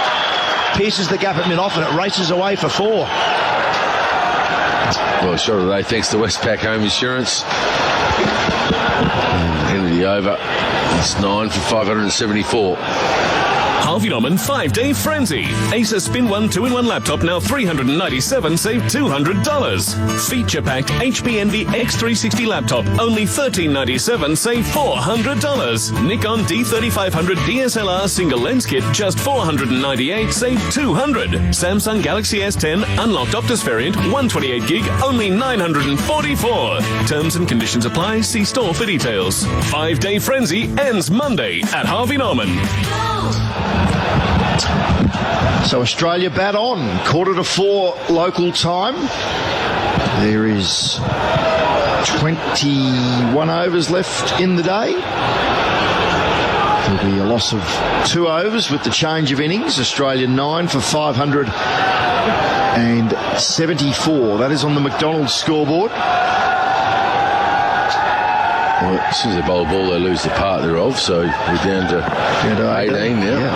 [SPEAKER 7] Pierces the gap at Midoff, and it races away for 4.
[SPEAKER 1] Well, shot of the day, thanks to Westpac Home Insurance. Into the over. It's 9 for 574.
[SPEAKER 11] Harvey Norman 5-day frenzy. Acer Spin 1 2-in-1 laptop now $397, save $200. Feature-packed HP Envy X360 laptop, only $1397, save $400. Nikon D3500 DSLR single lens kit, just $498, save $200. Samsung Galaxy S10 unlocked Optus variant, 128 gig, only $944. Terms and conditions apply. See store for details. 5-day frenzy ends Monday at Harvey Norman.
[SPEAKER 2] So Australia bat on, 3:45 local time. There is 21 overs left in the day. There'll be a loss of 2 overs with the change of innings. Australia 9 for 574. That is on the McDonald's scoreboard.
[SPEAKER 1] Well, as soon as they bowl a ball, they lose the part thereof, so we're down to 18 now.
[SPEAKER 2] Yeah.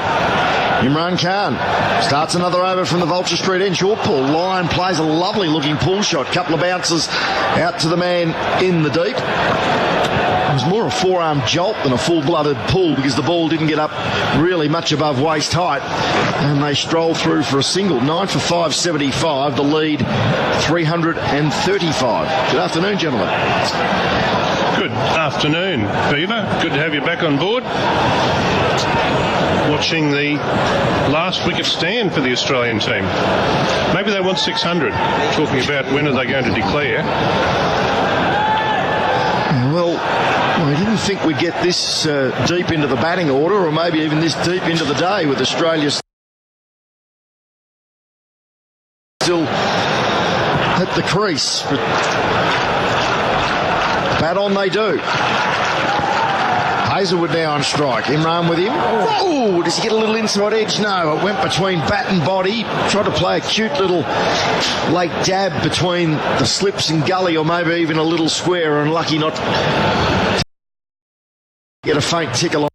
[SPEAKER 2] Imran Khan starts another over from the Vulture Street end. Short pull. Lyon plays a lovely looking pull shot. Couple of bounces out to the man in the deep. It was more a forearm jolt than a full-blooded pull because the ball didn't get up really much above waist height, and they stroll through for a single. 9 for 575. The lead 335. Good afternoon, gentlemen.
[SPEAKER 15] Good afternoon, Beaver. Good to have you back on board. Watching the last wicket stand for the Australian team. Maybe they want 600. Talking about when are they going to declare.
[SPEAKER 2] Well, we didn't think we'd get this deep into the batting order, or maybe even this deep into the day, with Australia still at the crease. But bat on they do. Hazelwood now on strike. Imran with him. Oh, does he get a little inside edge? No, it went between bat and body. Tried to play a cute little late dab between the slips and gully, or maybe even a little square, and lucky not to get a faint tickle on.